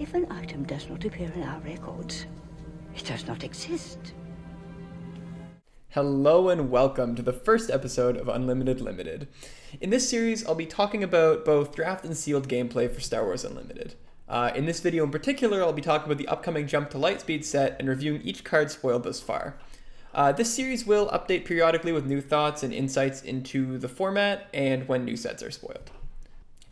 If an item does not appear in our records, it does not exist. Hello and welcome to the first episode of Unlimited Limited. In this series, I'll be talking about both draft and sealed gameplay for Star Wars Unlimited. In this video in particular, I'll be talking about the upcoming Jump to Lightspeed set and reviewing each card spoiled thus far. This series will update periodically with new thoughts and insights into the format and when new sets are spoiled.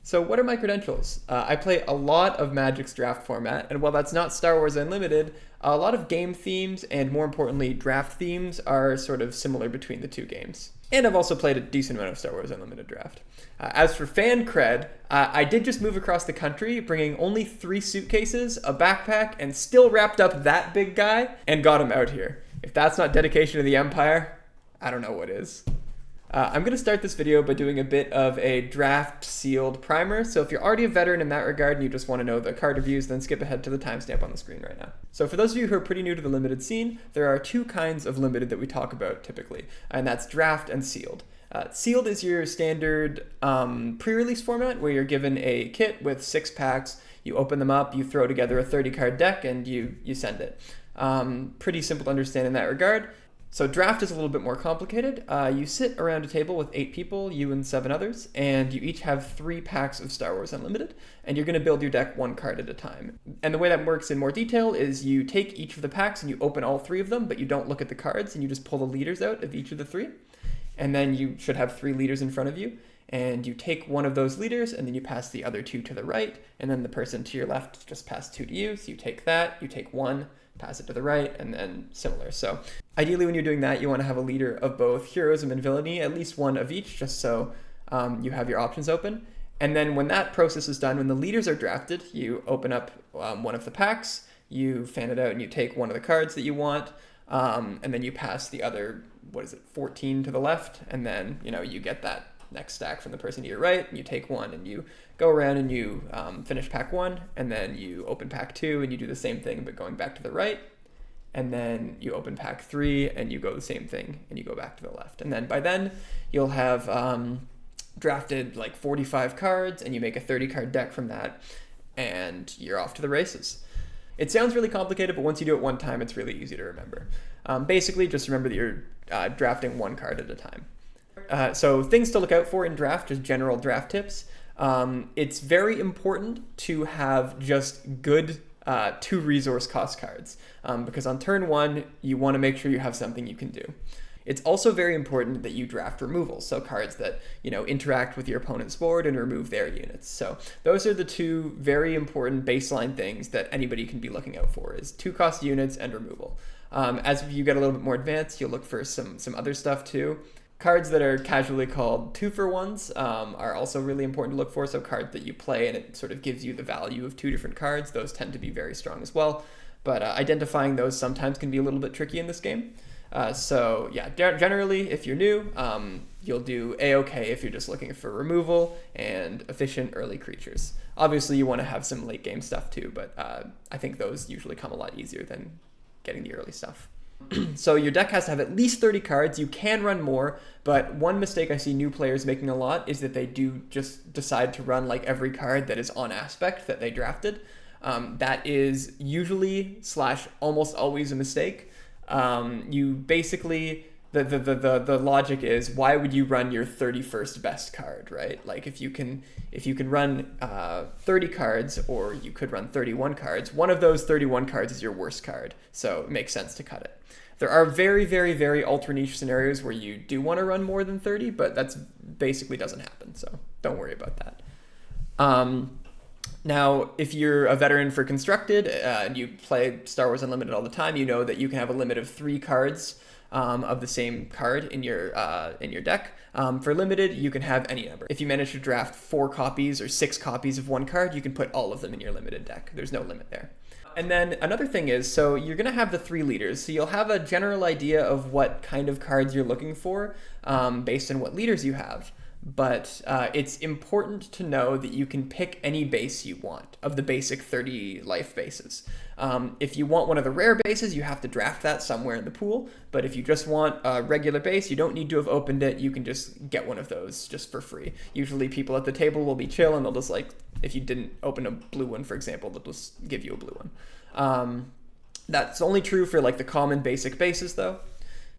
So what are my credentials? I play a lot of Magic's draft format, and while that's not Star Wars Unlimited, a lot of game themes and more importantly draft themes are sort of similar between the two games. And I've also played a decent amount of Star Wars Unlimited draft. As for fan cred, I did just move across the country, bringing only 3 suitcases, a backpack, and still wrapped up that big guy, and got him out here. If that's not dedication to the Empire, I don't know what is. I'm going to start this video by doing a bit of a draft sealed primer, so if you're already a veteran in that regard and you just want to know the card reviews, then skip ahead to the timestamp on the screen right now. So for those of you who are pretty new to the limited scene, there are 2 kinds of limited that we talk about typically, and that's draft and sealed. Sealed is your standard pre-release format where you're given a kit with 6 packs, you open them up, you throw together a 30-card deck, and you send it. Pretty simple to understand in that regard. So draft is a little bit more complicated. You sit around a table with 8 people, you and 7 others, and you each have 3 packs of Star Wars Unlimited, and you're going to build your deck 1 card at a time. And the way that works in more detail is you take each of the packs and you open all 3 of them, but you don't look at the cards, and you just pull the leaders out of each of the 3. And then you should have 3 leaders in front of you, and you take one of those leaders, and then you pass the other 2 to the right, and then the person to your left just passed 2 to you, so you take that, you take 1, pass it to the right, and then similar. So ideally when you're doing that, you want to have a leader of both heroism and villainy, at least 1 of each, just so you have your options open. And then when that process is done, when the leaders are drafted, you open up one of the packs, you fan it out, and you take one of the cards that you want, and then you pass the other, 14 to the left, and then, you get that next stack from the person to your right, and you take 1 and you go around and you finish pack 1, and then you open pack 2 and you do the same thing but going back to the right, and then you open pack 3 and you go the same thing and you go back to the left. And then by then you'll have drafted like 45 cards and you make a 30-card deck from that, and you're off to the races. It sounds really complicated, but once you do it one time, it's really easy to remember. Basically, just remember that you're drafting 1 card at a time. So things to look out for in draft, just general draft tips. It's very important to have just good 2 resource cost cards, because on turn 1, you want to make sure you have something you can do. It's also very important that you draft removals, so cards that, interact with your opponent's board and remove their units. So those are the 2 very important baseline things that anybody can be looking out for, is 2 cost units and removal. As you get a little bit more advanced, you'll look for some other stuff too. Cards that are casually called 2-for-1s are also really important to look for. So cards that you play and it sort of gives you the value of 2 different cards, those tend to be very strong as well. But identifying those sometimes can be a little bit tricky in this game. So yeah, generally if you're new, you'll do A-okay if you're just looking for removal and efficient early creatures. Obviously you want to have some late game stuff too, but I think those usually come a lot easier than getting the early stuff. So your deck has to have at least 30 cards. You can run more, but one mistake I see new players making a lot is that they do just decide to run like every card that is on aspect that they drafted. That is usually / almost always a mistake. You basically, the logic is, why would you run your 31st best card, right? Like if you can run 30 cards, or you could run 31 cards, one of those 31 cards is your worst card, so it makes sense to cut it. There are very, very, very ultra niche scenarios where you do want to run more than 30, but that's basically doesn't happen, so don't worry about that. Now, if you're a veteran for Constructed and you play Star Wars Unlimited all the time, you know that you can have a limit of 3 cards of the same card in your deck. For Limited, you can have any number. If you manage to draft 4 copies or 6 copies of one card, you can put all of them in your Limited deck. There's no limit there. And then another thing is, so you're going to have the 3 leaders, so you'll have a general idea of what kind of cards you're looking for based on what leaders you have. but it's important to know that you can pick any base you want of the basic 30 life bases. If you want one of the rare bases, you have to draft that somewhere in the pool, but if you just want a regular base, you don't need to have opened it, you can just get one of those just for free. Usually people at the table will be chill and they'll just like, if you didn't open a blue one, for example, they'll just give you a blue one. That's only true for like the common basic bases though.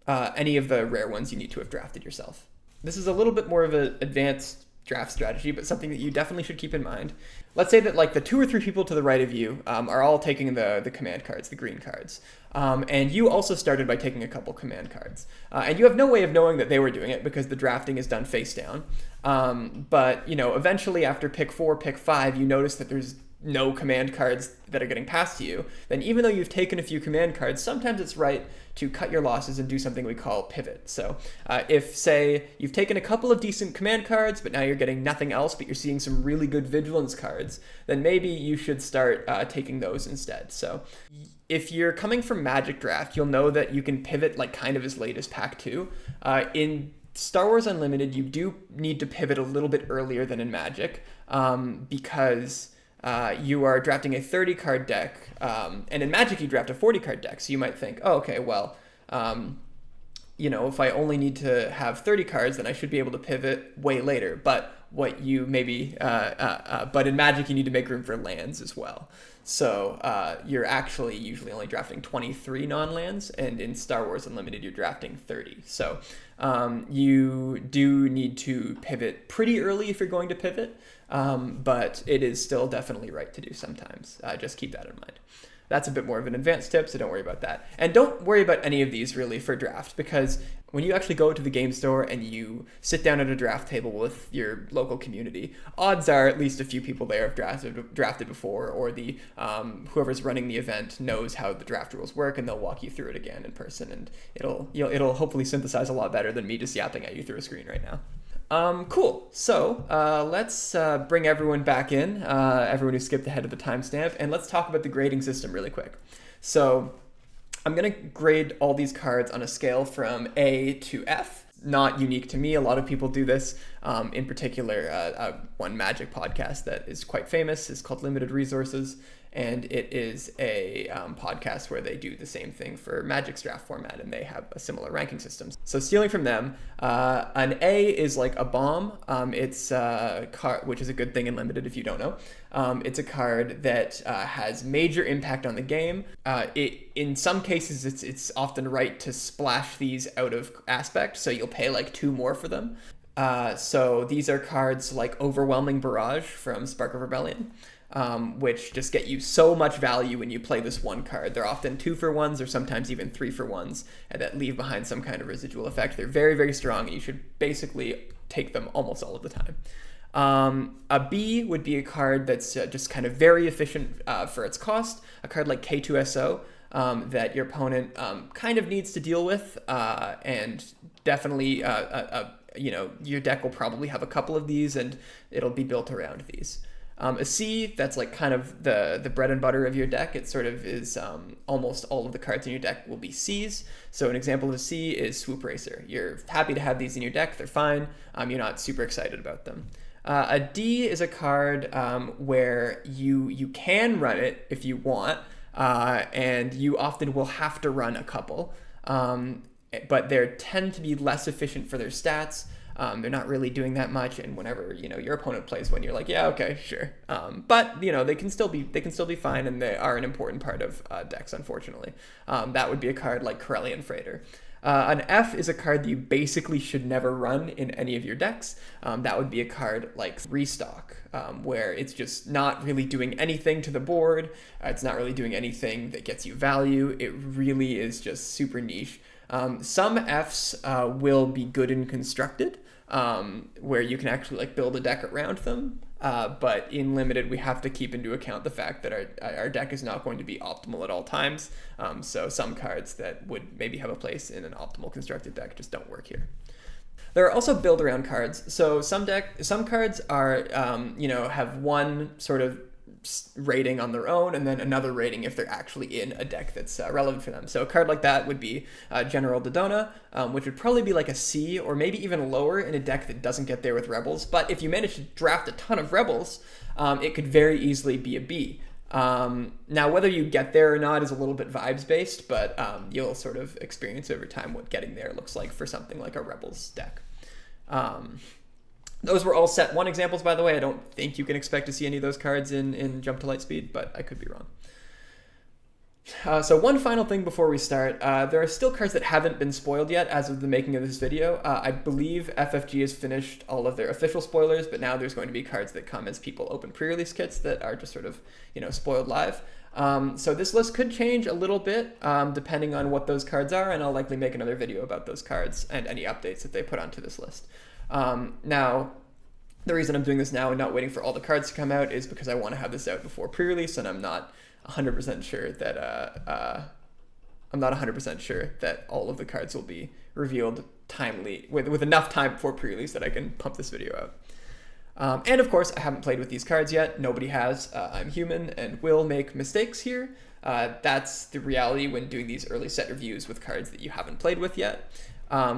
Any of the rare ones you need to have drafted yourself. This is a little bit more of an advanced draft strategy, but something that you definitely should keep in mind. Let's say that like the 2 or 3 people to the right of you are all taking the command cards, the green cards. And you also started by taking a couple command cards. And you have no way of knowing that they were doing it because the drafting is done face down. But, eventually after pick 4, pick 5, you notice that there's no command cards that are getting passed to you. Then even though you've taken a few command cards, sometimes it's right to cut your losses and do something we call pivot. So if, say, you've taken a couple of decent command cards, but now you're getting nothing else, but you're seeing some really good vigilance cards, then maybe you should start taking those instead. So if you're coming from Magic Draft, you'll know that you can pivot like kind of as late as Pack 2. In Star Wars Unlimited, you do need to pivot a little bit earlier than in Magic because you are drafting a 30 card deck, and in Magic you draft a 40 card deck. So you might think, oh, okay, well, if I only need to have 30 cards, then I should be able to pivot way later. But what you maybe, but in Magic you need to make room for lands as well. So you're actually usually only drafting 23 non-lands, and in Star Wars Unlimited you're drafting 30. So you do need to pivot pretty early if you're going to pivot. But it is still definitely right to do sometimes. Just keep that in mind. That's a bit more of an advanced tip, so don't worry about that. And don't worry about any of these really for draft, because when you actually go to the game store and you sit down at a draft table with your local community, odds are at least a few people there have drafted before, or the whoever's running the event knows how the draft rules work, and they'll walk you through it again in person, and it'll hopefully synthesize a lot better than me just yapping at you through a screen right now. Cool. So let's bring everyone back in, everyone who skipped ahead of the timestamp, and let's talk about the grading system really quick. So I'm going to grade all these cards on a scale from A to F. Not unique to me. A lot of people do this. In particular, one Magic podcast that is quite famous is called Limited Resources, and it is a podcast where they do the same thing for Magic's draft format, and they have a similar ranking system. So stealing from them, an A is like a bomb. It's a card, which is a good thing in Limited if you don't know. It's a card that has major impact on the game. In some cases, it's often right to splash these out of aspect, so you'll pay like 2 more for them. So these are cards like Overwhelming Barrage from Spark of Rebellion, which just get you so much value when you play this one card. They're often 2-for-1s or sometimes even 3-for-1s that leave behind some kind of residual effect. They're very, very strong, and you should basically take them almost all of the time. A B would be a card that's just kind of very efficient for its cost. A card like K2SO that your opponent kind of needs to deal with, and definitely your deck will probably have a couple of these, and it'll be built around these. A C, that's like kind of the bread and butter of your deck. It sort of is almost all of the cards in your deck will be Cs. So an example of a C is Swoop Racer. You're happy to have these in your deck. They're fine. You're not super excited about them. A D is a card where you can run it if you want, and you often will have to run a couple. But they tend to be less efficient for their stats. They're not really doing that much, and whenever your opponent plays one, you're like, yeah, okay, sure. But they can still be fine, and they are an important part of decks, unfortunately. That would be a card like Corellian Freighter. An F is a card that you basically should never run in any of your decks. That would be a card like Restock, where it's just not really doing anything to the board. It's not really doing anything that gets you value. It really is just super niche. Some Fs will be good and constructed, where you can actually build a deck around them. But in Limited, we have to keep into account the fact that our deck is not going to be optimal at all times. So some cards that would maybe have a place in an optimal constructed deck just don't work here. There are also build around cards. So some cards are, have one sort of rating on their own, and then another rating if they're actually in a deck that's relevant for them. So a card like that would be General Dodona, which would probably be like a C or maybe even lower in a deck that doesn't get there with Rebels. But if you manage to draft a ton of Rebels, it could very easily be a B. Now, whether you get there or not is a little bit vibes based, but you'll sort of experience over time what getting there looks like for something like a Rebels deck. Those were all set 1 examples, by the way. I don't think you can expect to see any of those cards in Jump to Lightspeed, but I could be wrong. So one final thing before we start, there are still cards that haven't been spoiled yet as of the making of this video. I believe FFG has finished all of their official spoilers, but now there's going to be cards that come as people open pre-release kits that are just sort of, spoiled live. So this list could change a little bit depending on what those cards are, and I'll likely make another video about those cards and any updates that they put onto this list. Now, the reason I'm doing this now and not waiting for all the cards to come out is because I want to have this out before pre-release, and I'm not 100% sure that all of the cards will be revealed timely with enough time before pre-release that I can pump this video out. And of course, I haven't played with these cards yet. Nobody has. I'm human and will make mistakes here. That's the reality when doing these early set reviews with cards that you haven't played with yet.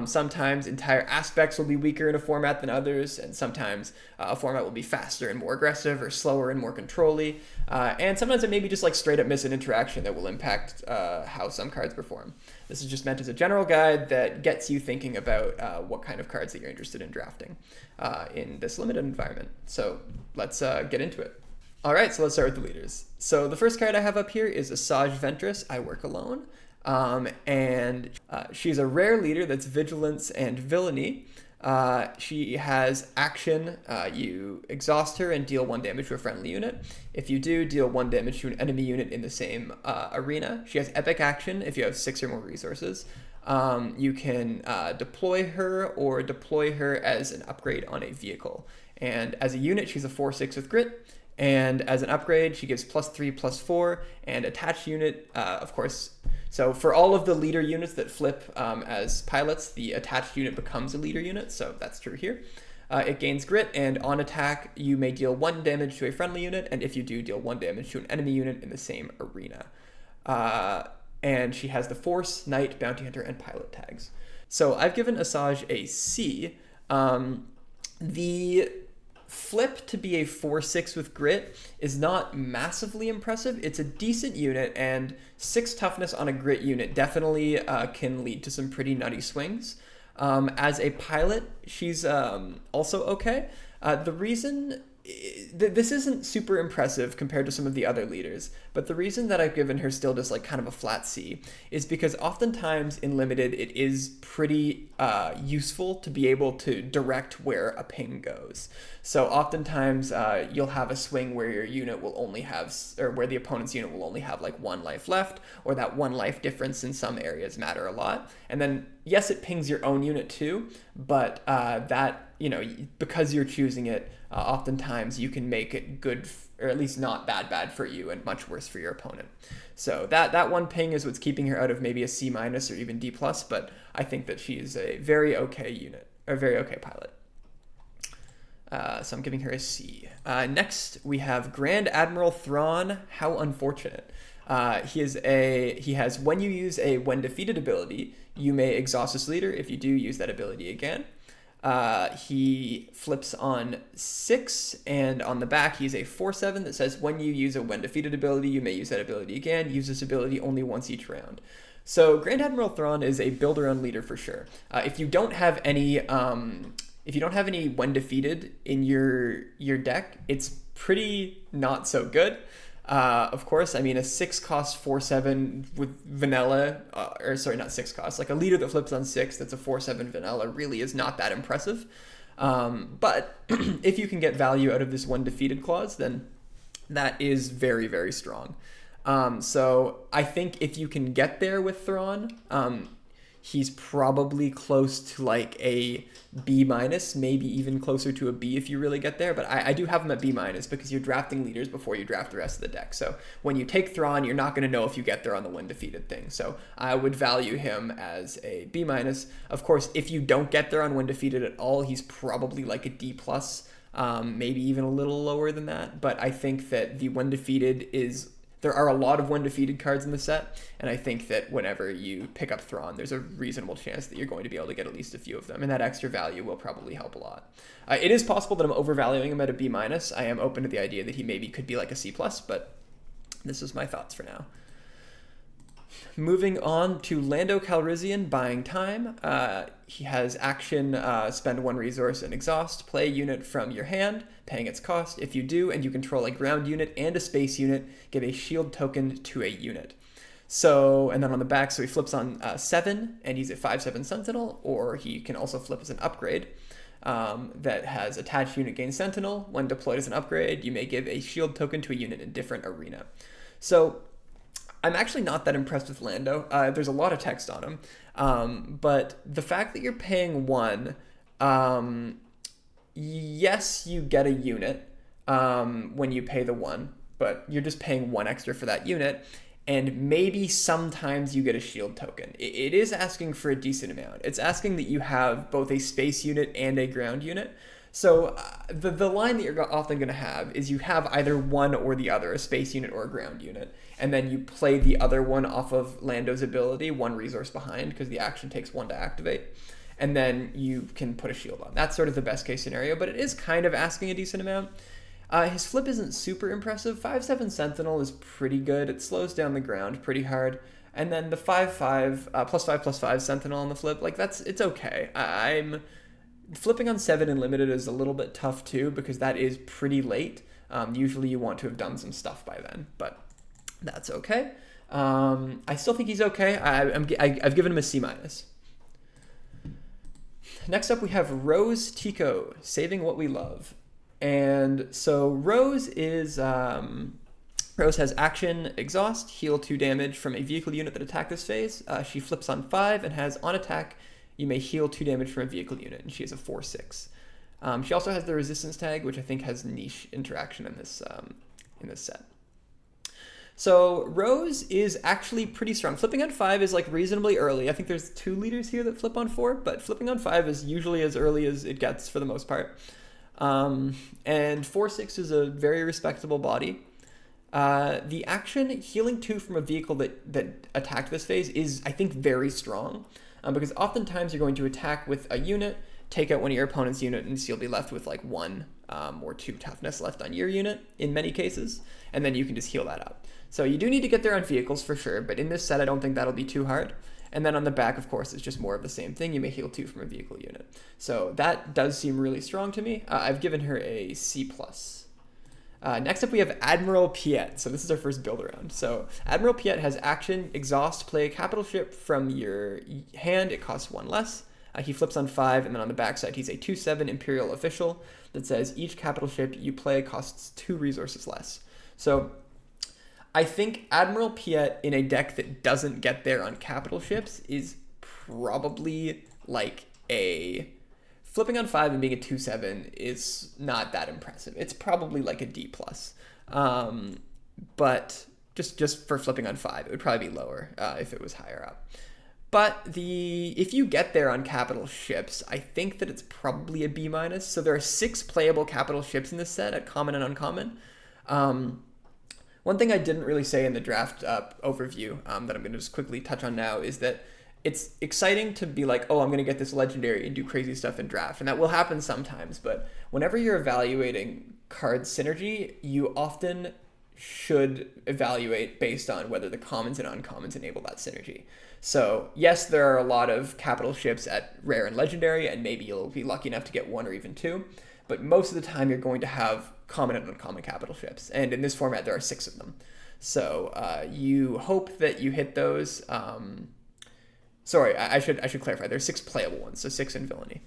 Sometimes entire aspects will be weaker in a format than others, and sometimes a format will be faster and more aggressive or slower and more control-y. And sometimes it may be just like straight up miss an interaction that will impact how some cards perform. This is just meant as a general guide that gets you thinking about what kind of cards that you're interested in drafting in this limited environment. So let's get into it. All right, so let's start with the leaders. So the first card I have up here is Asajj Ventress, I Work Alone. And she's a rare leader that's vigilance and villainy. She has action. You exhaust her and deal 1 damage to a friendly unit. If you do, deal 1 damage to an enemy unit in the same arena. She has epic action if you have 6 or more resources. You can deploy her or deploy her as an upgrade on a vehicle. And as a unit, she's a 4/6 with grit. And as an upgrade, she gives +3/+4, and attached unit, of course. So for all of the leader units that flip as pilots, the attached unit becomes a leader unit, so that's true here. It gains grit, and on attack, you may deal 1 damage to a friendly unit, and if you do, deal 1 damage to an enemy unit in the same arena. And she has the Force, Knight, Bounty Hunter, and Pilot tags. So I've given Asajj a C. The flip to be a 4/6 with grit is not massively impressive. It's a decent unit, and 6 toughness on a grit unit definitely can lead to some pretty nutty swings. As a pilot, she's also okay. The reason this isn't super impressive compared to some of the other leaders, but the reason that I've given her still just like kind of a flat C is because oftentimes in Limited it is pretty useful to be able to direct where a ping goes. So oftentimes you'll have a swing where your unit will only have, or where the opponent's unit will only have like 1 life left, or that 1 life difference in some areas matter a lot. And then yes, it pings your own unit too, but that, because you're choosing it, oftentimes you can make it good, or at least not bad for you and much worse for your opponent. So that 1 ping is what's keeping her out of maybe a C- or even D+, but I think that she is a very okay unit, or very okay pilot. So I'm giving her a C. Next, we have Grand Admiral Thrawn, How Unfortunate. He has when you use a when defeated ability, you may exhaust this leader. If you do, use that ability again. He flips on 6, and on the back he's a 4/7 that says when you use a when defeated ability, you may use that ability again. Use this ability only once each round. So Grand Admiral Thrawn is a build-around leader for sure. If you don't have any when defeated in your deck, it's pretty not so good. Of course, a 6 cost 4/7 with vanilla, not 6 cost, like a leader that flips on 6 that's a 4/7 vanilla really is not that impressive. But if you can get value out of this when defeated clause, then that is very, very strong. So I think if you can get there with Thrawn, he's probably close to like a B-, maybe even closer to a B if you really get there. But I do have him at B- because you're drafting leaders before you draft the rest of the deck. So when you take Thrawn, you're not going to know if you get there on the when defeated thing. So I would value him as a B-. Of course, if you don't get there on when defeated at all, he's probably like a D+. maybe even a little lower than that. But I think that the one defeated there are a lot of one defeated cards in the set, and I think that whenever you pick up Thrawn, there's a reasonable chance that you're going to be able to get at least a few of them, and that extra value will probably help a lot. It is possible that I'm overvaluing him at a B-. I am open to the idea that he maybe could be like a C+, but this is my thoughts for now. Moving on to Lando Calrissian, buying time. He has action, spend 1 resource and exhaust, play a unit from your hand, paying its cost. If you do, and you control a ground unit and a space unit, give a shield token to a unit. So, and then on the back, so he flips on 7, and he's a 5/7 Sentinel, or he can also flip as an upgrade that has attached unit gain Sentinel. When deployed as an upgrade, you may give a shield token to a unit in a different arena. So, I'm actually not that impressed with Lando. There's a lot of text on him. But the fact that you're paying 1, yes, you get a unit when you pay the 1, but you're just paying 1 extra for that unit. And maybe sometimes you get a shield token. It is asking for a decent amount. It's asking that you have both a space unit and a ground unit. So the line that you're often going to have is you have either one or the other, a space unit or a ground unit, and then you play the other one off of Lando's ability, 1 resource behind, because the action takes 1 to activate, and then you can put a shield on. That's sort of the best case scenario, but it is kind of asking a decent amount. His flip isn't super impressive. 5/7 Sentinel is pretty good. It slows down the ground pretty hard. And then the 5/5, +5/+5 Sentinel on the flip, like it's okay. I'm flipping on 7 in limited is a little bit tough too, because that is pretty late. Usually you want to have done some stuff by then, but that's okay. I still think he's okay. I've given him a C-. Next up, we have Rose Tico, Saving What We Love. And so Rose has action, exhaust, heal 2 damage from a vehicle unit that attacked this phase. She flips on 5 and has on attack, you may heal 2 damage from a vehicle unit, and she has a 4/6. She also has the resistance tag, which I think has niche interaction in this set. So Rose is actually pretty strong. Flipping on 5 is like reasonably early. I think there's 2 leaders here that flip on 4, but flipping on 5 is usually as early as it gets for the most part. And 4/6 is a very respectable body. The action, healing 2 from a vehicle that attacked this phase is, I think, very strong. Because oftentimes you're going to attack with a unit, take out one of your opponent's unit, and so you'll be left with like 1 or 2 toughness left on your unit in many cases, and then you can just heal that up. So you do need to get there on vehicles for sure, but in this set I don't think that'll be too hard. And then on the back, of course, it's just more of the same thing. You may heal 2 from a vehicle unit. So that does seem really strong to me. I've given her a C+. Next up, we have Admiral Piet. So this is our first build around. So Admiral Piet has action, exhaust, play a capital ship from your hand. It costs 1 less. He flips on 5, and then on the backside, he's a 2/7 Imperial official that says each capital ship you play costs 2 resources less. So I think Admiral Piet in a deck that doesn't get there on capital ships is probably like a... Flipping on 5 and being a 2/7 is not that impressive. It's probably like a D+. But just for flipping on 5, it would probably be lower if it was higher up. But if you get there on capital ships, I think that it's probably a B-. So there are 6 playable capital ships in this set at common and uncommon. One thing I didn't really say in the draft overview that I'm going to just quickly touch on now is that it's exciting to be like, oh, I'm going to get this legendary and do crazy stuff in draft. And that will happen sometimes. But whenever you're evaluating card synergy, you often should evaluate based on whether the commons and uncommons enable that synergy. So yes, there are a lot of capital ships at rare and legendary, and maybe you'll be lucky enough to get 1 or even 2. But most of the time you're going to have common and uncommon capital ships. And in this format, there are 6 of them. So you hope that you hit those. Sorry, I should clarify. There's 6 playable ones, so 6 in villainy.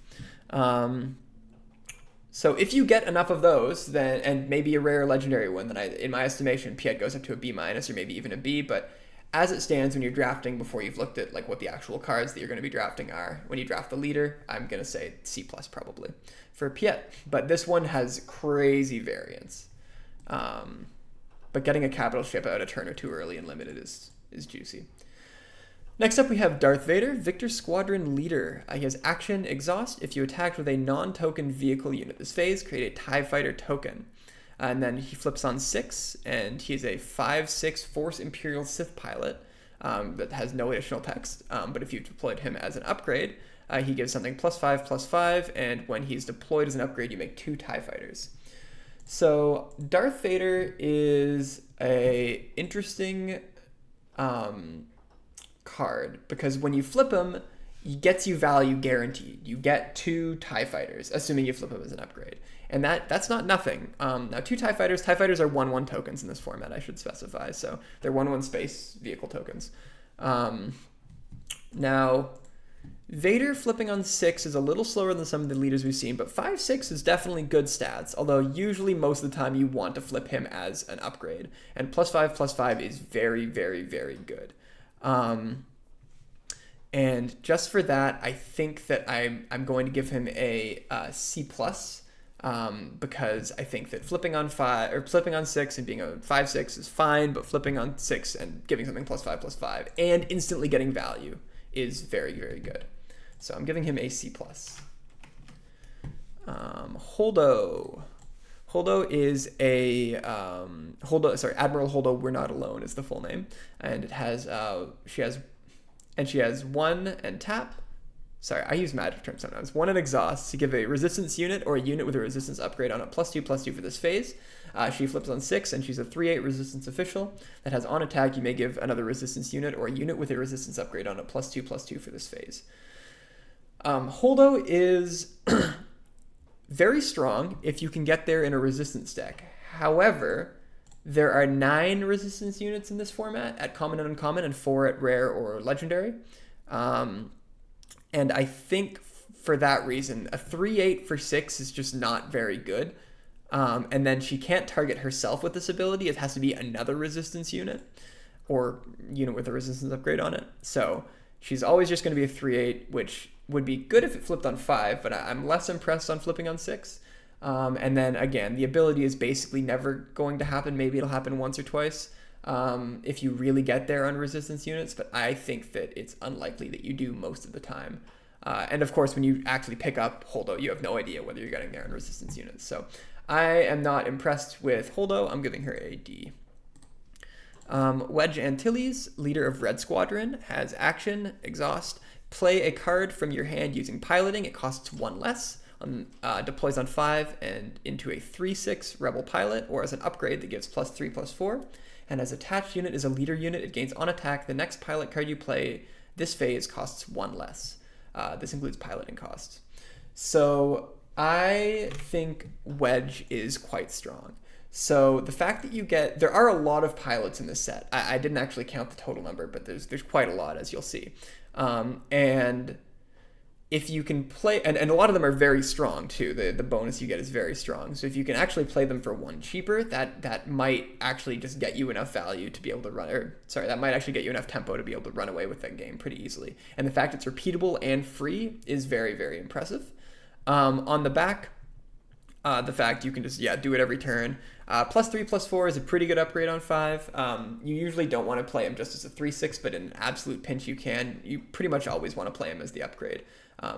So if you get enough of those, then and maybe a rare legendary one, then in my estimation, Piet goes up to a B- or maybe even a B. But as it stands, when you're drafting, before you've looked at like what the actual cards that you're going to be drafting are, when you draft the leader, I'm going to say C+ probably for Piet. But this one has crazy variance. But getting a capital ship out a turn or 2 early and limited is juicy. Next up, we have Darth Vader, Victor Squadron Leader. He has action exhaust. If you attacked with a non-token vehicle unit this phase, create a TIE Fighter token. And then he flips on 6, and he is a 5/6 Force Imperial Sith pilot that has no additional text. But if you deployed him as an upgrade, he gives something +5/+5, and when he's deployed as an upgrade, you make 2 TIE Fighters. So Darth Vader is a interesting card, because when you flip him, he gets you value guaranteed. You get 2 TIE Fighters, assuming you flip him as an upgrade. And that's not nothing. Now, 2 TIE Fighters are 1/1 tokens in this format, I should specify. So they're 1/1 space vehicle tokens. Now, Vader flipping on 6 is a little slower than some of the leaders we've seen, but 5/6 is definitely good stats, although usually most of the time you want to flip him as an upgrade. And +5/+5 is very, very, very good. And just for that, I think that I'm going to give him a C+, because I think that flipping on 6 and being a 5/6 is fine, but flipping on 6 and giving something +5/+5 and instantly getting value is very, very good. So I'm giving him a C+. Holdo. Holdo is Admiral Holdo We're Not Alone is the full name, and it has she has 1 and tap. Sorry, I use magic terms sometimes. 1 and exhaust to give a resistance unit or a unit with a resistance upgrade on it +2/+2 for this phase. She flips on 6, and she's a 3/8 resistance official that has on attack. You may give another resistance unit or a unit with a resistance upgrade on it +2/+2 for this phase. Holdo is very strong if you can get there in a resistance deck. However, there are 9 resistance units in this format at common and uncommon, and 4 at rare or legendary. And I think for that reason, a 3/8 for 6 is just not very good. And then she can't target herself with this ability. It has to be another resistance unit or unit with a resistance upgrade on it. So she's always just going to be a 3/8, which would be good if it flipped on 5, but I'm less impressed on flipping on 6. And then again, the ability is basically never going to happen. Maybe it'll happen once or twice if you really get there on resistance units, but I think that it's unlikely that you do most of the time. And of course, when you actually pick up Holdo, you have no idea whether you're getting there on resistance units. So I am not impressed with Holdo. I'm giving her a D. Wedge Antilles, leader of Red Squadron, has action, exhaust, play a card from your hand using piloting. It costs 1 less. Deploys on 5 and into a 3/6 rebel pilot, or as an upgrade that gives +3/+4. And as attached unit is a leader unit. It gains on attack. The next pilot card you play this phase costs 1 less. This includes piloting costs. So I think Wedge is quite strong. So the fact that there are a lot of pilots in this set. I didn't actually count the total number, but there's quite a lot, as you'll see. And if you can play, and a lot of them are very strong too. The bonus you get is very strong. So if you can actually play them for 1 cheaper, that might actually just get you enough value to be able to that might actually get you enough tempo to be able to run away with that game pretty easily. And the fact it's repeatable and free is very, very impressive. On the back, the fact you can just do it every turn. +3/+4 is a pretty good upgrade on 5. You usually don't want to play him just as a 3/6, but in an absolute pinch you can. You pretty much always want to play him as the upgrade,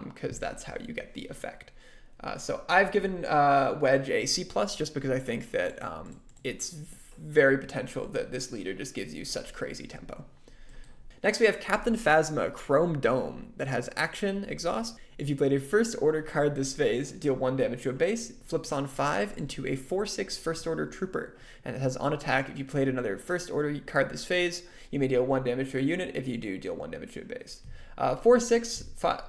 because that's how you get the effect. So I've given Wedge a C+, just because I think that it's very potential that this leader just gives you such crazy tempo. Next, we have Captain Phasma Chrome Dome that has action, exhaust. If you played a first order card this phase, deal 1 damage to a base, flips on 5 into a 4/6 first order trooper. And it has on attack. If you played another first order card this phase, you may deal 1 damage to a unit. If you do, deal 1 damage to a base. 4/6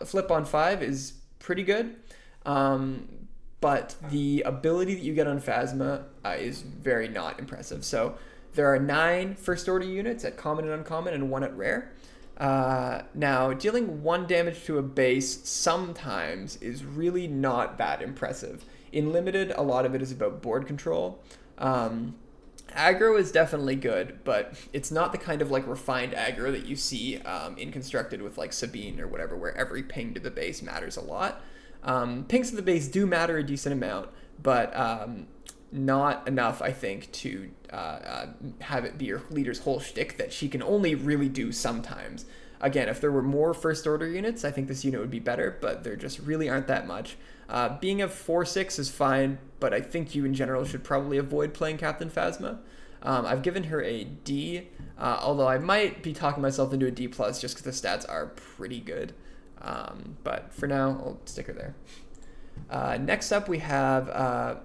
flip on 5 is pretty good. But the ability that you get on Phasma is very not impressive. So there are 9 first order units at common and uncommon and 1 at rare. Now, dealing 1 damage to a base sometimes is really not that impressive. In limited, a lot of it is about board control. Aggro is definitely good, but it's not the kind of refined aggro that you see in Constructed with Sabine or whatever, where every ping to the base matters a lot. Pings to the base do matter a decent amount, but not enough, I think, to have it be your leader's whole shtick that she can only really do sometimes. Again, if there were more first order units, I think this unit would be better, but there just really aren't that much. Being a 4/6 is fine, but I think you in general should probably avoid playing Captain Phasma. I've given her a D, although I might be talking myself into a D plus just because the stats are pretty good. But for now, I'll stick her there. Next up, we have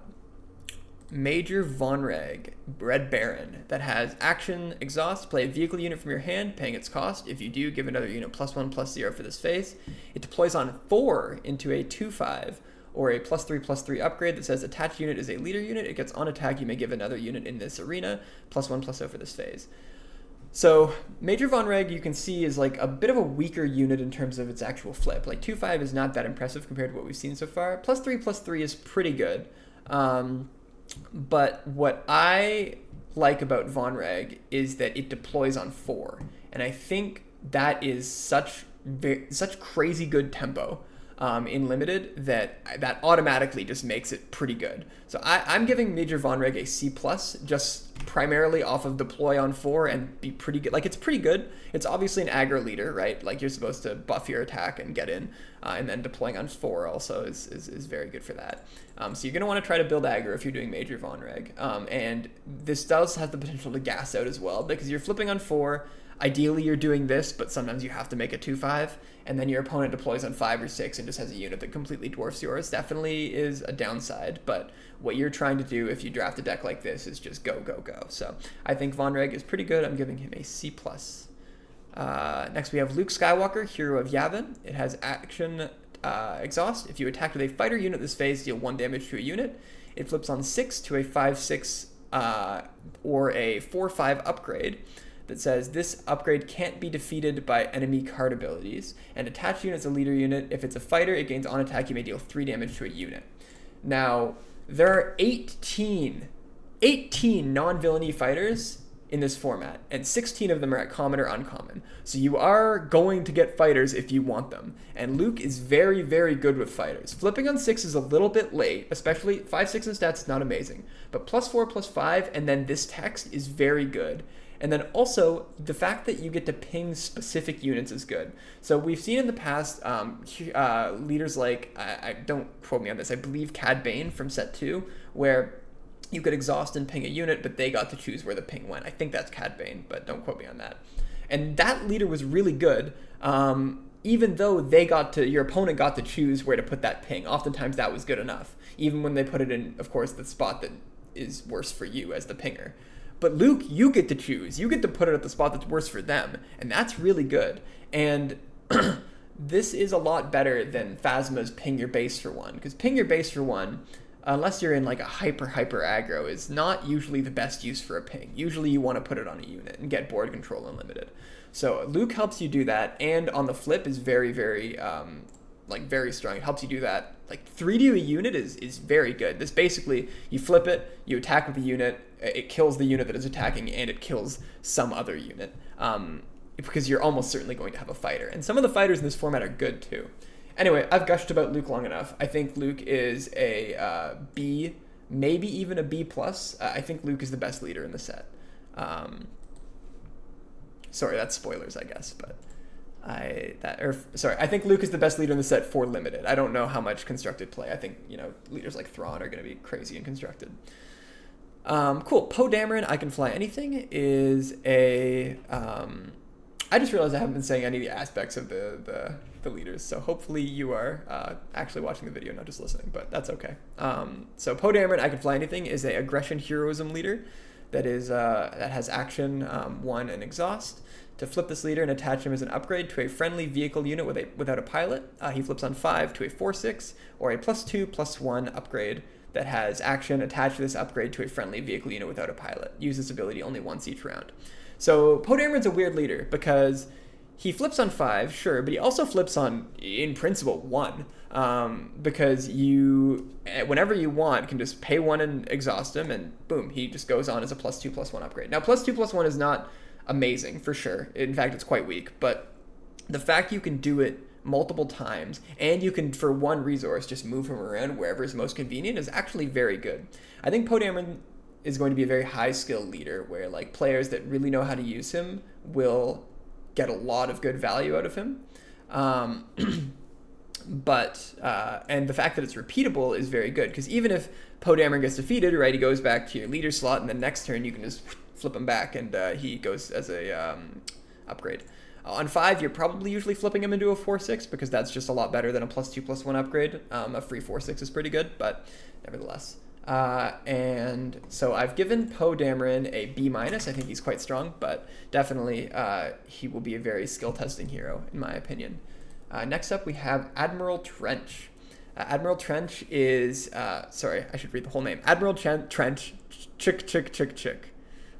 Major Vonreg, Red Baron, that has action exhaust. Play a vehicle unit from your hand, paying its cost. If you do, give another unit +1/+0 for this phase. It deploys on 4 into a 2/5 or a +3/+3 upgrade that says attached unit is a leader unit. It gets on attack. You may give another unit in this arena +1/+0 for this phase. So Major Vonreg, you can see, is like a bit of a weaker unit in terms of its actual flip. Like 2/5 is not that impressive compared to what we've seen so far. +3/+3 is pretty good. But what I like about Vonreg is that it deploys on 4. And I think that is such crazy good tempo in Limited that automatically just makes it pretty good. So I'm giving Major Vonreg a C+, just primarily off of deploy on 4 and be pretty good. Like, it's pretty good. It's obviously an aggro leader, right? Like, you're supposed to buff your attack and get in, and then deploying on 4 also is very good for that. So you're going to want to try to build aggro if you're doing Major Vonreg. And this does have the potential to gas out as well, because you're flipping on 4. Ideally, you're doing this, but sometimes you have to make a 2/5, and then your opponent deploys on 5 or 6 and just has a unit that completely dwarfs yours. Definitely is a downside, but what you're trying to do if you draft a deck like this is just go, go, go. So I think Vonreg is pretty good. I'm giving him a C+. Next, we have Luke Skywalker, Hero of Yavin. It has action exhaust. If you attack with a fighter unit this phase, deal 1 damage to a unit. It flips on 6 to a 5/6 or a 4/5 upgrade that says this upgrade can't be defeated by enemy card abilities, and attached unit is a leader unit. If it's a fighter, it gains on attack. You may deal 3 damage to a unit. Now, there are 18 non-villainy fighters in this format, and 16 of them are at common or uncommon. So you are going to get fighters if you want them, and Luke is very, very good with fighters. Flipping on 6 is a little bit late, especially 5/6 in stats is not amazing, but +4/+5 and then this text is very good. And then also, the fact that you get to ping specific units is good. So we've seen in the past leaders like, I don't quote me on this, I believe Cad Bane from set 2, where you could exhaust and ping a unit, but they got to choose where the ping went. I think that's Cad Bane, but don't quote me on that. And that leader was really good, even though your opponent got to choose where to put that ping. Oftentimes that was good enough, even when they put it in, of course, the spot that is worse for you as the pinger. But Luke, you get to choose. You get to put it at the spot that's worse for them, and that's really good. And this is a lot better than Phasma's ping your base for 1, because ping your base for 1, unless you're in like a hyper aggro, is not usually the best use for a ping. Usually you want to put it on a unit and get board control unlimited. So Luke helps you do that, and on the flip is very, very very strong. It helps you do that. Like 3 to a unit is very good. This basically, you flip it, you attack with the unit, it kills the unit that is attacking, and it kills some other unit. Because you're almost certainly going to have a fighter. And some of the fighters in this format are good too. Anyway, I've gushed about Luke long enough. I think Luke is a B, maybe even a B+. I think Luke is the best leader in the set. Sorry, that's spoilers, I guess, but I think Luke is the best leader in the set for Limited. I don't know how much constructed play. I think, leaders like Thrawn are going to be crazy and constructed. Cool. Poe Dameron, I Can Fly Anything, is a... I just realized I haven't been saying any of the aspects of the leaders, so hopefully you are actually watching the video, not just listening, but that's okay. So Poe Dameron, I Can Fly Anything, is a aggression heroism leader that has action 1 and exhaust. To flip this leader and attach him as an upgrade to a friendly vehicle unit without a pilot, he flips on 5 to a 4/6 or a +2/+1 upgrade that has action attached to this upgrade to a friendly vehicle unit without a pilot. Use this ability only once each round. So Poe Dameron's a weird leader because he flips on 5, sure, but he also flips on, in principle, 1. Because you, whenever you want, can just pay 1 and exhaust him, and boom, he just goes on as a +2/+1 upgrade. Now, +2/+1 is not amazing, for sure. In fact, it's quite weak, but the fact you can do it multiple times, and you can, for 1 resource, just move him around wherever is most convenient is actually very good. I think Poe Dameron is going to be a very high skill leader where like players that really know how to use him will get a lot of good value out of him. And the fact that it's repeatable is very good, because even if Poe Dameron gets defeated, right, he goes back to your leader slot, and then next turn you can just flip him back, and he goes as a upgrade. On 5, you're probably usually flipping him into a 4/6, because that's just a lot better than a +2/+1 upgrade. A free 4/6 is pretty good, but nevertheless. And so I've given Poe Dameron a B-. I think he's quite strong, but definitely he will be a very skill-testing hero, in my opinion. Next up, we have Admiral Trench. Admiral Trench is, sorry, I should read the whole name. Admiral Trench, chick.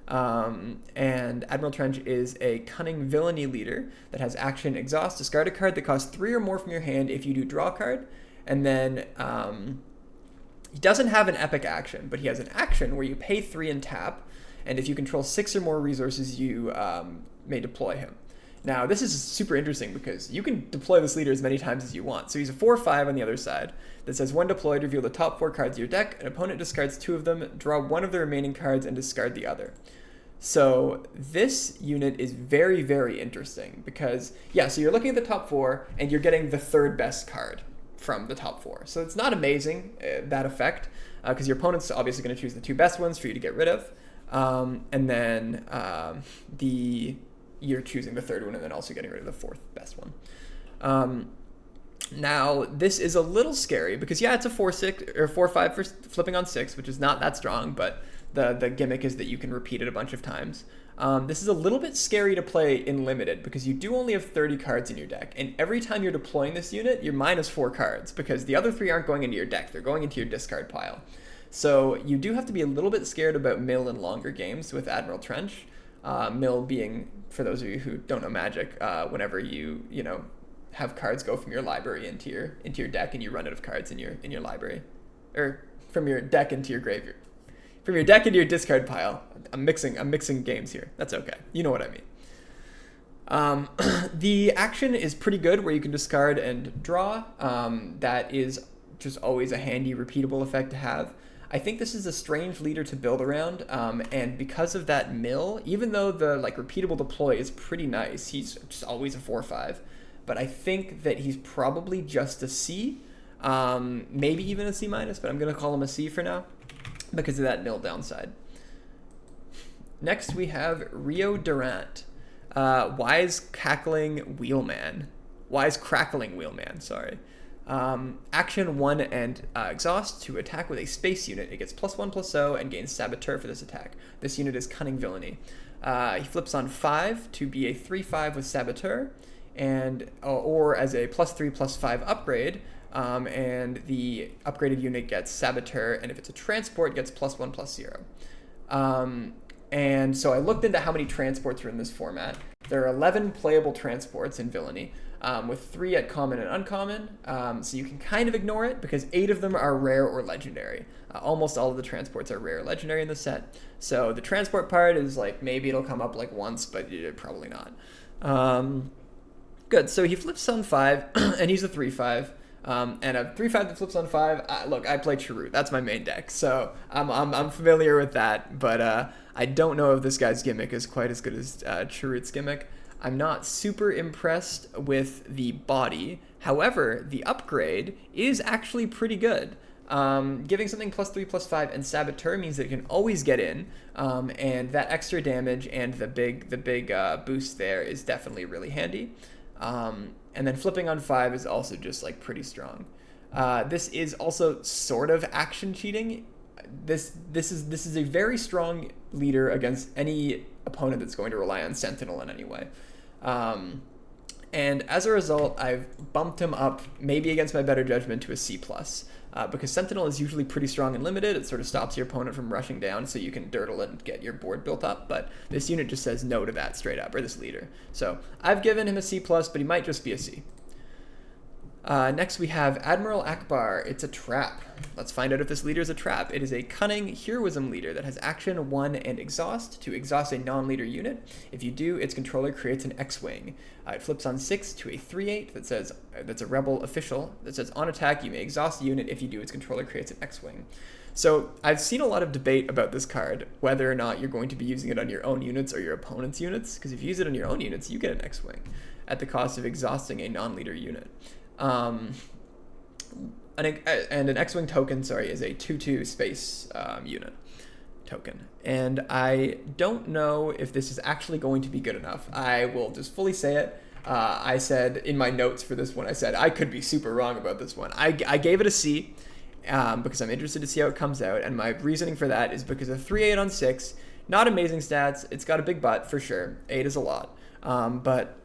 And Admiral Trench is a cunning villainy leader that has action exhaust. Discard a card that costs 3 or more from your hand if you do draw a card. And then he doesn't have an epic action, but he has an action where you pay 3 and tap. And if you control 6 or more resources, you may deploy him. Now, this is super interesting because you can deploy this leader as many times as you want. So he's a 4/5 on the other side that says, when deployed, reveal the top 4 cards of your deck. An opponent discards 2 of them, draw 1 of the remaining cards, and discard the other. So this unit is very, very interesting because, yeah, so you're looking at the top 4, and you're getting the 3rd best card from the top 4. So it's not amazing, that effect, because your opponent's obviously going to choose the 2 best ones for you to get rid of. And then you're choosing the 3rd one and then also getting rid of the 4th best one. Now, this is a little scary because, yeah, it's a 4/6 or 4/5 for flipping on 6, which is not that strong, but the gimmick is that you can repeat it a bunch of times. This is a little bit scary to play in Limited because you do only have 30 cards in your deck, and every time you're deploying this unit, you're -4 cards because the other 3 aren't going into your deck, they're going into your discard pile. So you do have to be a little bit scared about mill in longer games with Admiral Trench. Mill being, for those of you who don't know Magic, whenever you have cards go from your library into your deck and you run out of cards in your library, or from your deck into your graveyard, from your deck into your discard pile. I'm mixing games here. That's okay. You know what I mean. The action is pretty good where you can discard and draw. That is just always a handy repeatable effect to have. I think this is a strange leader to build around, and because of that mill, even though the repeatable deploy is pretty nice, he's just always a 4/5. But I think that he's probably just a C, maybe even a C-, but I'm going to call him a C for now because of that mill downside. Next, we have Rio Durant, Wise Crackling Wheelman, sorry. Action 1 and exhaust to attack with a space unit. It gets +1/+0 and gains Saboteur for this attack. This unit is Cunning Villainy. He flips on 5 to be a 3/5 with Saboteur, and or as a +3/+5 upgrade, and the upgraded unit gets Saboteur, and if it's a transport, it gets +1/+0. And so I looked into how many transports are in this format. There are 11 playable transports in Villainy, with 3 at common and uncommon, so you can kind of ignore it because 8 of them are rare or legendary. Almost all of the transports are rare or legendary in the set, so the transport part is maybe it'll come up once, but probably not. Good, so he flips on 5, and he's a 3/5, and a 3/5 that flips on 5. Look, I play Chirrut, that's my main deck, so I'm familiar with that, but I don't know if this guy's gimmick is quite as good as Chirrut's gimmick. I'm not super impressed with the body. However, the upgrade is actually pretty good. Giving something +3/+5 and Saboteur means that it can always get in, and that extra damage and the big boost there is definitely really handy. And then flipping on 5 is also just pretty strong. This is also sort of action cheating. This is a very strong leader against any opponent that's going to rely on Sentinel in any way. And as a result, I've bumped him up, maybe against my better judgment, to a C+, because Sentinel is usually pretty strong and limited. It sort of stops your opponent from rushing down, so you can dirtle it and get your board built up, but this unit just says no to that straight up, or this leader. So I've given him a C+, but he might just be a C. Next we have Admiral Akbar. It's a trap. Let's find out if this leader is a trap. It is a cunning heroism leader that has action 1 and exhaust to exhaust a non-leader unit. If you do, its controller creates an X-Wing. It flips on 6 to a 3/8 that says, that's a rebel official, that says on attack you may exhaust the unit. If you do, its controller creates an X-Wing. So I've seen a lot of debate about this card, whether or not you're going to be using it on your own units or your opponent's units, because if you use it on your own units, you get an X-Wing at the cost of exhausting a non-leader unit. And an X-Wing token, is a 2/2 space unit token. And I don't know if this is actually going to be good enough. I will just fully say it. I said in my notes for this one, I said I could be super wrong about this one. I gave it a C because I'm interested to see how it comes out. And my reasoning for that is because of 3/8 on 6, not amazing stats. It's got a big butt for sure. 8 is a lot, but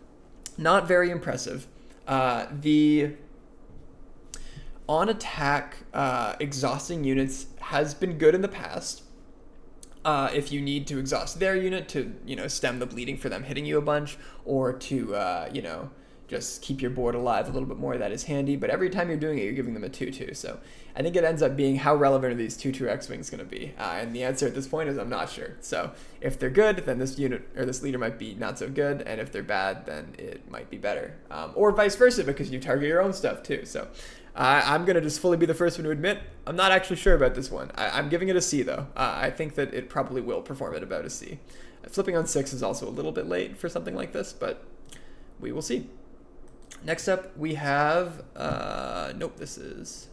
not very impressive. The on attack exhausting units has been good in the past. If you need to exhaust their unit to, stem the bleeding for them hitting you a bunch, or to, just keep your board alive a little bit more, that is handy. But every time you're doing it, you're giving them a 2/2. So I think it ends up being, how relevant are these 2/2 X-Wings going to be? And the answer at this point is I'm not sure. So if they're good, then this unit or this leader might be not so good. And if they're bad, then it might be better. Or vice versa, because you target your own stuff too. So I'm going to just fully be the first one to admit I'm not actually sure about this one. I'm giving it a C, though. I think that it probably will perform at about a C. Flipping on 6 is also a little bit late for something like this, but we will see. Next up, we have... nope, this is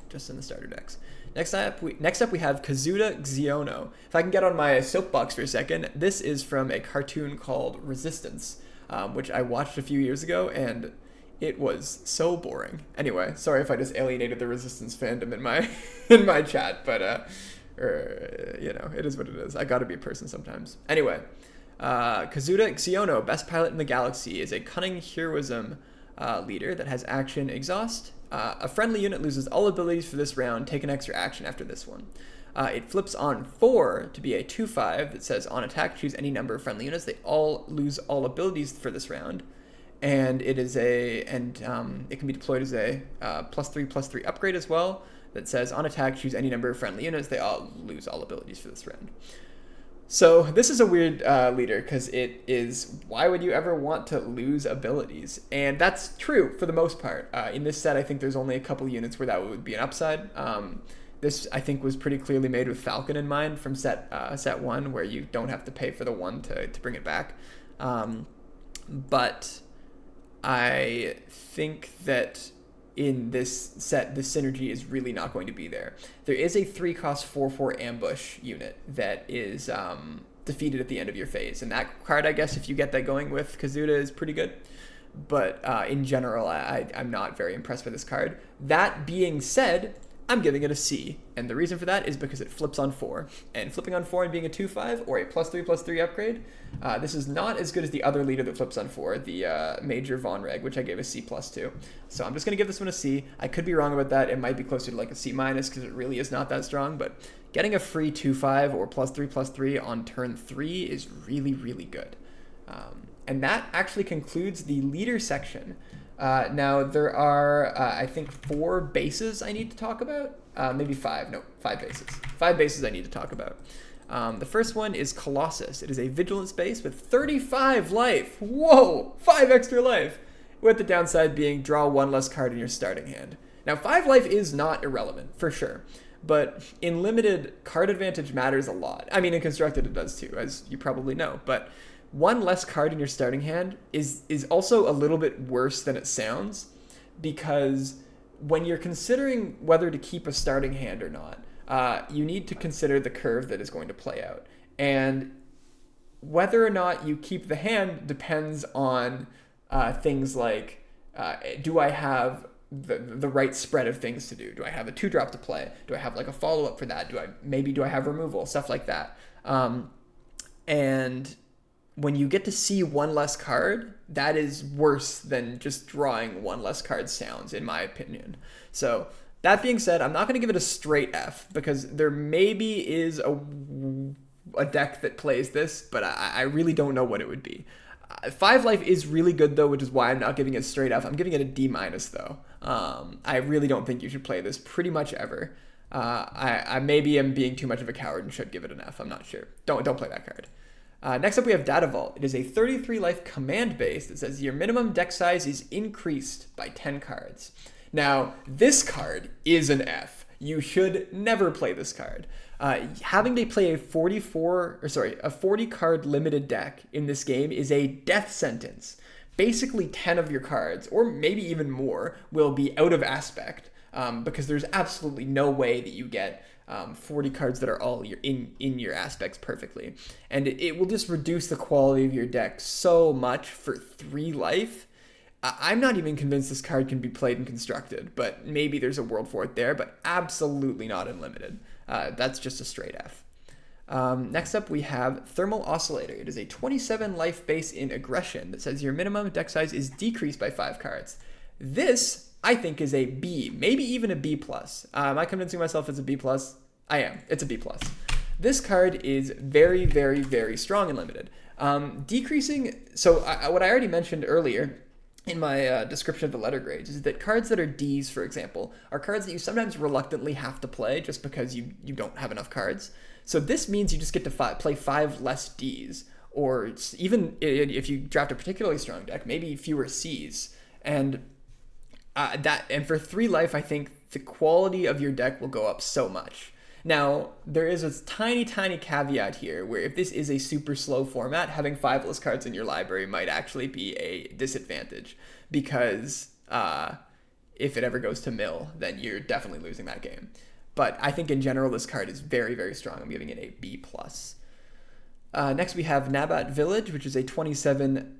just in the starter decks. Next up, we have Kazuda Xiono. If I can get on my soapbox for a second, this is from a cartoon called Resistance, which I watched a few years ago, and it was so boring. Anyway, sorry if I just alienated the Resistance fandom in my in my chat, but it is what it is. I gotta be a person sometimes. Anyway, Kazuda Xiono, best pilot in the galaxy, is a cunning heroism leader that has action exhaust. A friendly unit loses all abilities for this round. Take an extra action after this one. It flips on 4 to be a 2/5 that says on attack choose any number of friendly units. They all lose all abilities for this round. And it can be deployed as a +3/+3 upgrade as well that says on attack choose any number of friendly units. They all lose all abilities for this round. So this is a weird leader because it is, why would you ever want to lose abilities? And that's true for the most part. In this set, I think there's only a couple units where that would be an upside. This, I think, was pretty clearly made with Falcon in mind from set 1, where you don't have to pay for the 1 to bring it back. But I think that in this set, the synergy is really not going to be there. There is a 3-cost 4/4 ambush unit that is defeated at the end of your phase. And that card, I guess, if you get that going with Kazuda, is pretty good. But in general, I'm not very impressed with this card. That being said, I'm giving it a C. And the reason for that is because it flips on 4. And flipping on 4 and being a 2/5 or a +3/+3 upgrade, this is not as good as the other leader that flips on 4, the Major Von Reg, which I gave a C+ to. So I'm just going to give this one a C. I could be wrong about that. It might be closer to like a C- because it really is not that strong. But getting a free 2/5 or +3/+3 on turn 3 is really, really good. And that actually concludes the leader section. Now, there are, I think, 4 bases I need to talk about. Maybe 5. No, 5 bases. 5 bases I need to talk about. The first one is Colossus. It is a vigilance base with 35 life. Whoa! 5 extra life! With the downside being draw 1 less card in your starting hand. Now, 5 life is not irrelevant, for sure. But in limited, card advantage matters a lot. I mean, in constructed it does too, as you probably know. But 1 less card in your starting hand is also a little bit worse than it sounds, because when you're considering whether to keep a starting hand or not, you need to consider the curve that is going to play out. And whether or not you keep the hand depends on things like, do I have the right spread of things to do? Do I have a 2-drop to play? Do I have like a follow-up for that? Do I have removal? Stuff like that. And when you get to see 1 less card, that is worse than just drawing 1 less card sounds, in my opinion. So that being said, I'm not going to give it a straight F, because there maybe is a deck that plays this, but I really don't know what it would be. 5 life is really good, though, which is why I'm not giving it a straight F. I'm giving it a D- though. I really don't think you should play this pretty much ever. I maybe am being too much of a coward and should give it an F. I'm not sure. Don't play that card. Next up, we have Data Vault. It is a 33 life command base that says your minimum deck size is increased by 10 cards. Now, this card is an F. You should never play this card. Having to play a 40 card limited deck in this game is a death sentence. Basically 10 of your cards, or maybe even more, will be out of aspect, because there's absolutely no way that you get 40 cards that are all in your aspects perfectly. And it will just reduce the quality of your deck so much for 3 life. I'm not even convinced this card can be played and constructed, but maybe there's a world for it there, but absolutely not unlimited. That's just a straight F. Next up, we have Thermal Oscillator. It is a 27 life base in aggression that says your minimum deck size is decreased by 5 cards. This, I think, is a B, maybe even a B+. Am I convincing myself it's a B+? I am. It's a B+. This card is very, very, very strong and limited. Decreasing, so what I already mentioned earlier in my description of the letter grades is that cards that are Ds, for example, are cards that you sometimes reluctantly have to play just because you don't have enough cards. So this means you just get to play 5 less Ds, or even if you draft a particularly strong deck, maybe fewer Cs. And for 3 life, I think the quality of your deck will go up so much. Now, there is a tiny, tiny caveat here where if this is a super slow format, having 5 less cards in your library might actually be a disadvantage, because if it ever goes to mill, then you're definitely losing that game. But I think in general, this card is very, very strong. I'm giving it a B+. Next, we have Nabat Village, which is a 27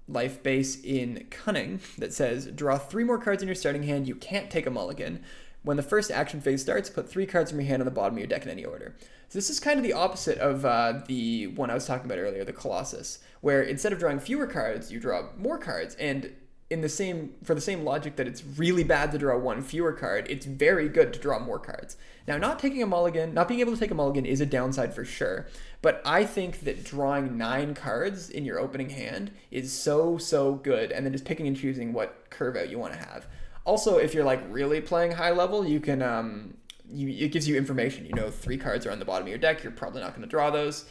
life base in Cunning that says, draw 3 more cards in your starting hand. You can't take a mulligan. When the first action phase starts, put 3 cards from your hand on the bottom of your deck in any order. So this is kind of the opposite of the one I was talking about earlier, the Colossus, where instead of drawing fewer cards, you draw more cards. And for the same logic that it's really bad to draw 1 fewer card, it's very good to draw more cards. Now, not being able to take a mulligan is a downside for sure, but I think that drawing 9 cards in your opening hand is so good, and then just picking and choosing what curve out you want to have. Also, if you're like really playing high level, you can it gives you information. 3 cards are on the bottom of your deck. You're probably not going to draw those,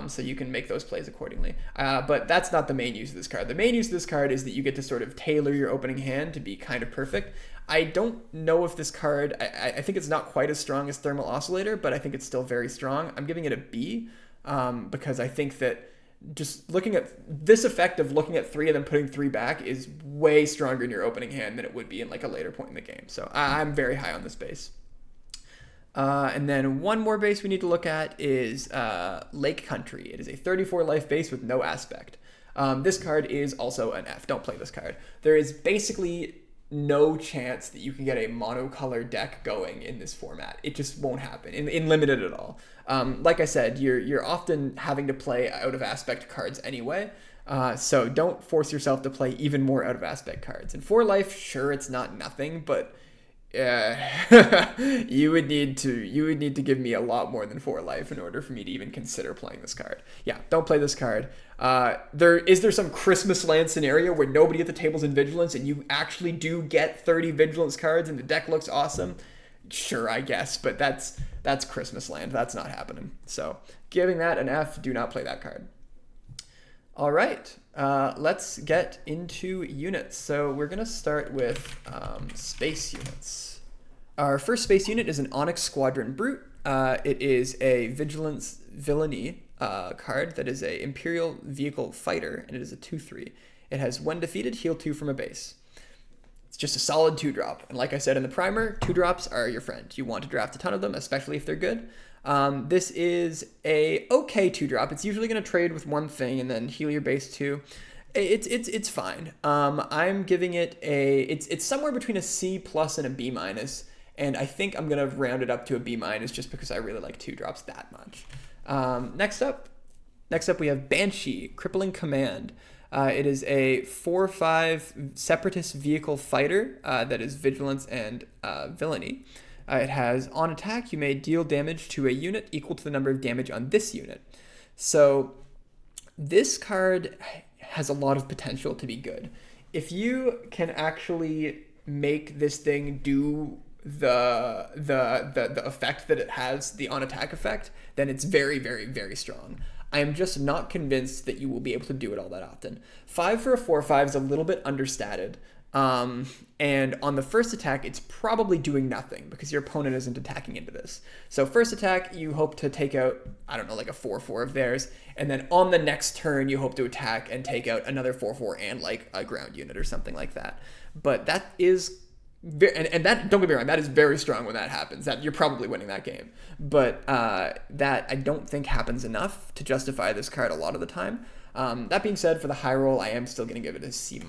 so you can make those plays accordingly. But that's not the main use of this card. The main use of this card is that you get to sort of tailor your opening hand to be kind of perfect. I don't know if this card, I think it's not quite as strong as Thermal Oscillator, but I think it's still very strong. I'm giving it a B, because I think that just looking at this effect of looking at 3 and then putting 3 back is way stronger in your opening hand than it would be in like a later point in the game. So I'm very high on this base. And then one more base we need to look at is Lake Country. It is a 34 life base with no aspect. This card is also an F. Don't play this card. There is basically no chance that you can get a monocolor deck going in this format. It just won't happen in limited at all. Like I said, you're often having to play out of aspect cards anyway, so don't force yourself to play even more out of aspect cards. In 4 life, sure, it's not nothing, but you would need to give me a lot more than 4 life in order for me to even consider playing this card. Yeah, don't play this card. Is there some Christmas land scenario where nobody at the table's in Vigilance and you actually do get 30 Vigilance cards and the deck looks awesome? Sure, I guess, but that's Christmas land. That's not happening. So giving that an F. Do not play that card. All right, let's get into units. So we're going to start with space units. Our first space unit is an Onyx Squadron Brute. It is a Vigilance Villainy card that is a Imperial Vehicle Fighter, and it is a 2/3. It has when defeated, heal 2 from a base. It's just a solid 2-drop. And like I said in the primer, 2-drops are your friend. You want to draft a ton of them, especially if they're good. This is a okay 2-drop. It's usually going to trade with 1 thing and then heal your base 2. It's fine. I'm giving it it's somewhere between a C+ and a B-, and I think I'm going to round it up to a B- just because I really like 2-drops that much. Next up we have Banshee, Crippling Command. It is a 4/5 Separatist Vehicle Fighter that is Vigilance and Villainy. It has, on attack, you may deal damage to a unit equal to the number of damage on this unit. So this card has a lot of potential to be good. If you can actually make this thing do the effect that it has, the on attack effect, then it's very, very, very strong. I am just not convinced that you will be able to do it all that often. 5 for a 4/5 is a little bit understated. And on the first attack, it's probably doing nothing because your opponent isn't attacking into this. So first attack, you hope to take out, I don't know, like a 4/4 of theirs. And then on the next turn, you hope to attack and take out another 4/4 and like a ground unit or something like that. But that is and that, don't get me wrong, that is very strong when that happens. That you're probably winning that game. But that I don't think happens enough to justify this card a lot of the time. That being said, for the high roll, I am still going to give it a C-.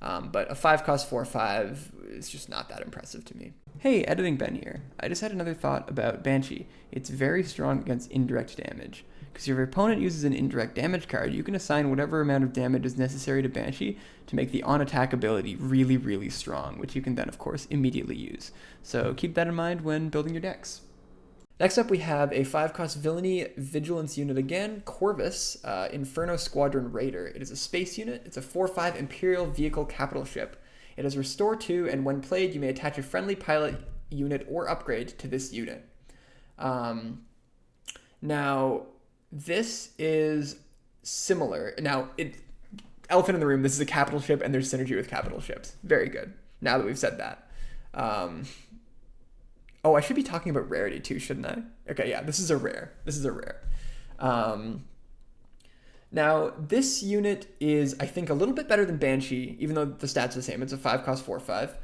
But a 5-cost 4/5 is just not that impressive to me. Hey, Editing Ben here. I just had another thought about Banshee. It's very strong against indirect damage. Because if your opponent uses an indirect damage card, you can assign whatever amount of damage is necessary to Banshee to make the on-attack ability really, really strong, which you can then, of course, immediately use. So keep that in mind when building your decks. Next up, we have a 5-cost Villainy Vigilance unit again, Corvus, Inferno Squadron Raider. It is a space unit. It's a 4/5 Imperial Vehicle Capital Ship. It has Restore 2, and when played, you may attach a friendly pilot unit or upgrade to this unit. Now, this is similar. Now, elephant in the room, this is a capital ship, and there's synergy with capital ships. Very good, now that we've said that. Oh, I should be talking about rarity too, shouldn't I? Okay, yeah, this is a rare. Now, this unit is, I think, a little bit better than Banshee, even though the stats are the same. It's a 5-cost 4/5.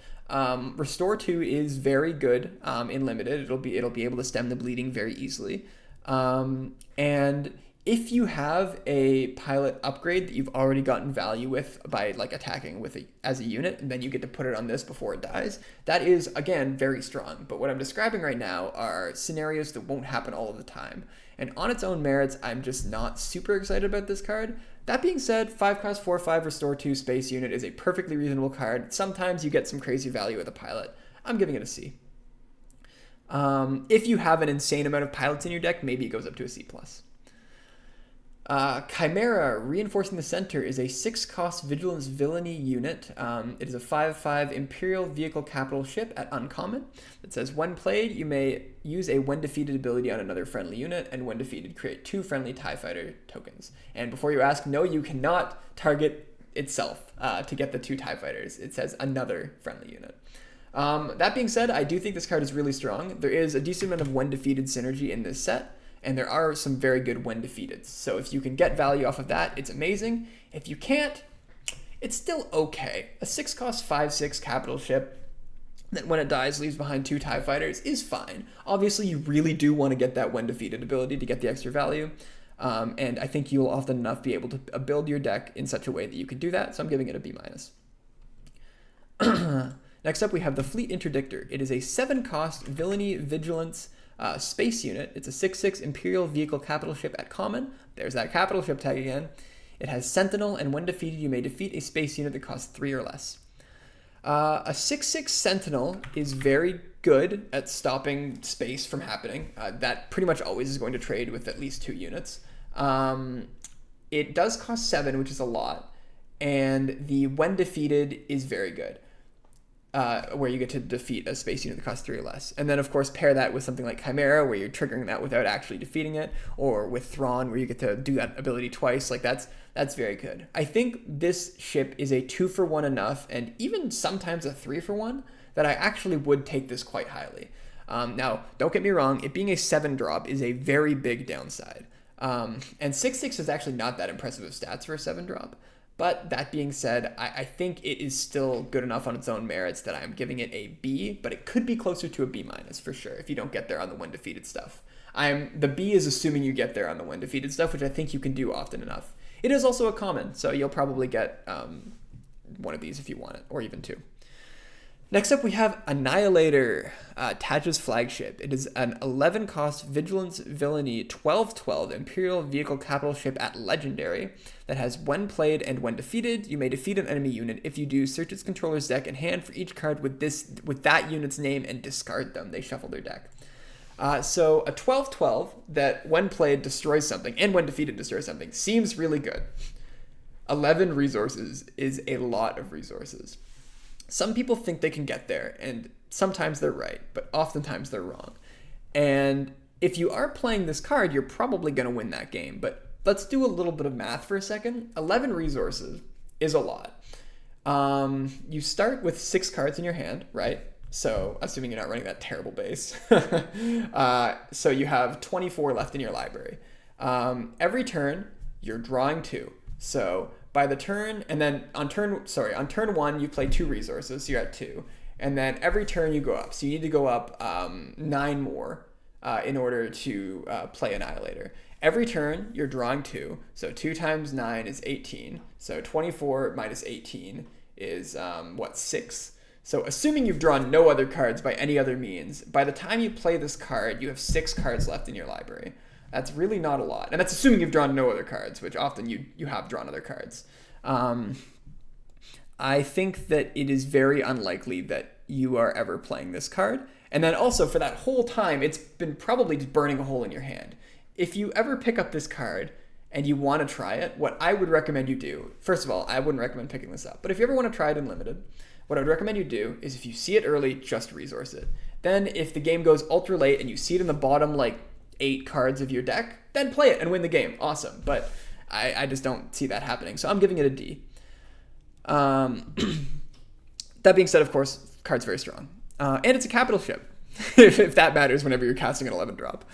Restore 2 is very good in limited. It'll be able to stem the bleeding very easily. And if you have a pilot upgrade that you've already gotten value with by like attacking with it as a unit, and then you get to put it on this before it dies, that is, again, very strong. But what I'm describing right now are scenarios that won't happen all of the time. And on its own merits, I'm just not super excited about this card. That being said, 5-cost 4/5 Restore 2 space unit is a perfectly reasonable card. Sometimes you get some crazy value with a pilot. I'm giving it a C. If you have an insane amount of pilots in your deck, maybe it goes up to a C+. Chimera, Reinforcing the Center, is a 6-cost Vigilance Villainy unit. It is a 5/5 Imperial Vehicle Capital Ship at Uncommon. It says, when played, you may use a when defeated ability on another friendly unit, and when defeated, create 2 friendly TIE Fighter tokens. And before you ask, no, you cannot target itself to get the 2 TIE Fighters. It says another friendly unit. That being said, I do think this card is really strong. There is a decent amount of when defeated synergy in this set, and there are some very good when defeated. So if you can get value off of that, it's amazing. If you can't, it's still okay. A 6-cost 5/6 capital ship that when it dies leaves behind 2 TIE Fighters is fine. Obviously, you really do want to get that when defeated ability to get the extra value. And I think you'll often enough be able to build your deck in such a way that you can do that. So I'm giving it a B-. Next up, we have the Fleet Interdictor. It is a 7-cost Villainy Vigilance space unit. It's a 6/6 Imperial Vehicle Capital Ship at Common. There's that capital ship tag again. It has Sentinel, and when defeated, you may defeat a space unit that costs 3 or less. A 6/6 Sentinel is very good at stopping space from happening. That pretty much always is going to trade with at least 2 units. It does cost 7, which is a lot, and the when defeated is very good. Where you get to defeat a space unit that costs 3 or less. And then, of course, pair that with something like Chimera, where you're triggering that without actually defeating it, or with Thrawn, where you get to do that ability twice. Like, that's very good. I think this ship is a 2-for-1 enough, and even sometimes a 3-for-1, that I actually would take this quite highly. Now, don't get me wrong, it being a 7-drop is a very big downside. And 6/6 is actually not that impressive of stats for a 7-drop. But that being said, I think it is still good enough on its own merits that I'm giving it a B, but it could be closer to a B- for sure if you don't get there on the when defeated stuff. The B is assuming you get there on the when defeated stuff, which I think you can do often enough. It is also a common, so you'll probably get one of these if you want it, or even 2. Next up, we have Annihilator, Taj's flagship. It is an 11-cost Vigilance Villainy 12/12 Imperial Vehicle Capital Ship at Legendary that has when played and when defeated, you may defeat an enemy unit. If you do, search its controller's deck and hand for each card with that unit's name and discard them. They shuffle their deck. So a 12/12 that when played destroys something and when defeated destroys something seems really good. 11 resources is a lot of resources. Some people think they can get there, and sometimes they're right, but oftentimes they're wrong. And if you are playing this card, you're probably going to win that game. But let's do a little bit of math for a second. 11 resources is a lot. You start with 6 cards in your hand, right? So assuming you're not running that terrible base. So you have 24 left in your library. Every turn, you're drawing 2. So by the turn, and then on turn 1, you play 2 resources, so you're at 2. And then every turn you go up. So you need to go up 9 more in order to play Annihilator. Every turn, you're drawing 2. So 2 times 9 is 18. So 24 minus 18 is, 6? So assuming you've drawn no other cards by any other means, by the time you play this card, you have 6 cards left in your library. That's really not a lot. And that's assuming you've drawn no other cards, which often you have drawn other cards. I think that it is very unlikely that you are ever playing this card. And then also for that whole time, it's been probably just burning a hole in your hand. If you ever pick up this card and you want to try it, what I would recommend you do, first of all, I wouldn't recommend picking this up. But if you ever want to try it in Limited, what I would recommend you do is if you see it early, just resource it. Then if the game goes ultra late and you see it in the bottom 8 cards of your deck, then play it and win the game. Awesome. But I just don't see that happening. So I'm giving it a D. That being said, of course, card's very strong. And it's a capital ship, if that matters whenever you're casting an 11 drop.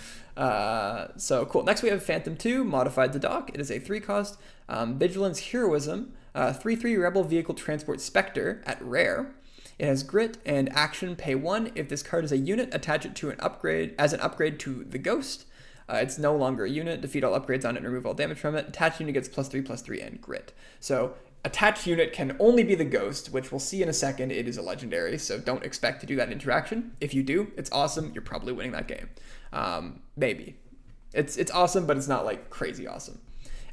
So cool. Next we have Phantom 2, modified to dock. It is a 3-cost Vigilance Heroism, 3/3 Rebel Vehicle Transport Spectre at rare. It has grit and action, pay 1. If this card is a unit, attach it to an upgrade to the Ghost. It's no longer a unit. Defeat all upgrades on it and remove all damage from it. Attached unit gets +3/+3 and grit. So attached unit can only be the Ghost, which we'll see in a second. It is a legendary, so don't expect to do that interaction. If you do, it's awesome. You're probably winning that game. Maybe. It's awesome, but it's not crazy awesome.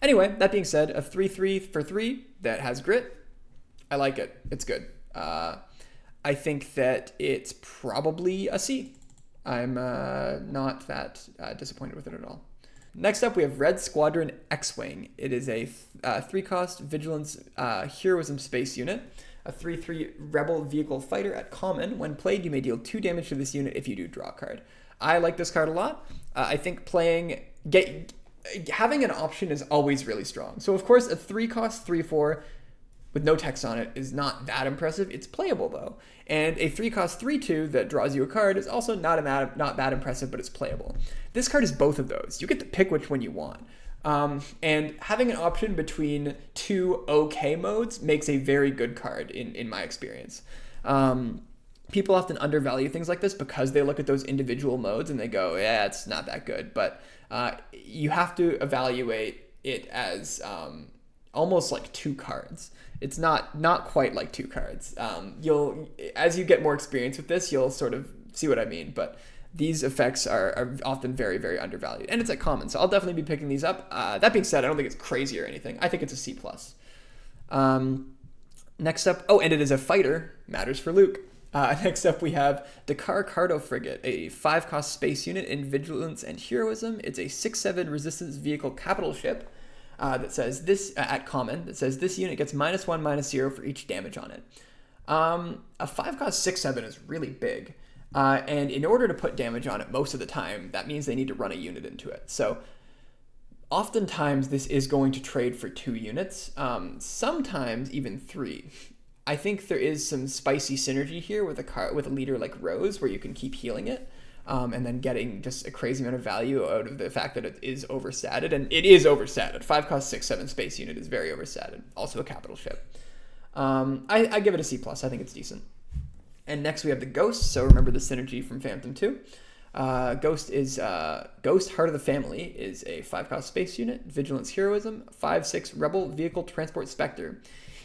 Anyway, that being said, a 3/3 for 3 that has grit. I like it. It's good. I think that it's probably a C. I'm not that disappointed with it at all. Next up, we have Red Squadron X-Wing. It is a 3-cost Vigilance Heroism Space unit, a 3/3 Rebel Vehicle Fighter at common. When played, you may deal 2 damage to this unit if you do draw a card. I like this card a lot. I think having an option is always really strong. So of course, a 3-cost 3/4 with no text on it is not that impressive. It's playable though. And a 3-cost 3/2 that draws you a card is also not that impressive, but it's playable. This card is both of those. You get to pick which one you want. And having an option between 2 okay modes makes a very good card in my experience. People often undervalue things like this because they look at those individual modes and they go, yeah, it's not that good. But you have to evaluate it as almost like 2 cards. It's not quite like 2 cards. As you get more experience with this, you'll sort of see what I mean. But these effects are often very, very undervalued. And it's at common, so I'll definitely be picking these up. That being said, I don't think it's crazy or anything. I think it's a C+. Next up, and it is a fighter, matters for Luke. Next up, we have Dakar Cardo Frigate, a 5-cost space unit in Vigilance and Heroism. It's a 6/7 Resistance Vehicle capital ship that says this, at common, that says this unit gets -1/-0 for each damage on it. A 5-cost 6/7 is really big. And in order to put damage on it most of the time, that means they need to run a unit into it. So oftentimes this is going to trade for 2 units, sometimes even 3. I think there is some spicy synergy here with a leader like Rose, where you can keep healing it, and then getting just a crazy amount of value out of the fact that it is overstatted, and it is overstatted. 5-cost 6/7 space unit is very overstatted. Also a capital ship. I give it a C+. I think it's decent. And next we have the Ghost. So remember the synergy from Phantom 2. Ghost Heart of the Family is a 5-cost space unit, Vigilance Heroism, 5/6 Rebel Vehicle Transport Spectre.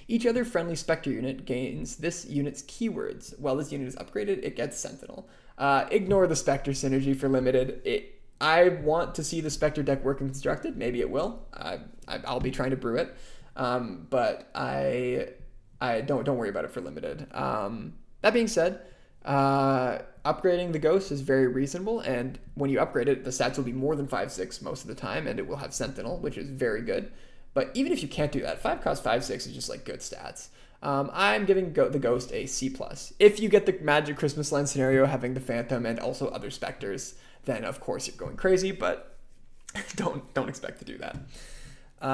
Each other friendly Spectre unit gains this unit's keywords. While this unit is upgraded, it gets Sentinel. Ignore the Spectre synergy for limited. I want to see the Spectre deck work and constructed. Maybe it will. I'll be trying to brew it, but I don't worry about it for limited. That being said, upgrading the Ghost is very reasonable, and when you upgrade it, the stats will be more than 5/6 most of the time, and it will have Sentinel, which is very good. But even if you can't do that, 5 cost 5/6 is just like good stats. I'm giving the Ghost a C+. If you get the Magic Christmas Land scenario having the Phantom and also other Spectres, then of course you're going crazy, but don't expect to do that.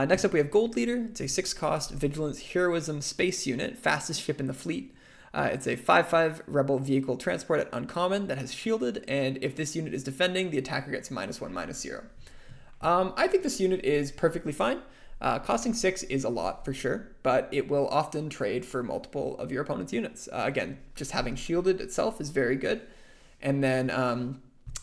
Next up we have Gold Leader. It's a 6 cost Vigilance Heroism Space Unit, fastest ship in the fleet. It's a 5/5 Rebel Vehicle Transport at Uncommon that has shielded, and if this unit is defending, the attacker gets -1/-0. I think this unit is perfectly fine. Costing 6 is a lot for sure, but it will often trade for multiple of your opponent's units. Again, just having shielded itself is very good. And then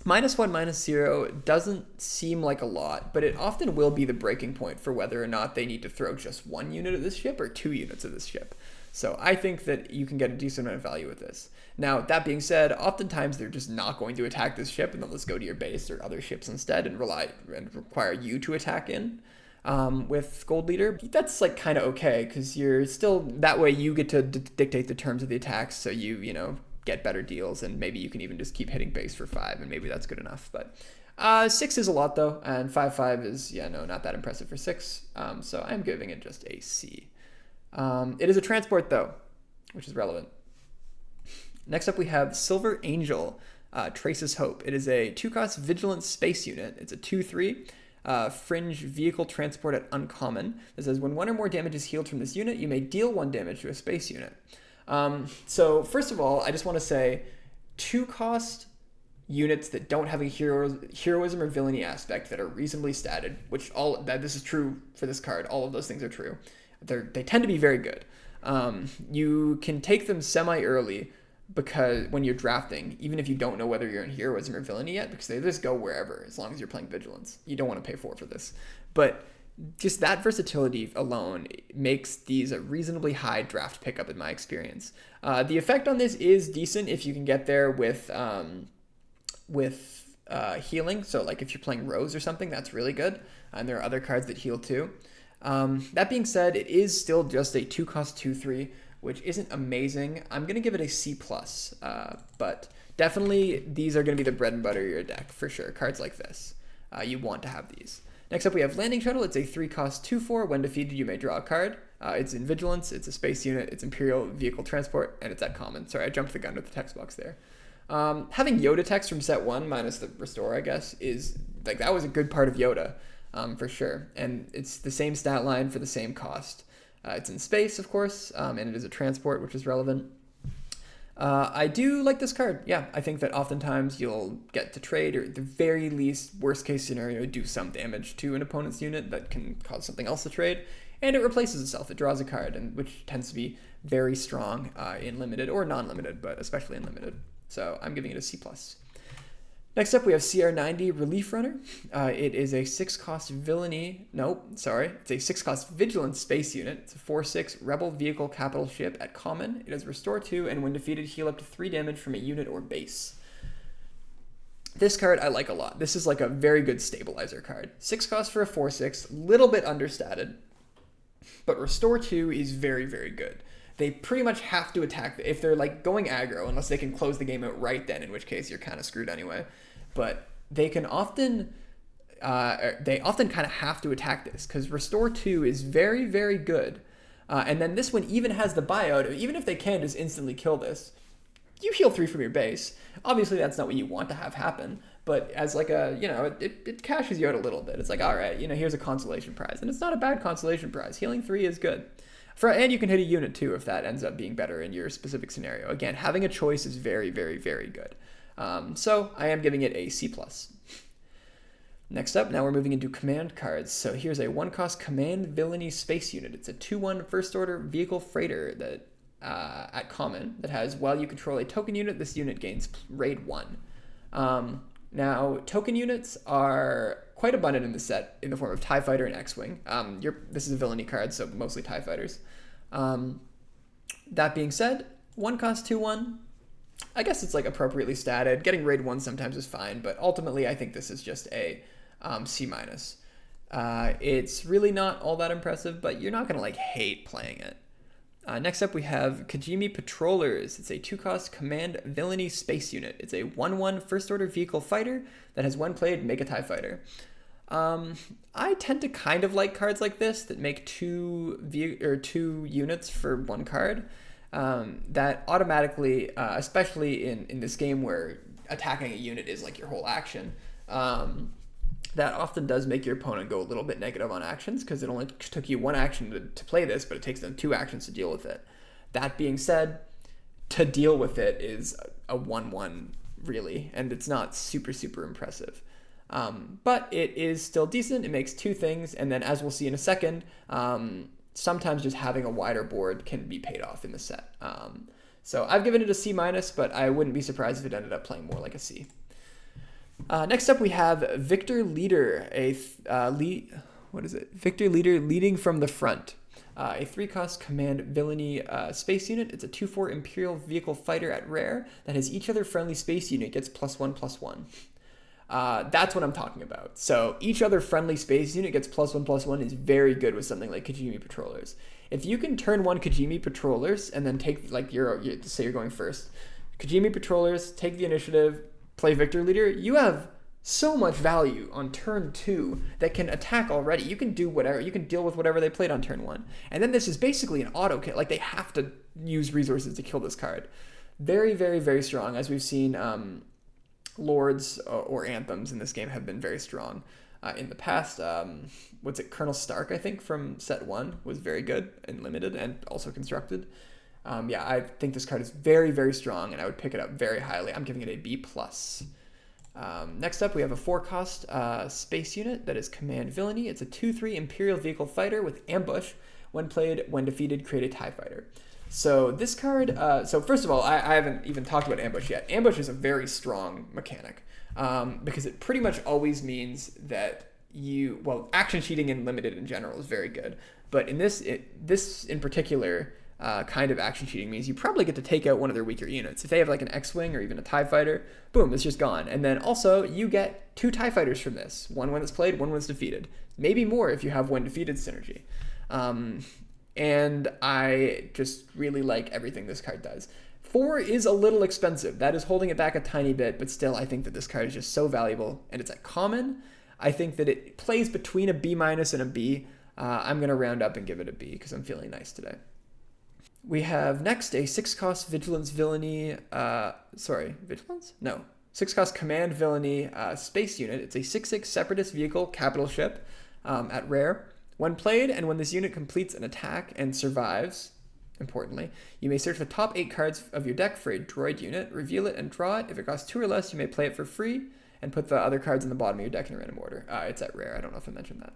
-1/-0 doesn't seem like a lot, but it often will be the breaking point for whether or not they need to throw just 1 unit of this ship or 2 units of this ship. So I think that you can get a decent amount of value with this. Now, that being said, oftentimes they're just not going to attack this ship and they'll just go to your base or other ships instead and require you to attack in. With Gold Leader, that's like kind of okay because you're still, that way you get to dictate the terms of the attacks, so you know, get better deals, and maybe you can even just keep hitting base for 5, and maybe that's good enough. But 6 is a lot though, and 5/5 is, not that impressive for 6, so I'm giving it just a C. It is a transport though, which is relevant. Next up we have Silver Angel, Trace's Hope. It is a 2 cost Vigilance Space Unit. It's a 2/3. Fringe Vehicle Transport at Uncommon. It says when 1 or more damage is healed from this unit, you may deal 1 damage to a space unit. So first of all, I just want to say 2 cost units that don't have a heroism or villainy aspect that are reasonably statted, which this is true for this card. All of those things are true. They tend to be very good. You can take them semi-early because when you're drafting, even if you don't know whether you're in heroism or villainy yet, because they just go wherever as long as you're playing vigilance. You don't want to pay 4 for this, but just that versatility alone makes these a reasonably high draft pickup in my experience. The effect on this is decent if you can get there with healing. So like if you're playing Rose or something, that's really good, and there are other cards that heal too. That being said, it is still just a 2 cost 2/3, which isn't amazing. I'm going to give it a C+, but definitely these are going to be the bread and butter of your deck, for sure. Cards like this, you want to have these. Next up, we have Landing Shuttle. It's a 3 cost 2/4. When defeated, you may draw a card. It's in Vigilance, it's a space unit, it's Imperial Vehicle Transport, and it's at Common. Sorry, I jumped the gun with the text box there. Having Yoda text from set 1, minus the Restore, I guess, is, like, that was a good part of Yoda, for sure. And it's the same stat line for the same cost. It's in space, of course, and it is a transport, which is relevant. I do like this card. Yeah, I think that oftentimes you'll get to trade, or at the very least, worst case scenario, do some damage to an opponent's unit that can cause something else to trade, and it replaces itself. It draws a card, and which tends to be very strong in limited or non-limited, but especially in limited. So I'm giving it a C+. Next up, we have CR90 Relief Runner. It is a 6 cost it's a 6 cost Vigilance Space Unit. It's a 4/6 Rebel Vehicle Capital Ship at Common. It has Restore 2, and when defeated, heal up to 3 damage from a unit or base. This card I like a lot. This is like a very good stabilizer card. 6 cost for a 4/6, little bit understated, but Restore 2 is very, very good. They pretty much have to attack if they're like going aggro, unless they can close the game out right then, in which case you're kind of screwed anyway. But they often kind of have to attack this because Restore 2 is very, very good. And then this one even has the buyout. Even if they can just instantly kill this, you heal 3 from your base. Obviously, that's not what you want to have happen. But as like a, it cashes you out a little bit. It's like, all right, here's a consolation prize. And it's not a bad consolation prize. Healing 3 is good. And you can hit a unit too if that ends up being better in your specific scenario. Again, having a choice is very, very, very good. So I am giving it a C+. Next up, now we're moving into command cards. So here's a 1 cost Command Villainy Space Unit. It's a 2/1 First Order Vehicle Freighter that at Common that has, while you control a token unit, this unit gains Raid 1. Now, token units are quite abundant in the set in the form of TIE Fighter and X-Wing. This is a villainy card, so mostly TIE Fighters. That being said, 1 cost 2/1. I guess it's like appropriately statted. Getting Raid 1 sometimes is fine, but ultimately I think this is just a C-. It's really not all that impressive, but you're not going to like hate playing it. Next up, we have Kajimi Patrollers. It's a 2 cost Command Villainy Space Unit. It's a 1/1 First Order Vehicle Fighter that has, when played, make a TIE Fighter. I tend to kind of like cards like this that make two units for one card. That automatically, especially in this game where attacking a unit is like your whole action, that often does make your opponent go a little bit negative on actions because it only took you one action to play this, but it takes them 2 actions to deal with it. That being said, to deal with it is a 1/1 really, and it's not super impressive. But it is still decent. It makes 2 things, and then as we'll see in a second, sometimes just having a wider board can be paid off in the set. So I've given it a C-, but I wouldn't be surprised if it ended up playing more like a C. Next up, we have Victor Leader, Victor Leader leading from the front. A 3-cost command villainy space unit. It's a 2/4 Imperial vehicle fighter at rare that has each other friendly space unit gets +1/+1. That's what I'm talking about. So each other friendly space unit gets +1/+1 is very good with something like Kajimi Patrollers. If you can turn 1 Kajimi Patrollers and then take, like, say you're going first, Kajimi Patrollers, take the initiative, play Victor Leader, you have so much value on turn 2 that can attack already. You can do whatever. You can deal with whatever they played on turn 1. And then this is basically an auto kill. Like, they have to use resources to kill this card. Very strong. As we've seen, Lords or Anthems in this game have been very strong. In the past, Colonel Stark, I think, from set 1 was very good and limited and also constructed. I think this card is very strong, and I would pick it up very highly. I'm giving it a B+. Next up, we have a 4-cost space unit that is Command Villainy. It's a 2/3 Imperial Vehicle Fighter with Ambush. When played, when defeated, create a TIE Fighter. So this card, so first of all, I haven't even talked about Ambush yet. Ambush is a very strong mechanic because it pretty much always means that action cheating in Limited in general is very good. But in this in particular, kind of action cheating means you probably get to take out one of their weaker units. If they have like an X-Wing or even a TIE Fighter, boom, it's just gone. And then also you get 2 TIE Fighters from this. One when it's played, one when it's defeated. Maybe more if you have when defeated synergy. And I just really like everything this card does. 4 is a little expensive. That is holding it back a tiny bit, but still I think that this card is just so valuable. And it's at common. I think that it plays between a B- and a B. I'm going to round up and give it a B because I'm feeling nice today. We have next a 6-cost Vigilance Villainy, Vigilance? No. 6-cost Command Villainy space unit. It's a 6/6 Separatist Vehicle capital ship at rare. When played and when this unit completes an attack and survives, importantly, you may search the top 8 cards of your deck for a droid unit, reveal it, and draw it. If it costs 2 or less, you may play it for free and put the other cards in the bottom of your deck in a random order. It's at rare. I don't know if I mentioned that.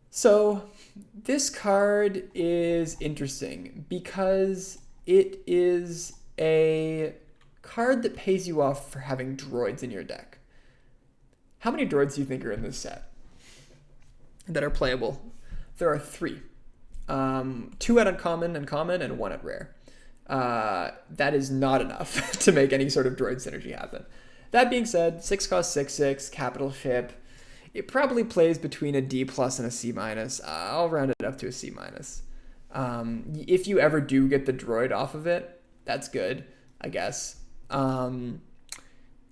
So this card is interesting because it is a card that pays you off for having droids in your deck. How many droids do you think are in this set that are playable? There are 3. 2 at uncommon and common and 1 at rare. That is not enough to make any sort of droid synergy happen. That being said, 6-cost 6/6 capital ship. It probably plays between a D+ and a C-. I'll round it up to a C-. If you ever do get the droid off of it, that's good, I guess. And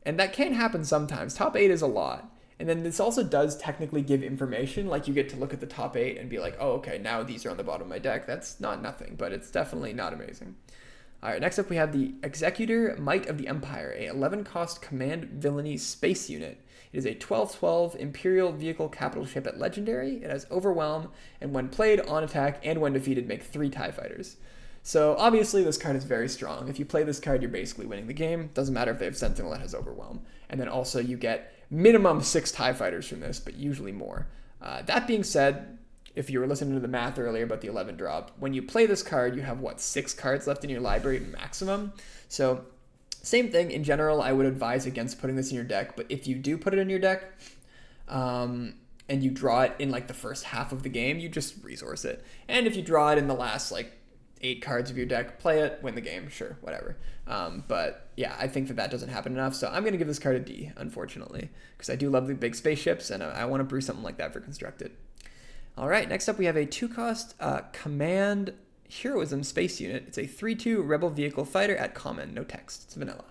that can happen sometimes. Top 8 is a lot. And then this also does technically give information, like you get to look at the top 8 and be like, oh, okay, now these are on the bottom of my deck. That's not nothing, but it's definitely not amazing. All right, next up we have the Executor Might of the Empire, a 11-cost Command Villainy space unit. It is a 12/12 Imperial Vehicle capital ship at Legendary. It has Overwhelm, and when played, on attack, and when defeated, make 3 TIE Fighters. So obviously this card is very strong. If you play this card, you're basically winning the game. Doesn't matter if they have Sentinel that has Overwhelm. And then also you get minimum 6 TIE Fighters from this, but usually more. That being said, if you were listening to the math earlier about the 11 drop, when you play this card, you have, 6 cards left in your library maximum? So same thing, in general, I would advise against putting this in your deck, but if you do put it in your deck, and you draw it in, the first half of the game, you just resource it. And if you draw it in the last, 8 cards of your deck, play it, win the game, sure, whatever. But yeah, I think that doesn't happen enough, so I'm going to give this card a D, unfortunately, because I do love the big spaceships, and I want to brew something like that for Constructed. All right, next up we have a 2-cost Command Heroism space unit. It's a 3/2 Rebel Vehicle Fighter at common, no text, it's vanilla.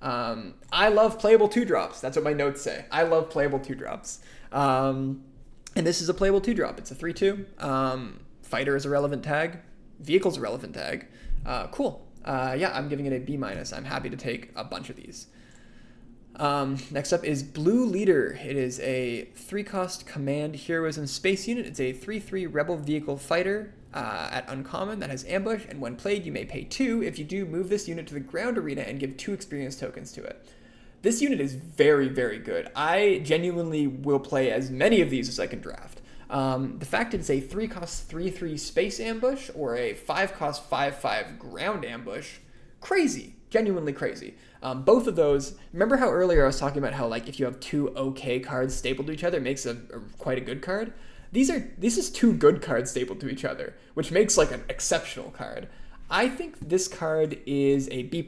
I love playable 2-drops. That's what my notes say. I love playable 2-drops. And this is a playable 2-drop. It's a 3/2. Fighter is a relevant tag. Vehicle's a relevant tag. Cool. Yeah, I'm giving it a B-. I'm happy to take a bunch of these. Next up is Blue Leader. It is a 3-cost command heroism space unit. It's a 3/3 rebel vehicle fighter at uncommon that has ambush, and when played you may pay 2. If you do, move this unit to the ground arena and give 2 experience tokens to it. This unit is very, very good. I genuinely will play as many of these as I can draft. The fact it's a 3-cost 3/3 space ambush or a 5-cost 5/5 ground ambush, crazy. Genuinely crazy. Both of those, remember how earlier I was talking about how like if you have 2 okay cards stapled to each other, it makes quite a good card? This is 2 good cards stapled to each other, which makes like an exceptional card. I think this card is a B+,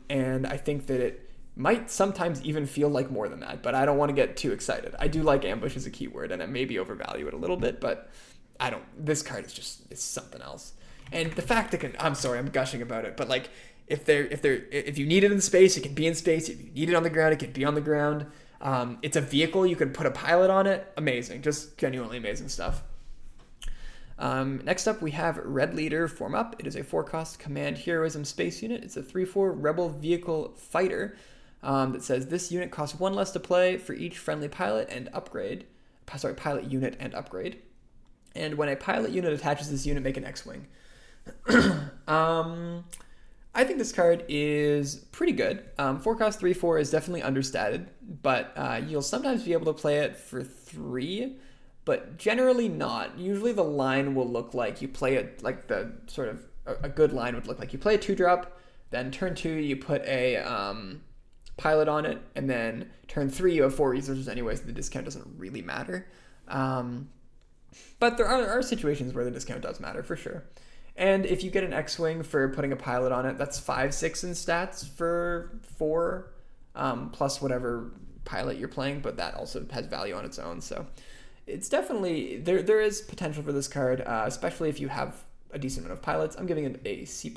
and I think that it might sometimes even feel like more than that, but I don't want to get too excited. I do like ambush as a keyword, and I maybe overvalue it a little bit, but this card is it's something else. And the fact that I'm sorry, I'm gushing about it, but like, if you need it in space, it can be in space. If you need it on the ground, it can be on the ground. It's a vehicle. You can put a pilot on it. Amazing. Just genuinely amazing stuff. Next up, we have Red Leader form up. It is a 4-cost command heroism space unit. It's a 3/4 rebel vehicle fighter that says this unit costs 1 less to play for each friendly pilot and upgrade. Sorry, pilot unit and upgrade. And when a pilot unit attaches this unit, make an X-Wing. I think this card is pretty good. 4-cost 3/4 is definitely understated, but you'll sometimes be able to play it for 3, but generally not. Usually the line will look like you play it, like the sort of a good line would look like you play a 2-drop, then turn 2 you put a pilot on it, and then turn 3 you have 4 resources anyways. The discount doesn't really matter. But there are situations where the discount does matter for sure. And if you get an X-Wing for putting a pilot on it, that's 5/6 in stats for 4, plus whatever pilot you're playing, but that also has value on its own. So it's definitely, there is potential for this card, especially if you have a decent amount of pilots. I'm giving it a C+.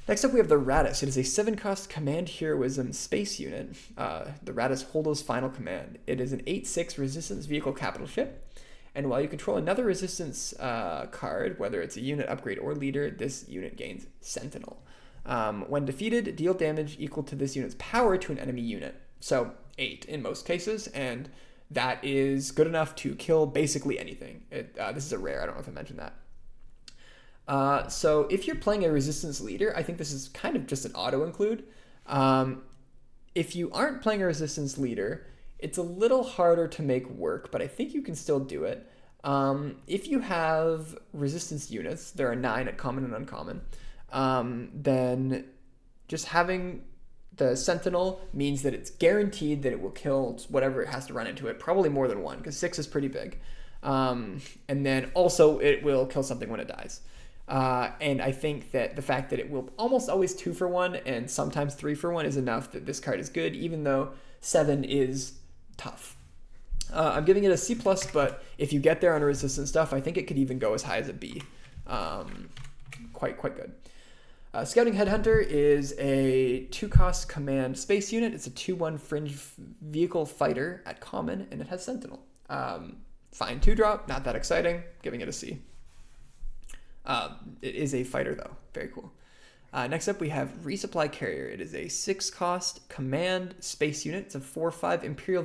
Next up, we have the Radis. It is a 7-cost command heroism space unit. The Radis Holdo's final command. It is an 8/6 resistance vehicle capital ship. And while you control another resistance card, whether it's a unit, upgrade, or leader, this unit gains Sentinel. When defeated, deal damage equal to this unit's power to an enemy unit. So 8 in most cases, and that is good enough to kill basically anything. This is a rare, I don't know if I mentioned that. So if you're playing a resistance leader, I think this is kind of just an auto-include. If you aren't playing a resistance leader, it's a little harder to make work, but I think you can still do it. If you have resistance units, there are 9 at common and uncommon, then just having the Sentinel means that it's guaranteed that it will kill whatever it has to run into it, probably more than 1, because 6 is pretty big. And then also it will kill something when it dies. And I think that the fact that it will almost always 2 for 1 and sometimes 3 for 1 is enough that this card is good, even though 7 is tough. I'm giving it a C+, but if you get there on resistance stuff, I think it could even go as high as a B. Quite good. Scouting Headhunter is a 2-cost command space unit. It's a 2/1 fringe vehicle fighter at common, and it has Sentinel. Fine 2-drop, not that exciting. Giving it a C. It is a fighter though. Very cool. Next up, we have Resupply Carrier. It is a 6-cost command space unit. It's a 4/5 Imperial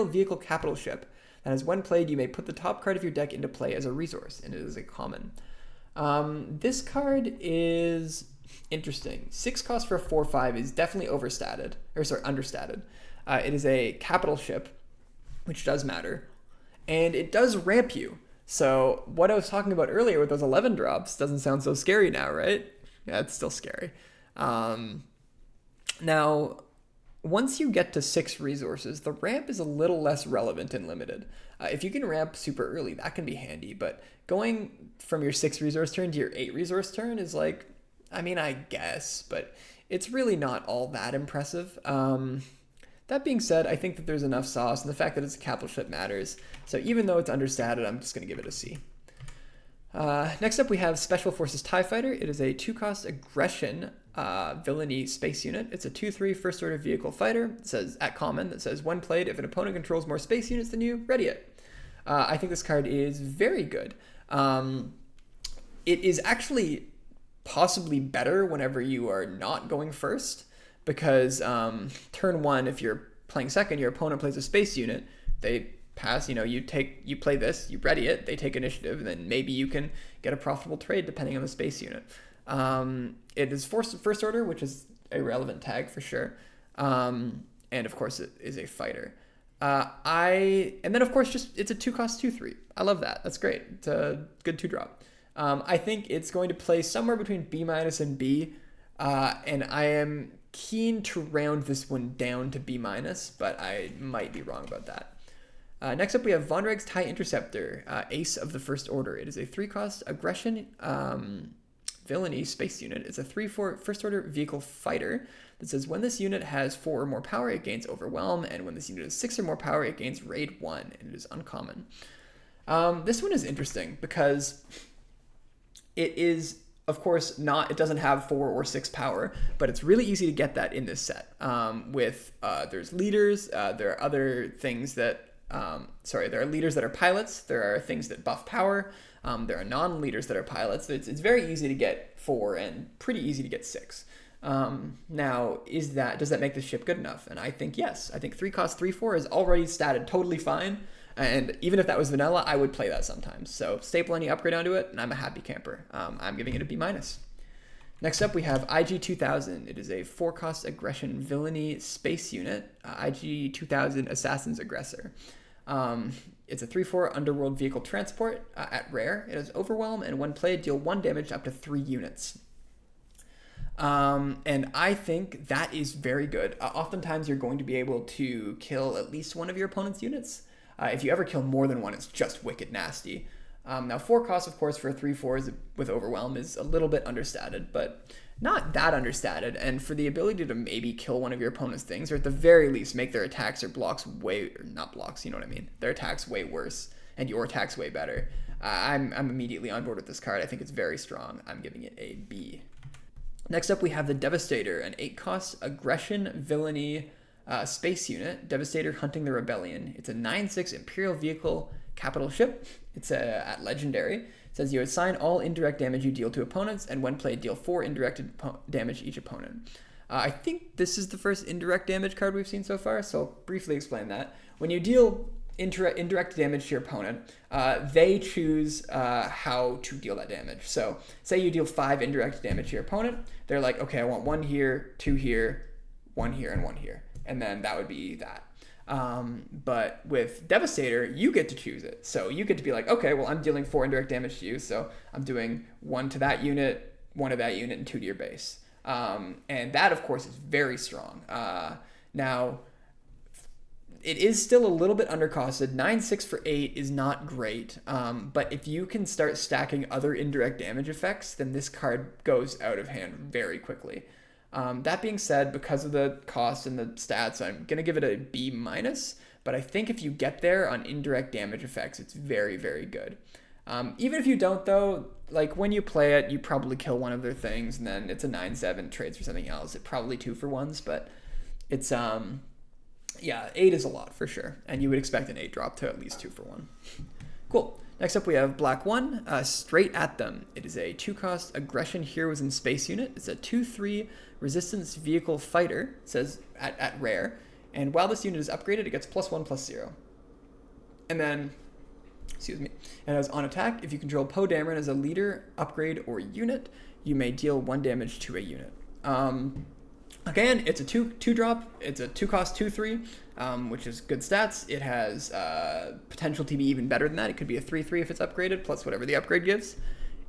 vehicle capital ship. That is, when played, you may put the top card of your deck into play as a resource, and it is a common. This card is interesting. 6 cost for a 4/5 is definitely understated. It is a capital ship, which does matter, and it does ramp you. So what I was talking about earlier with those 11 drops doesn't sound so scary now, right? Yeah, it's still scary. Now, once you get to 6 resources, the ramp is a little less relevant in limited. If you can ramp super early, that can be handy, but going from your 6 resource turn to your 8 resource turn is like, I mean, I guess, but it's really not all that impressive. That being said, I think that there's enough sauce, and the fact that it's a capital ship matters. So even though it's understated, I'm just going to give it a C. Next up, we have Special Forces TIE Fighter. It is a 2-cost aggression Villainy Space Unit. It's a 2/3 first order vehicle fighter. It says at common, that says when played, if an opponent controls more space units than you, ready it. I think this card is very good. It is actually possibly better whenever you are not going first, because turn one, if you're playing second, your opponent plays a space unit, they pass, you play this, you ready it, they take initiative, and then maybe you can get a profitable trade depending on the space unit. It is first order, which is a relevant tag for sure. And of course it is a fighter. And then of course it's a 2-cost 2/3. I love that. That's great. It's a good 2-drop. I think it's going to play somewhere between B- and B. And I am keen to round this one down to B-, but I might be wrong about that. Next up, we have Von Reg's TIE Interceptor, Ace of the First Order. It is a 3-cost aggression villainy space unit. It's a 3/4 first order vehicle fighter that says when this unit has 4 or more power, it gains Overwhelm, and when this unit has 6 or more power, it gains Raid 1, and it is uncommon. This one is interesting because it is, of course, it doesn't have 4 or 6 power, but it's really easy to get that in this set. There's leaders, there are other things that, there are leaders that are pilots, there are things that buff power, there are non-leaders that are pilots. It's very easy to get 4 and pretty easy to get 6. Now, does that make this ship good enough? And I think yes. I think 3-cost 3/4 is already statted totally fine. And even if that was vanilla, I would play that sometimes. So staple any upgrade onto it, and I'm a happy camper. I'm giving it a B-. Next up, we have IG-2000. It is a 4-cost aggression villainy space unit. IG-2000 Assassin's Aggressor. It's a 3/4 underworld vehicle transport at rare. It has Overwhelm, and when played, deal 1 damage to up to 3 units. And I think that is very good. Oftentimes, you're going to be able to kill at least one of your opponent's units. If you ever kill more than one, it's just wicked nasty. Now, 4 costs, of course, for a 3/4 with Overwhelm is a little bit understated, but not that understated. And for the ability to maybe kill one of your opponent's things, or at the very least make their attacks or blocks not blocks, you know what I mean? Their attacks way worse, and your attacks way better. I'm immediately on board with this card. I think it's very strong. I'm giving it a B. Next up, we have the Devastator, an 8-cost aggression villainy space unit. Devastator Hunting the Rebellion. It's a 9/6 Imperial vehicle capital ship. It's at legendary. It says you assign all indirect damage you deal to opponents, and when played, deal 4 indirect damage each opponent. I think this is the first indirect damage card we've seen so far, so I'll briefly explain that. When you deal indirect damage to your opponent, they choose how to deal that damage. So say you deal 5 indirect damage to your opponent, they're like, okay, I want 1 here, 2 here, 1 here, and 1 here. And then that would be that. But with Devastator, you get to choose it. So you get to be like, okay, well, I'm dealing 4 indirect damage to you, so I'm doing 1 to that unit, 1 to that unit, and 2 to your base. And that, of course, is very strong. Now, it is still a little bit undercosted. 9/6 for 8 is not great. But if you can start stacking other indirect damage effects, then this card goes out of hand very quickly. That being said, because of the cost and the stats, I'm going to give it a B-, but I think if you get there on indirect damage effects, it's very, very good. Even if you don't, though, like when you play it, you probably kill one of their things, and then it's a 9/7, trades for something else. It probably 2-for-1s, but it's, 8 is a lot for sure, and you would expect an 8 drop to at least 2-for-1. Cool. Next up, we have Black 1, Straight at Them. It is a 2-cost aggression heroes in space unit. It's a 2/3 resistance vehicle fighter. It says at rare. And while this unit is upgraded, it gets +1/+0. And then, it has on attack, if you control Poe Dameron as a leader, upgrade, or unit, you may deal 1 damage to a unit. Again, it's a 2-drop. It's a 2-cost 2/3, which is good stats. It has potential to be even better than that. It could be a 3/3 if it's upgraded, plus whatever the upgrade gives.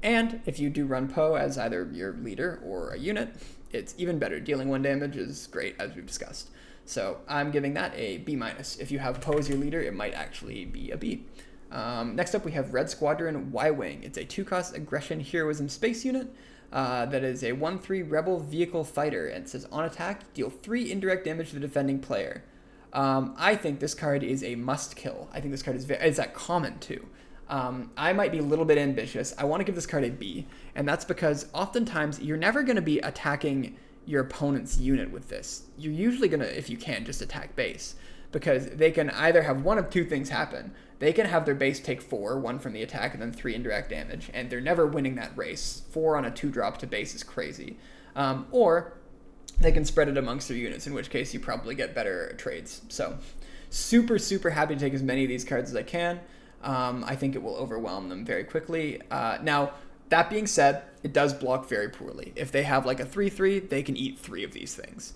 And if you do run Poe as either your leader or a unit, it's even better. Dealing 1 damage is great, as we've discussed. So I'm giving that a B-. If you have Poe as your leader, it might actually be a B. Next up, we have Red Squadron Y-Wing. It's a 2-cost aggression heroism space unit. That is a 1/3 rebel vehicle fighter, and it says on attack, deal 3 indirect damage to the defending player. I think this card is a must kill. I think this card is at common too. I might be a little bit ambitious. I want to give this card a B, and that's because oftentimes you're never going to be attacking your opponent's unit with this. You're usually going to, if you can, just attack base, because they can either have one of two things happen. They can have their base take 4, 1 from the attack, and then 3 indirect damage, and they're never winning that race. 4 on a 2-drop to base is crazy. Or they can spread it amongst their units, in which case you probably get better trades. So super, super happy to take as many of these cards as I can. I think it will overwhelm them very quickly. Now, that being said, it does block very poorly. If they have like a 3/3, they can eat 3 of these things.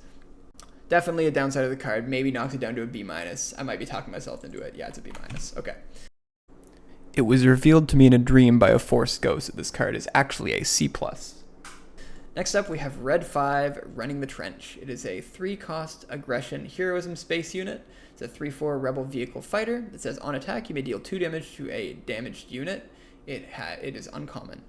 Definitely a downside of the card. Maybe knocks it down to a B-. I might be talking myself into it. Yeah, it's a B-. Okay. It was revealed to me in a dream by a Force Ghost that this card is actually a C+. Next up, we have Red 5, Running the Trench. It is a 3-cost aggression heroism space unit. It's a 3/4 rebel vehicle fighter. It says on attack, you may deal 2 damage to a damaged unit. It is uncommon.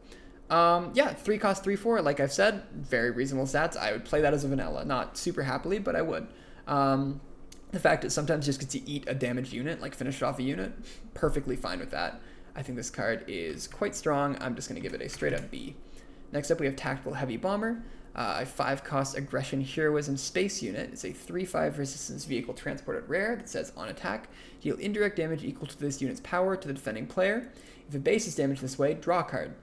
Yeah, 3-cost 3/4, like I've said, very reasonable stats. I would play that as a vanilla. Not super happily, but I would. The fact that sometimes just gets to eat a damaged unit, like finish off a unit, perfectly fine with that. I think this card is quite strong. I'm just going to give it a straight up B. Next up, we have Tactical Heavy Bomber, a 5-cost aggression heroism space unit. It's a 3/5 resistance vehicle transport at rare that says on attack, deal indirect damage equal to this unit's power to the defending player. If a base is damaged this way, draw a card.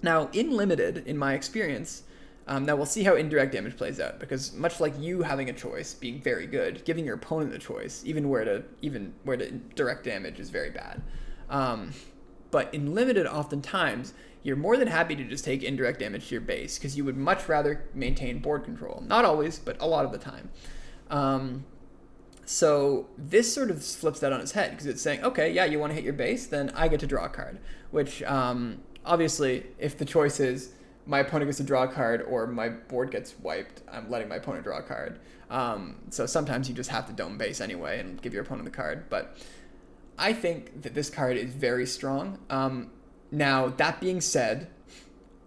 Now, in Limited, in my experience, now we'll see how indirect damage plays out, because much like you having a choice being very good, giving your opponent a choice, even where to direct damage is very bad. But in Limited, oftentimes, you're more than happy to just take indirect damage to your base, because you would much rather maintain board control. Not always, but a lot of the time. So this sort of flips that on its head, because it's saying, okay, yeah, you want to hit your base, then I get to draw a card, which obviously, if the choice is my opponent gets to draw a card or my board gets wiped, I'm letting my opponent draw a card. So sometimes you just have to dome base anyway and give your opponent the card. But I think that this card is very strong. Now, that being said,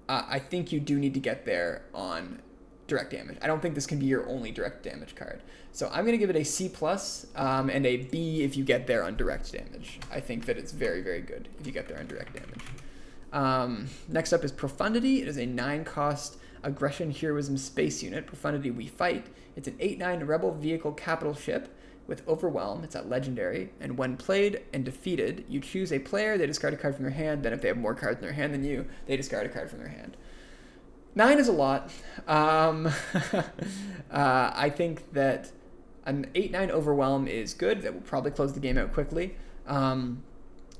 I think you do need to get there on direct damage. I don't think this can be your only direct damage card. So I'm going to give it a C+, and a B if you get there on direct damage. I think that it's very, very good if you get there on direct damage. Next up is Profundity. It is a 9-cost aggression heroism space unit. Profundity We Fight. It's an 8/9 rebel vehicle capital ship with Overwhelm. It's at legendary, and when played and defeated, you choose a player, they discard a card from their hand, then if they have more cards in their hand than you, they discard a card from their hand. 9 is a lot. I think that an 8/9 Overwhelm is good. That will probably close the game out quickly.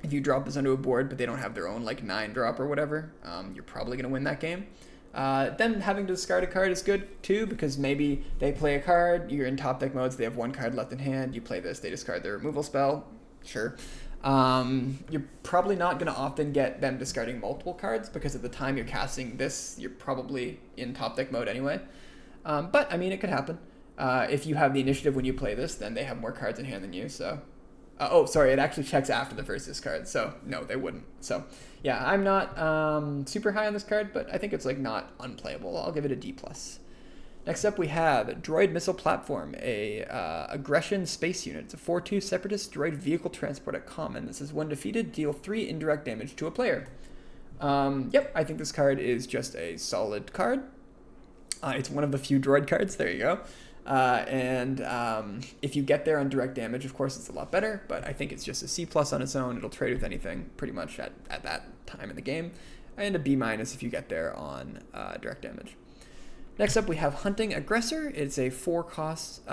If you drop this onto a board, but they don't have their own like 9 drop or whatever, you're probably going to win that game. Then having to discard a card is good too, because maybe they play a card, you're in top deck modes, they have 1 card left in hand, you play this, they discard their removal spell, sure. You're probably not going to often get them discarding multiple cards, because at the time you're casting this, you're probably in top deck mode anyway. But, I mean, it could happen. If you have the initiative when you play this, then they have more cards in hand than you, so... oh, sorry, it actually checks after the first discard, so no, they wouldn't. So, yeah, I'm not super high on this card, but I think it's, like, not unplayable. I'll give it a D+. Next up, we have Droid Missile Platform, a aggression space unit. It's a 4/2 Separatist droid vehicle transport at common. This is when defeated, deal 3 indirect damage to a player. Yep, I think this card is just a solid card. It's one of the few droid cards. There you go. If you get there on direct damage, of course, it's a lot better, but I think it's just a C+ on its own. It'll trade with anything pretty much at that time in the game, and a B- if you get there on direct damage. Next up, we have Hunting Aggressor. It's a 4-cost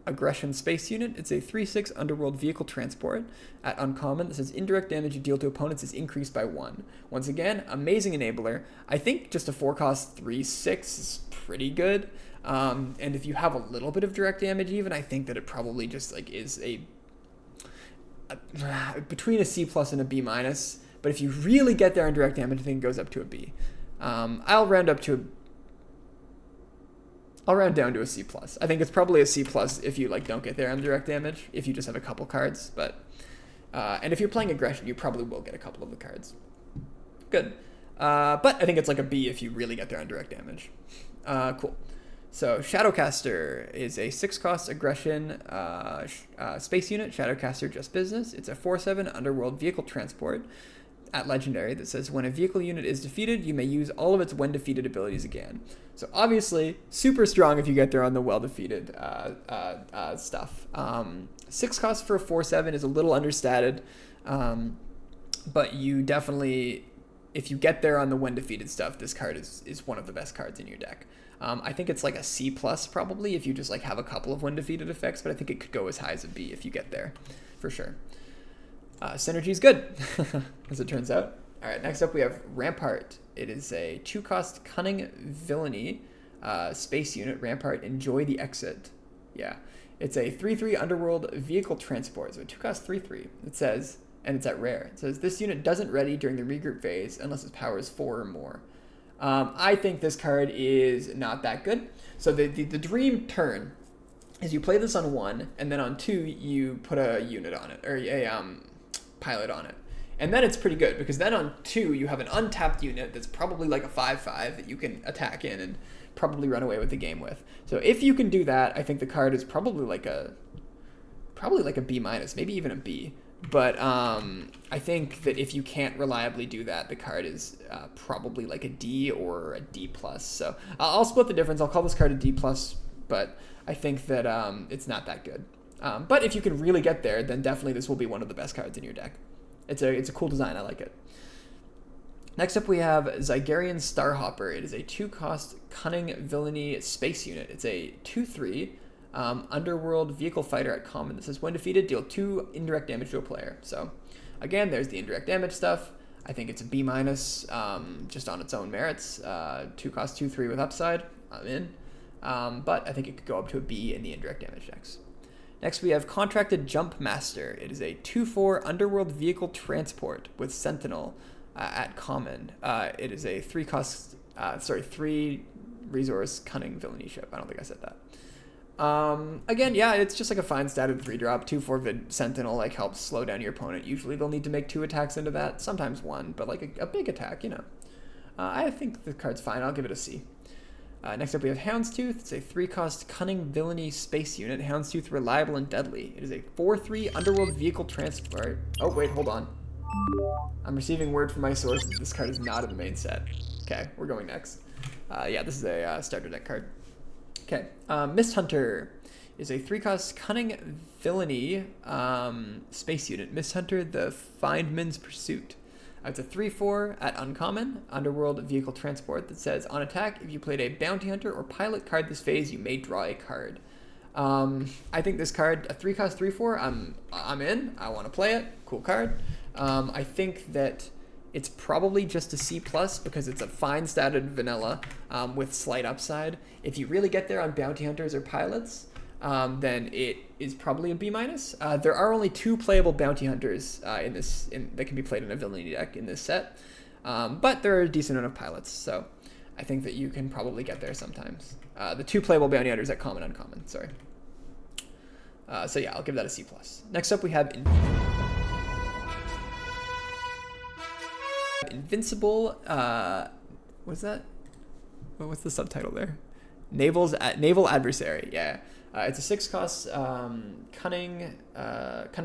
aggression space unit. It's a 3/6 underworld vehicle transport at uncommon. This says indirect damage you deal to opponents is increased by 1. Once again, amazing enabler. I think just a 4-cost 3/6 is pretty good. And if you have a little bit of direct damage even, I think that it probably just like is a between a C+ and a B-. But if you really get there on direct damage, I think it goes up to a B. I'll round down to a C+. I think it's probably a C+ if you like don't get there on direct damage, if you just have a couple cards. But and if you're playing aggression, you probably will get a couple of the cards. Good. But I think it's like a B if you really get there on direct damage. Cool. So Shadowcaster is a 6-cost aggression space unit. Shadowcaster just business. It's a 4/7 underworld vehicle transport at legendary that says when a vehicle unit is defeated, you may use all of its when defeated abilities again. So obviously super strong if you get there on the well defeated stuff. 6 cost for a 4/7 is a little understated, but you definitely, if you get there on the when defeated stuff, this card is one of the best cards in your deck. I think it's like a C+ probably if you just like have a couple of when defeated effects, but I think it could go as high as a B if you get there, for sure. Synergy is good, as it turns out. All right, next up we have Rampart. It is a 2-cost Cunning Villainy space unit. Rampart, enjoy the exit. Yeah, it's a 3/3 underworld vehicle transport, so a 2-cost 3/3. It says, and it's at rare. It says this unit doesn't ready during the regroup phase unless its power is 4 or more. I think this card is not that good. So the dream turn is you play this on 1, and then on 2 you put a unit on it, or a pilot on it. And then it's pretty good, because then on 2 you have an untapped unit that's probably like a 5/5 that you can attack in and probably run away with the game with. So if you can do that, I think the card is probably like a B-, maybe even a B. But I think that if you can't reliably do that, the card is probably like a D or a D+. So I'll split the difference. I'll call this card a D+, but I think that it's not that good. But if you can really get there, then definitely this will be one of the best cards in your deck. It's a cool design. I like it. Next up, we have Zygarian Starhopper. It is a 2-cost Cunning Villainy space unit. It's a 2/3 underworld vehicle fighter at common. That says when defeated, deal 2 indirect damage to a player. So again, there's the indirect damage stuff. I think it's a B-, just on its own merits. 2-cost 2/3 with upside. I'm in. But I think it could go up to a B in the indirect damage decks. Next, we have Contracted Jump Master. It is a 2/4 underworld vehicle transport with Sentinel at common. It is a 3 resource Cunning Villainy ship. I don't think I said that. Again, yeah, it's just like a fine statted 3-drop. 2/4 Sentinel like helps slow down your opponent. Usually they'll need to make 2 attacks into that, sometimes 1, but like a big attack, you know. I think the card's fine. I'll give it a C. Next up, we have Houndstooth. It's a 3-cost Cunning Villainy space unit. Houndstooth, reliable and deadly. It is a 4/3 underworld vehicle transport. Oh, wait, hold on. I'm receiving word from my source that this card is not in the main set. Okay, we're going next. Yeah, this is a starter deck card. Okay, Mist Hunter is a 3-cost Cunning Villainy space unit. Mist Hunter, the Findman's Pursuit. It's a 3/4 at uncommon, underworld vehicle transport that says, on attack, if you played a bounty hunter or pilot card this phase, you may draw a card. I think this card, a 3-cost 3/4, I'm in. I want to play it. Cool card. I think that it's probably just a C+ because it's a fine statted vanilla with slight upside. If you really get there on bounty hunters or pilots, then it is probably a B-. There are only 2 playable bounty hunters that can be played in a villainy deck in this set, but there are a decent amount of pilots, so I think that you can probably get there sometimes. The 2 playable bounty hunters at common, uncommon, sorry. So yeah, I'll give that a C+. Next up, we have Invincible. What's that? What's the subtitle there? Naval Adversary. Yeah. It's a 6-cost Cunning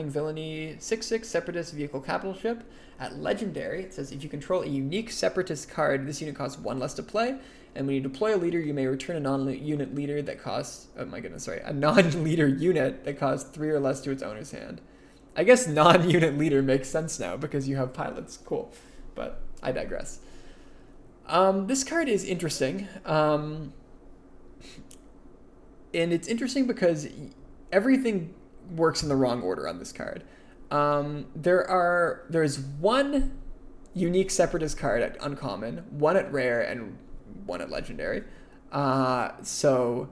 Villainy 6/6 Separatist vehicle capital ship. At legendary, it says if you control a unique Separatist card, this unit costs 1 less to play. And when you deploy a leader, you may return a non-unit leader that costs. Oh my goodness, sorry, a non-leader unit that costs 3 or less to its owner's hand. I guess non-unit leader makes sense now because you have pilots. Cool, but I digress. This card is interesting. And it's interesting because everything works in the wrong order on this card. There's 1 unique Separatist card at uncommon, 1 at rare, and 1 at legendary. So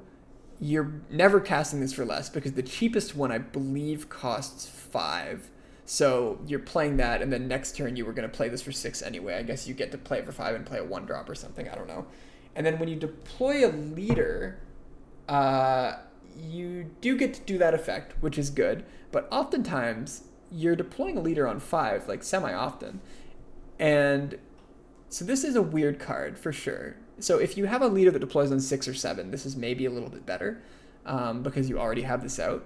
you're never casting this for less because the cheapest one, I believe, costs 5. So you're playing that, and then next turn you were going to play this for 6 anyway. I guess you get to play it for 5 and play a 1-drop or something. I don't know. And then when you deploy a leader, you do get to do that effect, which is good. But oftentimes you're deploying a leader on 5, like semi-often. And so this is a weird card for sure. So if you have a leader that deploys on 6 or 7, this is maybe a little bit better because you already have this out.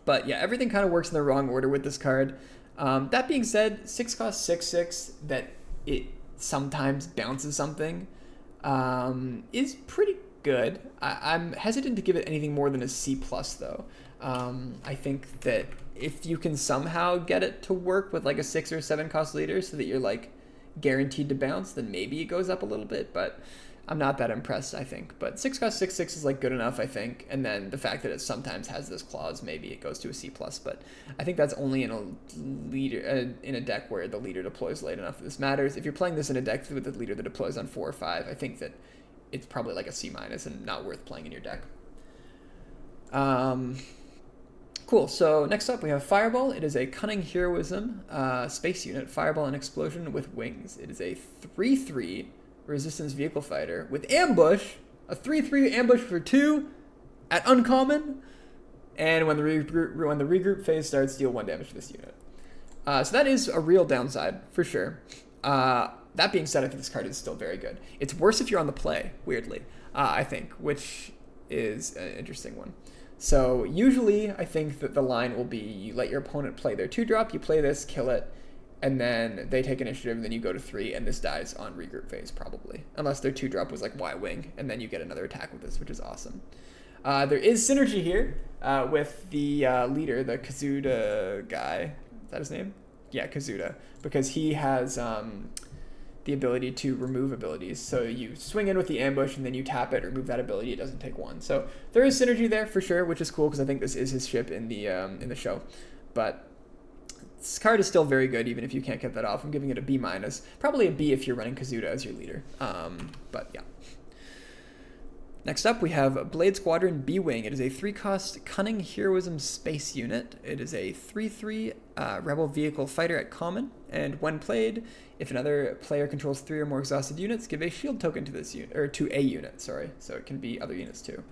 But yeah, everything kind of works in the wrong order with this card. That being said, 6 cost 6/6 that it sometimes bounces something is pretty good. I'm hesitant to give it anything more than a C plus though. I think that if you can somehow get it to work with like a 6 or 7 cost leader so that you're like guaranteed to bounce, then maybe it goes up a little bit, but I'm not that impressed, I think. But 6 cost 6/6 is like good enough, I think. And then the fact that it sometimes has this clause, maybe it goes to a C plus. But I think that's only in a leader in a deck where the leader deploys late enough that this matters. If you're playing this in a deck with a leader that deploys on 4 or 5, I think that it's probably like a C minus and not worth playing in your deck. Cool. So next up we have Fireball. It is a Cunning Heroism space unit, Fireball and Explosion with wings. It is a 3/3 resistance vehicle fighter with ambush, a 3/3 ambush for 2 at uncommon, and when the regroup phase starts, deal 1 damage to this unit. So that is a real downside for sure. That being said, I think this card is still very good. It's worse if you're on the play, weirdly, I think, which is an interesting one. So usually I think that the line will be you let your opponent play their 2-drop, you play this, kill it, and then they take initiative, and then you go to 3, and this dies on regroup phase probably. Unless their 2-drop was like Y-Wing, and then you get another attack with this, which is awesome. There is synergy here with the leader, the Kazuda guy. Is that his name? Yeah, Kazuda. Because he has the ability to remove abilities. So you swing in with the ambush and then you tap it, remove that ability, it doesn't take 1. So there is synergy there for sure, which is cool because I think this is his ship in the show. But this card is still very good even if you can't get that off. I'm giving it a B minus. Probably a B if you're running Kazuda as your leader. But yeah. Next up, we have Blade Squadron B-Wing. It is a 3-cost Cunning Heroism space unit. It is a 3/3 Rebel Vehicle Fighter at common, and when played, if another player controls 3 or more exhausted units, give a shield token to this unit, or to a unit, sorry. So it can be other units too.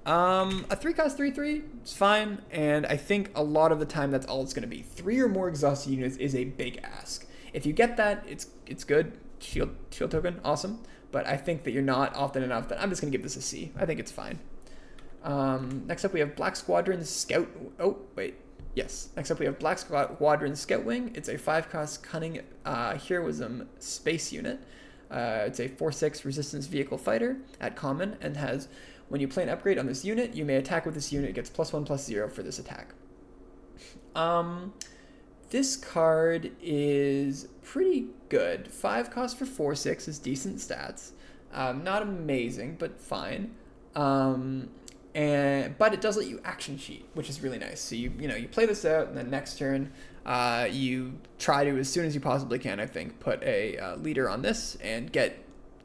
A 3-cost 3/3 is fine, and I think a lot of the time that's all it's going to be. 3 or more exhausted units is a big ask. If you get that, it's good. Shield token, awesome. But I think that you're not often enough that I'm just going to give this a C. I think it's fine. Next up, we have Black Squadron Scout... Oh, wait. Yes. Next up, we have Black Squadron Scout Wing. It's a 5-cost Cunning Heroism space unit. It's a 4/6 Resistance Vehicle Fighter at common and has... When you play an upgrade on this unit, you may attack with this unit. It gets +1/+0 for this attack. This card is pretty good. 5 cost for 4/6 is decent stats. Not amazing, but fine. But it does let you action cheat, which is really nice. So you play this out, and then next turn, you try to, as soon as you possibly can, I think, put a leader on this and get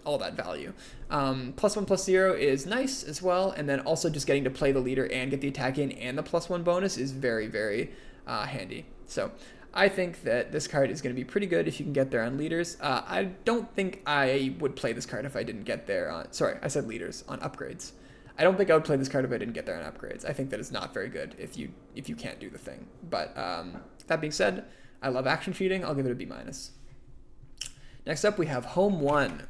all that value. +1/+0 is nice as well, and then also just getting to play the leader and get the attack in and the +1 bonus is very, very handy. So I think that this card is going to be pretty good if you can get there on leaders. I don't think I would play this card if I didn't get there on... Sorry, I said leaders, on upgrades. I don't think I would play this card if I didn't get there on upgrades. I think that is not very good if you can't do the thing. But that being said, I love action cheating. I'll give it a B minus. Next up, we have Home 1,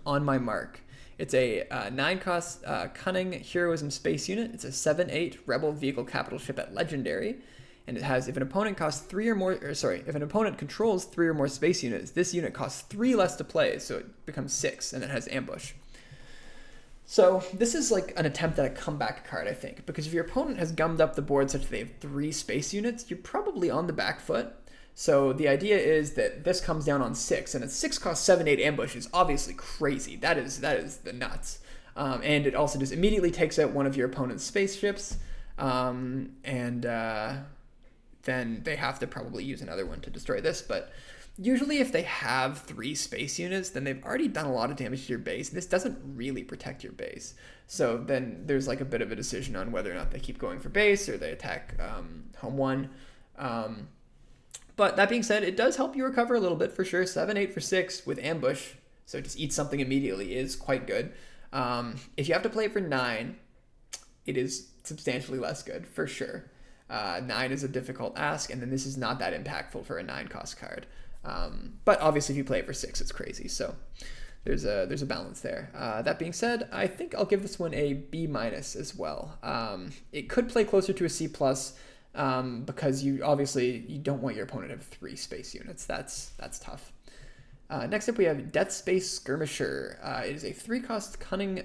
On My Mark. It's a 9-cost Cunning Heroism space unit. It's a 7/8 Rebel Vehicle Capital Ship at Legendary. And it has, if an opponent if an opponent controls 3 or more space units, this unit costs 3 less to play, so it becomes 6, and it has ambush. So this is like an attempt at a comeback card, I think, because if your opponent has gummed up the board such that they have 3 space units, you're probably on the back foot. So the idea is that this comes down on 6, and a 6-cost 7/8 ambush is obviously crazy. That is the nuts. And it also just immediately takes out one of your opponent's spaceships, then they have to probably use another one to destroy this. But usually if they have 3 space units, then they've already done a lot of damage to your base. This doesn't really protect your base. So then there's like a bit of a decision on whether or not they keep going for base or they attack Home 1. But that being said, it does help you recover a little bit for sure. 7/8 for 6 with ambush, so just eat something immediately is quite good. If you have to play it for 9, it is substantially less good for sure. 9 is a difficult ask, and then this is not that impactful for a 9-cost card. But obviously if you play it for 6, it's crazy. So there's a balance there. That being said, I think I'll give this one a B- as well. It could play closer to a C+, because you don't want your opponent to have 3 space units. That's tough. Next up, we have Death Space Skirmisher. It is a 3-cost cunning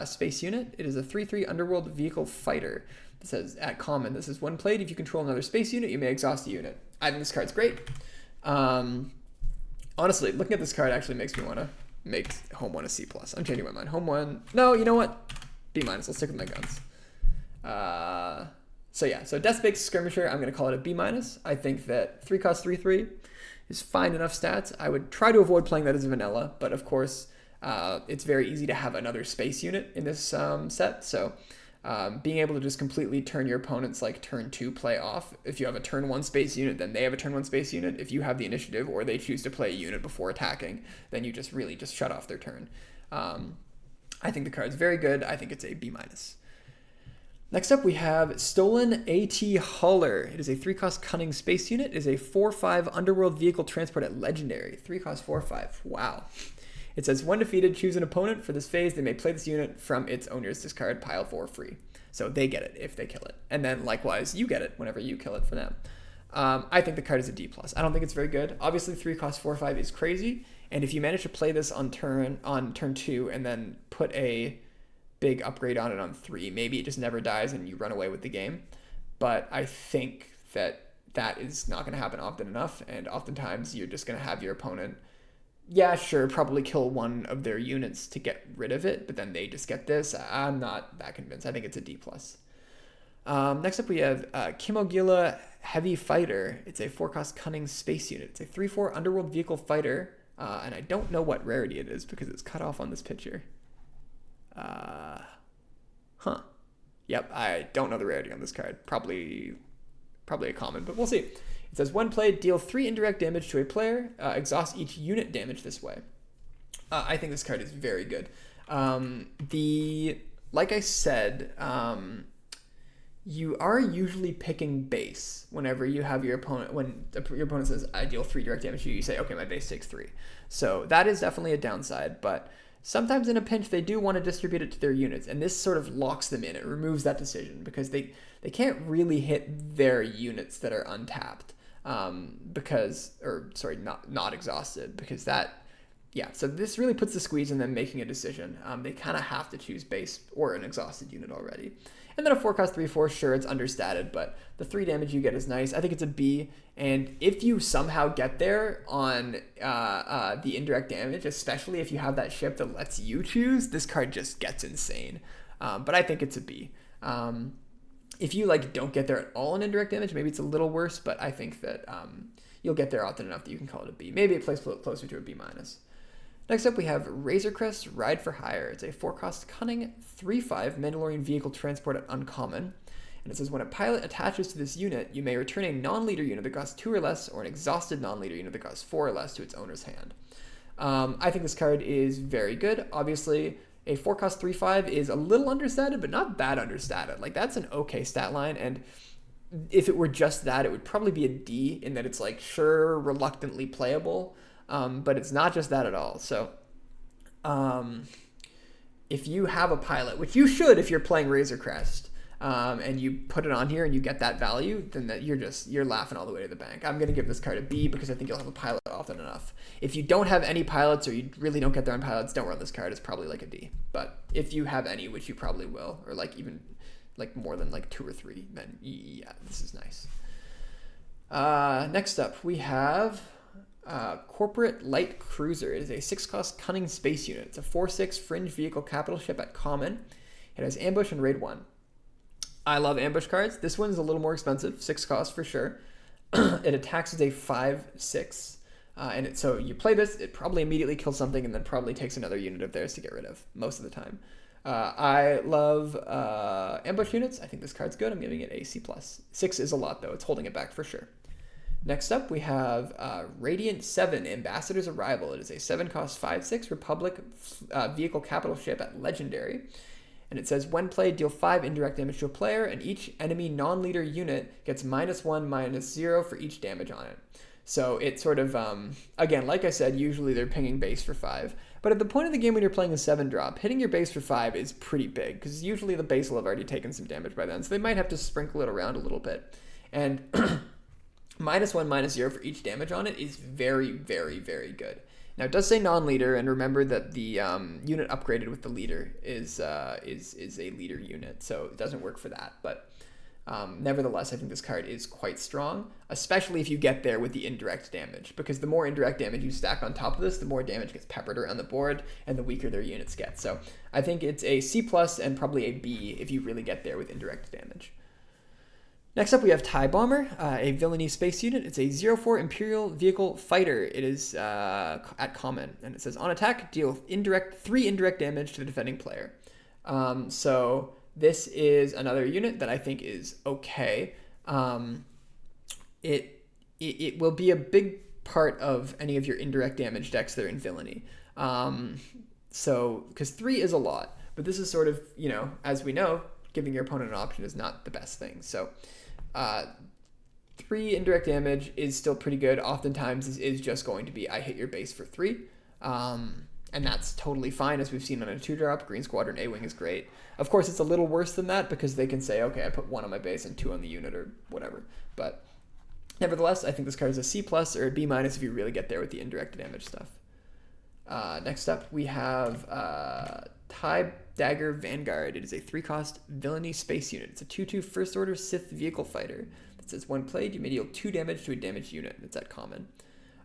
space unit. It is a 3/3 underworld vehicle fighter. It says at common, this is when played, if you control another space unit, you may exhaust the unit. I think this card's great. Honestly, looking at this card actually makes me want to make Home 1 a C+. I'm changing my mind. Home 1, no, you know what? B-. I'll stick with my guns. So Death Space Skirmisher, I'm going to call it a B-. I think that 3-cost 3/3 is fine enough stats. I would try to avoid playing that as vanilla, but of course, it's very easy to have another space unit in this set. So being able to just completely turn your opponent's like turn 2 play off. If you have a turn 1 space unit, then they have a turn 1 space unit. If you have the initiative or they choose to play a unit before attacking, then you just really just shut off their turn. I think the card's very good. I think it's a B-. Next up, we have Stolen AT Hauler. It is a 3-cost cunning space unit. It is a 4/5 underworld vehicle transport at legendary. 3-cost 4/5. Wow. It says, when defeated, choose an opponent. For this phase, they may play this unit from its owner's discard pile for free. So they get it if they kill it. And then likewise, you get it whenever you kill it for them. I think the card is a D+. I don't think it's very good. Obviously, 3-cost 4/5 is crazy. And if you manage to play this on turn 2 and then put a big upgrade on it on 3, maybe it just never dies and you run away with the game. But I think that is not going to happen often enough. And oftentimes, you're just going to have your opponent, yeah, sure, probably kill one of their units to get rid of it, but then they just get this. I'm not that convinced. I think it's a D+. Next up, we have Kimogila Heavy Fighter. It's a 4-cost cunning space unit. It's a 3/4 underworld vehicle fighter, and I don't know what rarity it is because it's cut off on this picture. Yep, I don't know the rarity on this card. Probably a common, but we'll see. It says, when played, deal 3 indirect damage to a player. Exhaust each unit damage this way. I think this card is very good. Like I said, you are usually picking base whenever you have your opponent. When your opponent says, I deal 3 direct damage to you, you say, okay, my base takes 3. So that is definitely a downside, but sometimes in a pinch, they do want to distribute it to their units, and this sort of locks them in. It removes that decision because they can't really hit their units that are untapped. Not exhausted, because so this really puts the squeeze in them making a decision. They kind of have to choose base or an exhausted unit already. And then a 4-cost 3/4, sure, it's understated, but the 3 damage you get is nice. I think it's a B, and if you somehow get there on the indirect damage, especially if you have that ship that lets you choose, this card just gets insane. But I think it's a B. If you don't get there at all in indirect damage, maybe it's a little worse, but I think that you'll get there often enough that you can call it a B. Maybe it plays closer to a B-. Next up, we have Razor Crest Ride for Hire. It's a 4-cost cunning 3/5 Mandalorian vehicle transport at uncommon. And it says, when a pilot attaches to this unit, you may return a non-leader unit that costs 2 or less, or an exhausted non-leader unit that costs 4 or less to its owner's hand. I think this card is very good. Obviously, a 4-cost 3/5 is a little understated, but not that understated. That's an okay stat line, and if it were just that, it would probably be a D, in that it's sure, reluctantly playable, but it's not just that at all. So if you have a pilot, which you should if you're playing Razor Crest, and you put it on here and you get that value, then you're laughing all the way to the bank. I'm going to give this card a B because I think you'll have a pilot often enough. If you don't have any pilots, or you really don't get there on pilots, don't run this card. It's probably a D. But if you have any, which you probably will, or even more than 2 or 3, then yeah, this is nice. Next up, we have Corporate Light Cruiser. It is a 6-cost cunning space unit. It's a 4/6 fringe vehicle capital ship at common. It has ambush and raid 1. I love ambush cards. This one's a little more expensive, 6 cost for sure. It attacks as a 5/6. So you play this, it probably immediately kills something and then probably takes another unit of theirs to get rid of most of the time. I love ambush units. I think this card's good. I'm giving it a C+. 6 is a lot though. It's holding it back for sure. Next up, we have Radiant 7, Ambassador's Arrival. It is a 7-cost 5/6 Republic vehicle capital ship at legendary. And it says, when played, deal 5 indirect damage to a player, and each enemy non-leader unit gets -1/-0 for each damage on it. So it sort of, again, like I said, usually they're pinging base for 5. But at the point of the game when you're playing a 7-drop, hitting your base for 5 is pretty big, because usually the base will have already taken some damage by then, so they might have to sprinkle it around a little bit. And -1, -0 for each damage on it is very, very, very good. Now, it does say non-leader, and remember that the unit upgraded with the leader is a leader unit, so it doesn't work for that. But nevertheless, I think this card is quite strong, especially if you get there with the indirect damage, because the more indirect damage you stack on top of this, the more damage gets peppered around the board, and the weaker their units get. So I think it's a C+ and probably a B if you really get there with indirect damage. Next up, we have TIE Bomber, a villainy space unit. It's a 0/4 Imperial Vehicle Fighter. It is at common, and it says on attack, deal 3 indirect damage to the defending player. So this is another unit that I think is okay. It will be a big part of any of your indirect damage decks that are in villainy. So, because 3 is a lot, but this is sort of, as we know, giving your opponent an option is not the best thing. So 3 indirect damage is still pretty good. Oftentimes this is just going to be I hit your base for 3. And that's totally fine, as we've seen on a 2-drop. Green Squadron A-Wing is great. Of course, it's a little worse than that, because they can say, okay, I put 1 on my base and 2 on the unit or whatever. But nevertheless, I think this card is a C+ or a B- if you really get there with the indirect damage stuff. Next up, we have TIE Dagger Vanguard. It is a 3-cost villainy space unit. It's a 2/2 First Order Sith Vehicle Fighter. It says when played, you may deal 2 damage to a damaged unit. It's at common.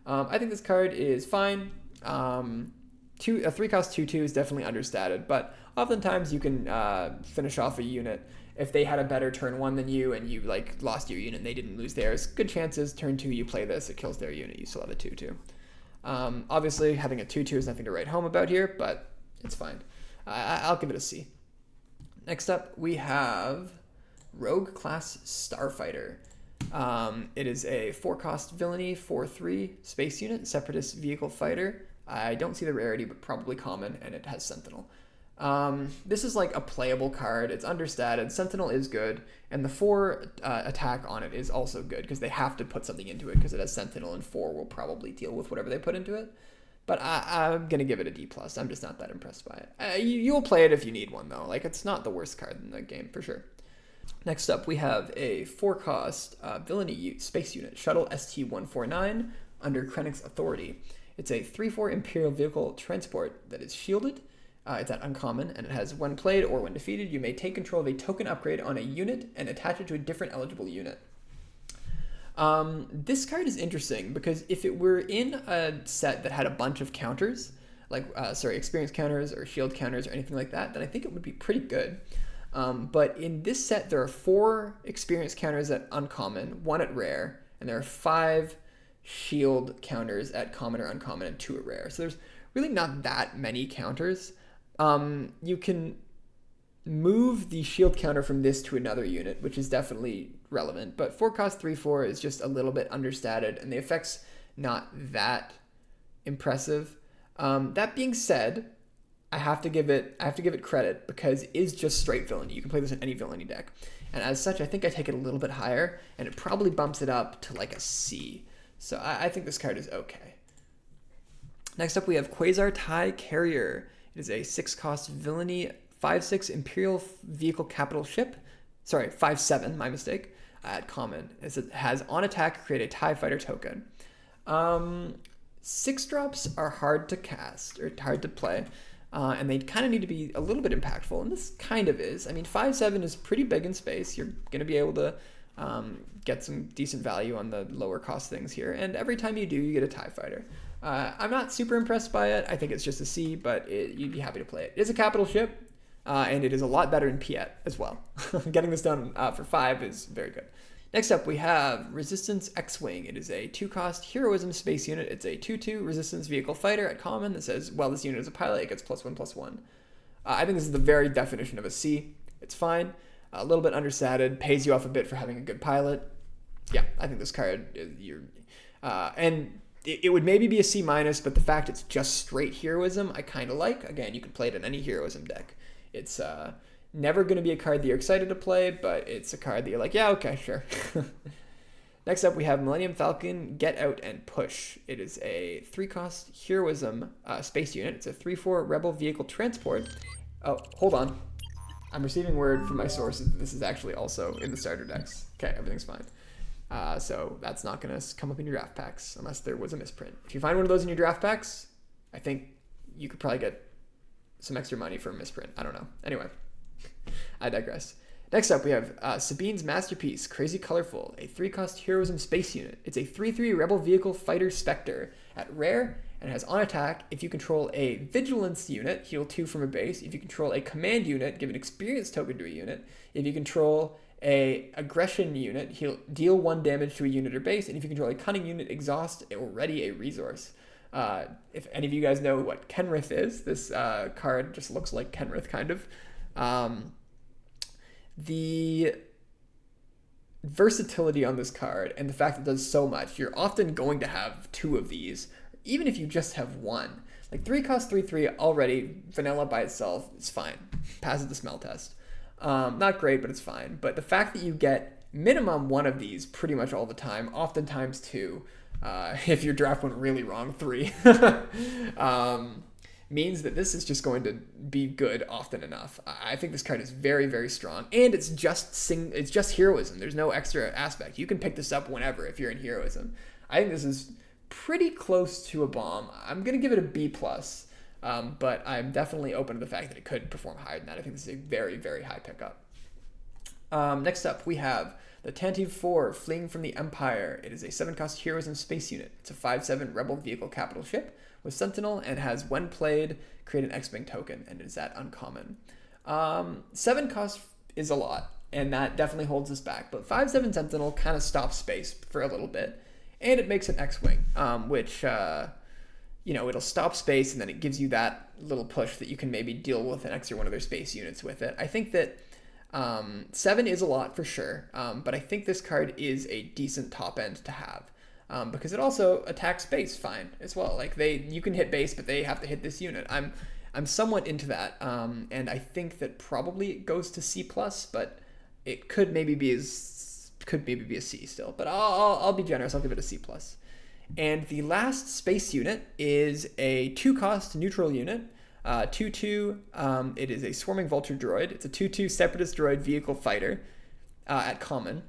I think this card is fine. A 3-cost 2/2 is definitely understated, but oftentimes you can finish off a unit. If they had a better turn 1 than you, and you lost your unit and they didn't lose theirs, good chances turn 2 you play this, it kills their unit, you still have a 2/2. Obviously, having a 2/2 is nothing to write home about here, but it's fine. I'll give it a C. Next up, we have Rogue Class Starfighter. It is a 4-cost villainy 4/3 space unit, Separatist Vehicle Fighter. I don't see the rarity, but probably common, and it has Sentinel. This is like a playable card. It's understated. Sentinel is good, and the 4 attack on it is also good, because they have to put something into it, because it has Sentinel, and 4 will probably deal with whatever they put into it. But I'm going to give it a D+. I'm just not that impressed by it. You'll play it if you need one, though. It's not the worst card in the game, for sure. Next up, we have a 4-cost villainy space unit, Shuttle ST-149, under Krennic's authority. It's a 3/4 Imperial Vehicle Transport that is shielded. It's at uncommon, and it has when played or when defeated, you may take control of a token upgrade on a unit and attach it to a different eligible unit. This card is interesting, because if it were in a set that had a bunch of counters, experience counters or shield counters or anything like that, then I think it would be pretty good. But in this set, there are 4 experience counters at uncommon, 1 at rare, and there are 5 shield counters at common or uncommon, and 2 at rare. So there's really not that many counters. You can move the shield counter from this to another unit, which is definitely relevant, but 4-cost 3/4 is just a little bit understated, and the effect's not that impressive. That being said, I have to give it credit, because it is just straight villainy. You can play this in any villainy deck, and as such, I think I take it a little bit higher, and it probably bumps it up to a C. So I think this card is okay. Next up, we have Quasar TIE Carrier. It is a 6-cost villainy 5/6 Imperial Vehicle Capital Ship. Sorry, 5/7, my mistake. At common. It has on attack, create a TIE Fighter token. 6-drops are hard to cast, or hard to play, and they kind of need to be a little bit impactful, and this kind of is. I mean, 5/7 is pretty big in space. You're going to be able to get some decent value on the lower cost things here, and every time you do, you get a TIE Fighter. I'm not super impressed by it. I think it's just a C, but you'd be happy to play it. It is a capital ship, and it is a lot better in Piet as well. Getting this done for 5 is very good. Next up, we have Resistance X-Wing. It is a 2-cost heroism space unit. It's a 2/2 resistance vehicle fighter at common that says, while this unit is a pilot, it gets +1/+1. I think this is the very definition of a C. It's fine. A little bit understated. Pays you off a bit for having a good pilot. Yeah, I think this card, and it would maybe be a C-, but the fact it's just straight heroism, I kind of like. Again, you can play it in any heroism deck. It's never going to be a card that you're excited to play, but it's a card that you're like, yeah, okay, sure. Next up, we have Millennium Falcon, Get Out and Push. It is a 3-cost heroism space unit. It's a 3/4 rebel vehicle transport. Oh, hold on. I'm receiving word from my sources that this is actually also in the starter decks. Okay, everything's fine. So that's not going to come up in your draft packs unless there was a misprint. If you find one of those in your draft packs, I think you could probably get some extra money for a misprint. I don't know. Anyway, I digress. Next up, we have Sabine's Masterpiece, Crazy Colorful, a 3-cost heroism space unit. It's a 3/3 rebel vehicle fighter specter at rare and has on attack. If you control a vigilance unit, heal 2 from a base. If you control a command unit, give an experience token to a unit. If you control a aggression unit, he'll deal 1 damage to a unit or base. And if you control a cunning unit, exhaust already a resource. If any of you guys know what Kenrith is, this card just looks like Kenrith, kind of. The versatility on this card and the fact that it does so much, you're often going to have 2 of these, even if you just have 1. Like 3-cost 3/3 already, vanilla by itself, it's fine. Passes the smell test. Not great, but it's fine. But the fact that you get minimum 1 of these pretty much all the time, oftentimes 2, if your draft went really wrong, 3, means that this is just going to be good often enough. I think this card is very, very strong, and it's just heroism. There's no extra aspect. You can pick this up whenever if you're in heroism. I think this is pretty close to a bomb. I'm gonna give it a B+, but I'm definitely open to the fact that it could perform higher than that. I think this is a very, very high pickup. Next up, we have the Tantive 4, Fleeing from the Empire. It is a 7-cost heroism space unit. It's a 5/7 rebel vehicle capital ship with Sentinel and has, when played, create an X-Wing token, and it is at uncommon. 7 cost is a lot, and that definitely holds us back, but 5/7 Sentinel kind of stops space for a little bit, and it makes an X-Wing, which, it'll stop space, and then it gives you that little push that you can maybe deal with an extra one of their space units with it. I think that 7 is a lot for sure, but I think this card is a decent top end to have. Because it also attacks base fine as well. Like you can hit base, but they have to hit this unit. I'm somewhat into that, and I think that probably it goes to C+, but it could maybe be a C still. But I'll be generous. I'll give it a C+. And the last space unit is a 2-cost neutral unit. 2/2. It is a swarming vulture droid. It's a 2/2 separatist droid vehicle fighter at common,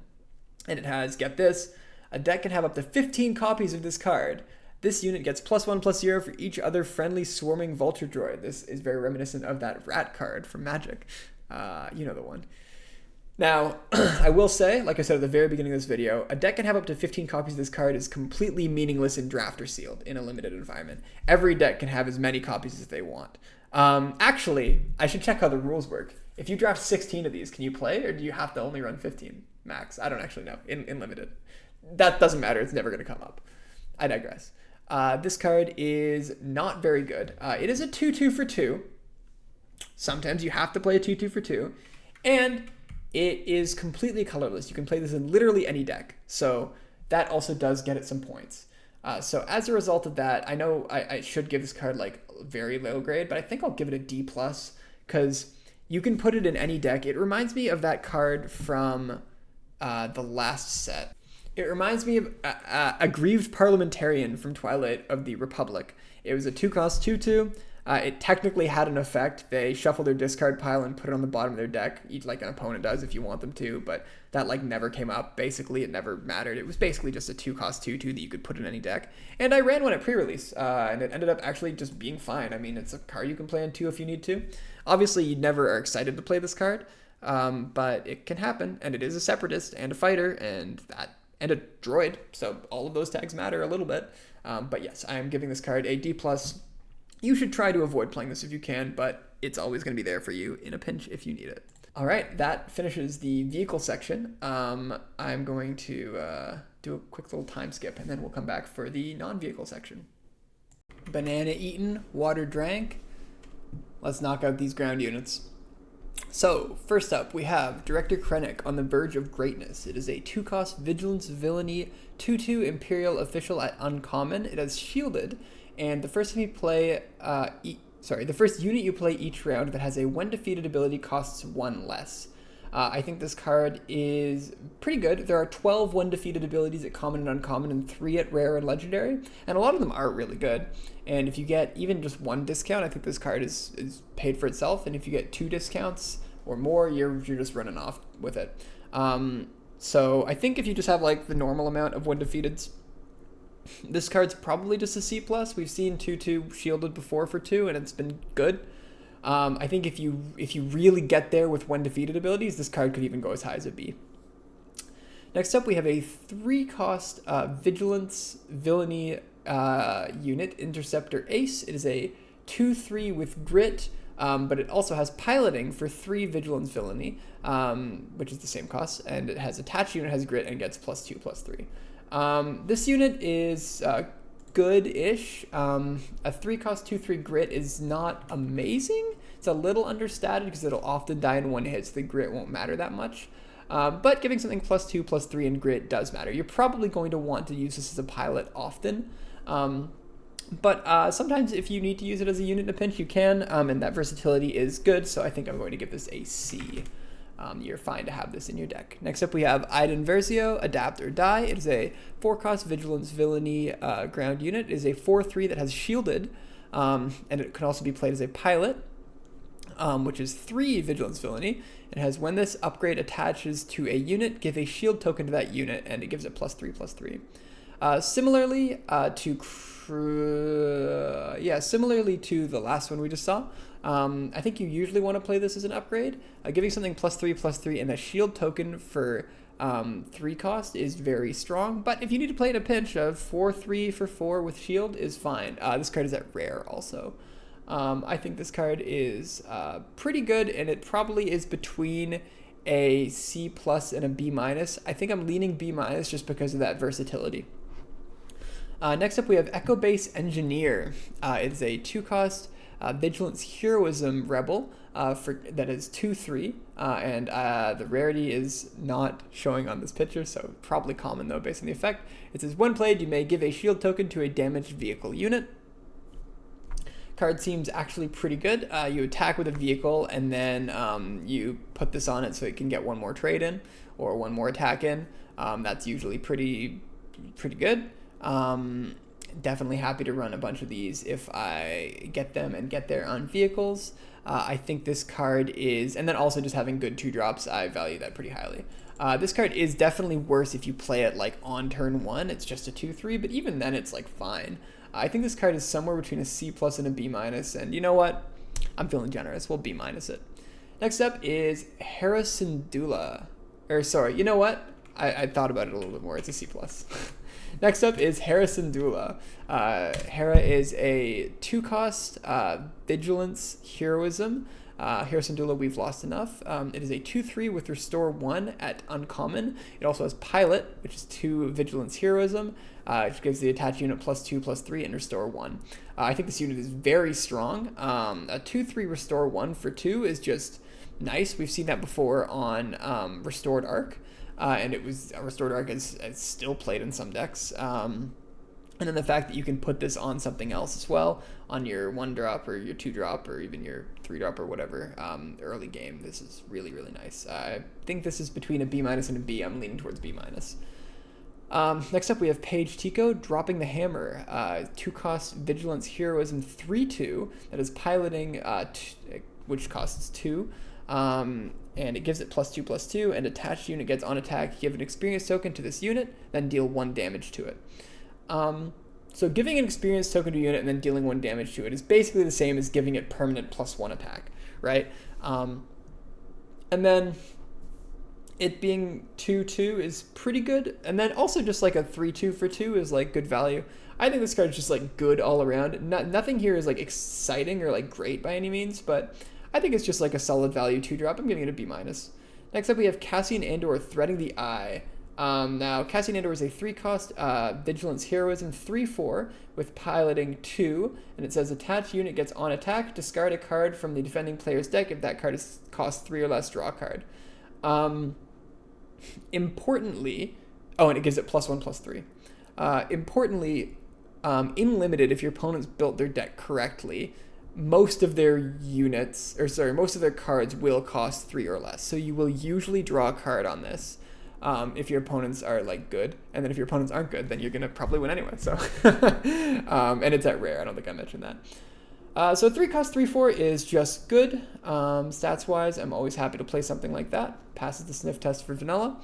and it has, get this, a deck can have up to 15 copies of this card. This unit gets +1/+0 for each other friendly swarming vulture droid. This is very reminiscent of that rat card from Magic. You know the one. Now, I will say, like I said at the very beginning of this video, a deck can have up to 15 copies of this card is completely meaningless in draft or sealed in a limited environment. Every deck can have as many copies as they want. Actually, I should check how the rules work. If you draft 16 of these, can you play, or do you have to only run 15 max? I don't actually know in limited. That doesn't matter. It's never going to come up. I digress. This card is not very good. It is a 2/2 for 2. Sometimes you have to play a 2/2 for 2. And it is completely colorless. You can play this in literally any deck. So that also does get it some points. So as a result of that, I know I should give this card like very low grade, but I think I'll give it a D+, because you can put it in any deck. It reminds me of that card from the last set. It reminds me of Aggrieved Parliamentarian from Twilight of the Republic. It was a 2-cost 2/2. It technically had an effect. They shuffle their discard pile and put it on the bottom of their deck, like an opponent does if you want them to, but that like never came up. Basically, it never mattered. It was basically just a 2-cost 2/2 that you could put in any deck. And I ran one at pre-release, and it ended up actually just being fine. I mean, it's a card you can play in 2 if you need to. Obviously, you never are excited to play this card, but it can happen, and it is a separatist and a fighter, and a droid, so all of those tags matter a little bit. But yes, I am giving this card a D+. You should try to avoid playing this if you can, but it's always going to be there for you in a pinch if you need it. All right, that finishes the vehicle section. I'm going to do a quick little time skip, and then we'll come back for the non-vehicle section. Banana eaten, water drank. Let's knock out these ground units. So, first up, we have Director Krennic on the Verge of Greatness. It is a 2-cost Vigilance Villainy 2/2 Imperial Official at Uncommon. It has Shielded, and the first unit you play each round that has a when defeated ability costs 1 less. I think this card is pretty good. There are 12 one-defeated abilities at common and uncommon, and 3 at rare and legendary, and a lot of them are really good. And if you get even just 1 discount, I think this card is paid for itself, and if you get 2 discounts or more, you're just running off with it. So I think if you just have like the normal amount of one-defeateds, this card's probably just a C+. We've seen 2/2 shielded before for 2, and it's been good. I think if you really get there with one defeated abilities, this card could even go as high as a B. Next up, we have a 3-cost Vigilance Villainy unit, Interceptor Ace. It is a 2/3 with Grit, but it also has Piloting for 3 Vigilance Villainy, which is the same cost, and it has Attached unit, has Grit, and gets +2/+3. This unit is good-ish. A 3-cost 2/3 Grit is not amazing. It's a little understated because it'll often die in one hit, so the Grit won't matter that much. But giving something +2/+3 in Grit does matter. You're probably going to want to use this as a pilot often. But sometimes if you need to use it as a unit in a pinch, you can, and that versatility is good, so I think I'm going to give this a C. You're fine to have this in your deck. Next up, we have Iden Versio, Adapt or Die. It is a 4-cost Vigilance Villainy ground unit. It is a 4/3 that has Shielded, and it can also be played as a pilot, which is 3 Vigilance Villainy. It has, when this upgrade attaches to a unit, give a shield token to that unit, and it gives it +3/+3. Similarly to the last one we just saw, I think you usually want to play this as an upgrade. Giving something +3/+3 and a shield token for 3 cost is very strong, but if you need to play in a pinch, a 4/3 for 4 with shield is fine. This card is at rare also. I think this card is pretty good, and it probably is between a C+ and a B-. I think I'm leaning B- just because of that versatility. Next up, we have Echo Base Engineer. It is a 2-cost Vigilance Heroism Rebel that is 2/3, and the rarity is not showing on this picture, so probably common though based on the effect. It says, when played, you may give a shield token to a damaged vehicle unit. Card seems actually pretty good. You attack with a vehicle, and then you put this on it so it can get 1 more trade in or 1 more attack in. That's usually pretty good. Definitely happy to run a bunch of these if I get them and get there on vehicles. I think this card is, and then also just having good 2-drops, I value that pretty highly. This card is definitely worse if you play it like on turn 1. It's just a 2/3, but even then it's like fine. I think this card is somewhere between a C+ and a B-, and you know what? I'm feeling generous. We'll B- it. Next up is Hera Syndulla. Or sorry, you know what? I thought about it a little bit more. It's a C+. Next up is Hera Syndulla. Hera is a 2-cost Vigilance Heroism. Hera Syndulla, we've lost enough. It is a 2/3 with Restore 1 at uncommon. It also has Pilot, which is 2 Vigilance Heroism, which gives the attached unit +2/+3 and Restore 1. I think this unit is very strong. A 2/3 Restore 1 for 2 is just nice. We've seen that before on Restored Arc. And it was a Restored Arc is still played in some decks. And then the fact that you can put this on something else as well, on your 1-drop or your 2-drop or even your 3-drop or whatever early game, this is really, really nice. I think this is between a B- and a B. I'm leaning towards B-. Next up, we have Paige Tico, Dropping the Hammer. 2-cost Vigilance Heroism 3/2 that is Piloting, which costs 2. And it gives it +2/+2, and attached unit gets on attack. Give an experience token to this unit, then deal 1 damage to it. So giving an experience token to a unit and then dealing 1 damage to it is basically the same as giving it permanent +1 attack, right? And then it being 2/2 is pretty good, and then also just like a 3/2 for 2 is like good value. I think this card is just like good all around. Nothing here is like exciting or like great by any means, but I think it's just like a solid value 2-drop. I'm giving it a B-. Next up, we have Cassian Andor, Threading the Eye. Now, Cassian Andor is a 3-cost Vigilance Heroism 3/4 with Piloting 2, and it says attached unit gets on attack, discard a card from the defending player's deck. If that card costs 3 or less, draw a card. Importantly, and it gives it +1/+3. Importantly, in Limited, if your opponent's built their deck correctly, most of their most of their cards will cost 3 or less. So you will usually draw a card on this if your opponents are like good, and then if your opponents aren't good, then you're gonna probably win anyway. So, and it's at rare. I don't think I mentioned that. So 3 cost 3/4 is just good. Stats wise, I'm always happy to play something like that. Passes the sniff test for vanilla.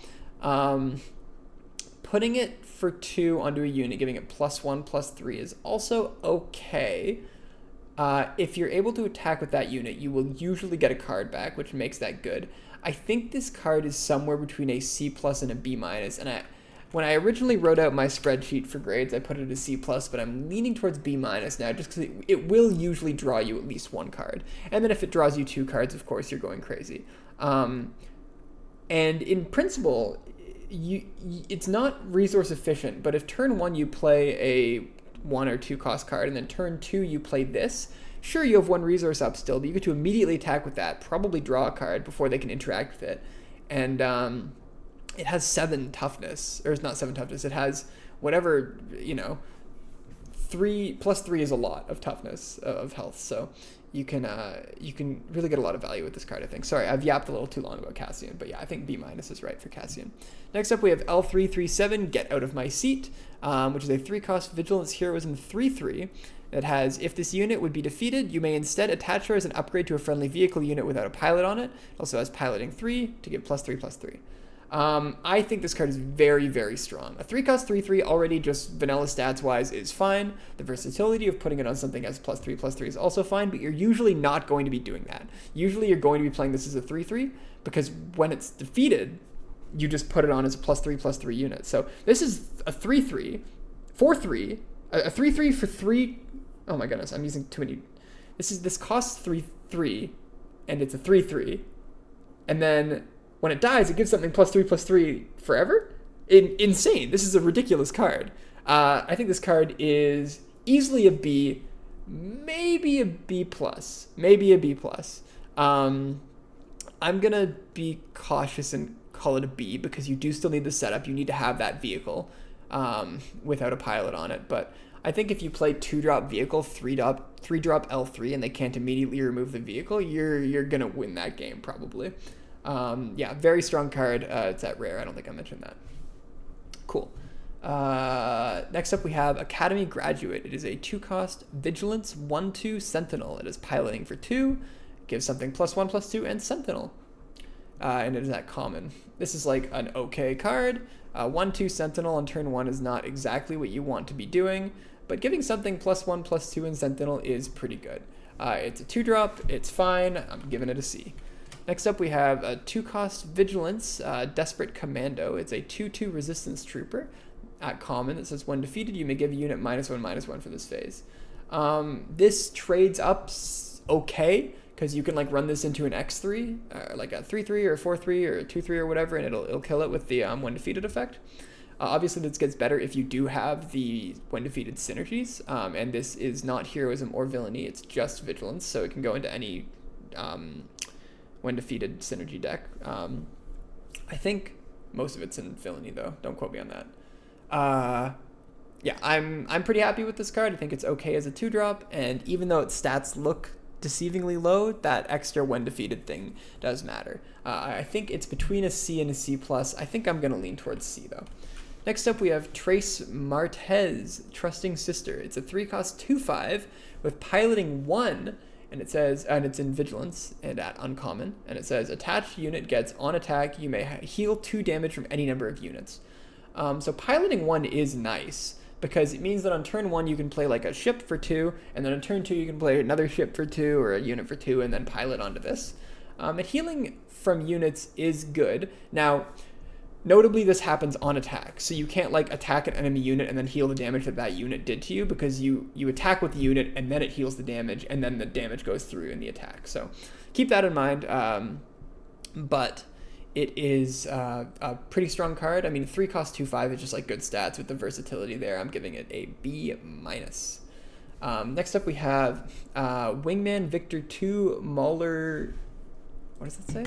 Putting it for 2 onto a unit, giving it +1/+3 is also okay. If you're able to attack with that unit, you will usually get a card back, which makes that good. I think this card is somewhere between a C+ and a B-, and when I originally wrote out my spreadsheet for grades, I put it as C+, but I'm leaning towards B- now, just because it will usually draw you at least 1 card. And then if it draws you 2 cards, of course, you're going crazy. And in principle, it's not resource efficient, but if turn 1 you play a 1 or 2 cost card, and then turn 2 you play this, sure, you have 1 resource up still, but you get to immediately attack with that, probably draw a card before they can interact with it. And it has 7 toughness, or it's not 7 toughness, it has whatever, 3 plus 3 is a lot of toughness of health, so you can really get a lot of value with this card, I think. Sorry, I've yapped a little too long about Cassian, but yeah, I think B- is right for Cassian. Next up, we have L337, Get Out of My Seat, which is a 3-cost Vigilance Heroism 3/3. It has, if this unit would be defeated, you may instead attach her as an upgrade to a friendly vehicle unit without a pilot on it. It also has piloting 3 to give +3/+3. I think this card is very, very strong. A 3-cost 3/3 already just vanilla stats-wise is fine. The versatility of putting it on something as +3/+3 is also fine, but you're usually not going to be doing that. Usually you're going to be playing this as a 3/3, because when it's defeated, you just put it on as a +3/+3 unit. So this is a 3/3, 4/3, a 3/3 for 3. Oh my goodness, I'm using too many. This costs 3/3, and it's a 3/3, and then when it dies, it gives something +3/+3 forever. Insane. This is a ridiculous card. I think this card is easily a B, maybe a B+, maybe a B+. I'm gonna be cautious and call it a B, because you do still need the setup. You need to have that vehicle without a pilot on it, but I think if you play 2-drop vehicle, 3-drop L3, and they can't immediately remove the vehicle, you're gonna win that game probably. Yeah, very strong card. It's at rare. I don't think I mentioned that. Cool. Next up, we have Academy Graduate. It is a 2-cost Vigilance 1/2 Sentinel. It is piloting for 2, gives something +1/+2, and Sentinel. And it is at common. This is like an okay card. 1/2 Sentinel on turn 1 is not exactly what you want to be doing, but giving something +1/+2 in Sentinel is pretty good. It's a 2-drop. It's fine. I'm giving it a C. Next up, we have a 2-cost Vigilance, Desperate Commando. It's a 2/2 Resistance Trooper at common. It says, when defeated, you may give a unit -1/-1 for this phase. This trades up okay, because you can like run this into an X3, like a 3/3 or a 4/3 or a 2/3 or whatever, and it'll kill it with the when defeated effect. Obviously, this gets better if you do have the when defeated synergies, and this is not heroism or villainy, it's just vigilance, so it can go into any when defeated synergy deck. I think most of it's in villainy though, don't quote me on that. Yeah, I'm pretty happy with this card. I think it's okay as a 2-drop, and even though its stats look deceivingly low, that extra when defeated thing does matter. I think it's between a C and a C+. I think I'm gonna lean towards C though. Next up, we have Trace Martez, Trusting Sister. It's a 3-cost 2/5 with piloting 1, and it says, and it's in Vigilance and at uncommon, and it says, attached unit gets on attack, you may heal 2 damage from any number of units. So piloting 1 is nice, because it means that on turn 1 you can play like a ship for 2, and then on turn 2 you can play another ship for 2 or a unit for 2, and then pilot onto this. And healing from units is good. Now, notably, this happens on attack, so you can't like attack an enemy unit and then heal the damage that that unit did to you, because you attack with the unit and then it heals the damage, and then the damage goes through in the attack. So keep that in mind. But it is a pretty strong card. I mean, 3-cost 2/5 is just like good stats with the versatility there. I'm giving it a B-. Next up, we have Wingman Victor 2 Mauler. What does that say?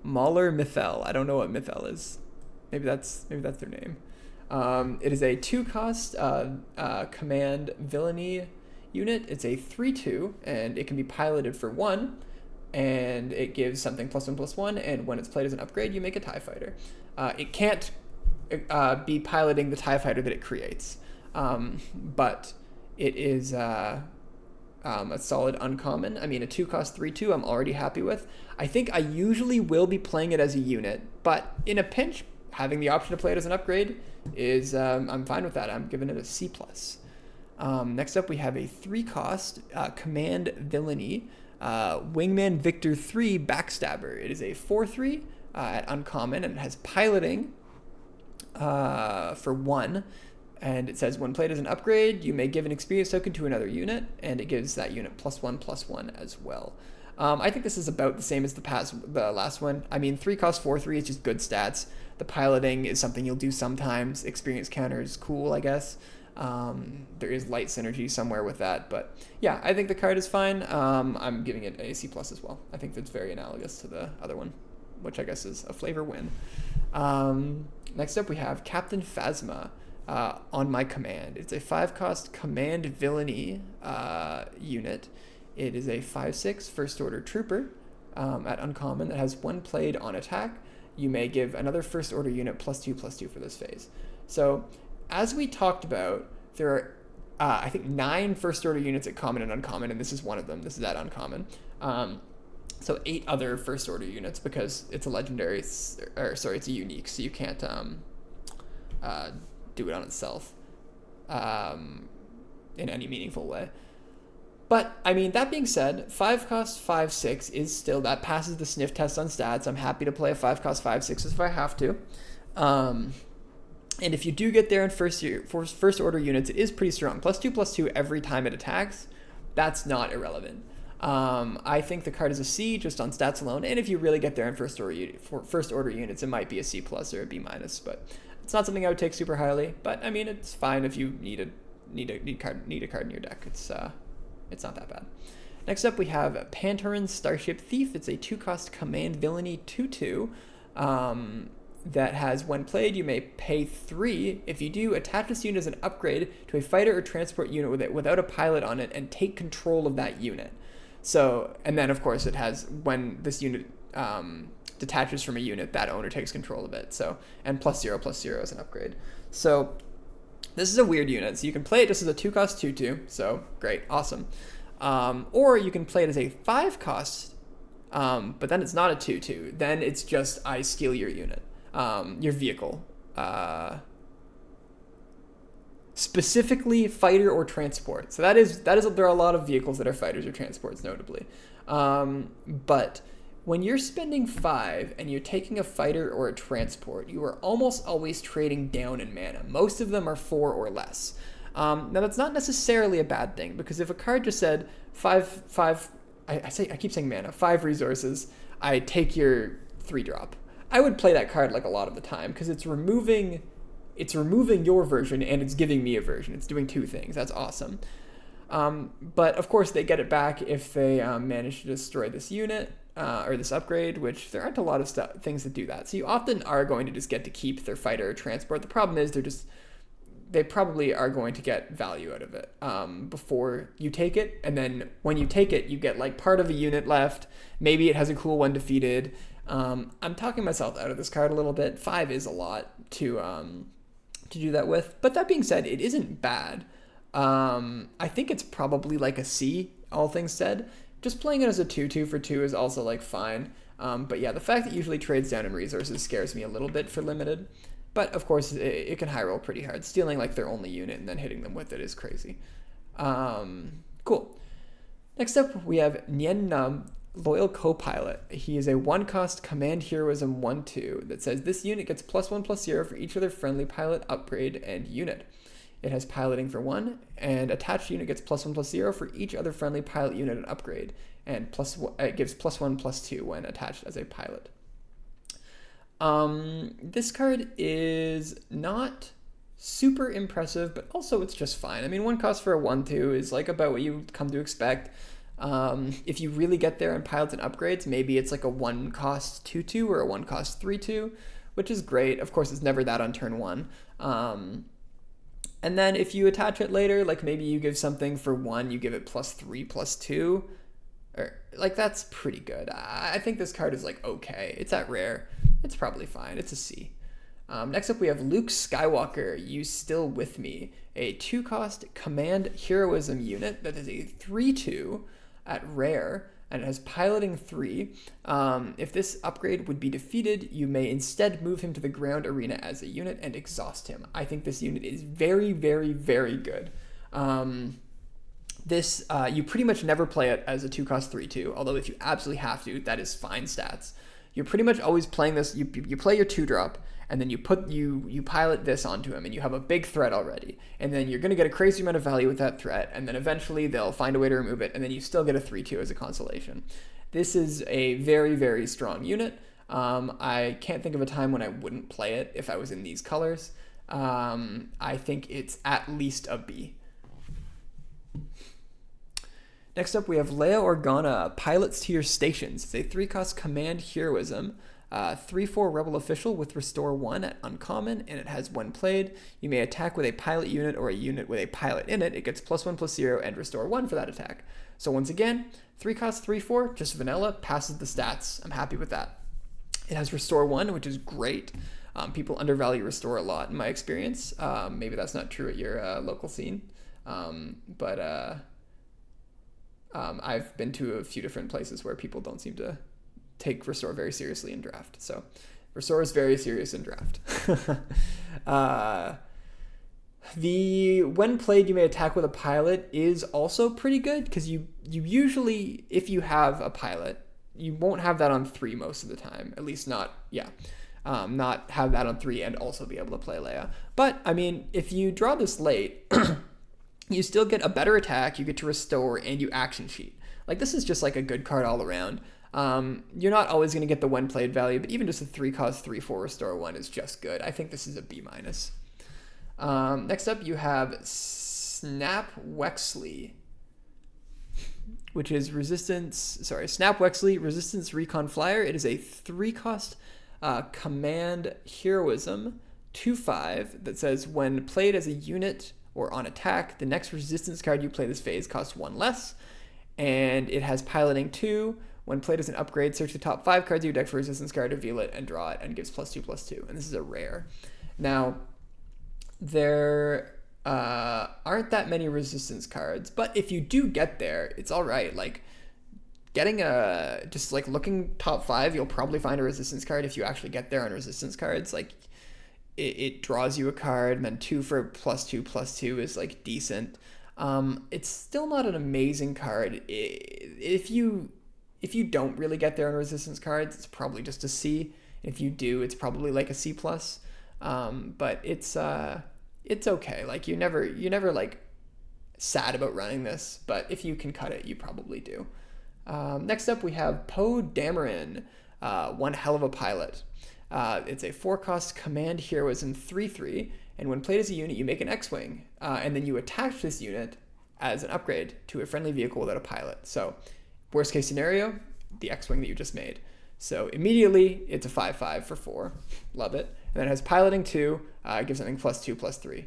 Mauler Mythel. I don't know what Mythel is. Maybe that's their name. It is a 2-cost command villainy. unit. It's a 3/2, and it can be piloted for 1, and it gives something +1/+1, and when it's played as an upgrade, you make a TIE fighter. It can't be piloting the TIE fighter that it creates, but it is a solid uncommon. I mean, a 2-cost 3/2 I'm already happy with. I think I usually will be playing it as a unit, but in a pinch, having the option to play it as an upgrade is, I'm fine with that. I'm giving it a C+. Next up, we have a 3-cost Command Villainy Wingman Victor 3 Backstabber. It is a 4/3 at uncommon, and it has piloting for 1. And it says, when played as an upgrade, you may give an experience token to another unit, and it gives that unit +1/+1 as well. I think this is about the same as the last one. I mean, 3-cost 4/3 is just good stats. The piloting is something you'll do sometimes. Experience counter is cool, I guess. There is light synergy somewhere with that, but yeah, I think the card is fine. I'm giving it a C+ as well. I think that's very analogous to the other one, which I guess is a flavor win. Next up, we have Captain Phasma. On my command. It's a 5-cost Command Villainy unit. It is a 5/6 first order trooper at uncommon that has 1 played on attack. You may give another first order unit +2/+2 for this phase. So as we talked about, there are I think 9 first order units at common and uncommon, and this is one of them. This is at uncommon. So 8 other first order units, because it's a legendary, it's a unique, so you can't do it on itself in any meaningful way. But I mean, that being said, 5-cost 5/6 is still, that passes the sniff test on stats. I'm happy to play a 5-cost 5/6 if I have to. And if you do get there in first order units, it is pretty strong. +2/+2 every time it attacks. That's not irrelevant. I think the card is a C just on stats alone. And if you really get there in first order units, it might be a C+ or a B-, but it's not something I would take super highly. But I mean, it's fine if you need a card in your deck. It's not that bad. Next up, we have Pantaran Starship Thief. It's a 2-cost Command Villainy 2/2 that has, when played, you may pay 3. If you do, attach this unit as an upgrade to a fighter or transport unit without a pilot on it and take control of that unit. So, and then of course it has, when this unit detaches from a unit, that owner takes control of it. So, and +0/+0 as an upgrade. So this is a weird unit. So you can play it just as a 2-cost 2/2. So great, awesome. Or you can play it as a 5-cost, but then it's not a 2/2. Then it's just, I steal your unit, your vehicle. Specifically fighter or transport. So that is there are a lot of vehicles that are fighters or transports, notably. But when you're spending 5 and you're taking a fighter or a transport, you are almost always trading down in mana. Most of them are 4 or less. Now that's not necessarily a bad thing, because if a card just said 5, I keep saying mana, 5 resources, I take your 3-drop, I would play that card like a lot of the time, because it's removing your version and it's giving me a version. It's doing 2 things. That's awesome. But of course they get it back if they manage to destroy this unit or this upgrade, which there aren't a lot of things that do that. So you often are going to just get to keep their fighter or transport. The problem is they probably are going to get value out of it before you take it. And then when you take it, you get like part of a unit left. Maybe it has a cool one defeated. I'm talking myself out of this card a little bit. 5 is a lot to do that with. But that being said, it isn't bad. I think it's probably like a C, all things said. Just playing it as a 2/2 for 2 is also like fine. But yeah, the fact that it usually trades down in resources scares me a little bit for limited. But of course, it can high roll pretty hard. Stealing like their only unit and then hitting them with it is crazy. Cool. Next up, we have Nien Num, Loyal Co-Pilot. He is a 1-cost Command Heroism 1/2 that says this unit gets +1/+0 for each other friendly pilot, upgrade, and unit. It has piloting for 1, and attached unit gets +1/+0 for each other friendly pilot, unit, and upgrade. And it gives +1/+2 when attached as a pilot. This card is not super impressive, but also it's just fine. I mean, 1 cost for a 1/2 is like about what you come to expect. If you really get there in pilots and upgrades, maybe it's like a 1-cost 2/2 or a 1-cost 3/2, which is great. Of course, it's never that on turn 1. And then if you attach it later, like maybe you give something for 1, you give it +3, +2, or like that's pretty good. I think this card is like okay. It's at rare. It's probably fine. It's a C. Next up we have Luke Skywalker, You Still With Me, a 2-cost command heroism unit that is a 3/2 at rare, and it has piloting 3. If this upgrade would be defeated, you may instead move him to the ground arena as a unit and exhaust him. I think this unit is very, very, very good. You pretty much never play it as a 2-cost 3/2, although if you absolutely have to, that is fine stats. You're pretty much always playing this. You play your 2-drop, and then you pilot this onto him, and you have a big threat already. And then you're going to get a crazy amount of value with that threat, and then eventually they'll find a way to remove it, and then you still get a 3/2 as a consolation. This is a very, very strong unit. I can't think of a time when I wouldn't play it if I was in these colors. I think it's at least a B. Next up, we have Leia Organa, Pilots to Your Stations. It's a 3-cost command heroism, 3/4 Rebel Official with Restore 1 at Uncommon, and it has when played, you may attack with a pilot unit or a unit with a pilot in it. It gets +1/+0 and Restore 1 for that attack. So once again, 3-cost 3/4, just vanilla, passes the stats. I'm happy with that. It has Restore 1, which is great. People undervalue Restore a lot in my experience. Maybe that's not true at your local scene, but I've been to a few different places where people don't seem to take Restore very seriously in draft. So Restore is very serious in draft. When played, you may attack with a pilot is also pretty good, because you usually, if you have a pilot, you won't have that on 3 most of the time. At least not have that on 3 and also be able to play Leia. But, I mean, if you draw this late, you still get a better attack, you get to restore, and you action sheet. Like, this is just like a good card all around. You're not always going to get the when played value, but even just a 3-cost 3/4 Restore 1 is just good. I think this is a B-. Next up, you have Snap Wexley, which is Snap Wexley, Resistance Recon Flyer. It is a 3-cost command heroism, 2/5, that says when played as a unit or on attack, the next resistance card you play this phase costs 1 less, and it has piloting 2. When played as an upgrade, search the top 5 cards of your deck for a resistance card, reveal it, and draw it, and gives +2/+2. And this is a rare. Now, there aren't that many resistance cards, but if you do get there, it's all right. Like, getting just like looking top 5, you'll probably find a resistance card if you actually get there on resistance cards. Like, it draws you a card, and then 2 for +2/+2 is like decent. It's still not an amazing card. If you don't really get there on resistance cards, it's probably just a C. If you do, it's probably like a C+. But it's okay. Like, you're never like sad about running this, but if you can cut it, you probably do. Next up, we have Poe Dameron, One Hell of a Pilot. It's a 4-cost command heroism 3/3, and when played as a unit, you make an X-Wing, and then you attach this unit as an upgrade to a friendly vehicle without a pilot. So, worst case scenario, the X-Wing that you just made. So immediately, it's a 5/5 for 4. Love it. And then it has piloting 2, gives something +2/+3.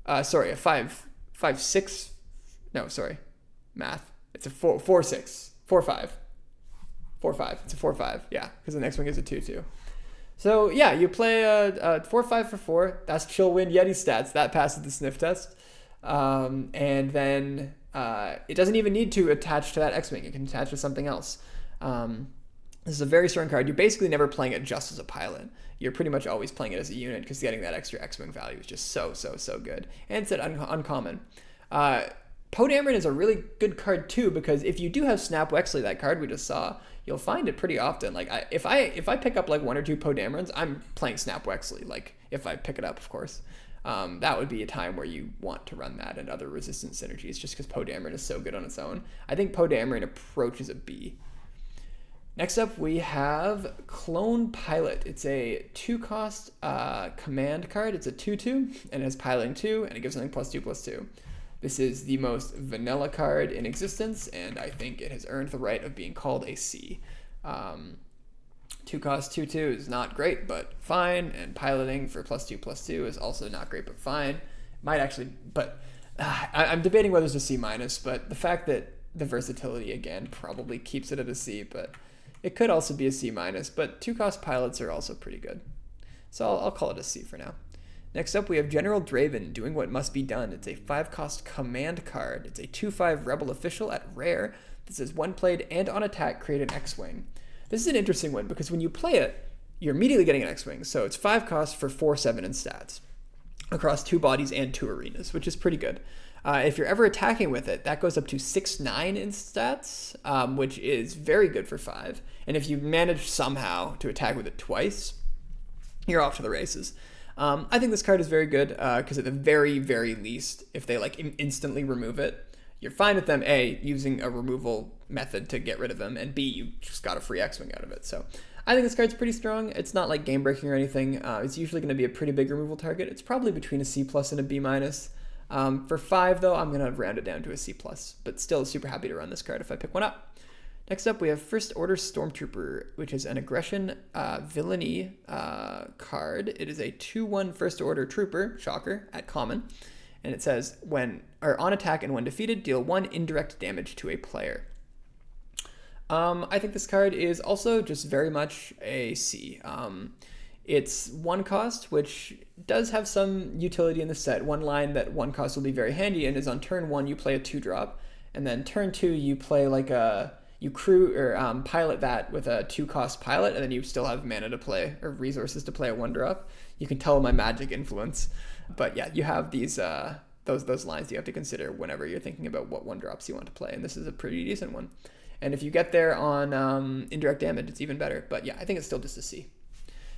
A 5/6. No, sorry. Math. It's a 4/6. 4/5. 4/5. It's a 4/5. Yeah, because the next one is a 2/2. So yeah, you play a 4/5 for 4. That's Chill Wind Yeti stats. That passes the sniff test. And then it doesn't even need to attach to that X-Wing. It can attach to something else. This is a very strong card. You're basically never playing it just as a pilot. You're pretty much always playing it as a unit, because getting that extra X-Wing value is just so good. And it's an uncommon. Poe Dameron is a really good card too, because if you do have Snap Wexley, that card we just saw, you'll find it pretty often. Like, if I pick up like 1 or 2 Poe Damerons, I'm playing Snap Wexley. Like, if I pick it up, of course. That would be a time where you want to run that and other resistance synergies, just because Poe Dameron is so good on its own. I think Poe Dameron approaches a B. Next up, we have Clone Pilot. It's a 2-cost command card. It's a 2/2, and it has piloting 2, and it gives something +2/+2. This is the most vanilla card in existence, and I think it has earned the right of being called a C. 2-cost 2/2 is not great, but fine, and piloting for +2/+2 is also not great, but fine. Might actually, but I'm debating whether it's a C minus. But the fact that the versatility again probably keeps it at a C, but it could also be a C minus. But 2-cost pilots are also pretty good, so I'll call it a C for now. Next up, we have General Draven doing what must be done. It's a 5-cost command card. It's a 2/5 rebel official at rare that says when played and on attack, create an X-wing. This is an interesting one because when you play it, you're immediately getting an X-wing. So it's 5 costs for 4/7 in stats across 2 bodies and 2 arenas, which is pretty good. If you're ever attacking with it, that goes up to 6/9 in stats, which is very good for 5. And if you manage somehow to attack with it twice, you're off to the races. I think this card is very good because at the very, very least, if they like instantly remove it, you're fine with them, A, using a removal method to get rid of them, and B, you just got a free X-wing out of it. So I think this card's pretty strong. It's not like game-breaking or anything. It's usually going to be a pretty big removal target. It's probably between a C+ and a B-. For 5, though, I'm going to round it down to a C+, but still super happy to run this card if I pick one up. Next up, we have First Order Stormtrooper, which is an aggression villainy card. It is a 2/1 First Order Trooper, shocker, at common. And it says, on attack and when defeated, deal 1 indirect damage to a player. I think this card is also just very much a C. It's 1 cost, which does have some utility in the set. One line that 1 cost will be very handy in is on turn 1, you play a 2-drop, and then turn 2, you play like you crew or pilot that with a 2-cost pilot, and then you still have mana to play or resources to play a 1-drop. You can tell my magic influence. But yeah, you have these those lines you have to consider whenever you're thinking about what 1-drops you want to play, and this is a pretty decent one. And if you get there on indirect damage, it's even better. But yeah, I think it's still just a C.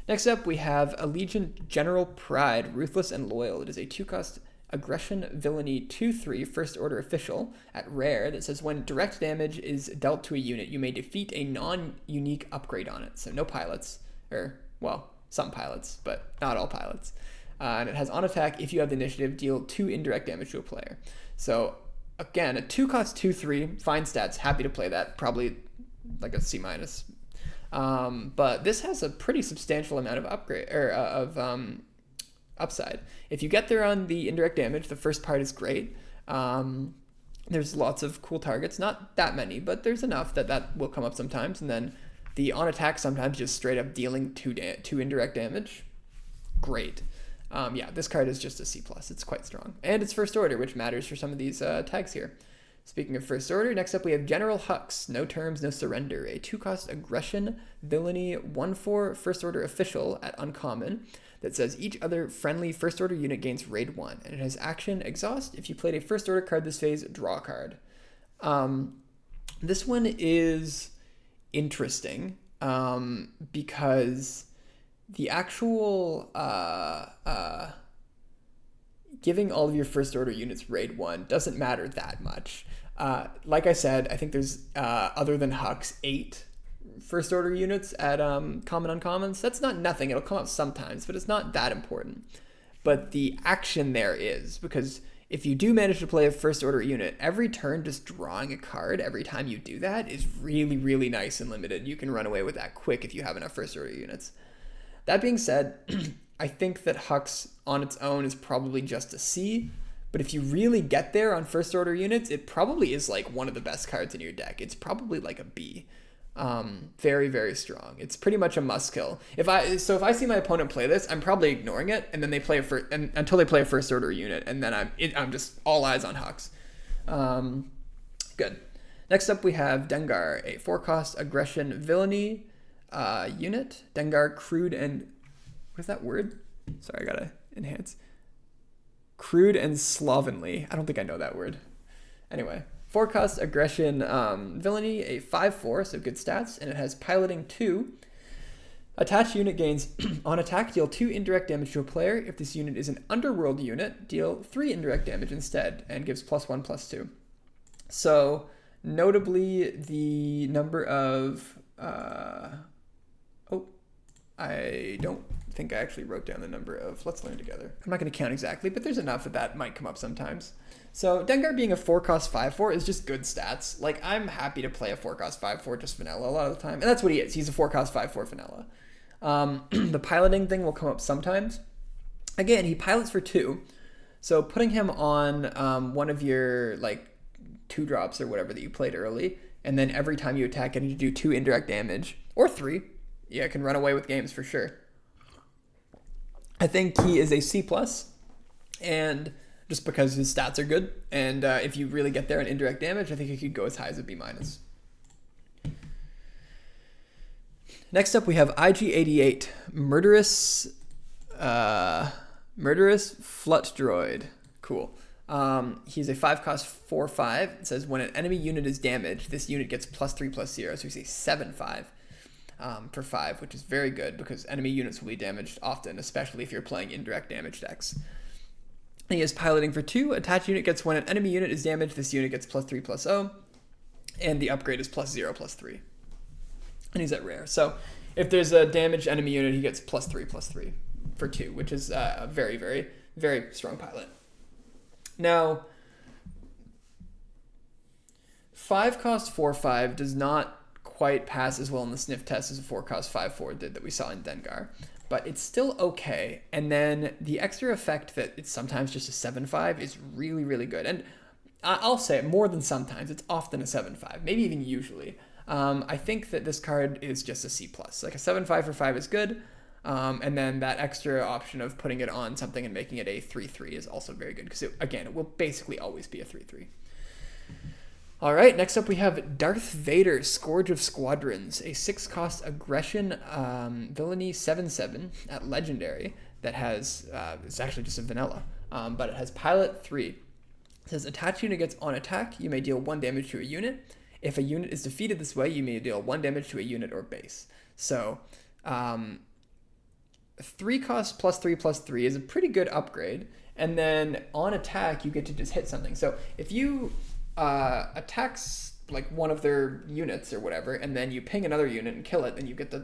Next up, we have Allegiant General Pride, Ruthless and Loyal. It is a 2-cost aggression villainy 2/3 First Order official at rare that says when direct damage is dealt to a unit, you may defeat a non-unique upgrade on it. So no pilots, or well, some pilots, but not all pilots. And it has on attack, if you have the initiative, deal 2 indirect damage to a player. So again, a 2-cost 2/3, fine stats, happy to play that, probably like a C-. But this has a pretty substantial amount of upgrade or upside. If you get there on the indirect damage, the first part is great. There's lots of cool targets, not that many, but there's enough that will come up sometimes. And then the on attack sometimes just straight up dealing 2 indirect damage. Great. Yeah, this card is just a C+. It's quite strong. And it's First Order, which matters for some of these tags here. Speaking of First Order, next up we have General Hux, No Terms, No Surrender, a 2-cost aggression villainy 1/4 First Order official at uncommon that says each other friendly First Order unit gains raid 1, and it has action exhaust. If you played a First Order card this phase, draw a card. This one is interesting because the actual giving all of your First Order units raid 1 doesn't matter that much. Like I said, I think there's, other than Hux, 8 First Order units at common uncommons. That's not nothing. It'll come up sometimes, but it's not that important. But the action there is, because if you do manage to play a First Order unit, every turn just drawing a card every time you do that is really, really nice and limited. You can run away with that quick if you have enough First Order units. That being said, I think that Hux on its own is probably just a C, but if you really get there on First Order units, it probably is like one of the best cards in your deck. It's probably like a B. Very, very strong. It's pretty much a must kill. If I see my opponent play this, I'm probably ignoring it, and then they play until they play a First Order unit, and then I'm just all eyes on Hux. Good. Next up we have Dengar, a 4-cost aggression villainy unit. Dengar, crude and what is that word? Sorry, I gotta enhance. Crude and slovenly. I don't think I know that word. Anyway, 4-cost aggression villainy, a 5/4, so good stats, and it has piloting 2. Attached unit gains on attack, deal 2 indirect damage to a player. If this unit is an underworld unit, deal 3 indirect damage instead, and gives +1/+2. So notably, the number of I don't think I actually wrote down the number of, let's learn together. I'm not going to count exactly, but there's enough that might come up sometimes. So Dengar being a 4-cost 5/4 is just good stats. Like, I'm happy to play a 4-cost 5/4 just vanilla a lot of the time. And that's what he is. He's a 4-cost 5/4 vanilla. The piloting thing will come up sometimes. Again, he pilots for 2. So putting him on one of your like 2-drops or whatever that you played early, and then every time you attack, getting to do 2 indirect damage or 3. Yeah, it can run away with games for sure. I think he is a C+, and just because his stats are good, and if you really get there on indirect damage, I think he could go as high as a B-. Next up, we have IG-88, Murderous Flut Droid. Cool. He's a 5-cost 4/5. It says when an enemy unit is damaged, this unit gets +3/+0. So we say 7/5 for 5, which is very good because enemy units will be damaged often, especially if you're playing indirect damage decks. He is piloting for 2. Attached unit gets when an enemy unit is damaged, this unit gets +3/+0, and the upgrade is +0/+3. And he's at rare. So if there's a damaged enemy unit, he gets +3/+3 for 2, which is a very, very, very strong pilot. Now, 5-cost 4/5 does not quite pass as well in the sniff test as a 4-cost 5/4 did that we saw in Dengar, but it's still okay. And then the extra effect that it's sometimes just a 7/5 is really, really good. And I'll say it more than sometimes. It's often a 7/5, maybe even usually. I think that this card is just a C+. Like a 7/5 for 5 is good. And then that extra option of putting it on something and making it a 3/3 is also very good because, again, it will basically always be a 3/3. All right, next up we have Darth Vader, Scourge of Squadrons, a 6-cost aggression villainy 7/7 at Legendary that has, it's actually just a vanilla, but it has pilot 3. It says attached unit gets on attack, you may deal 1 damage to a unit. If a unit is defeated this way, you may deal 1 damage to a unit or base. So 3-cost +3/+3 is a pretty good upgrade. And then on attack, you get to just hit something. So if you attacks like one of their units or whatever, and then you ping another unit and kill it, then you get to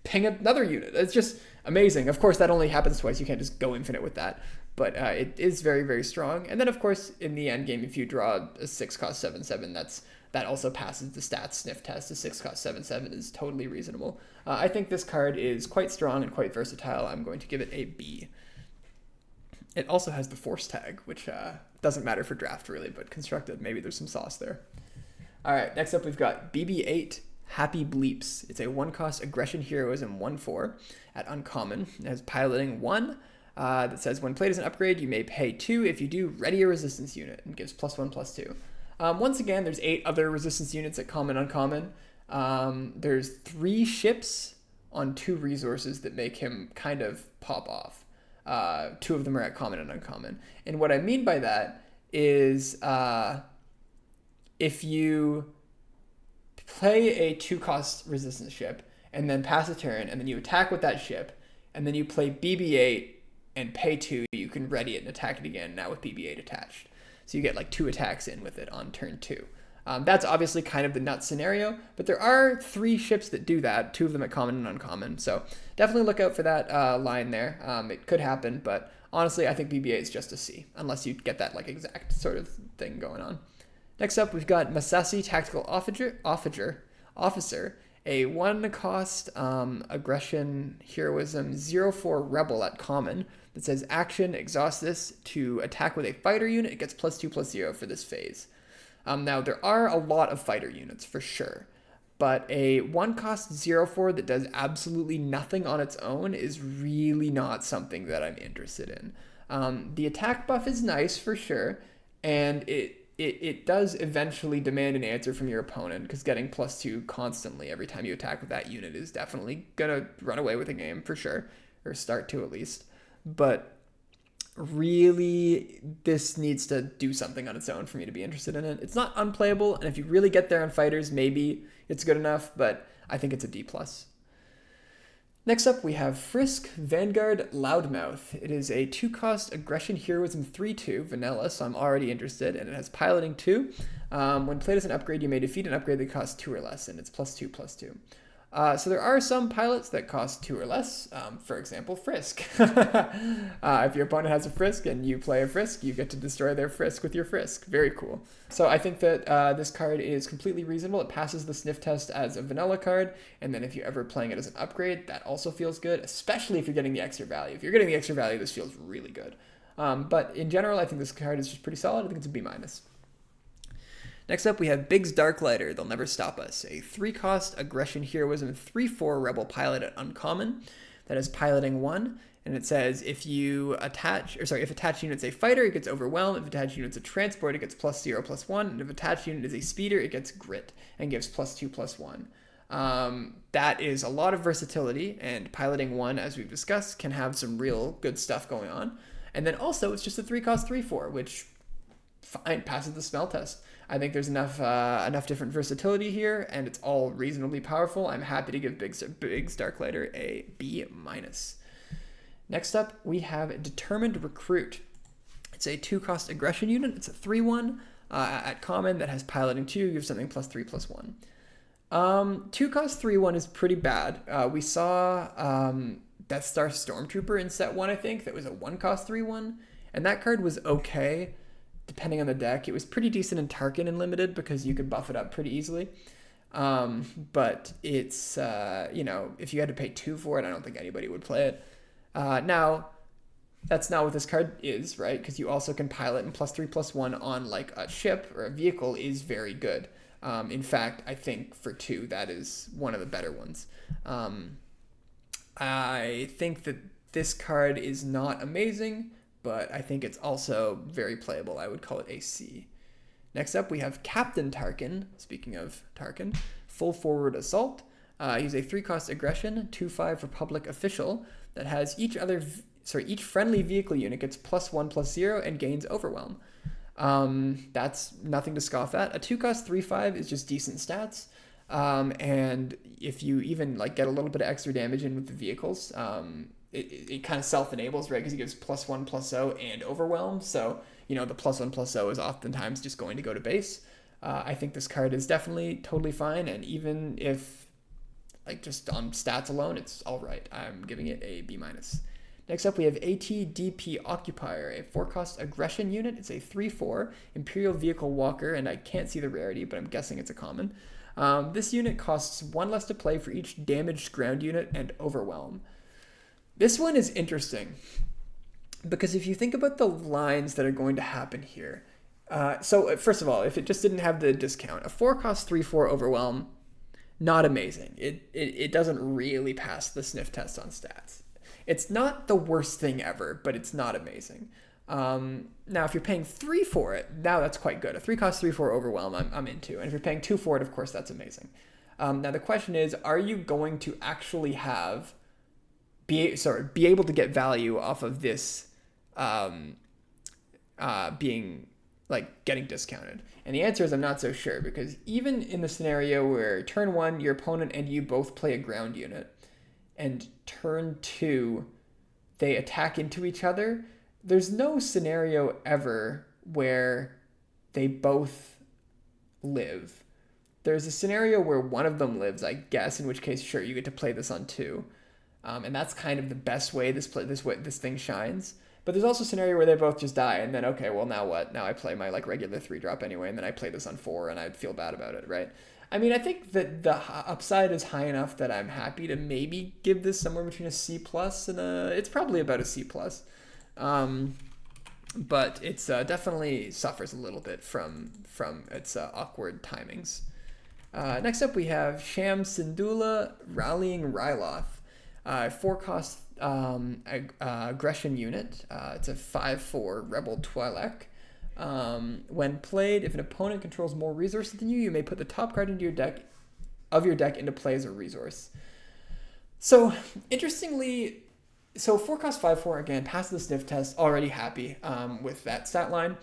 ping another unit. It's just amazing. Of course, that only happens twice. You can't just go infinite with that. But it is very, very strong. And then, of course, in the end game, if you draw a 6-cost 7/7, that also passes the stats sniff test. A 6-cost 7/7 is totally reasonable. I think this card is quite strong and quite versatile. I'm going to give it a B. It also has the force tag, which doesn't matter for draft really, but constructed, maybe there's some sauce there. All right, next up we've got BB-8, Happy Bleeps. It's a 1-cost aggression heroism 1/4 at uncommon. It has piloting 1. That says when played as an upgrade, you may pay 2. If you do, ready a resistance unit, and gives +1/+2. Once again, there's 8 other resistance units at common, uncommon. There's 3 ships on 2 resources that make him kind of pop off. 2 of them are at common and uncommon. And what I mean by that is if you play a 2-cost resistance ship and then pass a turn and then you attack with that ship and then you play BB-8 and pay 2, you can ready it and attack it again, now with BB-8 attached. So you get like 2 attacks in with it on turn 2. That's obviously kind of the nut scenario, but there are 3 ships that do that, 2 of them at common and uncommon. So definitely look out for that line there. It could happen, but honestly, I think BB-8 is just a C, unless you get that like exact sort of thing going on. Next up, we've got Masasi Tactical Officer, a 1-cost aggression heroism 0/4 rebel at common that says action, exhaust this to attack with a fighter unit. It gets +2/+0 for this phase. Now, there are a lot of fighter units for sure, but a 1-cost 0/4 that does absolutely nothing on its own is really not something that I'm interested in. The attack buff is nice for sure, and it does eventually demand an answer from your opponent, because getting +2 constantly every time you attack with that unit is definitely going to run away with a game for sure, or start to at least. But really, this needs to do something on its own for me to be interested in it. It's not unplayable, and if you really get there on fighters, maybe it's good enough, but I think it's a D+. Next up, we have Frisk Vanguard Loudmouth. It is a 2-cost aggression heroism 3/2 vanilla, so I'm already interested, and it has piloting 2. When played as an upgrade, you may defeat an upgrade that costs 2 or less, and it's +2/+2. So there are some pilots that cost 2 or less, for example, Frisk. If your opponent has a Frisk and you play a Frisk, you get to destroy their Frisk with your Frisk. Very cool. So I think that this card is completely reasonable. It passes the sniff test as a vanilla card, and then if you're ever playing it as an upgrade, that also feels good, especially if you're getting the extra value. If you're getting the extra value, this feels really good. But in general, I think this card is just pretty solid. I think it's a B-. Next up, we have Biggs Darklighter. They'll Never Stop Us. A 3-cost aggression heroism 3/4 rebel pilot at uncommon that is piloting 1. And it says if attached unit's a fighter, it gets overwhelm. If attached unit's a transport, it gets +0/+1. And if attached unit is a speeder, it gets grit and gives +2/+1. That is a lot of versatility, and piloting 1, as we've discussed, can have some real good stuff going on. And then also, it's just a 3-cost 3/4, which fine, passes the smell test. I think there's enough different versatility here, and it's all reasonably powerful. I'm happy to give Biggs Darklighter a B-. Next up, we have Determined Recruit. It's a 2-cost aggression unit. It's a 3/1 at common that has piloting 2, gives something +3/+1. 2-cost 3/1 is pretty bad. We saw Death Star Stormtrooper in set 1, I think, that was a 1-cost 3/1, and that card was okay, depending on the deck. It was pretty decent in Tarkin and Limited because you could buff it up pretty easily. But it's, if you had to pay 2 for it, I don't think anybody would play it. Now, that's not what this card is, right? Because you also can pilot, and +3/+1 on like a ship or a vehicle is very good. In fact, I think for 2, that is one of the better ones. I think that this card is not amazing, but I think it's also very playable. I would call it a C. Next up, we have Captain Tarkin. Speaking of Tarkin, Full Forward Assault. He's a 3-cost aggression, 2/5 Republic official that has each friendly vehicle unit gets +1/+0 and gains overwhelm. That's nothing to scoff at. A 2-cost 3/5 is just decent stats. And if you even like get a little bit of extra damage in with the vehicles, it kind of self-enables, right? Because he gives +1/+0 and overwhelm. So, the +1/+0 is oftentimes just going to go to base. I think this card is definitely totally fine. And even if just on stats alone, it's all right. I'm giving it a B-. Next up, we have ATDP Occupier, a 4-cost aggression unit. It's a 3/4 Imperial Vehicle Walker, and I can't see the rarity, but I'm guessing it's a common. This unit costs 1 less to play for each damaged ground unit and overwhelm. This one is interesting because if you think about the lines that are going to happen here, so first of all, if it just didn't have the discount, a 4-cost 3/4 overwhelm, not amazing. It doesn't really pass the sniff test on stats. It's not the worst thing ever, but it's not amazing. Now, if you're paying 3 for it, now that's quite good. A 3-cost 3/4 overwhelm, I'm into. And if you're paying 2 for it, of course, that's amazing. Now, the question is, are you going to actually be able to get value off of this getting discounted? And the answer is I'm not so sure, because even in the scenario where turn 1, your opponent and you both play a ground unit, and turn 2, they attack into each other, there's no scenario ever where they both live. There's a scenario where one of them lives, I guess, in which case, sure, you get to play this on 2. And that's kind of the best way this thing shines. But there's also a scenario where they both just die, and then, okay, well, now what? Now I play my regular 3-drop anyway, and then I play this on 4, and I'd feel bad about it, right? I mean, I think that the upside is high enough that I'm happy to maybe give this somewhere between a C+ and it's probably about a C+. But it's definitely suffers a little bit from its awkward timings. Next up, we have Sham Syndulla Rallying Ryloth, 4-cost aggression unit. It's a 5/4 Rebel Twi'lek. When played, if an opponent controls more resources than you may put the top card into your deck into play as a resource. So, interestingly, 4-cost 5/4, again, passes the sniff test, already happy with that stat line.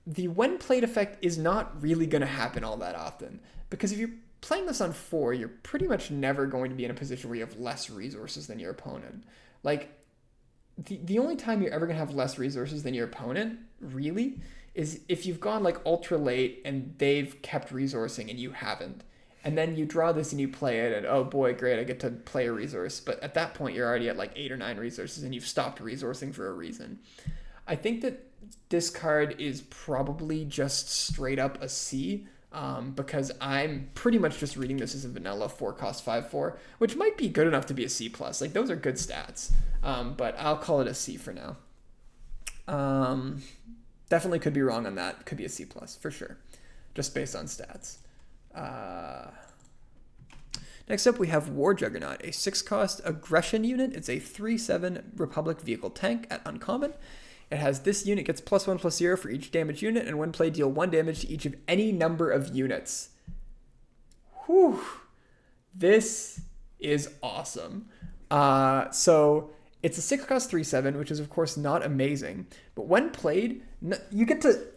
The when played effect is not really going to happen all that often, because if you're playing this on 4, you're pretty much never going to be in a position where you have less resources than your opponent. The only time you're ever going to have less resources than your opponent, really, is if you've gone ultra late and they've kept resourcing and you haven't. And then you draw this and you play it, and oh boy, great, I get to play a resource. But at that point, you're already at 8 or 9 resources and you've stopped resourcing for a reason. I think that this card is probably just straight up a C, because I'm pretty much just reading this as a vanilla 4-cost 5/4, which might be good enough to be a C+. Those are good stats, but I'll call it a C for now. Definitely could be wrong on that. Could be a C plus for sure, just based on stats. Next up, we have War Juggernaut, a 6-cost aggression unit. It's a 3/7 Republic vehicle tank at uncommon. It has this unit gets +1/+0 for each damage unit, and when played, deal 1 damage to each of any number of units. Whew. This is awesome. So it's a 6-cost 3/7, which is of course not amazing, but when played, you get to,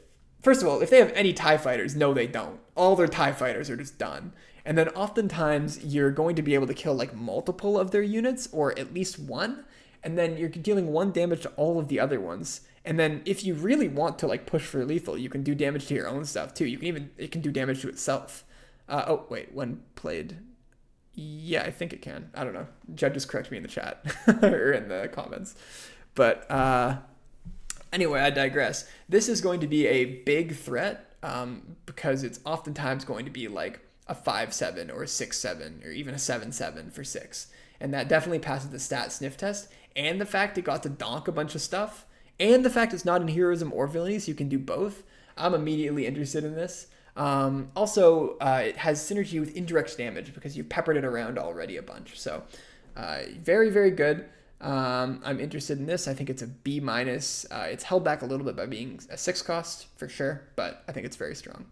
first of all, if they have any TIE fighters, no they don't. All their TIE fighters are just done. And then oftentimes you're going to be able to kill like multiple of their units, or at least one, and then you're dealing 1 damage to all of the other ones. And then if you really want to like push for lethal, you can do damage to your own stuff too. It can do damage to itself. Oh wait, when played, yeah, I think it can. I don't know. Judges correct me in the chat or in the comments. But anyway, I digress. This is going to be a big threat because it's oftentimes going to be like a 5/7 or a 6/7 or even a 7/7 for 6. And that definitely passes the stat sniff test. And the fact it got to donk a bunch of stuff, and the fact it's not in heroism or villainy, so you can do both. I'm immediately interested in this. Also, it has synergy with indirect damage because you've peppered it around already a bunch. So very, very good. I'm interested in this. I think it's a B-. It's held back a little bit by being a 6-cost for sure, but I think it's very strong.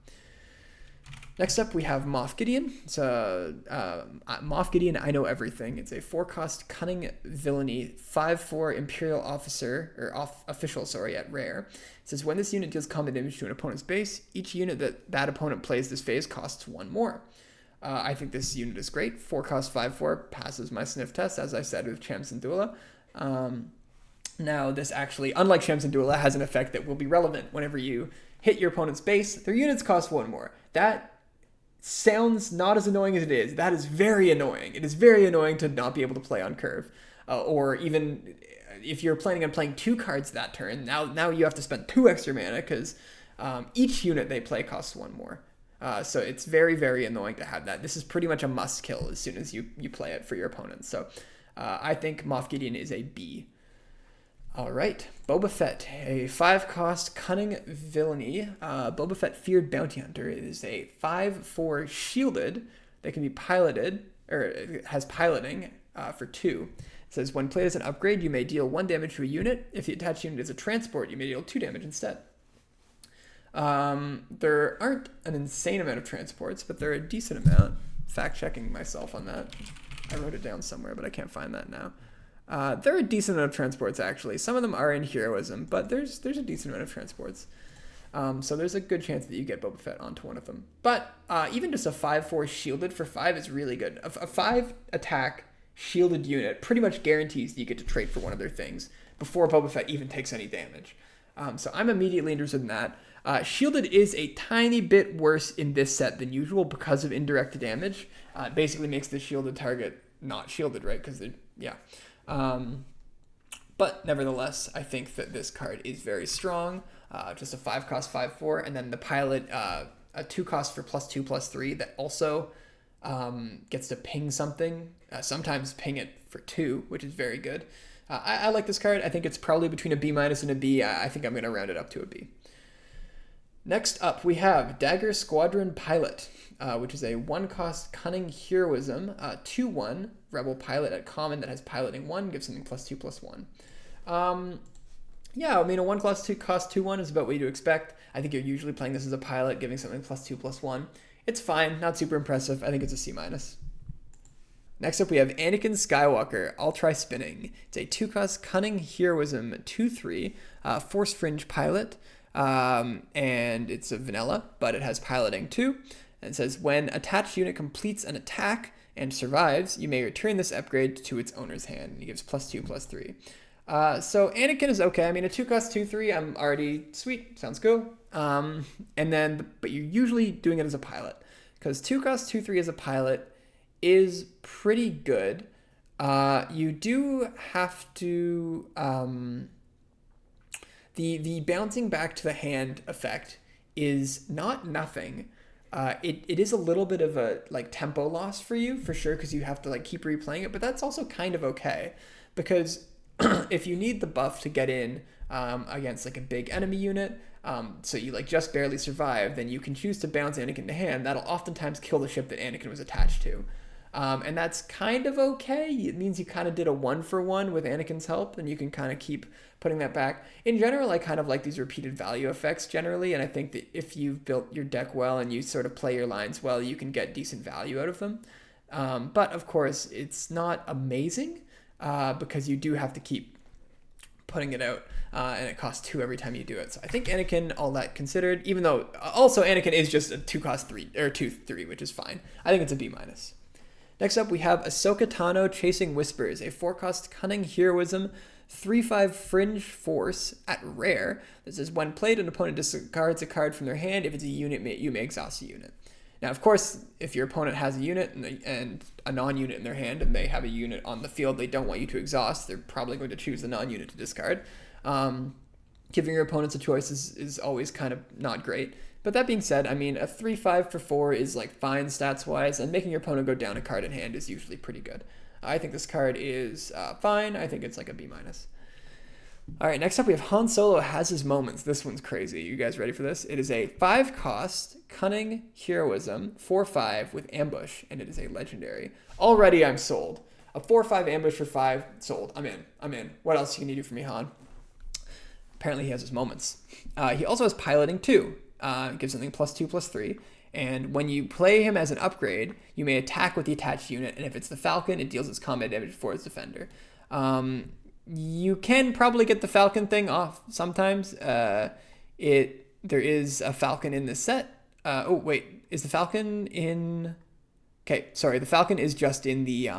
Next up, we have Moff Gideon. It's Moff Gideon, I Know Everything. It's a 4-cost cunning villainy 5/4 Imperial official at rare. It says when this unit deals combat damage to an opponent's base, each unit that opponent plays this phase costs 1 more. I think this unit is great. 4-cost 5/4 passes my sniff test, as I said with Cham Syndulla. Now, this actually, unlike Cham Syndulla, has an effect that will be relevant whenever you hit your opponent's base. Their units cost 1 more. That sounds not as annoying as it is. That is very annoying. It is very annoying to not be able to play on curve. Or even if you're planning on playing 2 cards that turn, now you have to spend 2 extra mana because each unit they play costs 1 more. So it's very, very annoying to have that. This is pretty much a must kill as soon as you play it for your opponent. So I think Moff Gideon is a B. All right, Boba Fett, a 5-cost cunning villainy. Boba Fett Feared Bounty Hunter is a 5/4 shielded that can be piloted, or it has piloting for 2. It says when played as an upgrade, you may deal 1 damage to a unit. If the attached unit is a transport, you may deal 2 damage instead. There aren't an insane amount of transports, but there are a decent amount. Fact-checking myself on that. I wrote it down somewhere, but I can't find that now. There are a decent amount of transports, actually. Some of them are in heroism, but there's a decent amount of transports. So there's a good chance that you get Boba Fett onto one of them. But even just a 5/4 shielded for 5 is really good. A 5-attack shielded unit pretty much guarantees that you get to trade for one of their things before Boba Fett even takes any damage. So I'm immediately interested in that. Shielded is a tiny bit worse in this set than usual because of indirect damage. It basically makes the shielded target not shielded, right? Because yeah. But nevertheless, I think that this card is very strong. Just a 5-cost 5/4, and then the pilot, a 2-cost for +2/+3 that also gets to ping something. Sometimes ping it for 2, which is very good. I like this card. I think it's probably between a B- and a B. I think I'm going to round it up to a B. Next up, we have Dagger Squadron Pilot, which is a 1-cost Cunning Heroism, 2/1 Rebel Pilot at common that has piloting 1, gives something +2/+1. Yeah, I mean, a 1-cost 2/1 is about what you'd expect. I think you're usually playing this as a pilot, giving something +2/+1. It's fine, not super impressive. I think it's a C-. Next up, we have Anakin Skywalker, Ultra Spinning. It's a 2-cost Cunning Heroism 2/3 Force Fringe Pilot. And it's a vanilla, but it has piloting 2. And it says, when attached unit completes an attack and survives, you may return this upgrade to its owner's hand. And he gives +2/+3. So Anakin is okay. I mean, a 2-cost 2/3, I'm already sweet. Sounds cool. And then, but you're usually doing it as a pilot, because 2-cost 2/3 as a pilot is pretty good. You do have to, the bouncing back to the hand effect is not nothing. It is a little bit of a like tempo loss for you, for sure, because you have to like keep replaying it, but that's also kind of okay, because if you need the buff to get in against like a big enemy unit, so you like just barely survive, then you can choose to bounce Anakin to hand. That'll oftentimes kill the ship that Anakin was attached to. And that's kind of okay. It means you kind of did a 1-for-1 with Anakin's help, and you can kind of keep putting that back. In general, I kind of like these repeated value effects generally, and I think that if you've built your deck well and you sort of play your lines well, you can get decent value out of them. But of course, it's not amazing because you do have to keep putting it out, and it costs 2 every time you do it. So I think Anakin, all that considered, even though also Anakin is just a 2-cost 3 or 2-3, which is fine. I think it's a B-. Next up, we have Ahsoka Tano Chasing Whispers, a 4-cost Cunning Heroism 3/5 Fringe Force at rare. That says when played, an opponent discards a card from their hand. If it's a unit, you may exhaust a unit. Now, of course, if your opponent has a unit and a non-unit in their hand, and they have a unit on the field they don't want you to exhaust, they're probably going to choose the non-unit to discard. Giving your opponents a choice is always kind of not great. But that being said, I mean, a 3/5 for 4 is like fine stats-wise, and making your opponent go down a card in hand is usually pretty good. I think this card is fine. I think it's like a B-. All right, next up we have Han Solo Has His Moments. This one's crazy. You guys ready for this? It is a 5-cost Cunning Heroism 4/5 with Ambush, and it is a legendary. Already I'm sold. A 4/5 Ambush for 5, sold. I'm in. What else can you do for me, Han? Apparently he has his moments. He also has Piloting 2. Gives something +2/+3. And when you play him as an upgrade, you may attack with the attached unit, and if it's the Falcon, it deals its combat damage for its defender. You can probably get the Falcon thing off sometimes. There is a Falcon in this set. Is the Falcon in? Okay, sorry, the Falcon is just in the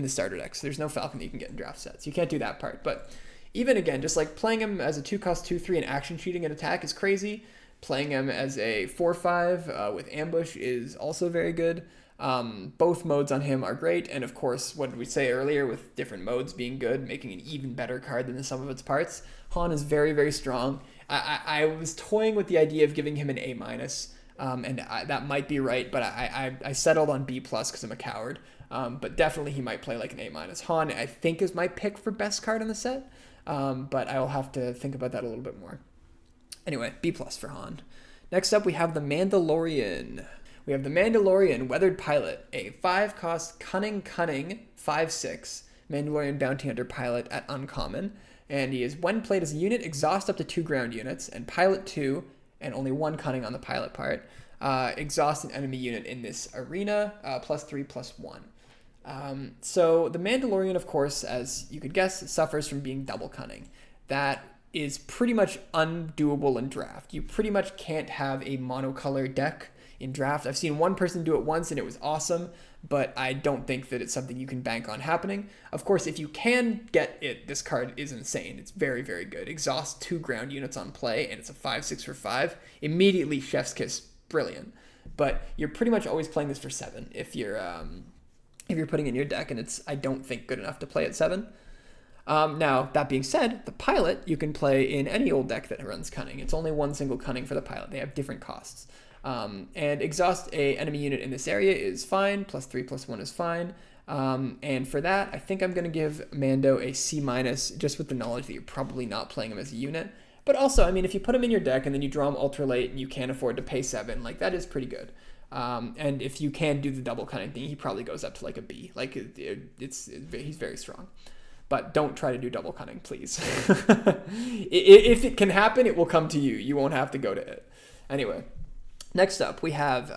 starter deck. So there's no Falcon that you can get in draft sets. You can't do that part. But even again, just like playing him as a 2-cost 2/3 and action cheating and attack is crazy. Playing him as a 4/5 with Ambush is also very good. Both modes on him are great, and of course, what did we say earlier with different modes being good, making an even better card than the sum of its parts? Han is very, very strong. I was toying with the idea of giving him an A-, and that might be right, but I settled on B+ because I'm a coward. But definitely he might play like an A-. Han, I think, is my pick for best card in the set, but I will have to think about that a little bit more. Anyway, B+ for Han. Next up, we have the Mandalorian. We have the Mandalorian Weathered Pilot, a 5-cost Cunning 5/6 Mandalorian Bounty Hunter Pilot at Uncommon. And he is, when played as a unit, exhaust up to 2 ground units, and Pilot 2, and only 1 Cunning on the Pilot part. Exhaust an enemy unit in this arena, +3/+1. So the Mandalorian, of course, as you could guess, suffers from being double Cunning. That is pretty much undoable in draft. You pretty much can't have a monocolor deck in draft. I've seen one person do it once and it was awesome, but I don't think that it's something you can bank on happening. Of course, if you can get it, this card is insane. It's very, very good. Exhaust 2 ground units on play, and it's a 5/6 for 5. Immediately, chef's kiss, brilliant. But you're pretty much always playing this for 7 if you're putting in your deck, and it's, I don't think, good enough to play at 7. Now, that being said, the Pilot you can play in any old deck that runs Cunning. It's only 1 single Cunning for the Pilot. They have different costs. And exhaust a enemy unit in this area is fine. +3/+1 is fine. And for that, I think I'm going to give Mando a C-, just with the knowledge that you're probably not playing him as a unit. But also, I mean, if you put him in your deck and then you draw him ultra late and you can't afford to pay 7, like, that is pretty good. And if you can do the double Cunning thing, he probably goes up to like a B. Like, he's very strong. But don't try to do double Cunning, please. If it can happen, it will come to you. You won't have to go to it. Anyway, next up, we have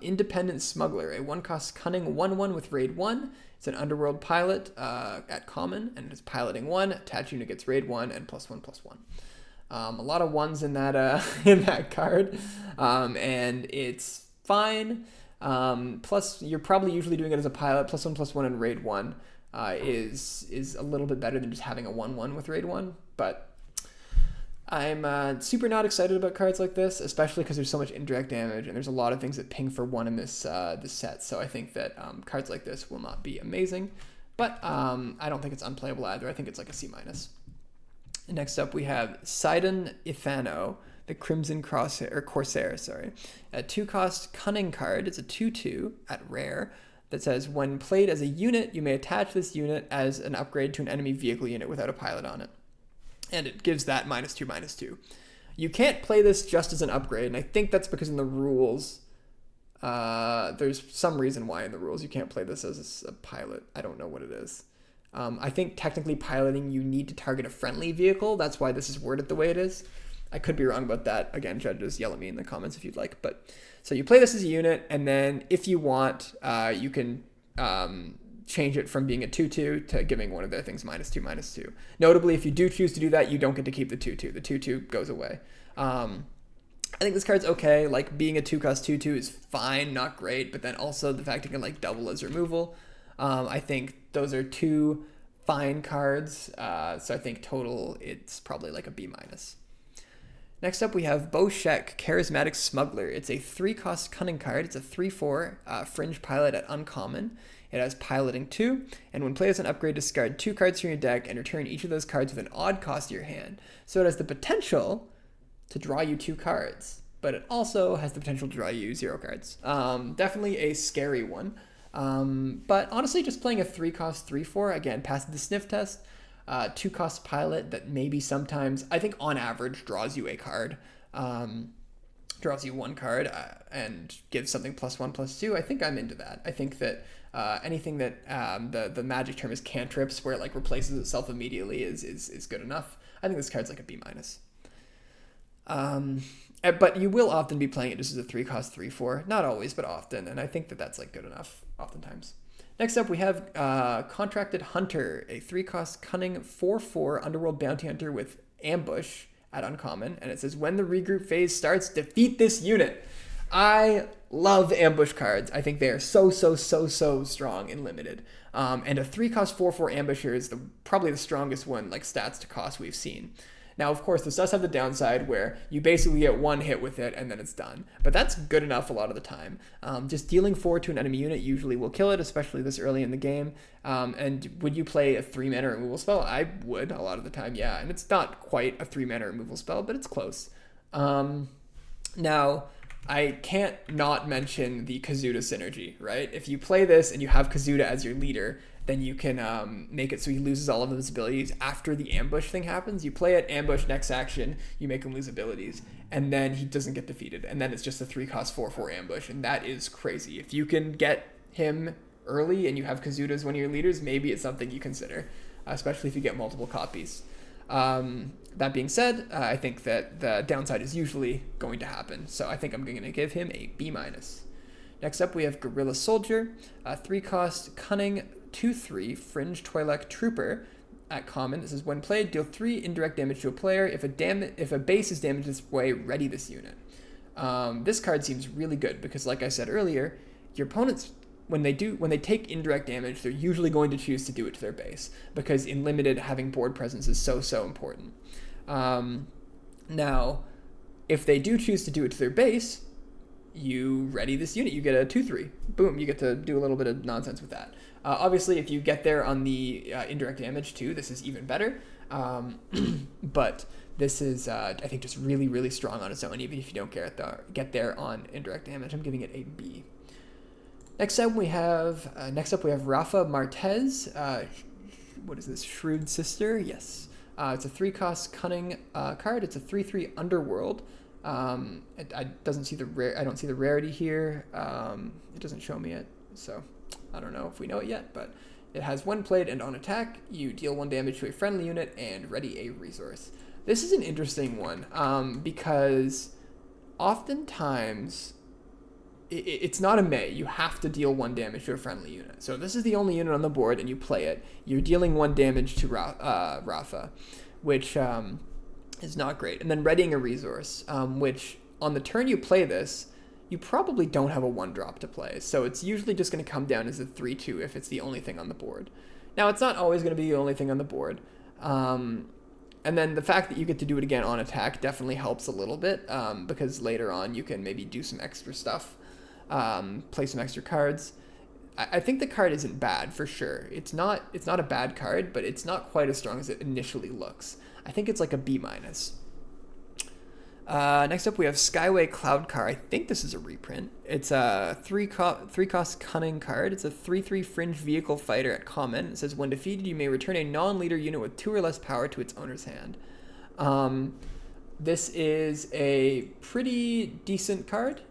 Independent Smuggler, a 1-cost Cunning 1/1 with Raid 1. It's an Underworld Pilot at Common, and it's Piloting 1. Attached unit gets Raid 1 and +1/+1. A lot of 1s in that card, and it's fine. Plus, you're probably usually doing it as a pilot. +1/+1 and Raid 1 is a little bit better than just having a 1/1 with Raid 1. But I'm super not excited about cards like this, especially because there's so much indirect damage, and there's a lot of things that ping for 1 in this set. So I think that cards like this will not be amazing. But I don't think it's unplayable either. I think it's like a C-. Next up, we have Sidon Ifano, the Crimson Corsair, a 2-cost Cunning card. It's a 2/2 at rare that says, when played as a unit, you may attach this unit as an upgrade to an enemy vehicle unit without a pilot on it. and it gives that -2/-2. You can't play this just as an upgrade, and I think that's because in the rules, there's some reason why in the rules you can't play this as a pilot. I don't know what it is. I think technically piloting, you need to target a friendly vehicle. That's why this is worded the way it is. I could be wrong about that. Again, judges, yell at me in the comments if you'd like. But so you play this as a unit, and then if you want, you can change it from being a 2/2 to giving one of their things -2/-2. Notably, if you do choose to do that, you don't get to keep the 2/2. The 2/2 goes away. I think this card's okay. Like, being a 2-cost 2/2 is fine, not great, but then also the fact it can like double as removal. I think those are two fine cards. So I think total it's probably like a B-. Next up, we have Boshek, Charismatic Smuggler. It's a 3-cost cunning card. It's a 3/4 fringe pilot at uncommon. It has piloting 2, and when played as an upgrade, discard 2 cards from your deck and return each of those cards with an odd cost to your hand. So it has the potential to draw you 2 cards, but it also has the potential to draw you 0 cards. Definitely a scary one. But honestly, just playing a 3-cost 3/4, again, passes the sniff test. 2-cost pilot that maybe sometimes, I think on average, draws you a card. Draws you 1 card and gives something +1/+2. I think I'm into that. I think that anything that the magic term is cantrips, where it like replaces itself immediately, is good enough. I think this card's like a B-. But you will often be playing it just as a 3-cost 3/4. Not always, but often. And I think that that's like good enough oftentimes. Next up, we have Contracted Hunter, a 3-cost cunning 4/4 underworld bounty hunter with ambush at uncommon. And it says, when the regroup phase starts, defeat this unit. I love ambush cards. I think they are so strong in limited. And a 3-cost 4/4 ambusher is probably the strongest one, like stats to cost we've seen. Now, of course, this does have the downside where you basically get 1 hit with it and then it's done. But that's good enough a lot of the time. Just dealing 4 to an enemy unit usually will kill it, especially this early in the game. And would you play a 3-mana removal spell? I would a lot of the time, yeah. And it's not quite a 3-mana removal spell, but it's close. Now, I can't not mention the Kazuda synergy, right? If you play this and you have Kazuda as your leader, then you can make it so he loses all of his abilities after the ambush thing happens. You play it, ambush, next action, you make him lose abilities, and then he doesn't get defeated. And then it's just a 3-cost 4/4 ambush, and that is crazy. If you can get him early and you have Kazuda as one of your leaders, maybe it's something you consider, especially if you get multiple copies. That being said, I think that the downside is usually going to happen, so I think I'm going to give him a B-. Next up, we have Guerrilla Soldier, a 3-cost cunning 2/3 fringe Twi'lek trooper at common. This is when played, deal 3 indirect damage to a player. If a base is damaged this way, ready this unit. This card seems really good because, like I said earlier, your opponents, when they take indirect damage, they're usually going to choose to do it to their base because in limited, having board presence is so important. Now, if they do choose to do it to their base, you ready this unit. You get a 2/3. Boom, you get to do a little bit of nonsense with that. Obviously, if you get there on the indirect damage too, this is even better. But this is, I think, just really strong on its own, even if you don't get there on indirect damage. I'm giving it a B. Next up, we have Rafa Martez. What is this? Shrewd Sister? Yes. It's a 3-cost cunning card. It's a 3/3 underworld. I don't see the rarity here. It doesn't show me it, so I don't know if we know it yet, but it has when played and on attack, you deal 1 damage to a friendly unit and ready a resource. This is an interesting one because oftentimes it's not a may. You have to deal 1 damage to a friendly unit. So if this is the only unit on the board and you play it, you're dealing 1 damage to Rafa, which is not great. And then readying a resource, which on the turn you play this, you probably don't have a 1-drop to play. So it's usually just going to come down as a 3/2 if it's the only thing on the board. Now, it's not always going to be the only thing on the board. And then the fact that you get to do it again on attack definitely helps a little bit because later on you can maybe do some extra stuff, play some extra cards. I think the card isn't bad for sure. It's not a bad card, but it's not quite as strong as it initially looks. I think it's like a B-. Next up, we have Skyway Cloudcar. I think this is a reprint. It's a 3-cost cunning card. It's a 3/3 fringe vehicle fighter at common. It says when defeated, you may return a non-leader unit with 2 or less power to its owner's hand. This is a pretty decent card.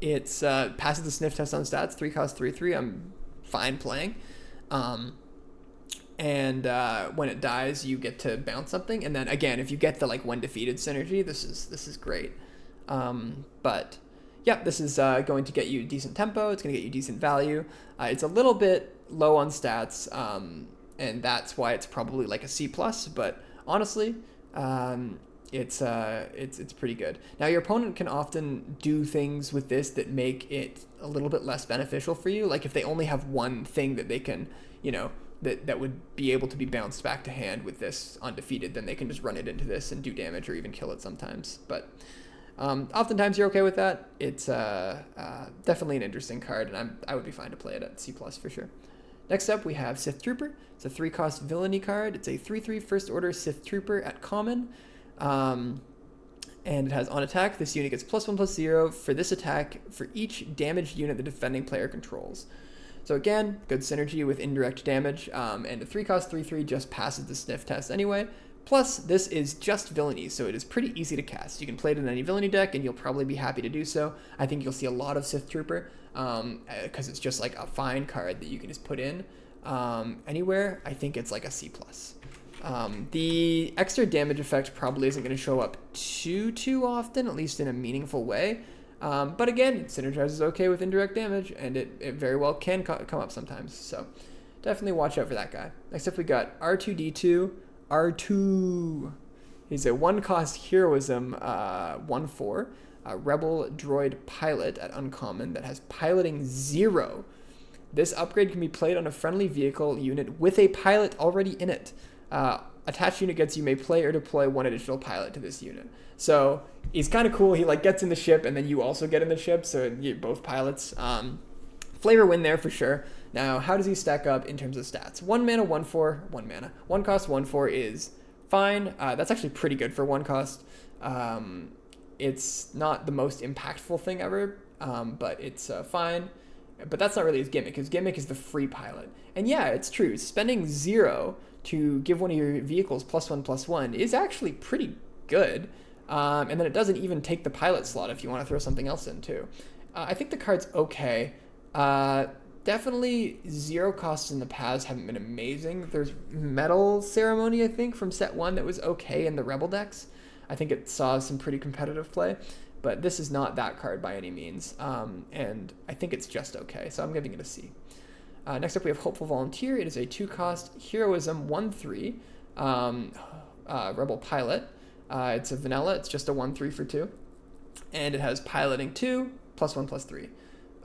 It's passes the sniff test on stats, 3 cost 3/3. I'm fine playing. And when it dies, you get to bounce something. And then again, if you get the like when defeated synergy, this is great. But yeah, this is going to get you decent tempo. It's going to get you decent value. It's a little bit low on stats, and that's why it's probably like a C+. But honestly, it's pretty good. Now your opponent can often do things with this that make it a little bit less beneficial for you. Like if they only have one thing that they can, that would be able to be bounced back to hand with this undefeated, then they can just run it into this and do damage or even kill it sometimes. But oftentimes you're okay with that. It's definitely an interesting card, and I would be fine to play it at C+ for sure. Next up, we have Sith Trooper. It's a 3-cost villainy card. It's a 3/3 first order Sith Trooper at common. And it has on attack, this unit gets +1/+0 for this attack for each damaged unit the defending player controls. So again, good synergy with indirect damage, and a 3-cost 3/3 just passes the sniff test anyway. Plus, this is just villainy, so it is pretty easy to cast. You can play it in any villainy deck, and you'll probably be happy to do so. I think you'll see a lot of Sith Trooper, because it's just like a fine card that you can just put in anywhere. I think it's like a C+. The extra damage effect probably isn't going to show up too often, at least in a meaningful way. But again, it synergizes okay with indirect damage, and it very well can come up sometimes. So definitely watch out for that guy. Next up, we got R2D2. R2. He's a 1-cost heroism 1/4 rebel droid pilot at uncommon that has piloting 0. This upgrade can be played on a friendly vehicle unit with a pilot already in it. Attached unit gets you may play or deploy 1 additional pilot to this unit. So he's kind of cool. He like gets in the ship, and then you also get in the ship, so you're both pilots. Flavor win there for sure. Now, how does he stack up in terms of stats? 1 mana, 1/4, 1 mana. 1 cost, 1/4 is fine. That's actually pretty good for 1 cost. It's not the most impactful thing ever, but it's fine. But that's not really his gimmick. His gimmick is the free pilot. And yeah, it's true. Spending 0 to give one of your vehicles +1/+1 is actually pretty good. And then it doesn't even take the pilot slot if you want to throw something else in too. I think the card's okay. Definitely 0 costs in the past haven't been amazing. There's Metal Ceremony, I think, from set 1 that was okay in the Rebel decks. I think it saw some pretty competitive play, but this is not that card by any means. And I think it's just okay, so I'm giving it a C. Next up, we have Hopeful Volunteer. It is a 2-cost heroism 1/3 Rebel Pilot. It's a vanilla. It's just a 1/3 for 2. And it has piloting 2, +1/+3.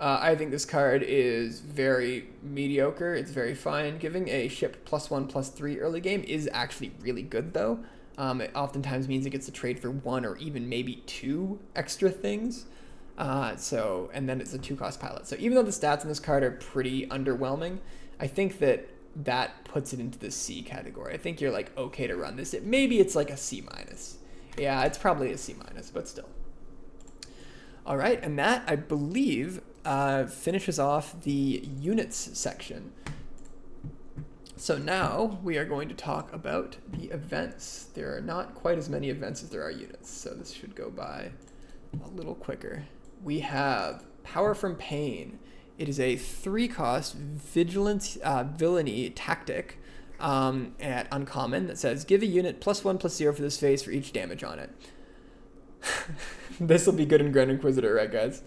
I think this card is very mediocre. It's very fine. Giving a ship +1/+3 early game is actually really good, though. It oftentimes means it gets to trade for 1 or even maybe 2 extra things. And then it's a 2-cost pilot. So even though the stats in this card are pretty underwhelming, I think that puts it into the C category. I think you're like okay to run this. Maybe it's like a C-. Yeah, it's probably a C-, but still. All right, and that, I believe, finishes off the units section. So now we are going to talk about the events. There are not quite as many events as there are units, so this should go by a little quicker. We have Power from Pain. It is a 3-cost vigilance villainy tactic at uncommon that says give a unit +1/+0 for this phase for each damage on it. This will be good in Grand Inquisitor, right, guys?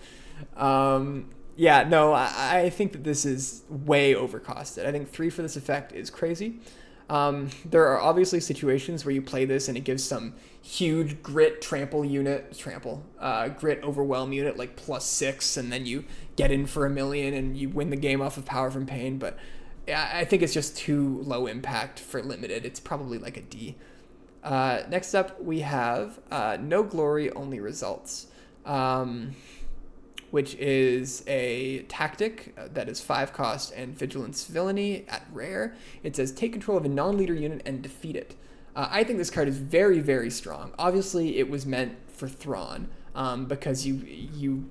Yeah, no, I think that this is way overcosted. I think 3 for this effect is crazy. There are obviously situations where you play this and it gives some huge grit grit overwhelm unit like +6, and then you get in for 1 million and you win the game off of Power from Pain. But I think it's just too low impact for limited. It's probably like a D. Next up, we have No Glory, Only Results, which is a tactic that is 5 cost and vigilance villainy at rare. It says take control of a non-leader unit and defeat it. I think this card is very, very strong. Obviously, it was meant for Thrawn because you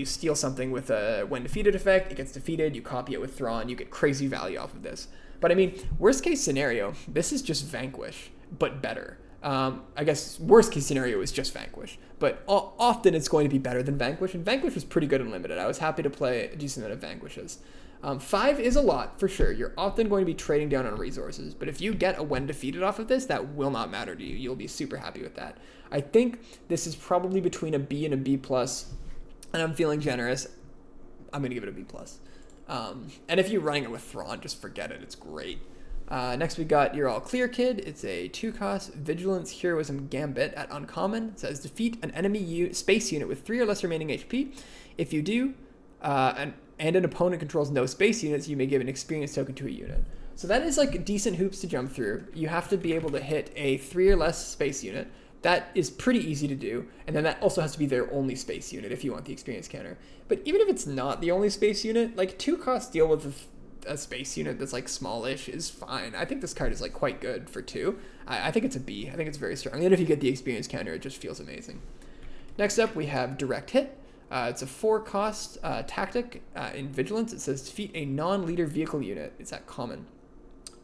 steal something with a when defeated effect, it gets defeated, you copy it with Thrawn, you get crazy value off of this. But I mean, worst case scenario, this is just Vanquish. but better. I guess worst case scenario is just Vanquish, but often it's going to be better than Vanquish, and Vanquish was pretty good in Limited. I was happy to play a decent amount of Vanquishes. 5 is a lot, for sure. You're often going to be trading down on resources, but if you get a when defeated off of this, that will not matter to you. You'll be super happy with that. I think this is probably between a B and a B+, and I'm feeling generous. I'm going to give it a B+. And if you're running it with Thrawn, just forget it. It's great. Next we got You're All Clear Kid. It's a 2-cost Vigilance Heroism Gambit at Uncommon. It says defeat an enemy space unit with 3 or less remaining HP. If you do, and an opponent controls no space units, you may give an experience token to a unit. So that is like decent hoops to jump through. You have to be able to hit a 3 or less space unit. That is pretty easy to do, and then that also has to be their only space unit if you want the experience counter. But even if it's not the only space unit, like 2 costs deal with a space unit that's like smallish is fine. I think this card is like quite good for 2. I think it's a B. I think it's very strong. And if you get the experience counter, it just feels amazing. Next up, we have Direct Hit. It's a 4-cost tactic in Vigilance. It says defeat a non-leader vehicle unit. It's at Common.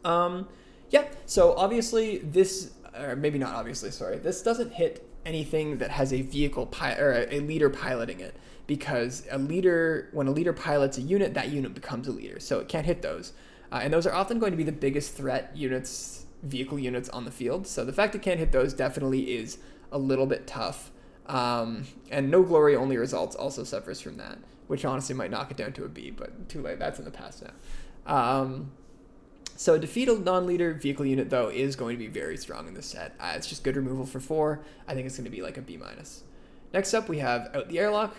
Yeah, so obviously this, or maybe not obviously, sorry, this doesn't hit anything that has a vehicle or a leader piloting it, because when a leader pilots a unit, that unit becomes a leader, so it can't hit those. And those are often going to be the biggest threat units, vehicle units on the field, so the fact it can't hit those definitely is a little bit tough. And No Glory Only Results also suffers from that, which honestly might knock it down to a B, but too late, that's in the past now. So defeat a non-leader vehicle unit, though, is going to be very strong in this set. It's just good removal for 4. I think it's going to be like a B-. Next up, we have Out the Airlock,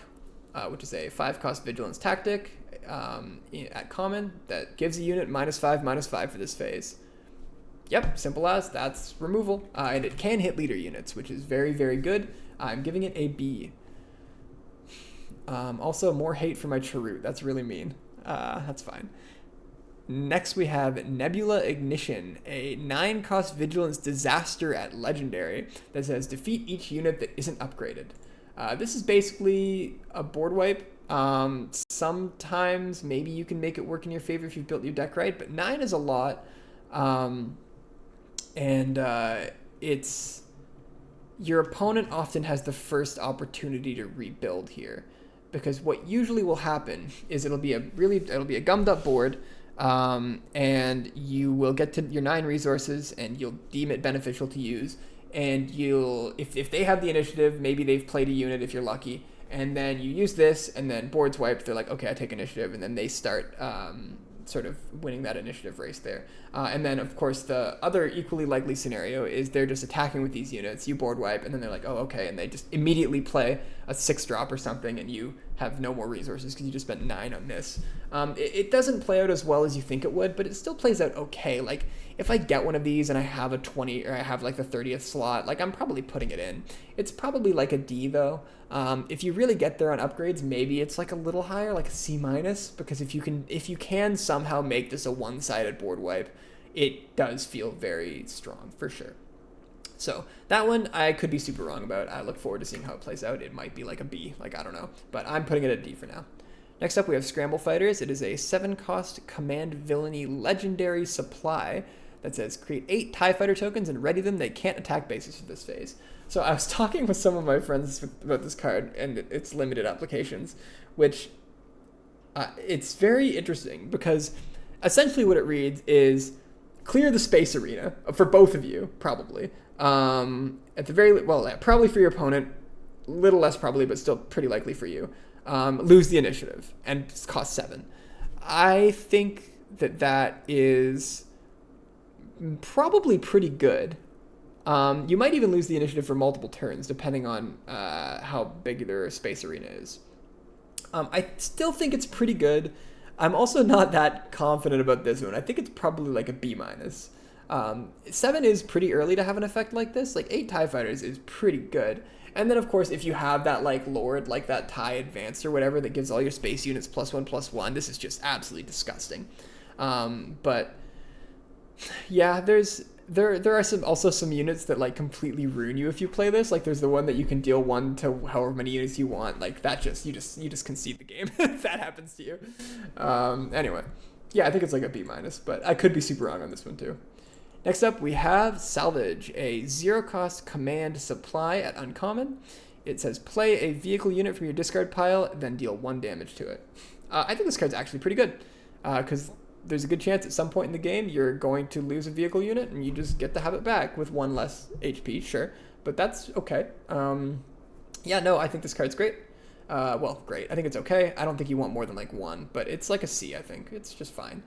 which is a 5-cost Vigilance tactic at Common that gives a unit -5/-5 for this phase. Yep, simple as, that's removal. And it can hit leader units, which is very, very good. I'm giving it a B. Also, more hate for my Chirrut. That's really mean. That's fine. Next, we have Nebula Ignition, a 9-cost Vigilance Disaster at Legendary that says defeat each unit that isn't upgraded. This is basically a board wipe. Sometimes maybe you can make it work in your favor if you've built your deck right, but 9 is a lot. It's your opponent often has the first opportunity to rebuild here, because what usually will happen is it'll be a gummed up board. And you will get to your 9 resources and you'll deem it beneficial to use, and if they have the initiative, maybe they've played a unit if you're lucky, and then you use this, and then board's wiped, they're like, okay, I take initiative, and then they start sort of winning that initiative race there. And then, of course, the other equally likely scenario is they're just attacking with these units, you board wipe, and then they're like, oh, okay, and they just immediately play a 6-drop or something, and you have no more resources because you just spent 9 on this. It doesn't play out as well as you think it would, but it still plays out okay. Like, if I get one of these and I have a 20, or I have like the 30th slot, like, I'm probably putting it in. It's probably like a D, though. If you really get there on upgrades, maybe it's like a little higher, like a C-, because if you can somehow make this a one-sided board wipe, it does feel very strong, for sure. So that one I could be super wrong about. I look forward to seeing how it plays out. It might be like a B, like, I don't know, but I'm putting it at a D for now. Next up, we have Scramble Fighters. It is a 7-cost Command Villainy Legendary Supply that says create 8 TIE Fighter tokens and ready them. They can't attack bases for this phase. So I was talking with some of my friends about this card and its limited applications, which it's very interesting, because essentially what it reads is clear the space arena for both of you, probably. At the very, well, probably for your opponent, little less probably, but still pretty likely for you. Lose the initiative and cost 7. I think that is probably pretty good. You might even lose the initiative for multiple turns, depending on how big their space arena is. I still think it's pretty good. I'm also not that confident about this one. I think it's probably like a B-. 7 is pretty early to have an effect like this. Like 8 TIE Fighters is pretty good. And then, of course, if you have that, like, Lord, like that TIE Advanced or whatever that gives all your space units +1/+1, this is just absolutely disgusting. But, yeah, there are also some units that, like, completely ruin you if you play this. Like, there's the one that you can deal 1 to however many units you want. Like, that you just concede the game if that happens to you. Anyway, yeah, I think it's like a B-, but I could be super wrong on this one, too. Next up, we have Salvage, a zero-cost command supply at uncommon. It says play a vehicle unit from your discard pile, then deal 1 damage to it. I think this card's actually pretty good, because there's a good chance at some point in the game you're going to lose a vehicle unit, and you just get to have it back with 1 less HP, sure, but that's okay. Yeah, no, I think this card's great. Well, great. I think it's okay. I don't think you want more than like 1, but it's like a C, I think. It's just fine.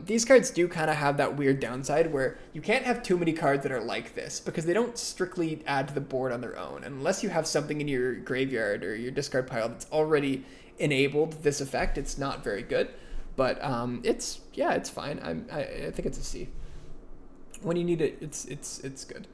These cards do kind of have that weird downside where you can't have too many cards that are like this because they don't strictly add to the board on their own. Unless you have something in your graveyard or your discard pile that's already enabled this effect, it's not very good. But it's fine. I think it's a C. When you need it, it's good.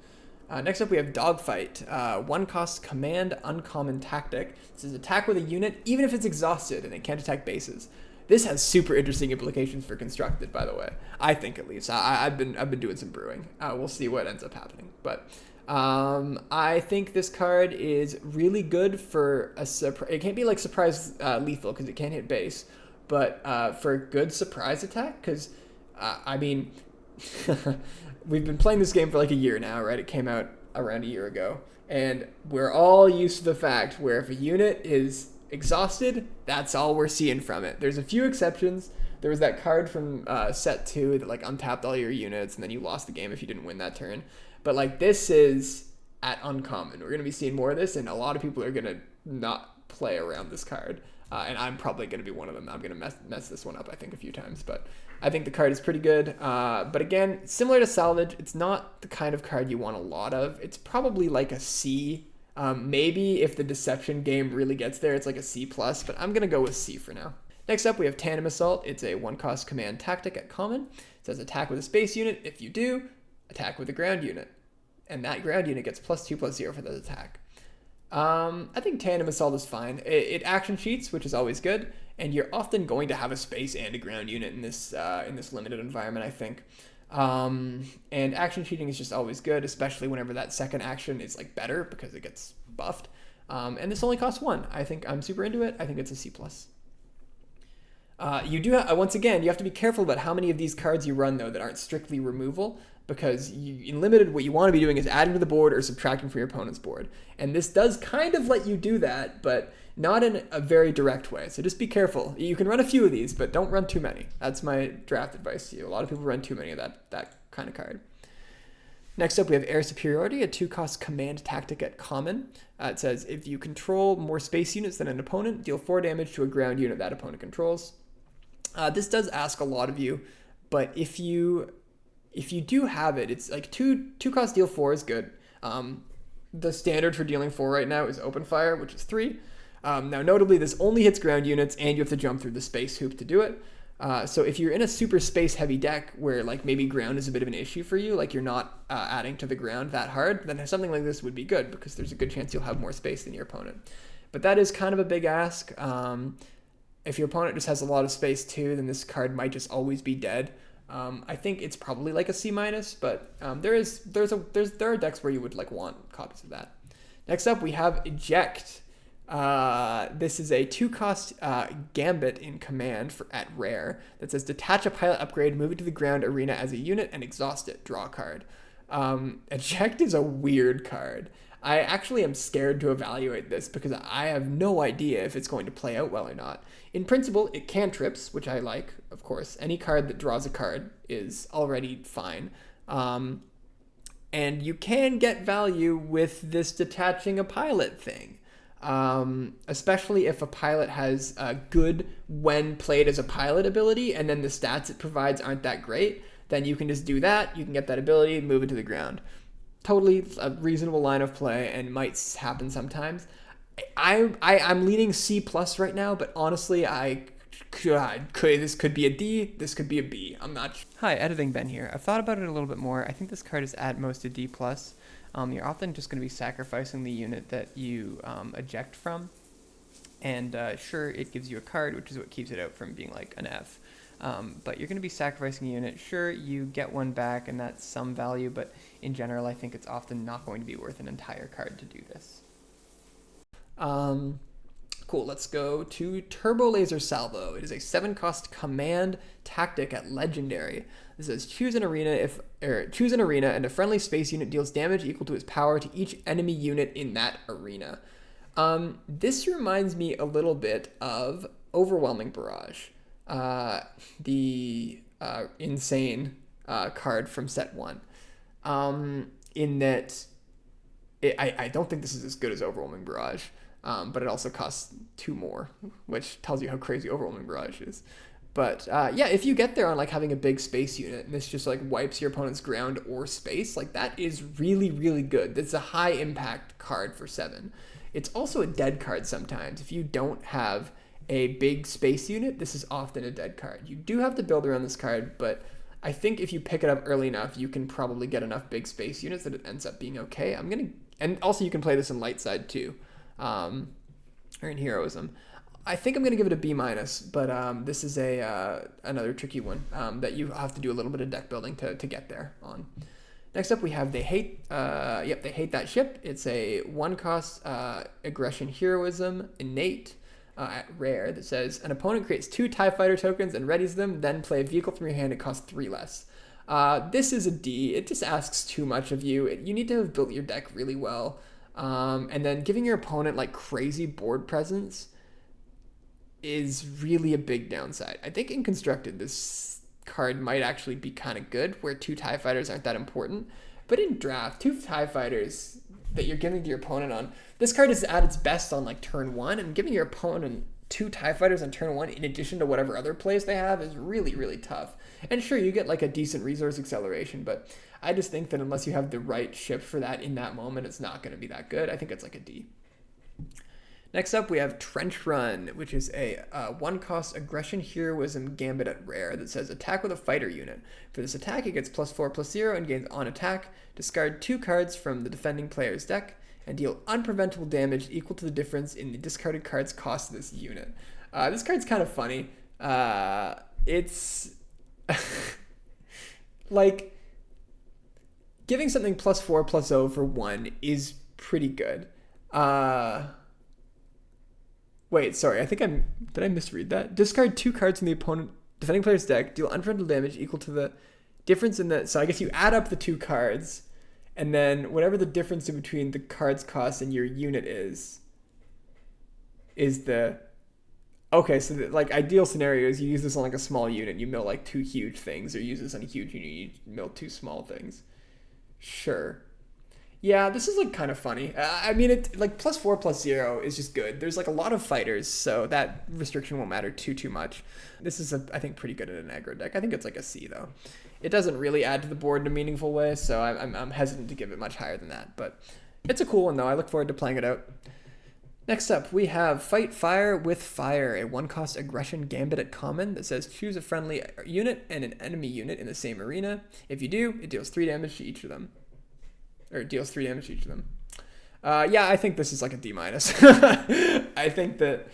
Next up, we have Dogfight. 1-cost command uncommon tactic. This is attack with a unit even if it's exhausted and it can't attack bases. This has super interesting implications for Constructed, by the way. I think, at least. I've been doing some brewing. We'll see what ends up happening. But I think this card is really good for a surprise. It can't be like surprise lethal because it can't hit base, but for a good surprise attack. Because I mean, we've been playing this game for like a year now, right? It came out around a year ago, and we're all used to the fact where if a unit is exhausted, that's all we're seeing from it. There's a few exceptions. There was that card from set 2 that like untapped all your units and then you lost the game if you didn't win that turn. But like this is at uncommon. We're going to be seeing more of this, and a lot of people are going to not play around this card. And I'm probably going to be one of them. I'm going to mess this one up, I think, a few times. But I think the card is pretty good. But again, similar to Salvage, it's not the kind of card you want a lot of. It's probably like a C. Maybe if the Deception game really gets there, it's like a C+, but I'm going to go with C for now. Next up, we have Tandem Assault. It's a 1-cost command tactic at common. It says attack with a space unit. If you do, attack with a ground unit. And that ground unit gets +2/+0 for that attack. I think Tandem Assault is fine. It action cheats, which is always good, and you're often going to have a space and a ground unit in this limited environment, I think. And action cheating is just always good, especially whenever that second action is like better because it gets buffed. And this only costs 1. I think I'm super into it. I think it's a C+. You do once again, you have to be careful about how many of these cards you run though that aren't strictly removal, because in limited what you want to be doing is adding to the board or subtracting from your opponent's board. And this does kind of let you do that, but not in a very direct way. So just be careful. You can run a few of these, but don't run too many. That's my draft advice to you. A lot of people run too many of that kind of card. Next up, we have Air Superiority, a 2-cost command tactic at common. It says, if you control more space units than an opponent, deal 4 damage to a ground unit that opponent controls. This does ask a lot of you, but if you do have it, it's like 2-cost deal 4 is good. The standard for dealing 4 right now is Open Fire, which is 3. Now, notably, this only hits ground units, and you have to jump through the space hoop to do it. So if you're in a super space-heavy deck where like maybe ground is a bit of an issue for you, like you're not adding to the ground that hard, then something like this would be good because there's a good chance you'll have more space than your opponent. But that is kind of a big ask. If your opponent just has a lot of space too, then this card might just always be dead. I think it's probably like a C-, but there are decks where you would like want copies of that. Next up, we have Eject. This is a 2-cost gambit in command at rare that says detach a pilot upgrade, move it to the ground arena as a unit, and exhaust it. Draw a card. Eject is a weird card. I actually am scared to evaluate this because I have no idea if it's going to play out well or not. In principle, it cantrips, which I like, of course. Any card that draws a card is already fine. And you can get value with this detaching a pilot thing. Especially if a pilot has a good when played as a pilot ability and then the stats it provides aren't that great, then you can just do that. You can get that ability, move it to the ground. Totally a reasonable line of play and might happen sometimes. I'm leaning C+ right now, but honestly, this could be a D, this could be a B. I'm not sure. Hi, Editing Ben here. I've thought about it a little bit more. I think this card is at most a D+. You're often just going to be sacrificing the unit that you eject from. And sure, it gives you a card, which is what keeps it out from being like an F. But you're going to be sacrificing a unit. Sure, you get one back, and that's some value, but in general, I think it's often not going to be worth an entire card to do this. Cool, let's go to Turbo Laser Salvo. It is a 7-cost command tactic at Legendary. It says choose an arena and a friendly space unit deals damage equal to its power to each enemy unit in that arena. This reminds me a little bit of Overwhelming Barrage, the insane card from set 1. In that, I don't think this is as good as Overwhelming Barrage, but it also costs 2 more, which tells you how crazy Overwhelming Barrage is. But yeah, if you get there on like having a big space unit and this just like wipes your opponent's ground or space, like that is really, really good. That's a high impact card for 7. It's also a dead card sometimes. If you don't have a big space unit, this is often a dead card. You do have to build around this card, but I think if you pick it up early enough, you can probably get enough big space units that it ends up being okay. And also you can play this in light side too, or in heroism. I think I'm gonna give it a B-, but this is another tricky one that you have to do a little bit of deck building to get there on. Next up, we have They Hate That Ship. It's a 1-cost aggression heroism innate at rare that says an opponent creates 2 TIE Fighter tokens and readies them, then play a vehicle from your hand. It costs 3 less. This is a D. It just asks too much of you. You need to have built your deck really well, and then giving your opponent like crazy board presence is really a big downside. I think in Constructed, this card might actually be kind of good, where 2 TIE Fighters aren't that important. But in Draft, 2 TIE Fighters that you're giving to your opponent on, this card is at its best on like turn 1, and giving your opponent 2 TIE Fighters on turn 1 in addition to whatever other plays they have is really, really tough. And sure, you get like a decent resource acceleration, but I just think that unless you have the right ship for that in that moment, it's not going to be that good. I think it's like a D. Next up, we have Trench Run, which is a 1-cost aggression heroism gambit at rare that says attack with a fighter unit. For this attack, it gets +4/+0 and gains on attack. Discard 2 cards from the defending player's deck and deal unpreventable damage equal to the difference in the discarded card's cost of this unit. This card's kind of funny. It's like giving something +4/+0 for 1 is pretty good. Wait, sorry, I think did I misread that? Discard 2 cards from the opponent defending player's deck, deal unpreventable damage equal to the difference in the, so I guess you add up the 2 cards, and then whatever the difference in between the card's cost and your unit is the, okay, so the, like ideal scenario is you use this on like a small unit, you mill like 2 huge things, or use this on a huge unit, you mill 2 small things. Sure. Yeah, this is like kind of funny. I mean, it like +4/+0 is just good. There's like a lot of fighters, so that restriction won't matter too much. This is I think pretty good in an aggro deck. I think it's like a C though. It doesn't really add to the board in a meaningful way, so I'm hesitant to give it much higher than that. But it's a cool one though. I look forward to playing it out. Next up, we have Fight Fire with Fire, a 1-cost aggression gambit at common that says choose a friendly unit and an enemy unit in the same arena. If you do, it deals 3 damage to each of them. Or deals 3 damage to each of them. Yeah, I think this is like a D-. I think that,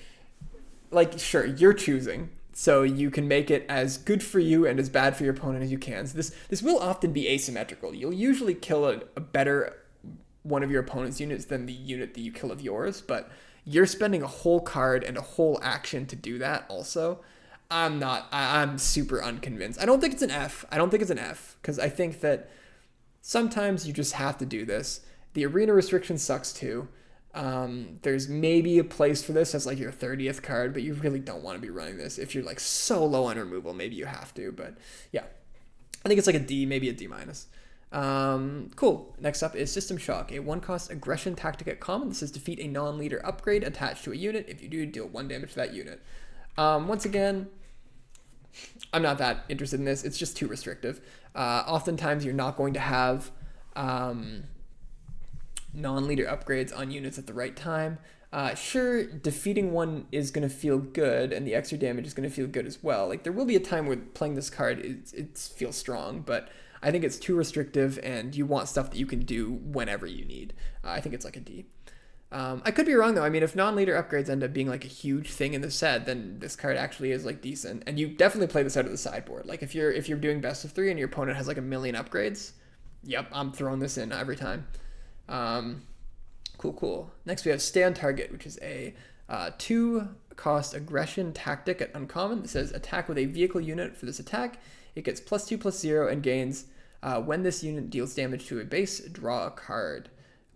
like, sure, you're choosing, so you can make it as good for you and as bad for your opponent as you can. So this will often be asymmetrical. You'll usually kill a better one of your opponent's units than the unit that you kill of yours, but you're spending a whole card and a whole action to do that also. I'm super unconvinced. I don't think it's an F. Because I think that sometimes you just have to do this. The arena restriction sucks too. There's maybe a place for this as like your 30th card, but you really don't want to be running this. If you're like so low on removal, maybe you have to, but yeah. I think it's like a D, maybe a D-. Cool. Next up is System Shock, a 1-cost aggression tactic at common that says defeat a non-leader upgrade attached to a unit. If you do, deal 1 damage to that unit. Once again, I'm not that interested in this. It's just too restrictive. Oftentimes you're not going to have non-leader upgrades on units at the right time. Sure, defeating one is going to feel good, and the extra damage is going to feel good as well. Like, there will be a time where playing this card it feels strong, but I think it's too restrictive, and you want stuff that you can do whenever you need. I think it's like a D. I could be wrong though. I mean, if non-leader upgrades end up being like a huge thing in the set, then this card actually is like decent, and you definitely play this out of the sideboard. Like if you're doing best of 3 and your opponent has like 1,000,000 upgrades, yep, I'm throwing this in every time. Cool. Next we have Stay on Target, which is a 2 cost aggression tactic at uncommon that says attack with a vehicle unit. For this attack, it gets +2/+0 and gains when this unit deals damage to a base, draw a card.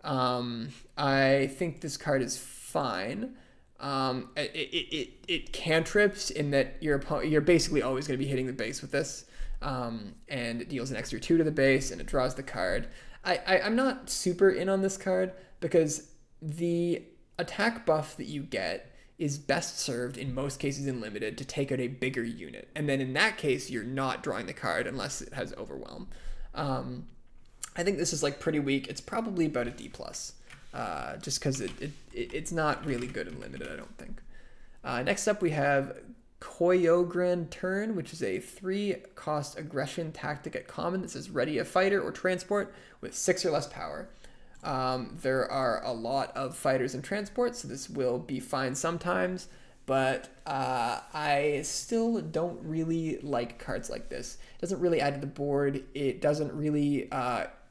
I think this card is fine. It cantrips in that you're basically always going to be hitting the base with this, and it deals an extra 2 to the base, and it draws the card. I'm not super in on this card because the attack buff that you get is best served in most cases in limited to take out a bigger unit, and then in that case you're not drawing the card unless it has overwhelm. I think this is like pretty weak. It's probably about a D+, just because it's not really good in limited, I don't think. Next up we have Koyogran Turn, which is a 3 cost aggression tactic at common that says ready a fighter or transport with 6 or less power. There are a lot of fighters and transports, so this will be fine sometimes, but I still don't really like cards like this. It doesn't really add to the board. It doesn't really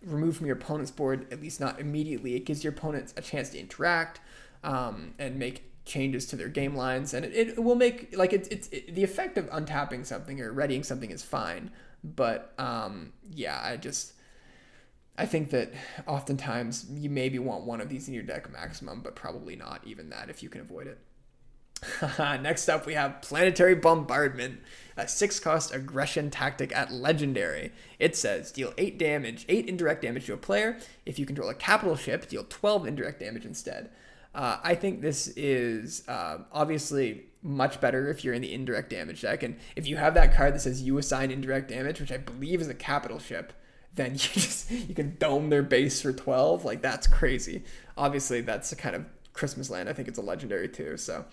remove from your opponent's board, at least not immediately. It gives your opponents a chance to interact and make changes to their game lines, and it will make, like, the effect of untapping something or readying something is fine, but yeah, I think that oftentimes you maybe want one of these in your deck maximum, but probably not even that if you can avoid it. Next up, we have Planetary Bombardment, a 6 cost aggression tactic at legendary. It says deal 8 damage, 8 indirect damage to a player. If you control a capital ship, deal 12 indirect damage instead. I think this is obviously much better if you're in the indirect damage deck, and if you have that card that says you assign indirect damage, which I believe is a capital ship, then you can dome their base for 12. Like, that's crazy. Obviously, that's a kind of Christmas land. I think it's a legendary too, so,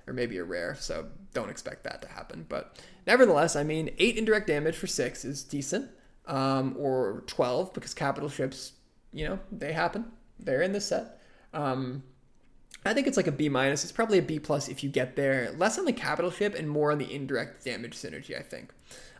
or maybe a rare, so don't expect that to happen. But nevertheless, I mean, 8 indirect damage for 6 is decent, or 12, because capital ships, they happen. They're in this set. I think it's like a B-. It's probably a B+ if you get there. Less on the capital ship and more on the indirect damage synergy, I think.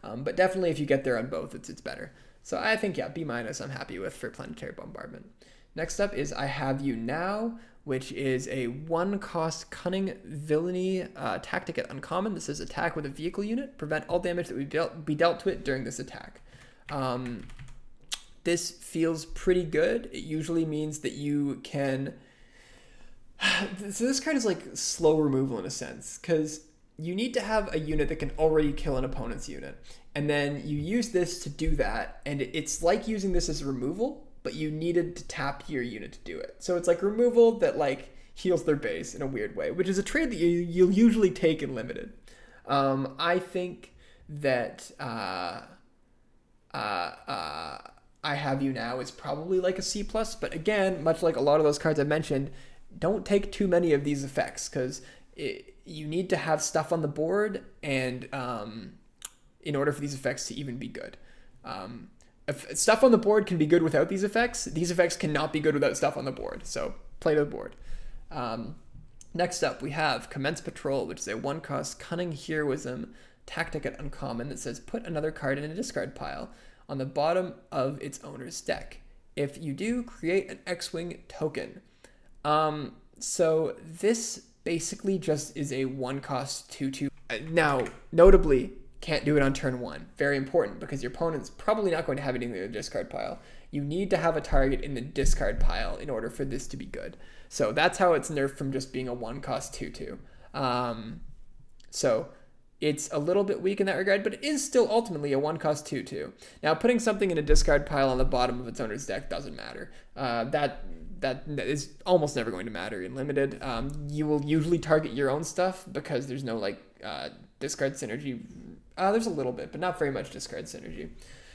But definitely if you get there on both, it's better. So I think, yeah, B- I'm happy with for Planetary Bombardment. Next up is I Have You Now, which is a 1 cost Cunning Villainy tactic at uncommon that says attack with a vehicle unit, prevent all damage that would be dealt to it during this attack. This feels pretty good. It usually means that you can... So this card is like slow removal in a sense, because you need to have a unit that can already kill an opponent's unit. And then you use this to do that, and it's like using this as removal, but you needed to tap your unit to do it. So it's like removal that like heals their base in a weird way, which is a trade that you'll usually take in limited. I think that I Have You Now is probably like a C+, but again, much like a lot of those cards I mentioned, don't take too many of these effects, because you need to have stuff on the board, and in order for these effects to even be good. If stuff on the board can be good without these effects cannot be good without stuff on the board. So play to the board. Next up, we have Commence Patrol, which is a 1 cost Cunning Heroism tactic at uncommon that says put another card in a discard pile on the bottom of its owner's deck. If you do, create an X-Wing token. So this basically just is a 1 cost 2/2. Now, notably, can't do it on turn 1. Very important, because your opponent's probably not going to have anything in the discard pile. You need to have a target in the discard pile in order for this to be good. So that's how it's nerfed from just being a 1 cost 2/2. So it's a little bit weak in that regard, but it is still ultimately a 1 cost 2/2. Now, putting something in a discard pile on the bottom of its owner's deck doesn't matter. That is almost never going to matter in limited. You will usually target your own stuff because there's no discard synergy. There's a little bit, but not very much discard synergy.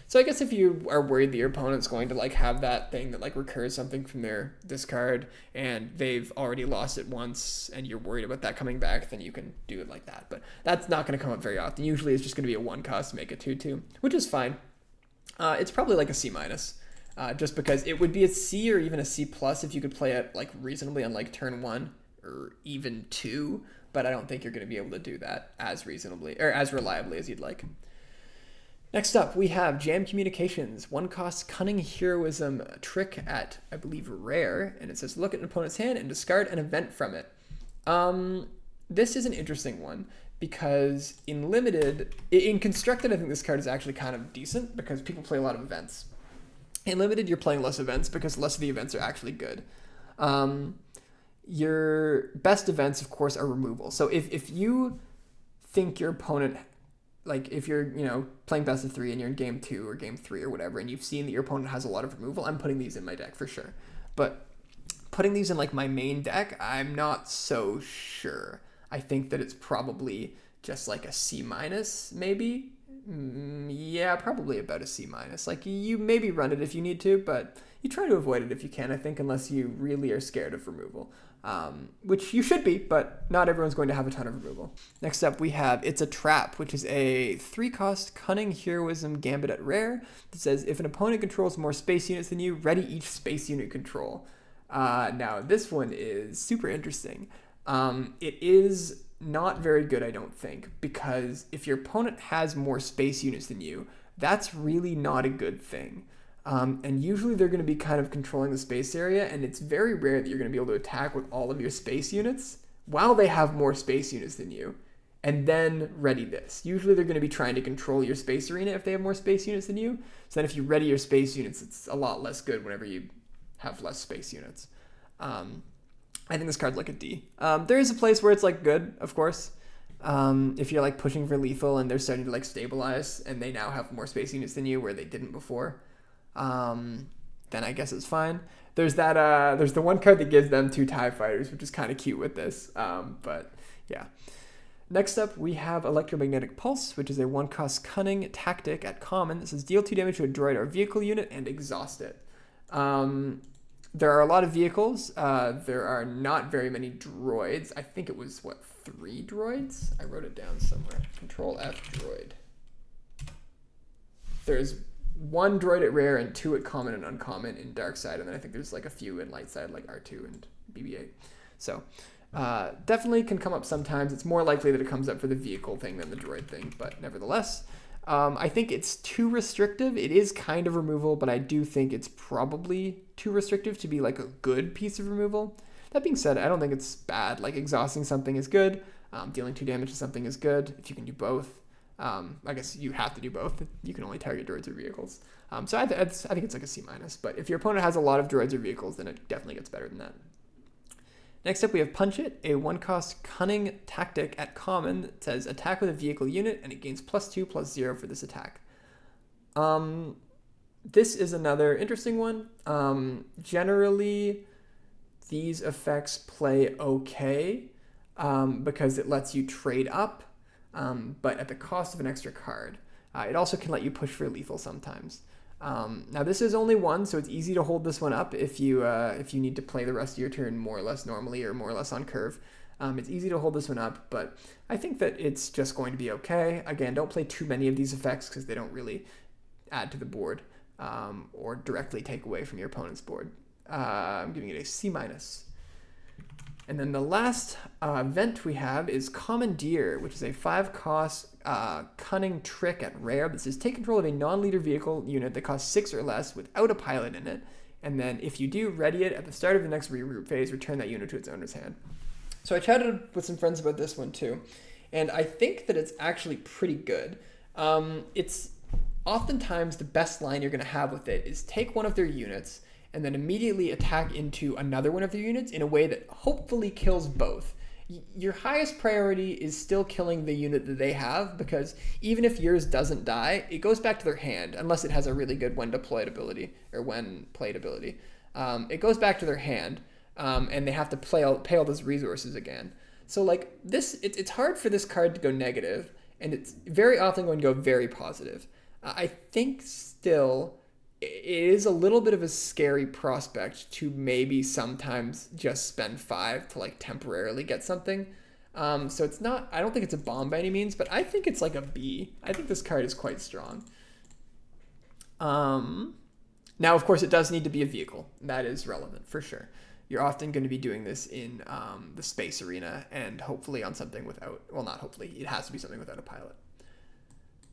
So I guess if you are worried that your opponent's going to have that thing that recurs something from their discard and they've already lost it once and you're worried about that coming back, then you can do it like that. But that's not going to come up very often. Usually it's just going to be a 1 cost to make a 2/2, which is fine. It's probably like a C-, just because it would be a C or even a C+ if you could play it reasonably on turn 1 or even 2. But I don't think you're going to be able to do that as reasonably or as reliably as you'd like. Next up, we have Jam Communications, 1 cost Cunning Heroism trick at, I believe, rare, and it says look at an opponent's hand and discard an event from it. This is an interesting one because in limited, in constructed, I think this card is actually kind of decent because people play a lot of events. In limited, you're playing less events because less of the events are actually good. Your best events, of course, are removal. So if you think your opponent, like if you're, playing best of 3 and you're in game 2 or game 3 or whatever, and you've seen that your opponent has a lot of removal, I'm putting these in my deck for sure. But putting these in like my main deck, I'm not so sure. I think that it's probably just like a C minus, maybe. Yeah, probably about a C minus. Like you maybe run it if you need to, but you try to avoid it if you can, I think, unless you really are scared of removal. Which you should be, but not everyone's going to have a ton of removal. Next up, we have It's a Trap, which is a 3-cost Cunning Heroism Gambit at rare that says, if an opponent controls more space units than you, ready each space unit control. Now, this one is super interesting. It is not very good, I don't think, because if your opponent has more space units than you, that's really not a good thing. And usually they're going to be kind of controlling the space area, and it's very rare that you're going to be able to attack with all of your space units while they have more space units than you, and then ready this. Usually they're going to be trying to control your space arena if they have more space units than you, so then if you ready your space units, it's a lot less good whenever you have less space units. I think this card's like a D. There is a place where it's like good, of course. If you're like pushing for lethal and they're starting to like stabilize and they now have more space units than you where they didn't before, then I guess it's fine. There's the one card that gives them 2 TIE fighters, which is kind of cute with this. But yeah. Next up, we have Electromagnetic Pulse, which is a 1-cost Cunning tactic at common that says deal 2 damage to a droid or vehicle unit and exhaust it. There are a lot of vehicles. There are not very many droids. I think it was, 3 droids? I wrote it down somewhere. Control F droid. There's 1 droid at rare and 2 at common and uncommon in dark side, and then I think there's like a few in light side, like R2 and BB-8. So definitely can come up sometimes. It's more likely that it comes up for the vehicle thing than the droid thing, but nevertheless. I think it's too restrictive. It is kind of removal, but I do think it's probably too restrictive to be like a good piece of removal. That being said, I don't think it's bad. Like exhausting something is good. Dealing 2 damage to something is good if you can do both. I guess you have to do both. You can only target droids or vehicles. So I think it's like a C minus. But if your opponent has a lot of droids or vehicles, then it definitely gets better than that. Next up, we have Punch It, a 1-cost Cunning tactic at common that says attack with a vehicle unit, and it gains +2/+0 for this attack. This is another interesting one. Generally, these effects play okay because it lets you trade up, but at the cost of an extra card. It also can let you push for lethal sometimes. Now this is only 1, so it's easy to hold this one up if you need to play the rest of your turn more or less normally or more or less on curve. It's easy to hold this one up, but I think that it's just going to be okay. Again, don't play too many of these effects because they don't really add to the board or directly take away from your opponent's board. I'm giving it a C minus. And then the last event we have is Commandeer, which is a 5-cost Cunning trick at rare that says take control of a non-leader vehicle unit that costs 6 or less without a pilot in it. And then if you do, ready it at the start of the next reroute phase, return that unit to its owner's hand. So I chatted with some friends about this one too. And I think that it's actually pretty good. It's oftentimes the best line you're going to have with it is take one of their units and then immediately attack into another one of their units in a way that hopefully kills both. Your highest priority is still killing the unit that they have, because even if yours doesn't die, it goes back to their hand, unless it has a really good when deployed ability, or when played ability. It goes back to their hand, and they have to pay all those resources again. So like this, it's hard for this card to go negative, and it's very often going to go very positive. I think still it is a little bit of a scary prospect to maybe sometimes just spend 5 to like temporarily get something. So it's not, I don't think it's a bomb by any means, but I think it's like a B. I think this card is quite strong. Now, of course, it does need to be a vehicle. That is relevant for sure. You're often going to be doing this in the space arena and hopefully on something without, well, not hopefully, it has to be something without a pilot.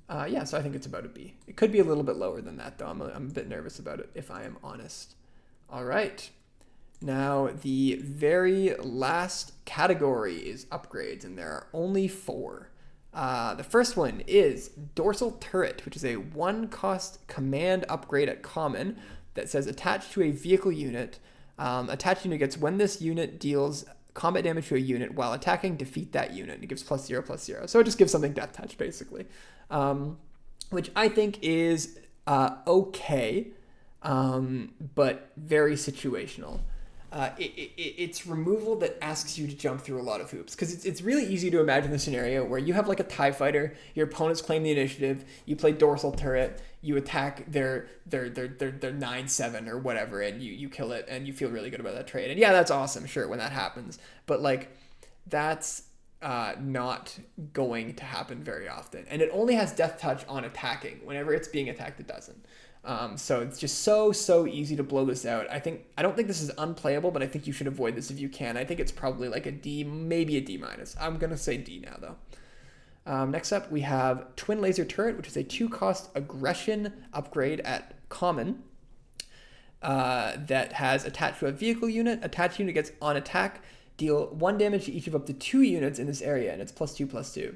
Yeah, so I think it's about a B. It could be a little bit lower than that, though. I'm a bit nervous about it, if I am honest. All right. Now, the very last category is upgrades, and there are only 4. The first one is Dorsal Turret, which is a 1-cost command upgrade at common that says attached to a vehicle unit. Attached unit gets when this unit deals combat damage to a unit while attacking, defeat that unit. It gives +0/+0. So it just gives something death touch, basically, which I think is okay, but very situational. It's removal that asks you to jump through a lot of hoops, because it's really easy to imagine the scenario where you have like a TIE fighter, your opponents claim the initiative, you play Dorsal Turret, you attack their 9/7 or whatever, and you kill it, and you feel really good about that trade. And yeah, that's awesome, sure, when that happens, but like that's not going to happen very often, and it only has death touch on attacking. Whenever it's being attacked, it doesn't. So it's just so easy to blow this out. I don't think this is unplayable, but I think you should avoid this if you can. I think it's probably like a D, maybe a D-. I'm gonna say D now though. Next up, we have Twin Laser Turret, which is a 2-cost aggression upgrade at common that has attached to a vehicle unit. Attached unit gets on attack, deal 1 damage to each of up to 2 units in this area, and it's +2/+2.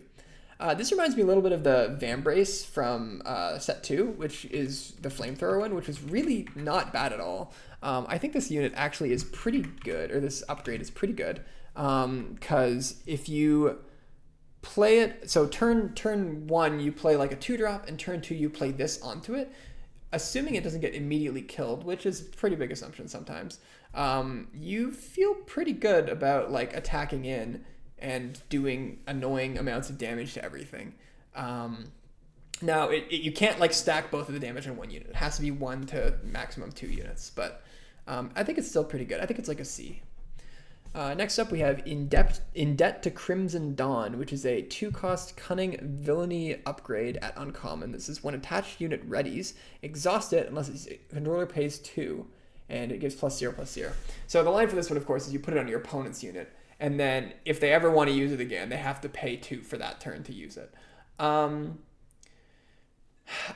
This reminds me a little bit of the Vambrace from set 2, which is the flamethrower one, which was really not bad at all. I think this unit actually is pretty good, or this upgrade is pretty good, because if you play it, so turn 1 you play like a 2-drop, and turn 2 you play this onto it, assuming it doesn't get immediately killed, which is a pretty big assumption sometimes, you feel pretty good about like attacking in and doing annoying amounts of damage to everything. Now, you can't like stack both of the damage on 1 unit. It has to be 1 to maximum 2 units, but I think it's still pretty good. I think it's like a C. Next up, we have In Debt to Crimson Dawn, which is a 2-cost Cunning Villainy upgrade at uncommon. This is when attached unit readies, exhaust it unless its controller pays 2, and it gives +0/+0. So the line for this one, of course, is you put it on your opponent's unit, and then if they ever want to use it again, they have to pay 2 for that turn to use it.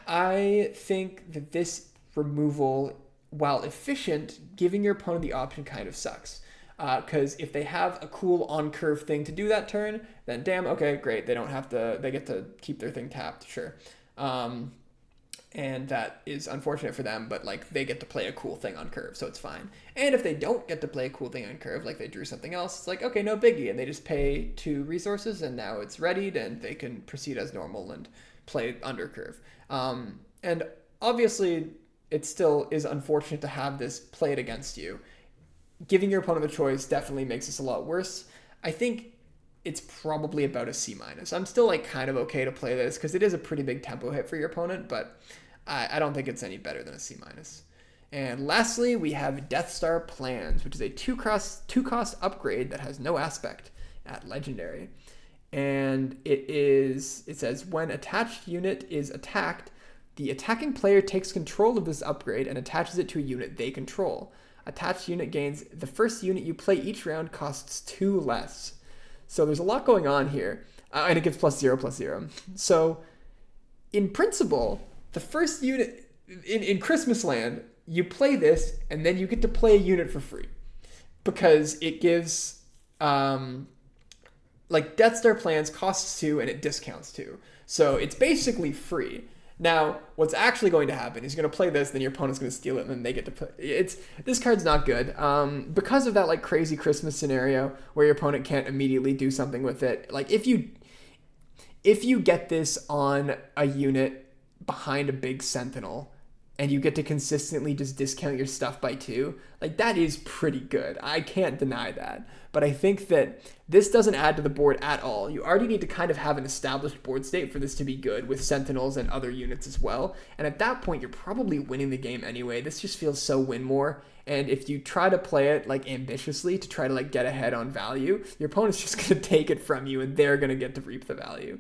I think that this removal, while efficient, giving your opponent the option kind of sucks. Because if they have a cool on-curve thing to do that turn, then damn, okay, great. They get to keep their thing tapped, sure. And that is unfortunate for them, but like they get to play a cool thing on curve, so it's fine. And if they don't get to play a cool thing on curve, like they drew something else, it's like, okay, no biggie, and they just pay 2 resources, and now it's readied, and they can proceed as normal and play under curve. And obviously, it still is unfortunate to have this played against you. Giving your opponent the choice definitely makes this a lot worse. I think it's probably about a C-. I'm still like kind of okay to play this because it is a pretty big tempo hit for your opponent, but I don't think it's any better than a C-. And lastly, we have Death Star Plans, which is a 2-cost upgrade that has no aspect at Legendary. And it says when attached unit is attacked, the attacking player takes control of this upgrade and attaches it to a unit they control. Attached unit gains the first unit you play each round costs 2 less. So there's a lot going on here, and it gives +0/+0. So in principle, the first unit in Christmas Land, you play this, and then you get to play a unit for free because it gives like Death Star Plans costs 2 and it discounts 2. So it's basically free. Now, what's actually going to happen is you're going to play this, then your opponent's going to steal it, and then they get to play. This card's not good. Because of that like crazy Christmas scenario where your opponent can't immediately do something with it. Like if you get this on a unit behind a big sentinel and you get to consistently just discount your stuff by 2, like that is pretty good. I can't deny that. But I think that this doesn't add to the board at all. You already need to kind of have an established board state for this to be good with sentinels and other units as well. And at that point, you're probably winning the game anyway. This just feels so win more. And if you try to play it like ambitiously to try to like get ahead on value, your opponent's just going to take it from you and they're going to get to reap the value.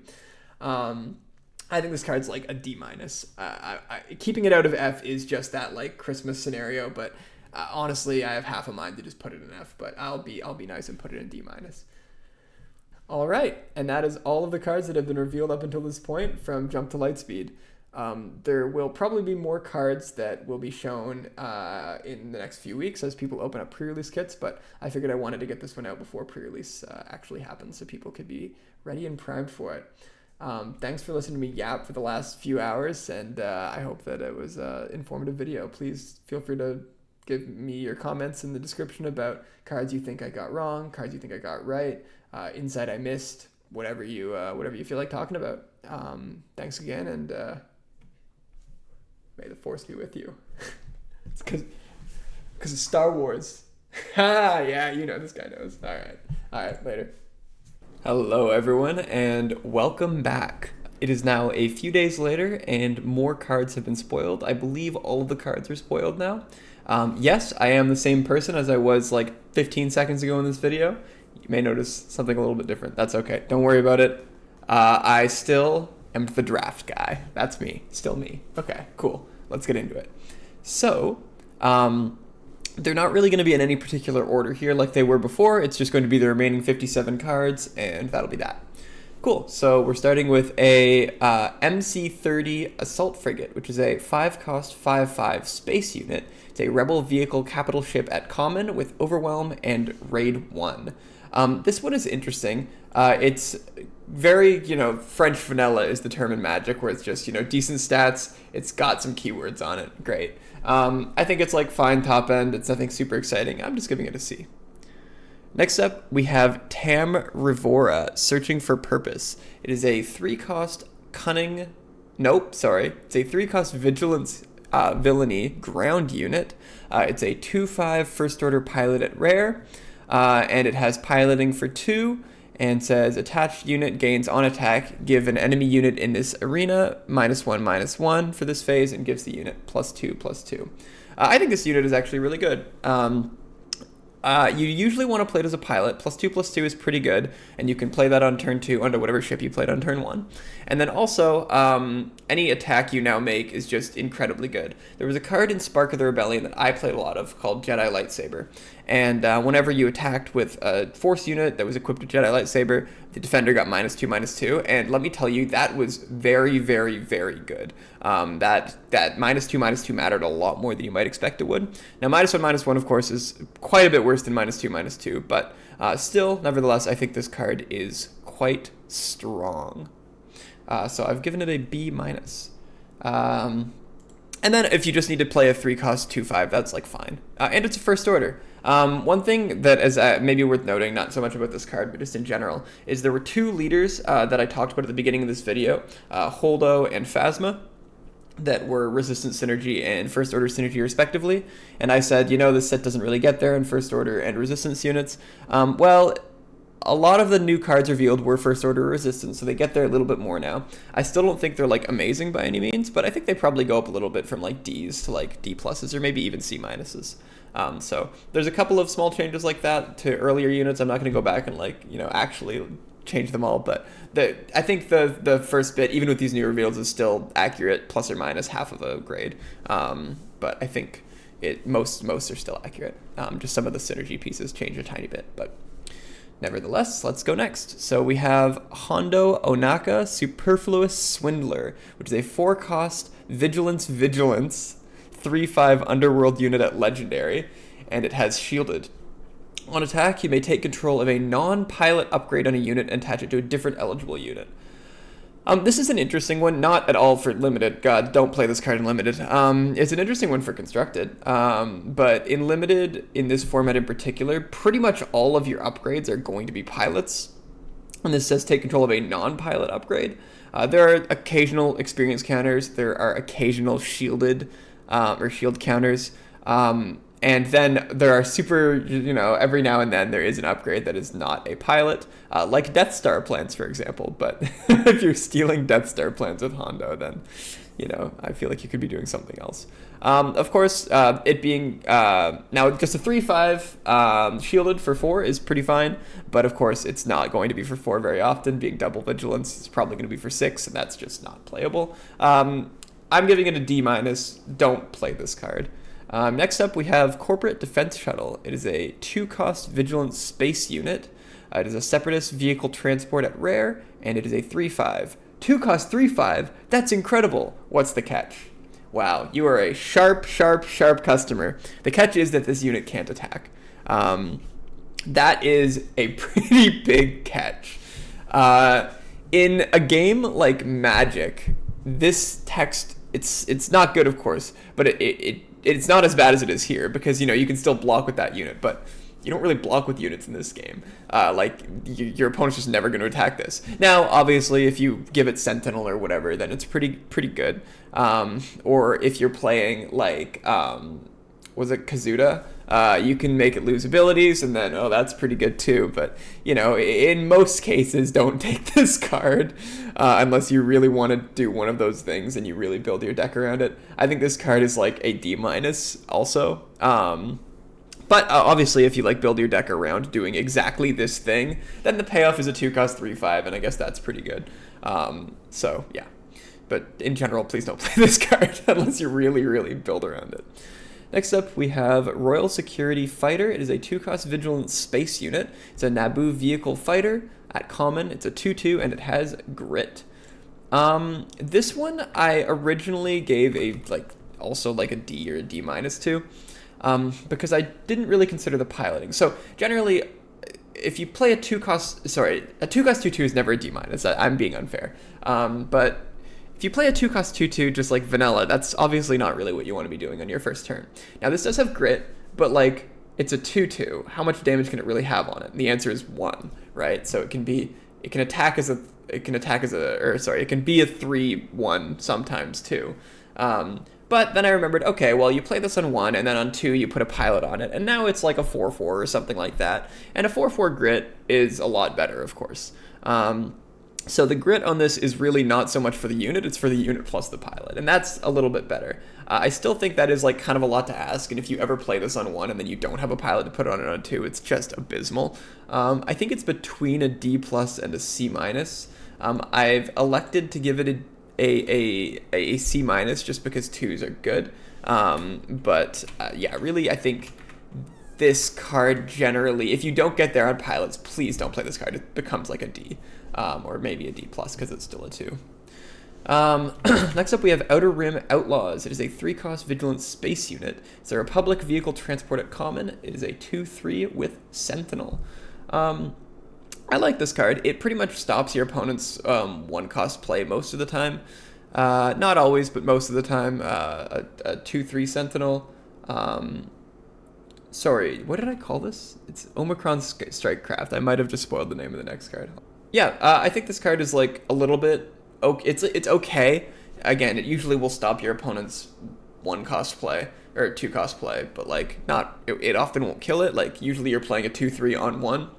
I think this card's like a D-. Keeping it out of F is just that like Christmas scenario, but honestly, I have half a mind to just put it in F, but I'll be nice and put it in D-. All right, and that is all of the cards that have been revealed up until this point from Jump to Lightspeed. There will probably be more cards that will be shown in the next few weeks as people open up pre-release kits, but I figured I wanted to get this one out before pre-release actually happens so people could be ready and primed for it. Thanks for listening to me yap for the last few hours, and I hope that it was an informative video. Please feel free to give me your comments in the description about cards you think I got wrong, cards you think I got right, insight I missed, whatever you feel like talking about. Thanks again, and may the force be with you. It's because of Star Wars. Ha! Yeah, you know, this guy knows. All right, later. Hello, everyone, and welcome back. It is now a few days later, and more cards have been spoiled. I believe all of the cards are spoiled now. Yes, I am the same person as I was like 15 seconds ago in this video. You may notice something a little bit different. That's okay. Don't worry about it. I still am the draft guy. That's me. Still me. Okay, cool. Let's get into it. So, they're not really going to be in any particular order here like they were before. It's just going to be the remaining 57 cards, and that'll be that. Cool. So we're starting with a MC-30 Assault Frigate, which is a 5-cost 5/5 space unit. It's a Rebel vehicle capital ship at common with Overwhelm and Raid 1. This one is interesting. It's very, French vanilla is the term in Magic, where it's just, decent stats. It's got some keywords on it. Great. I think it's like fine top end. It's nothing super exciting. I'm just giving it a C. Next up, we have Tam Rivora, Searching for Purpose. It is a 3-cost It's a 3-cost Vigilance Villainy ground unit. It's a 2/5 first order pilot at rare, and it has piloting for 2, and says attached unit gains on attack, give an enemy unit in this arena -1/-1 for this phase, and gives the unit +2/+2. I think this unit is actually really good. You usually want to play it as a pilot. +2/+2 is pretty good, and you can play that on turn 2 under whatever ship you played on turn 1. And then also, any attack you now make is just incredibly good. There was a card in Spark of the Rebellion that I played a lot of called Jedi Lightsaber. And whenever you attacked with a Force unit that was equipped with Jedi Lightsaber, the defender got -2/-2. And let me tell you, that was very, very, very good. That -2/-2 mattered a lot more than you might expect it would. Now, -1/-1, of course, is quite a bit worse than -2/-2, but still, nevertheless, I think this card is quite strong. So I've given it a B-. And then if you just need to play a 3-cost 2/5, that's like fine. And it's a first order. One thing that is maybe worth noting, not so much about this card, but just in general, is there were 2 leaders that I talked about at the beginning of this video, Holdo and Phasma, that were resistance synergy and first order synergy respectively. And I said, this set doesn't really get there in first order and resistance units. Well, a lot of the new cards revealed were first order resistance, so they get there a little bit more now. I still don't think they're like amazing by any means, but I think they probably go up a little bit from like D's to like D+, or maybe even C-. So there's a couple of small changes like that to earlier units. I'm not going to go back and actually change them all, but I think the first bit, even with these new reveals, is still accurate, plus or minus half of a grade. But I think most are still accurate. Just some of the synergy pieces change a tiny bit, but nevertheless, let's go next. So we have Hondo Onaka, Superfluous Swindler, which is a 4-cost Vigilance 3/5 Underworld unit at Legendary, and it has Shielded. On attack, you may take control of a non-pilot upgrade on a unit and attach it to a different eligible unit. This is an interesting one, not at all for Limited. God, don't play this card in Limited. It's an interesting one for Constructed. But in Limited, in this format in particular, pretty much all of your upgrades are going to be pilots. And this says take control of a non-pilot upgrade. There are occasional experience counters. There are occasional shielded or shield counters. And then there are every now and then there is an upgrade that is not a pilot, like Death Star plans, for example. But if you're stealing Death Star plans with Hondo, then, I feel like you could be doing something else. Of course, it being now just a 3/5 shielded for 4 is pretty fine. But of course, it's not going to be for 4 very often. Being double vigilance, it's probably going to be for 6, and that's just not playable. I'm giving it a D-. Don't play this card. Next up, we have Corporate Defense Shuttle. It is a 2-cost Vigilance Space unit. It is a Separatist vehicle transport at rare, and it is a 3/5 2 cost 3/5. That's incredible. What's the catch? Wow, you are a sharp, sharp, sharp customer. The catch is that this unit can't attack. That is a pretty big catch. In a game like Magic, this text, it's not good, of course, but it's not as bad as it is here, because, you know, you can still block with that unit, but you don't really block with units in this game. Your opponent's just never going to attack this. Now, obviously, if you give it Sentinel or whatever, then it's pretty good. Or if you're playing, like, was it Kazuda? You can make it lose abilities, and then, that's pretty good too. But, you know, in most cases, don't take this card unless you really want to do one of those things and you really build your deck around it. I think this card is like a D- also. But obviously, if you like build your deck around doing exactly this thing, then the payoff is a 2 cost 3/5, and I guess that's pretty good. So yeah, but in general, please don't play this card unless you really build around it. Next up, we have Royal Security Fighter. It is a 2 cost Vigilant Space unit. It's a Naboo vehicle fighter at common. It's a 2/2, and it has grit. This one I originally gave also a D or a D- to. Because I didn't really consider the piloting. So generally, if you play a 2 cost 2/2 is never a D-. I'm being unfair. But if you play a 2 cost 2/2 just like vanilla, that's obviously not really what you want to be doing on your first turn. Now this does have grit, but like it's a 2/2. How much damage can it really have on it? And the answer is 1, right? So it can be it can be a 3/1 sometimes too. But then I remembered, okay, well, you play this on 1, and then on 2, you put a pilot on it, and now it's like a 4/4 or something like that. And a 4/4 grit is a lot better, of course. So the grit on this is really not so much for the unit, it's for the unit plus the pilot, and that's a little bit better. I still think that is like kind of a lot to ask, and if you ever play this on 1 and then you don't have a pilot to put on it on 2, it's just abysmal. I think it's between a D+ and a C-. I've elected to give it a C- just because 2s are good. Yeah, really, I think this card generally, if you don't get there on pilots, please don't play this card. It becomes like a D, or maybe a D+ because it's still a 2. Next up, we have Outer Rim Outlaws. It is a 3 cost Vigilant Space unit. It's a Republic vehicle transport at common. It is a 2/3 with Sentinel. I like this card. It pretty much stops your opponent's 1 cost play most of the time. Not always, but most of the time. A 2/3 Sentinel. Sorry, what did I call this? It's Omicron Strikecraft. I might have just spoiled the name of the next card. Yeah, I think this card is like a little bit... It's okay. Again, it usually will stop your opponent's 1 cost play, or 2 cost play, but like it often won't kill it. Like usually you're playing a 2/3 on 1.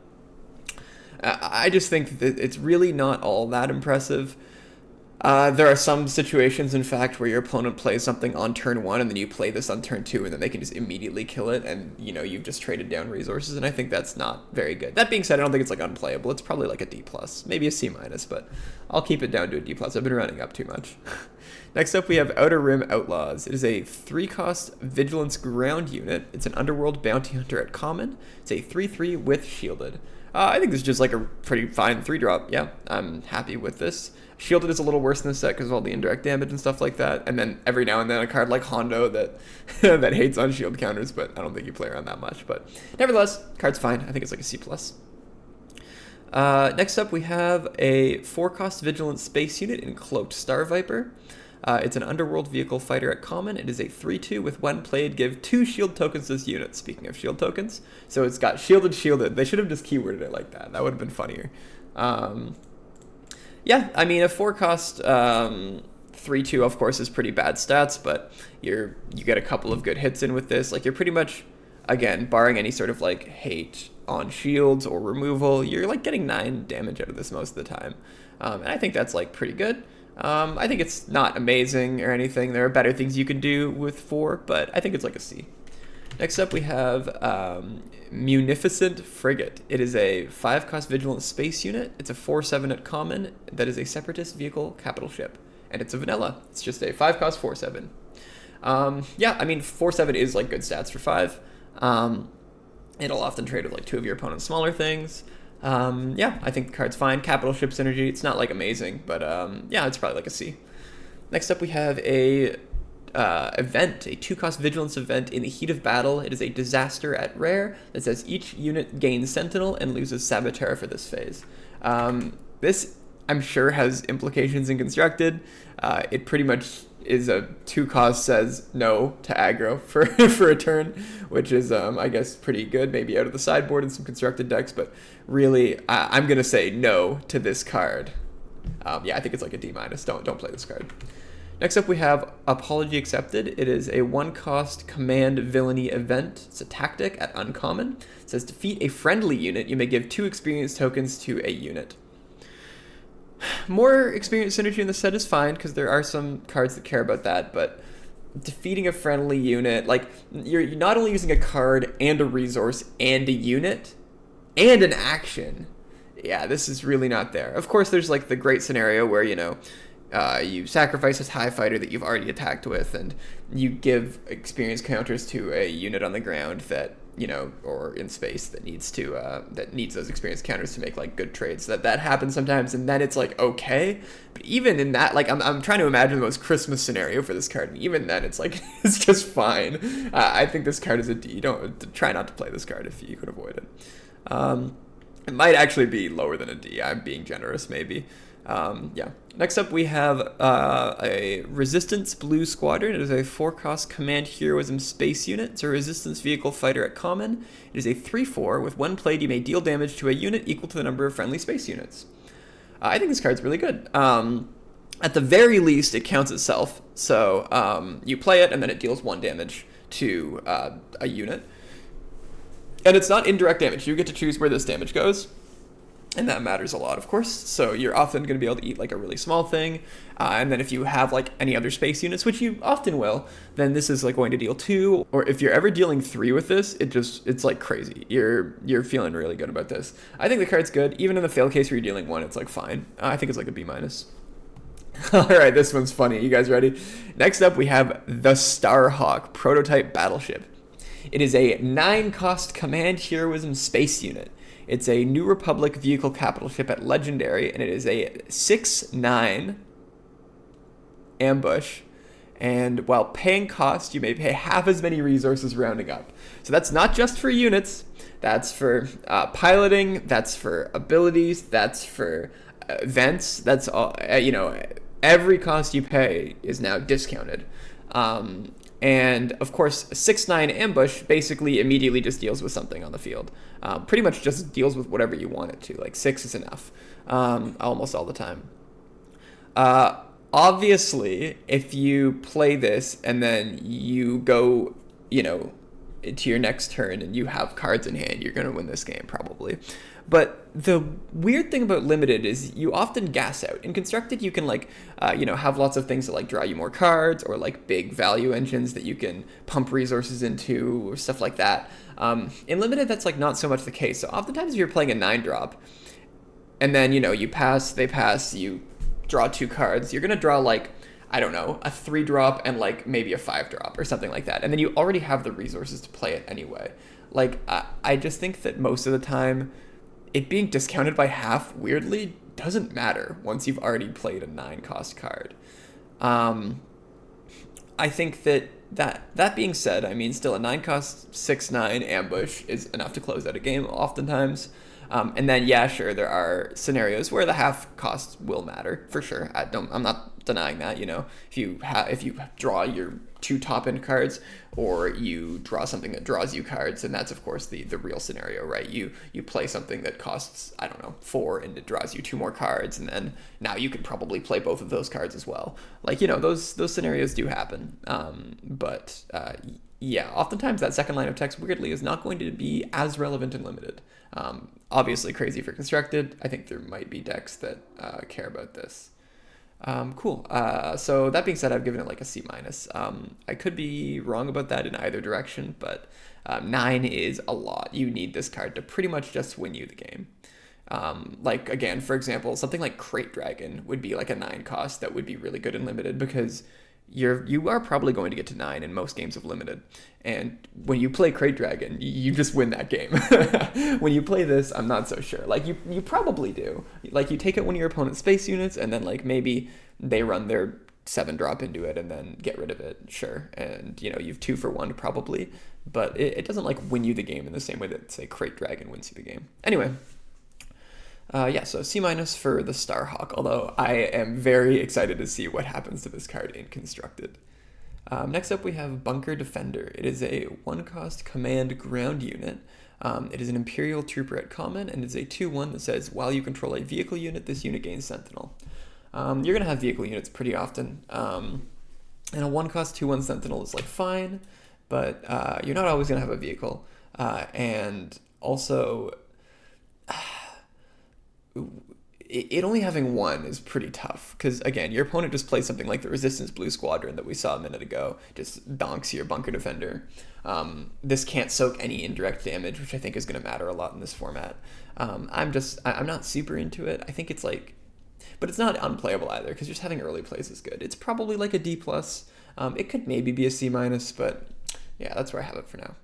I just think that it's really not all that impressive. There are some situations, in fact, where your opponent plays something on turn 1 and then you play this on turn 2 and then they can just immediately kill it and, you know, you've just traded down resources, and I think that's not very good. That being said, I don't think it's like unplayable. It's probably like a D+, maybe a C-, but I'll keep it down to a D+. I've been running up too much. Next up, we have Outer Rim Outlaws. It is a 3 cost Vigilance ground unit. It's an Underworld Bounty Hunter at common. It's a 3/3 with Shielded. I think this is just like a pretty fine 3-drop. Yeah, I'm happy with this. Shielded is a little worse in this set because of all the indirect damage and stuff like that. And then every now and then a card like Hondo that that hates on shield counters, but I don't think you play around that much. But nevertheless, card's fine. I think it's like a C+. Next up, we have a 4 cost Vigilant Space unit in Cloaked Star Viper. It's an Underworld vehicle fighter at common. It is a 3/2 with when played, give 2 shield tokens to this unit. Speaking of shield tokens, so it's got shielded. They should have just keyworded it like that. That would have been funnier. Yeah, I mean, a 4 cost 3/2, of course, is pretty bad stats, but you get a couple of good hits in with this. Like, you're pretty much, again, barring any sort of like hate on shields or removal, you're like getting 9 damage out of this most of the time, and I think that's like pretty good. I think it's not amazing or anything. There are better things you can do with 4, but I think it's like a C. Next up, we have Munificent Frigate. It is a 5 cost Vigilant Space unit. It's a 4/7 at common. That is a Separatist vehicle capital ship, and it's a vanilla. It's just a 5 cost 4/7. Yeah, I mean 4/7 is like good stats for 5. It'll often trade with like 2 of your opponent's smaller things. Yeah, I think the card's fine. Capital Ship Synergy, it's not like amazing, but yeah, it's probably like a C. Next up, we have a event, a 2-cost Vigilance event in the heat of battle. It is a disaster at rare that says each unit gains Sentinel and loses Saboteur for this phase. This, I'm sure, has implications in Constructed. It pretty much is a 2-cost says no to aggro for, for a turn, which is, I guess, pretty good, maybe out of the sideboard in some Constructed decks, but really, I'm going to say no to this card. Yeah, I think it's like a D-. Don't play this card. Next up, we have Apology Accepted. It is a 1-cost command villainy event. It's a tactic at uncommon. It says defeat a friendly unit. You may give 2 experience tokens to a unit. More experience synergy in the set is fine because there are some cards that care about that, but defeating a friendly unit, like you're not only using a card and a resource and a unit and an action. Yeah, this is really not there. Of course, there's like the great scenario where, you sacrifice a TIE fighter that you've already attacked with, and you give experience counters to a unit on the ground that, or in space that needs those experience counters to make like good trades. That happens sometimes, and then it's like okay. But even in that, like I'm trying to imagine the most Christmas scenario for this card, and even then it's like it's just fine. I think this card is a D. Don't try not to play this card if you could avoid it. It might actually be lower than a D. I'm being generous, maybe. Yeah. Next up, we have a Resistance Blue Squadron. It is a 4-cost Command Heroism Space Unit. It's a Resistance Vehicle Fighter at common. It is a 3/4. With when played, you may deal damage to a unit equal to the number of friendly space units. I think this card's really good. At the very least, it counts itself. So you play it, and then it deals 1 damage to a unit. And it's not indirect damage. You get to choose where this damage goes. And that matters a lot, of course. So you're often going to be able to eat like a really small thing. And then if you have like any other space units, which you often will, then this is like going to deal 2. Or if you're ever dealing 3 with this, it's like crazy. You're feeling really good about this. I think the card's good. Even in the fail case where you're dealing 1, it's like fine. I think it's like a B-. All right, this one's funny. You guys ready? Next up, we have the Starhawk Prototype Battleship. It is a 9-cost Command Heroism Space Unit. It's a New Republic vehicle capital ship at Legendary, and it is a 6/9 ambush. And while paying cost, you may pay half as many resources rounding up. So that's not just for units. That's for piloting. That's for abilities. That's for events. That's all. Every cost you pay is now discounted. And of course, 6/9 ambush basically immediately just deals with something on the field. Pretty much just deals with whatever you want it to. Like 6 is enough, almost all the time. Obviously, if you play this and then you go, into your next turn and you have cards in hand, you're going to win this game probably. But the weird thing about Limited is you often gas out. In Constructed, you can have lots of things that like draw you more cards, or like big value engines that you can pump resources into, or stuff like that. In Limited, that's like not so much the case. So oftentimes if you're playing a 9-drop, and then, you pass, they pass, you draw 2 cards, you're going to draw like, I don't know, a 3-drop and like maybe a 5-drop or something like that. And then you already have the resources to play it anyway. Like, I just think that most of the time, it being discounted by half, weirdly, doesn't matter once you've already played a 9-cost card. I think that being said, still a 9-cost 6/9 ambush is enough to close out a game oftentimes. And then, yeah, sure, there are scenarios where the half cost will matter, for sure. I'm not denying that, if you draw your 2 top-end cards, or you draw something that draws you cards, and that's, of course, the real scenario, right? You play something that costs, 4, and it draws you 2 more cards, and then now you could probably play both of those cards as well. Like, those scenarios do happen. Yeah, oftentimes that second line of text, weirdly, is not going to be as relevant and Limited. Obviously crazy for Constructed. I think there might be decks that care about this. Cool. So that being said, I've given it like a C-. I could be wrong about that in either direction, but 9 is a lot. You need this card to pretty much just win you the game. Like, again, for example, something like Crate Dragon would be like a 9 cost that would be really good in Limited, because you are probably going to get to 9 in most games of limited. And when you play Crate Dragon, you just win that game. When you play this, I'm not so sure. Like, you probably do. Like, you take out one of your opponent's space units, and then, like, maybe they run their 7-drop into it and then get rid of it, sure. And, you've 2 for 1 probably. But it doesn't, like, win you the game in the same way that, say, Crate Dragon wins you the game. Anyway. So C- for the Starhawk, although I am very excited to see what happens to this card in Constructed. Next up, we have Bunker Defender. It is a 1-cost command ground unit. It is an Imperial Trooper at common, and it's a 2/1 that says, while you control a vehicle unit, this unit gains Sentinel. You're going to have vehicle units pretty often, and a 1-cost 2/1 Sentinel is, like, fine, but you're not always going to have a vehicle. And also, it only having 1 is pretty tough, because, again, your opponent just plays something like the Resistance Blue Squadron that we saw a minute ago, just donks your Bunker Defender. This can't soak any indirect damage, which I think is going to matter a lot in this format. I'm not super into it. I think it's like, but it's not unplayable either, because just having early plays is good. It's probably like a D+. It could maybe be a C-, but yeah, that's where I have it for now.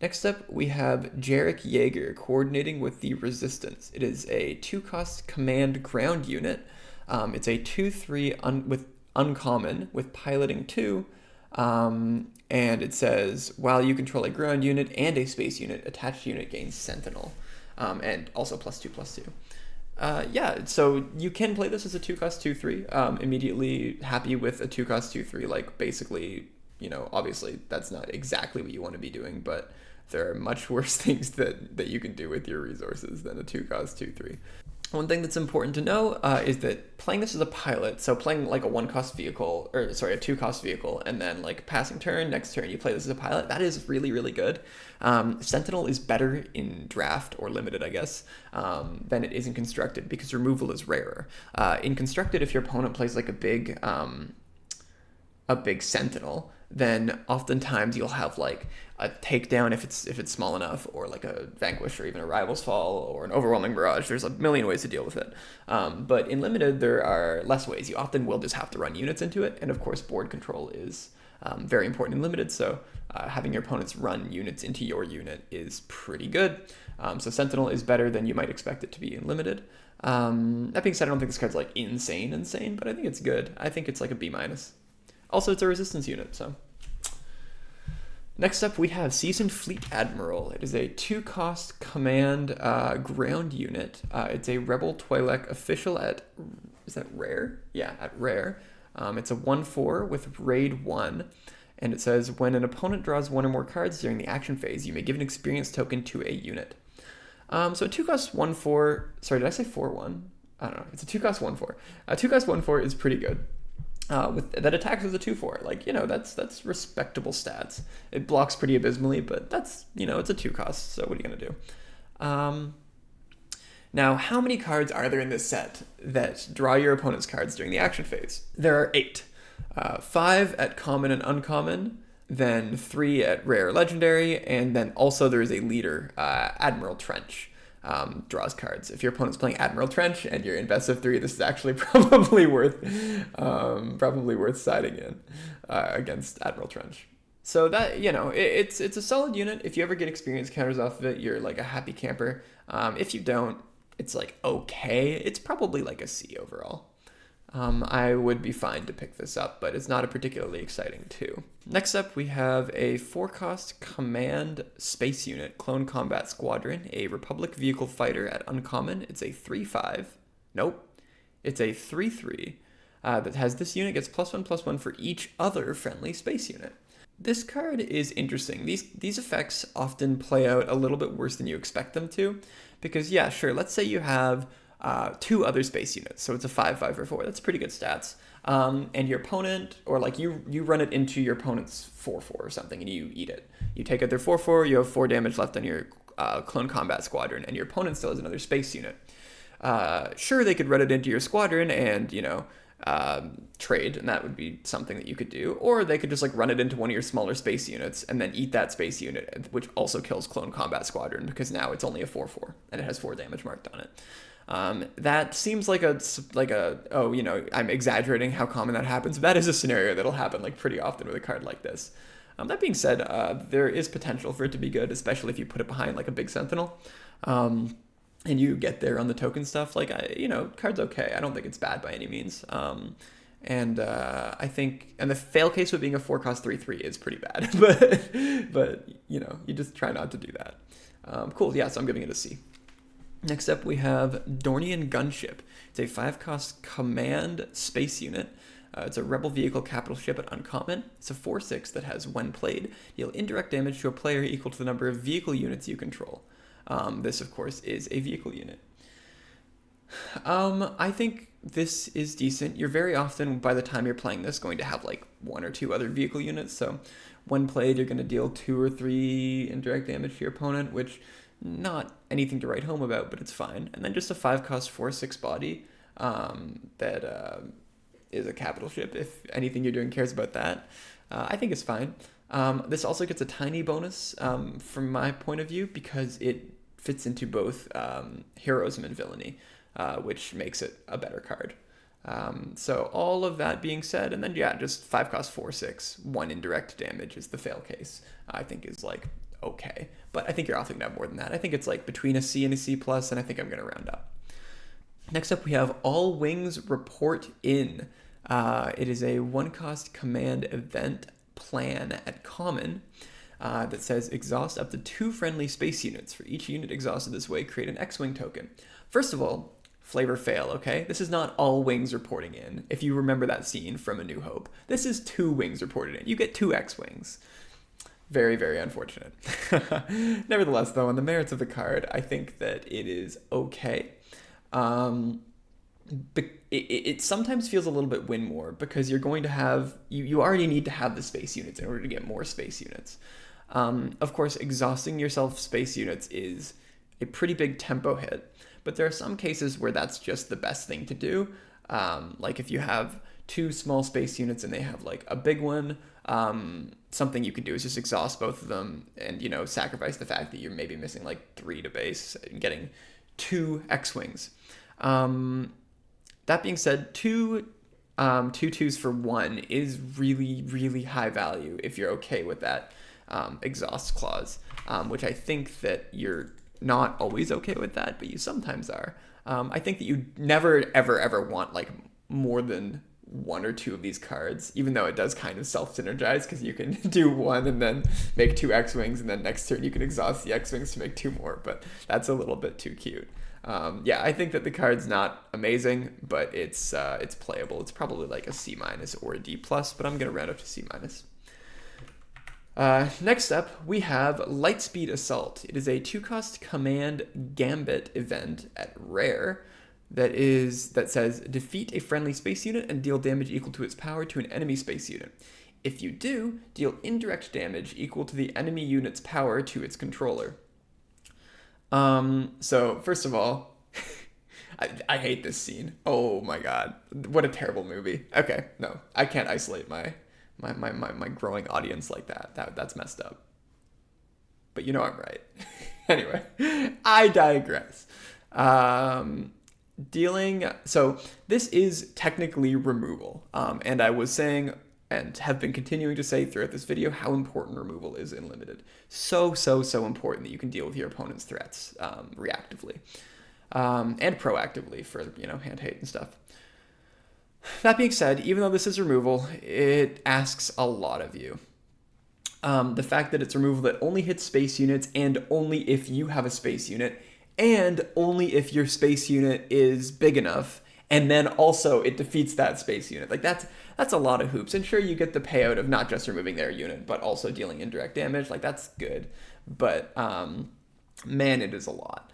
Next up, we have Jarek Yeager coordinating with the Resistance. It is a 2-cost command ground unit. It's a 2/3 with uncommon with piloting 2. And it says, while you control a ground unit and a space unit, attached unit gains Sentinel. And also +2/+2. So you can play this as a 2-cost 2/3. Immediately happy with a 2-cost 2/3, like, basically, obviously that's not exactly what you want to be doing, but there are much worse things that you can do with your resources than a 2-cost 2/3. One thing that's important to know is that playing this as a pilot, so playing like a 1-cost vehicle, a 2-cost vehicle, and then like passing turn, next turn you play this as a pilot, that is really, really good. Sentinel is better in draft, or limited, I guess, than it is in Constructed, because removal is rarer. In Constructed, if your opponent plays like a big Sentinel, then oftentimes you'll have like a takedown if it's small enough, or like a vanquish, or even a rival's fall, or an overwhelming barrage. There's a million ways to deal with it. But in limited, there are less ways. You often will just have to run units into it, and of course board control is very important in limited, so having your opponents run units into your unit is pretty good. So Sentinel is better than you might expect it to be in limited. That being said, I don't think this card's like insane, but I think it's good. I think it's like a B-. Also, it's a resistance unit, so. Next up, we have Seasoned Fleet Admiral. It is a 2-cost command ground unit. It's a Rebel Twi'lek official at, is that rare? Yeah, at rare. It's a 1/4 with raid 1. And it says, when an opponent draws 1 or more cards during the action phase, you may give an experience token to a unit. So a 2-cost 1/4, sorry, did I say 4/1? I don't know. It's a 2-cost 1/4. A 2-cost 1/4 is pretty good. That attacks as a 2/4, like, that's respectable stats. It blocks pretty abysmally, but that's, it's a 2-cost, so what are you gonna do? Now, how many cards are there in this set that draw your opponent's cards during the action phase? There are 8. 5 at common and uncommon, then 3 at rare legendary, and then also there is a leader, Admiral Trench. Draws cards. If your opponent's playing Admiral Trench and you're in best of 3, this is actually probably worth siding in against Admiral Trench. So that, it's a solid unit. If you ever get experience counters off of it, you're like a happy camper. If you don't, it's like okay. It's probably like a C overall. I would be fine to pick this up, but it's not a particularly exciting 2. Next up, we have a 4-cost command space unit, Clone Combat Squadron, a Republic vehicle fighter at uncommon. It's a 3/5. Nope. It's a 3/3 that has this unit gets +1/+1 for each other friendly space unit. This card is interesting. These effects often play out a little bit worse than you expect them to, because yeah, sure, let's say you have 2 other space units, so it's a 5/5 for 4. That's pretty good stats. And your opponent, or like you run it into your opponent's 4/4 or something, and you eat it. You take out their 4/4. You have 4 damage left on your Clone Combat Squadron, and your opponent still has another space unit. Sure, they could run it into your squadron and trade, and that would be something that you could do. Or they could just like run it into one of your smaller space units and then eat that space unit, which also kills Clone Combat Squadron, because now it's only a 4/4 and it has 4 damage marked on it. That seems like oh, you know, I'm exaggerating how common that happens. But that is a scenario that'll happen like pretty often with a card like this. That being said, there is potential for it to be good, especially if you put it behind like a big Sentinel. And you get there on the token stuff. Like, card's okay. I don't think it's bad by any means. I think, and the fail case with being a 4-cost 3/3 is pretty bad, but you know, you just try not to do that. Cool, yeah, so I'm giving it a C. Next up, we have Dornian Gunship. It's a 5-cost command space unit. It's a rebel vehicle capital ship at uncommon. It's a 4/6 that has, when played, deal indirect damage to a player equal to the number of vehicle units you control. This, of course, is a vehicle unit. I think this is decent. You're very often, by the time you're playing this, going to have like 1 or 2 other vehicle units. So when played, you're going to deal 2 or 3 indirect damage to your opponent, which not anything to write home about, but it's fine. And then just a 5-cost 4/6 body that is a capital ship. If anything you're doing cares about that, I think it's fine. This also gets a tiny bonus from my point of view because it fits into both heroism and villainy, which makes it a better card. So all of that being said, and then yeah, just 5-cost 4/6, 1 indirect damage is the fail case. I think is like okay, but I think you're often gonna have more than that. I think it's like between a C and a C+, and I think I'm gonna round up. Next up, we have All Wings Report In. It is a 1-cost command event plan at common that says exhaust up to 2 friendly space units. For each unit exhausted this way, create an X-Wing token. First of all, flavor fail, okay? This is not all wings reporting in. If you remember that scene from A New Hope, this is 2 wings reported in. You get 2 X-Wings. Very, very unfortunate. Nevertheless, though, on the merits of the card, I think that it is okay. It sometimes feels a little bit win more because you're going to have, you already need to have the space units in order to get more space units. Of course, exhausting yourself space units is a pretty big tempo hit, but there are some cases where that's just the best thing to do. Like if you have 2 small space units and they have like a big one, something you can do is just exhaust both of them and, you know, sacrifice the fact that you're maybe missing like 3 to base and getting 2 X-Wings. That being said, 2 2/2s for 1 is really, really high value if you're okay with that exhaust clause, which I think that you're not always okay with that, but you sometimes are. I think that you never, ever, ever want like more than 1 or 2 of these cards, even though it does kind of self-synergize because you can do 1 and then make 2 X-Wings, and then next turn you can exhaust the X-Wings to make 2 more, but that's a little bit too cute. Yeah, I think that the card's not amazing, but it's playable. It's probably like a C- or a D+, but I'm gonna round up to C-. Next up, we have Lightspeed Assault. It is a 2-cost command gambit event at rare that says defeat a friendly space unit and deal damage equal to its power to an enemy space unit. If you do, deal indirect damage equal to the enemy unit's power to its controller. So first of all, I hate this scene. Oh my god, what a terrible movie. Okay, no, I can't isolate my growing audience like that. That's messed up. But you know I'm right. Anyway, I digress. So this is technically removal. And I was saying and have been continuing to say throughout this video how important removal is in Limited. So important that you can deal with your opponent's threats reactively and proactively for, you know, hand hate and stuff. That being said, even though this is removal, it asks a lot of you. The fact that it's removal that only hits space units and only if you have a space unit and only if your space unit is big enough, and then also it defeats that space unit. Like that's a lot of hoops. And sure, you get the payout of not just removing their unit, but also dealing indirect damage. Like that's good. But man, it is a lot.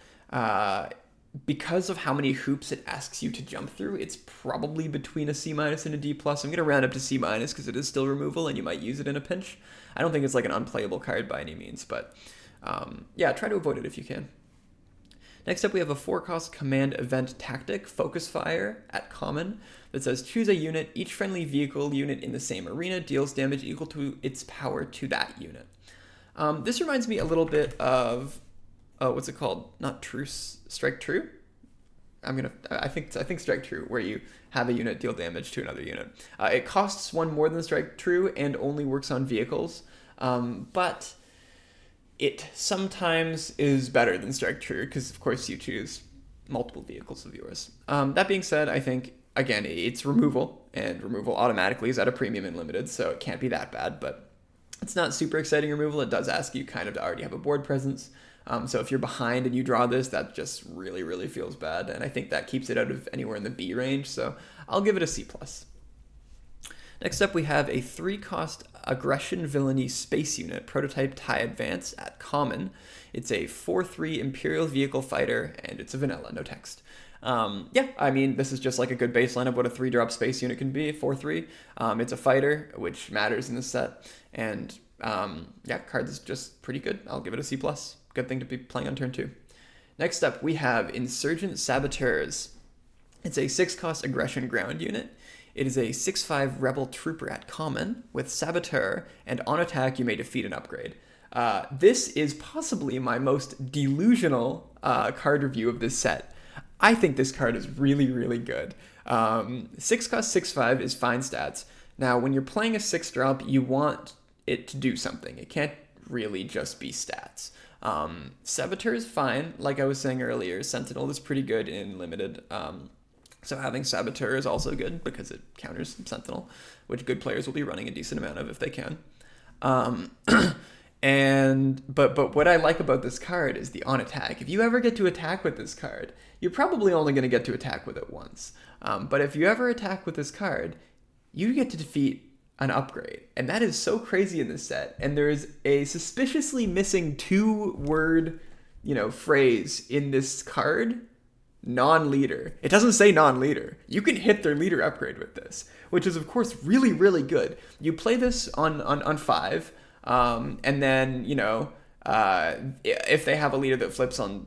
Because of how many hoops it asks you to jump through, it's probably between a C- and a D+. I'm going to round up to C- because it is still removal and you might use it in a pinch. I don't think it's like an unplayable card by any means, but yeah, try to avoid it if you can. Next up, we have a 4-cost command event tactic, Focus Fire, at common, that says choose a unit. Each friendly vehicle unit in the same arena deals damage equal to its power to that unit. This reminds me a little bit of, what's it called? Not Truce, Strike True? I think Strike True, where you have a unit deal damage to another unit. It costs 1 more than Strike True and only works on vehicles, but it sometimes is better than Strike True because, of course, you choose multiple vehicles of yours. That being said, I think, again, it's removal, and removal automatically is at a premium in Limited, so it can't be that bad, but it's not super exciting removal. It does ask you kind of to already have a board presence. So if you're behind and you draw this, that just really, really feels bad, and I think that keeps it out of anywhere in the B range, so I'll give it a C+. Next up, we have a 3-cost Aggression Villainy Space Unit, Prototype TIE Advance at Common. It's a 4/3 Imperial Vehicle Fighter, and it's a vanilla, no text. Yeah, I mean, this is just like a good baseline of what a 3-drop space unit can be, 4/3. It's a fighter, which matters in this set, and yeah, card is just pretty good. I'll give it a C+. Good thing to be playing on turn 2. Next up, we have Insurgent Saboteurs. It's a 6-cost Aggression Ground unit. It is a 6/5 Rebel Trooper at Common with Saboteur, and on attack you may defeat an upgrade. This is possibly my most delusional card review of this set. I think this card is really, really good. 6-cost 6/5 is fine stats. Now, when you're playing a 6-drop, you want it to do something. It can't really just be stats. Saboteur is fine. Like I was saying earlier, Sentinel is pretty good in Limited. So having Saboteur is also good because it counters Sentinel, which good players will be running a decent amount of if they can. But what I like about this card is the on attack. If you ever get to attack with this card, you're probably only going to get to attack with it once. But if you ever attack with this card, you get to defeat an upgrade. And that is so crazy in this set. And there's a suspiciously missing 2-word, phrase in this card. Non-leader. It doesn't say non-leader. You can hit their leader upgrade with this, which is of course really, really good. You play this on 5, and then if they have a leader that flips on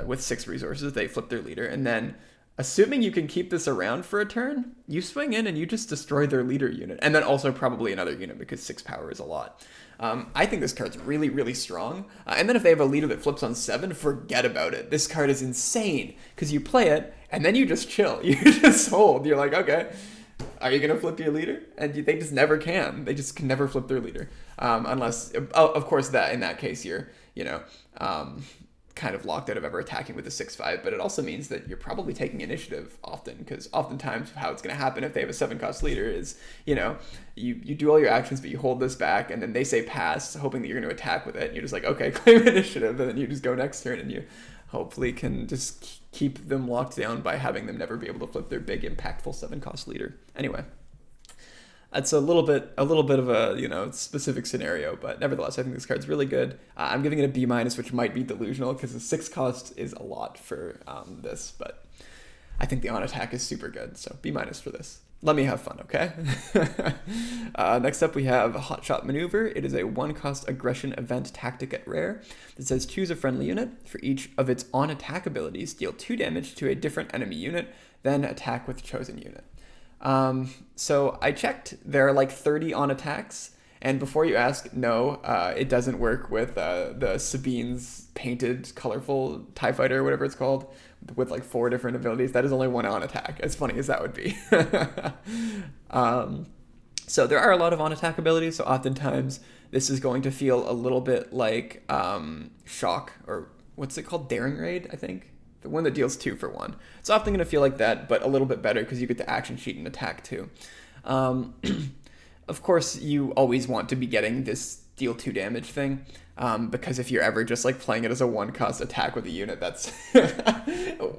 with 6 resources, they flip their leader, and then assuming you can keep this around for a turn, you swing in and you just destroy their leader unit, and then also probably another unit because 6 power is a lot. I think this card's really, really strong. And then if they have a leader that flips on 7, forget about it. This card is insane because you play it and then you just chill. You just hold. You're like, okay, are you going to flip your leader? And they just never can. They just can never flip their leader. Unless, of course, that in that case, you're, kind of locked out of ever attacking with a 6/5, but it also means that you're probably taking initiative often, because oftentimes how it's going to happen if they have a 7-cost leader is, you do all your actions, but you hold this back, and then they say pass, hoping that you're going to attack with it, and you're just like, okay, claim initiative, and then you just go next turn, and you hopefully can just keep them locked down by having them never be able to flip their big, impactful 7-cost leader. Anyway. That's a little bit of a specific scenario, but nevertheless, I think this card's really good. I'm giving it a B-, which might be delusional because the 6 cost is a lot for this, but I think the on attack is super good, so B- for this. Let me have fun, okay? Next up, we have Hotshot Maneuver. It is a 1-cost aggression event tactic at rare. It says choose a friendly unit. For each of its on attack abilities, deal 2 damage to a different enemy unit, then attack with chosen unit. So I checked, there are like 30 on attacks, and before you ask, no, it doesn't work with the Sabine's painted, colorful TIE Fighter, or whatever it's called, with like 4 different abilities. That is only 1 on attack, as funny as that would be. So there are a lot of on attack abilities, so oftentimes this is going to feel a little bit like Shock, or what's it called, Daring Raid, I think? The one that deals 2 for 1. It's often going to feel like that, but a little bit better because you get the action sheet and attack too. Of course, you always want to be getting this deal 2 damage thing, because if you're ever just like playing it as a 1-cost attack with a unit, that's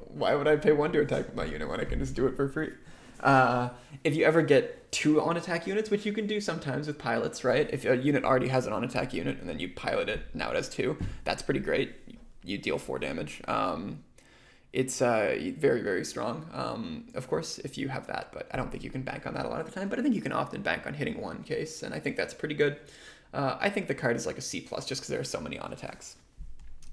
why would I pay 1 to attack with my unit when I can just do it for free? If you ever get 2 on attack units, which you can do sometimes with pilots, right? If a unit already has an on attack unit and then you pilot it, now it has 2. That's pretty great. You deal 4 damage. It's very, very strong, of course, if you have that, but I don't think you can bank on that a lot of the time, but I think you can often bank on hitting 1 case, and I think that's pretty good. I think the card is like a C+, just because there are so many on attacks.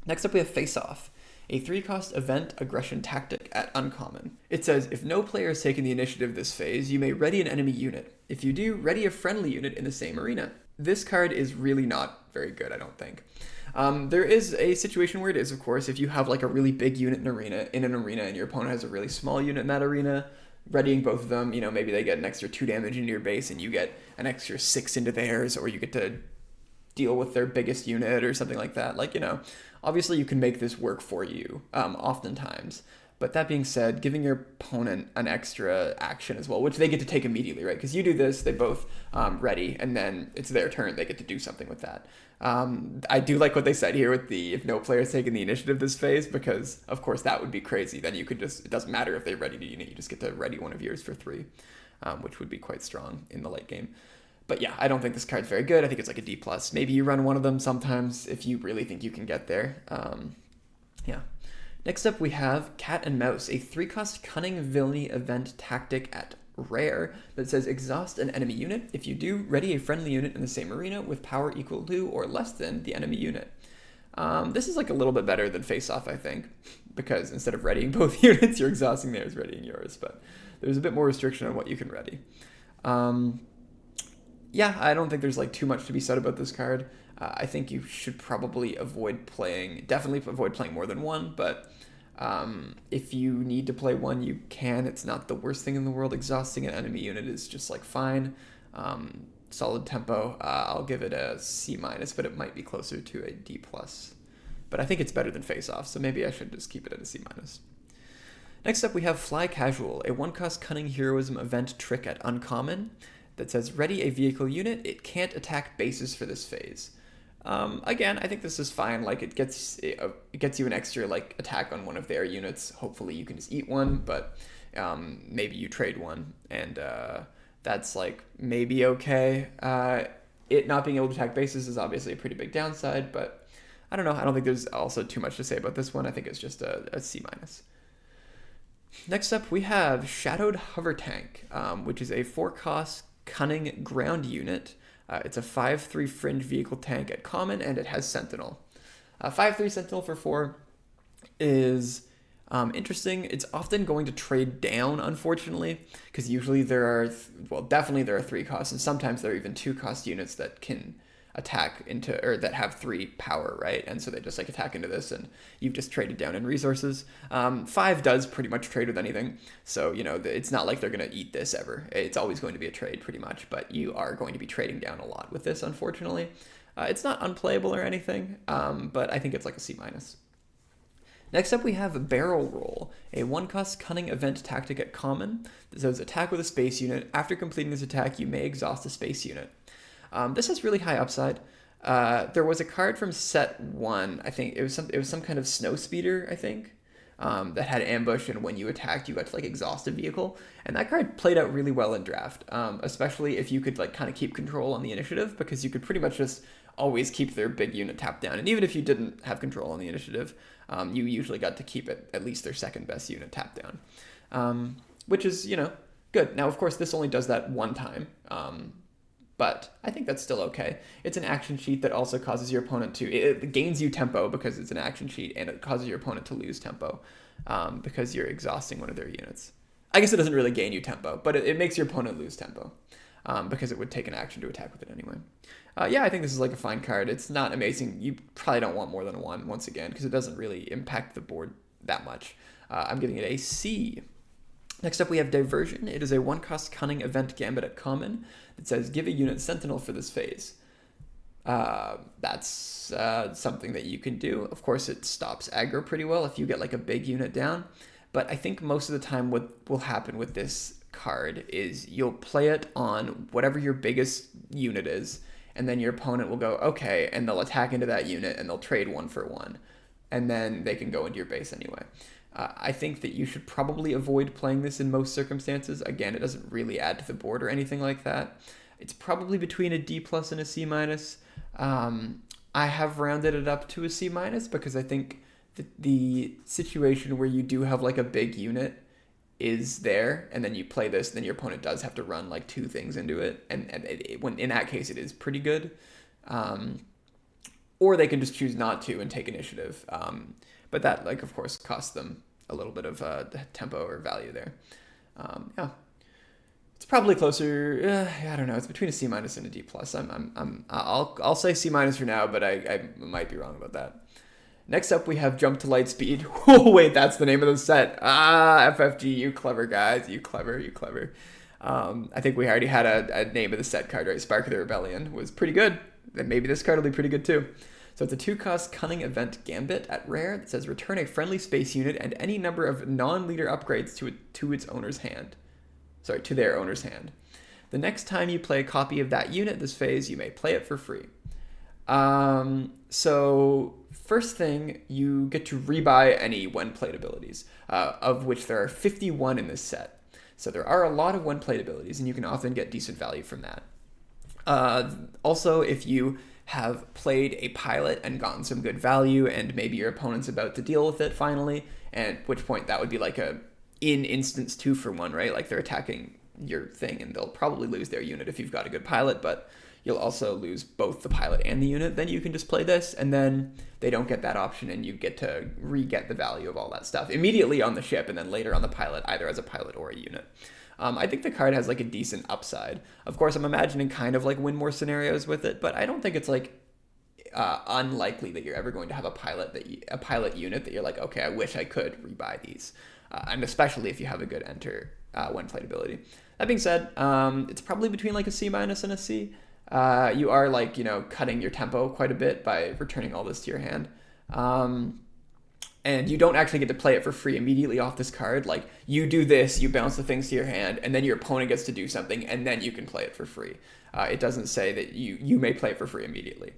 Next up, we have Face Off, a 3-cost event aggression tactic at uncommon. It says, if no player has taken the initiative this phase, you may ready an enemy unit. If you do, ready a friendly unit in the same arena. this card is really not very good, I don't think. There is a situation where it is, of course, if you have like a really big unit in an arena and your opponent has a really small unit in that arena, readying both of them, maybe they get an extra 2 damage into your base and you get an extra 6 into theirs, or you get to deal with their biggest unit or something like that. Obviously you can make this work for you, oftentimes. But that being said, giving your opponent an extra action as well, which they get to take immediately, right? Because you do this, they both ready, and then it's their turn. They get to do something with that. I do like what they said here with if no player's taking the initiative this phase, because, of course, that would be crazy. Then you could it doesn't matter if they ready the unit, you just get to ready one of yours for 3, which would be quite strong in the late game. But yeah, I don't think this card's very good. I think it's like a D+. Maybe you run one of them sometimes if you really think you can get there. Yeah. Next up, we have Cat and Mouse, a 3-cost Cunning Villainy event tactic at rare that says exhaust an enemy unit. If you do, ready a friendly unit in the same arena with power equal to or less than the enemy unit. This is like a little bit better than Face Off, I think, because instead of readying both units, you're exhausting theirs, readying yours. But there's a bit more restriction on what you can ready. Yeah, I don't think there's like too much to be said about this card. I think you should probably definitely avoid playing more than one, but if you need to play one, you can. It's not the worst thing in the world. Exhausting an enemy unit is just like fine. Solid tempo. I'll give it a C-, but it might be closer to a D+. But I think it's better than Face Off, so maybe I should just keep it at a C-. Next up, we have Fly Casual, a 1-cost Cunning Heroism event trick at uncommon that says ready a vehicle unit. It can't attack bases for this phase. Again, I think this is fine. Like it gets you an extra like attack on one of their units. Hopefully you can just eat one, but maybe you trade one, and that's like maybe okay. It not being able to attack bases is obviously a pretty big downside, but I don't know. I don't think there's also too much to say about this one. I think it's just a C-. Next up, we have Shadowed Hover Tank, which is a 4-cost Cunning Ground unit. It's a 5/3 fringe vehicle tank at common, and it has Sentinel. 5/3 Sentinel for 4 is interesting. It's often going to trade down, unfortunately, because usually definitely there are 3 costs, and sometimes there are even 2-cost units that can attack into, or that have 3 power, right? And so they just like attack into this, and you've just traded down in resources. 5 does pretty much trade with anything, so it's not like they're gonna eat this ever. It's always going to be a trade pretty much, but you are going to be trading down a lot with this, unfortunately. It's not unplayable or anything, but I think it's like a C-. Next up, we have Barrel Roll, a 1-cost Cunning event tactic at common that says attack with a space unit. After completing this attack, you may exhaust a space unit. This has really high upside. There was a card from set 1, I think it was some kind of snow speeder, I think, that had ambush, and when you attacked, you got to like exhaust a vehicle, and that card played out really well in draft, especially if you could like kind of keep control on the initiative, because you could pretty much just always keep their big unit tapped down, and even if you didn't have control on the initiative, you usually got to keep at least their second best unit tapped down, which is good. Now, of course, this only does that one time. But I think that's still okay. It's an action sheet that also causes your opponent it gains you tempo because it's an action sheet, and it causes your opponent to lose tempo because you're exhausting one of their units. I guess it doesn't really gain you tempo, but it makes your opponent lose tempo because it would take an action to attack with it anyway. Yeah, I think this is like a fine card. It's not amazing. You probably don't want more than one once again because it doesn't really impact the board that much. I'm giving it a C. Next up, we have Diversion. It is a 1-cost Cunning event gambit at common that says give a unit Sentinel for this phase. That's something that you can do. Of course, it stops aggro pretty well if you get like a big unit down. But I think most of the time what will happen with this card is you'll play it on whatever your biggest unit is, and then your opponent will go, okay, and they'll attack into that unit, and they'll trade 1 for 1. And then they can go into your base anyway. I think that you should probably avoid playing this in most circumstances. Again, it doesn't really add to the board or anything like that. It's probably between a D+ and a C-. I have rounded it up to a C- because I think that the situation where you do have like a big unit is there, and then you play this, then your opponent does have to run like 2 things into it, and when in that case it is pretty good. Or they can just choose not to and take initiative. But that, like, of course, costs them a little bit of tempo or value there. Yeah. It's probably closer. I don't know. It's between a C minus and a D plus. I'll say C minus for now, but I might be wrong about that. Next up, we have Jump to Lightspeed. Oh wait, that's the name of the set. FFG, you clever guys, you clever. I think we already had a name of the set card, right? Spark of the Rebellion was pretty good. And maybe this card will be pretty good too. So it's a 2-cost Cunning Event Gambit at rare that says return a friendly space unit and any number of non-leader upgrades to its owner's hand. Sorry, to their owner's hand. The next time you play a copy of that unit this phase, you may play it for free. So first thing, you get to rebuy any when played abilities, of which there are 51 in this set. So there are a lot of when played abilities, and you can often get decent value from that. Also, if you have played a pilot and gotten some good value, and maybe your opponent's about to deal with it finally, at which point that would be like a in instance 2-for-1, right? Like they're attacking your thing, and they'll probably lose their unit if you've got a good pilot, but you'll also lose both the pilot and the unit. Then you can just play this, and then they don't get that option, and you get to re-get the value of all that stuff immediately on the ship, and then later on the pilot, either as a pilot or a unit. I think the card has like a decent upside. Of course, I'm imagining kind of like win more scenarios with it, but I don't think it's like unlikely that you're ever going to have a pilot unit that you're like, okay, I wish I could rebuy these, and especially if you have a good enter when played ability. That being said, it's probably between like a C minus and a C. You are like, cutting your tempo quite a bit by returning all this to your hand. And you don't actually get to play it for free immediately off this card. Like, you do this, you bounce the things to your hand, and then your opponent gets to do something, and then you can play it for free. It doesn't say that you may play it for free immediately.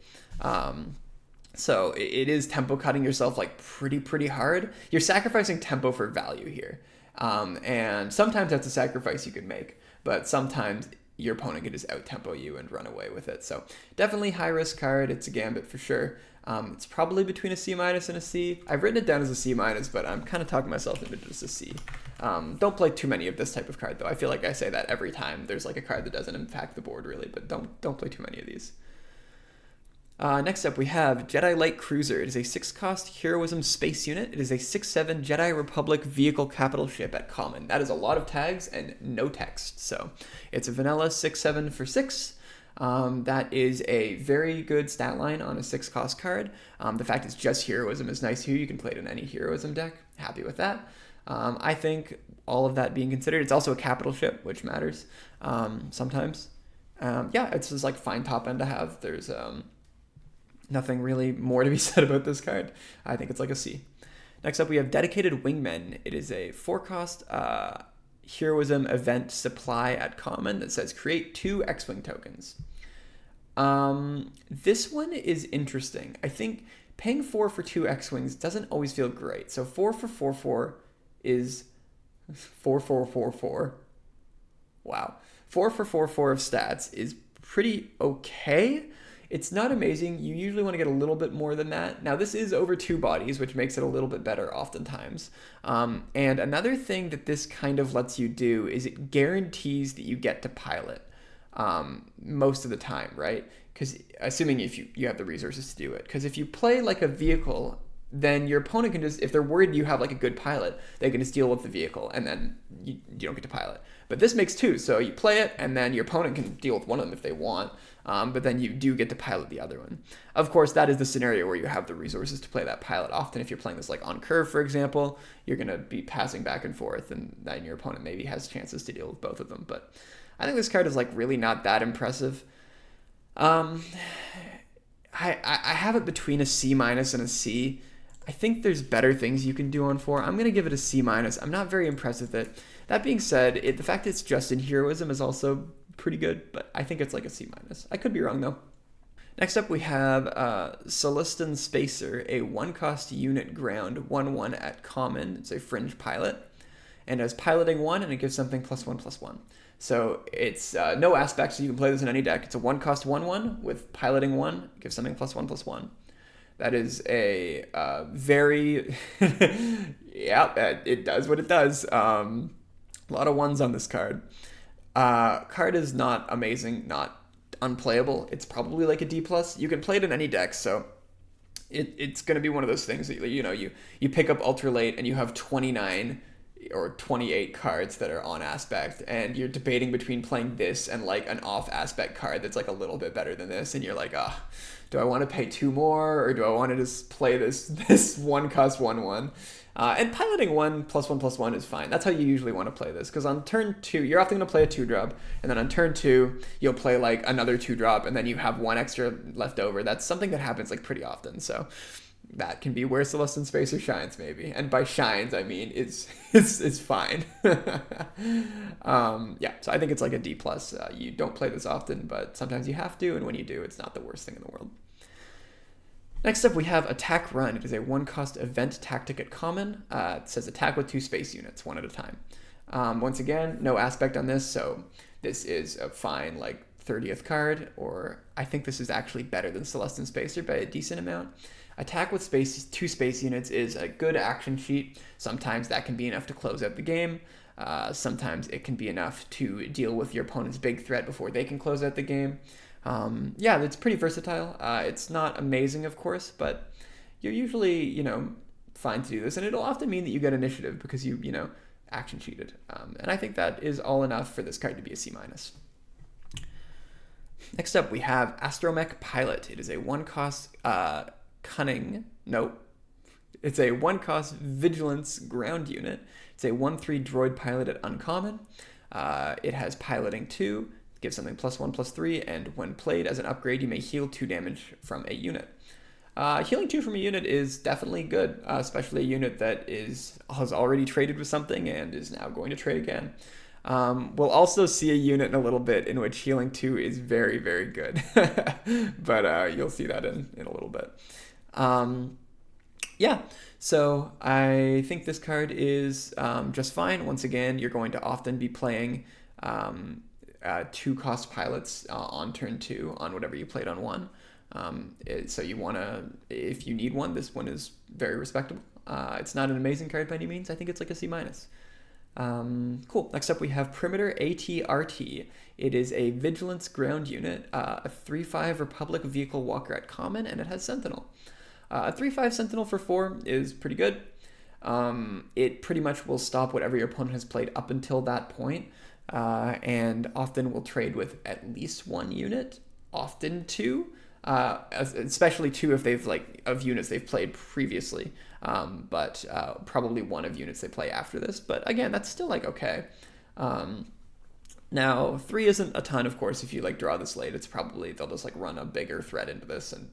So it is tempo cutting yourself like pretty hard. You're sacrificing tempo for value here. And sometimes that's a sacrifice you could make, but sometimes your opponent can just out-tempo you and run away with it. So definitely high-risk card. It's a gambit for sure. It's probably between a C minus and a C. I've written it down as a C minus, but I'm kind of talking myself into just a C. Don't play too many of this type of card, though. I feel like I say that every time there's like a card that doesn't impact the board really, but don't play too many of these. Next up, we have Jedi Light Cruiser. It is a 6-cost heroism space unit. It is a 6/7 Jedi Republic vehicle capital ship at common. That is a lot of tags and no text. So it's a vanilla 6/7 for 6. That is a very good stat line on a 6-cost card. The fact it's just heroism is nice here. You can play it in any heroism deck. Happy with that. I think all of that being considered, it's also a capital ship, which matters sometimes. It's just like fine top end to have. There's nothing really more to be said about this card. I think it's like a C. Next up, we have Dedicated Wingmen. It is a 4-cost heroism event supply at common that says create 2 X-Wing tokens. This one is interesting. I think paying 4 for 2 X-Wings doesn't always feel great. So 4 for 4/4 is 4/4/4/4. Wow. 4 for 4/4 of stats is pretty okay. It's not amazing. You usually want to get a little bit more than that. Now, this is over 2 bodies, which makes it a little bit better oftentimes. And another thing that this kind of lets you do is it guarantees that you get to pilot most of the time, right? Because assuming if you have the resources to do it. Because if you play like a vehicle, then your opponent can just, if they're worried you have like a good pilot, they can just deal with the vehicle and then you don't get to pilot. But this makes 2, so you play it and then your opponent can deal with one of them if they want. But then you do get to pilot the other one. Of course, that is the scenario where you have the resources to play that pilot. Often, if you're playing this like on curve, for example, you're going to be passing back and forth, and then your opponent maybe has chances to deal with both of them. But I think this card is like really not that impressive. I have it between a C minus and a C. I think there's better things you can do on 4. I'm going to give it a C minus. I'm not very impressed with it. That being said, the fact it's just in heroism is also pretty good, but I think it's like a C minus. I could be wrong though. Next up, we have Celestin Spacer, a 1-cost unit ground 1/1 at common. It's a fringe pilot, and it has piloting 1, and it gives something +1/+1. So it's no aspects, so you can play this in any deck. It's a 1-cost 1/1 with piloting 1, it gives something +1/+1. That is a very it does what it does. A lot of 1s on this card. Card is not amazing, not unplayable. It's probably like a D+. You can play it in any deck, so it's going to be one of those things that you pick up ultra late and you have 29 or 28 cards that are on aspect, and you're debating between playing this and like an off aspect card that's like a little bit better than this, and you're like, do I want to pay 2 more, or do I want to just play this 1-cost 1/1? And piloting 1+1/+1 is fine. That's how you usually want to play this, because on turn 2 you're often going to play a 2-drop, and then on turn 2 you'll play like another 2-drop, and then you have 1 extra left over. That's something that happens like pretty often, so that can be where Celestin Spacer shines, maybe. And by shines, I mean it's fine. Yeah, so I think it's like a D+. You don't play this often, but sometimes you have to, and when you do, it's not the worst thing in the world. Next up, we have Attack Run. It is a 1-cost event tactic at common. It says attack with 2 space units, 1 at a time. Once again, no aspect on this, so this is a fine like 30th card, or I think this is actually better than Celestin Spacer by a decent amount. Attack with 2 space units is a good action sheet. Sometimes that can be enough to close out the game. Sometimes it can be enough to deal with your opponent's big threat before they can close out the game. Yeah, it's pretty versatile. It's not amazing, of course, but you're usually, fine to do this, and it'll often mean that you get initiative because you action cheated. And I think that is all enough for this card to be a C-. Next up, we have Astromech Pilot. It is a 1-cost it's a 1-cost Vigilance ground unit. It's a 1/3 droid pilot at uncommon. It has piloting 2, gives something +1/+3, and when played as an upgrade, you may heal 2 damage from a unit. Healing 2 from a unit is definitely good, especially a unit that has already traded with something and is now going to trade again. We'll also see a unit in a little bit in which healing 2 is very, very good, but you'll see that in a little bit. Yeah, so I think this card is just fine. Once again, you're going to often be playing 2-cost pilots on turn 2 on whatever you played on 1. So you want to, if you need one, this one is very respectable. It's not an amazing card by any means. I think it's like a C-. Cool. Next up, we have Perimeter ATRT. It is a Vigilance ground unit, a 3/5 Republic Vehicle Walker at common, and it has Sentinel. A 3/5 Sentinel for 4 is pretty good. It pretty much will stop whatever your opponent has played up until that point, and often will trade with at least 1 unit, often 2. Especially 2 if they've of units they've played previously, but probably 1 of units they play after this. But again, that's still okay. Now 3 isn't a ton, of course. If you draw this late, it's probably they'll just run a bigger threat into this and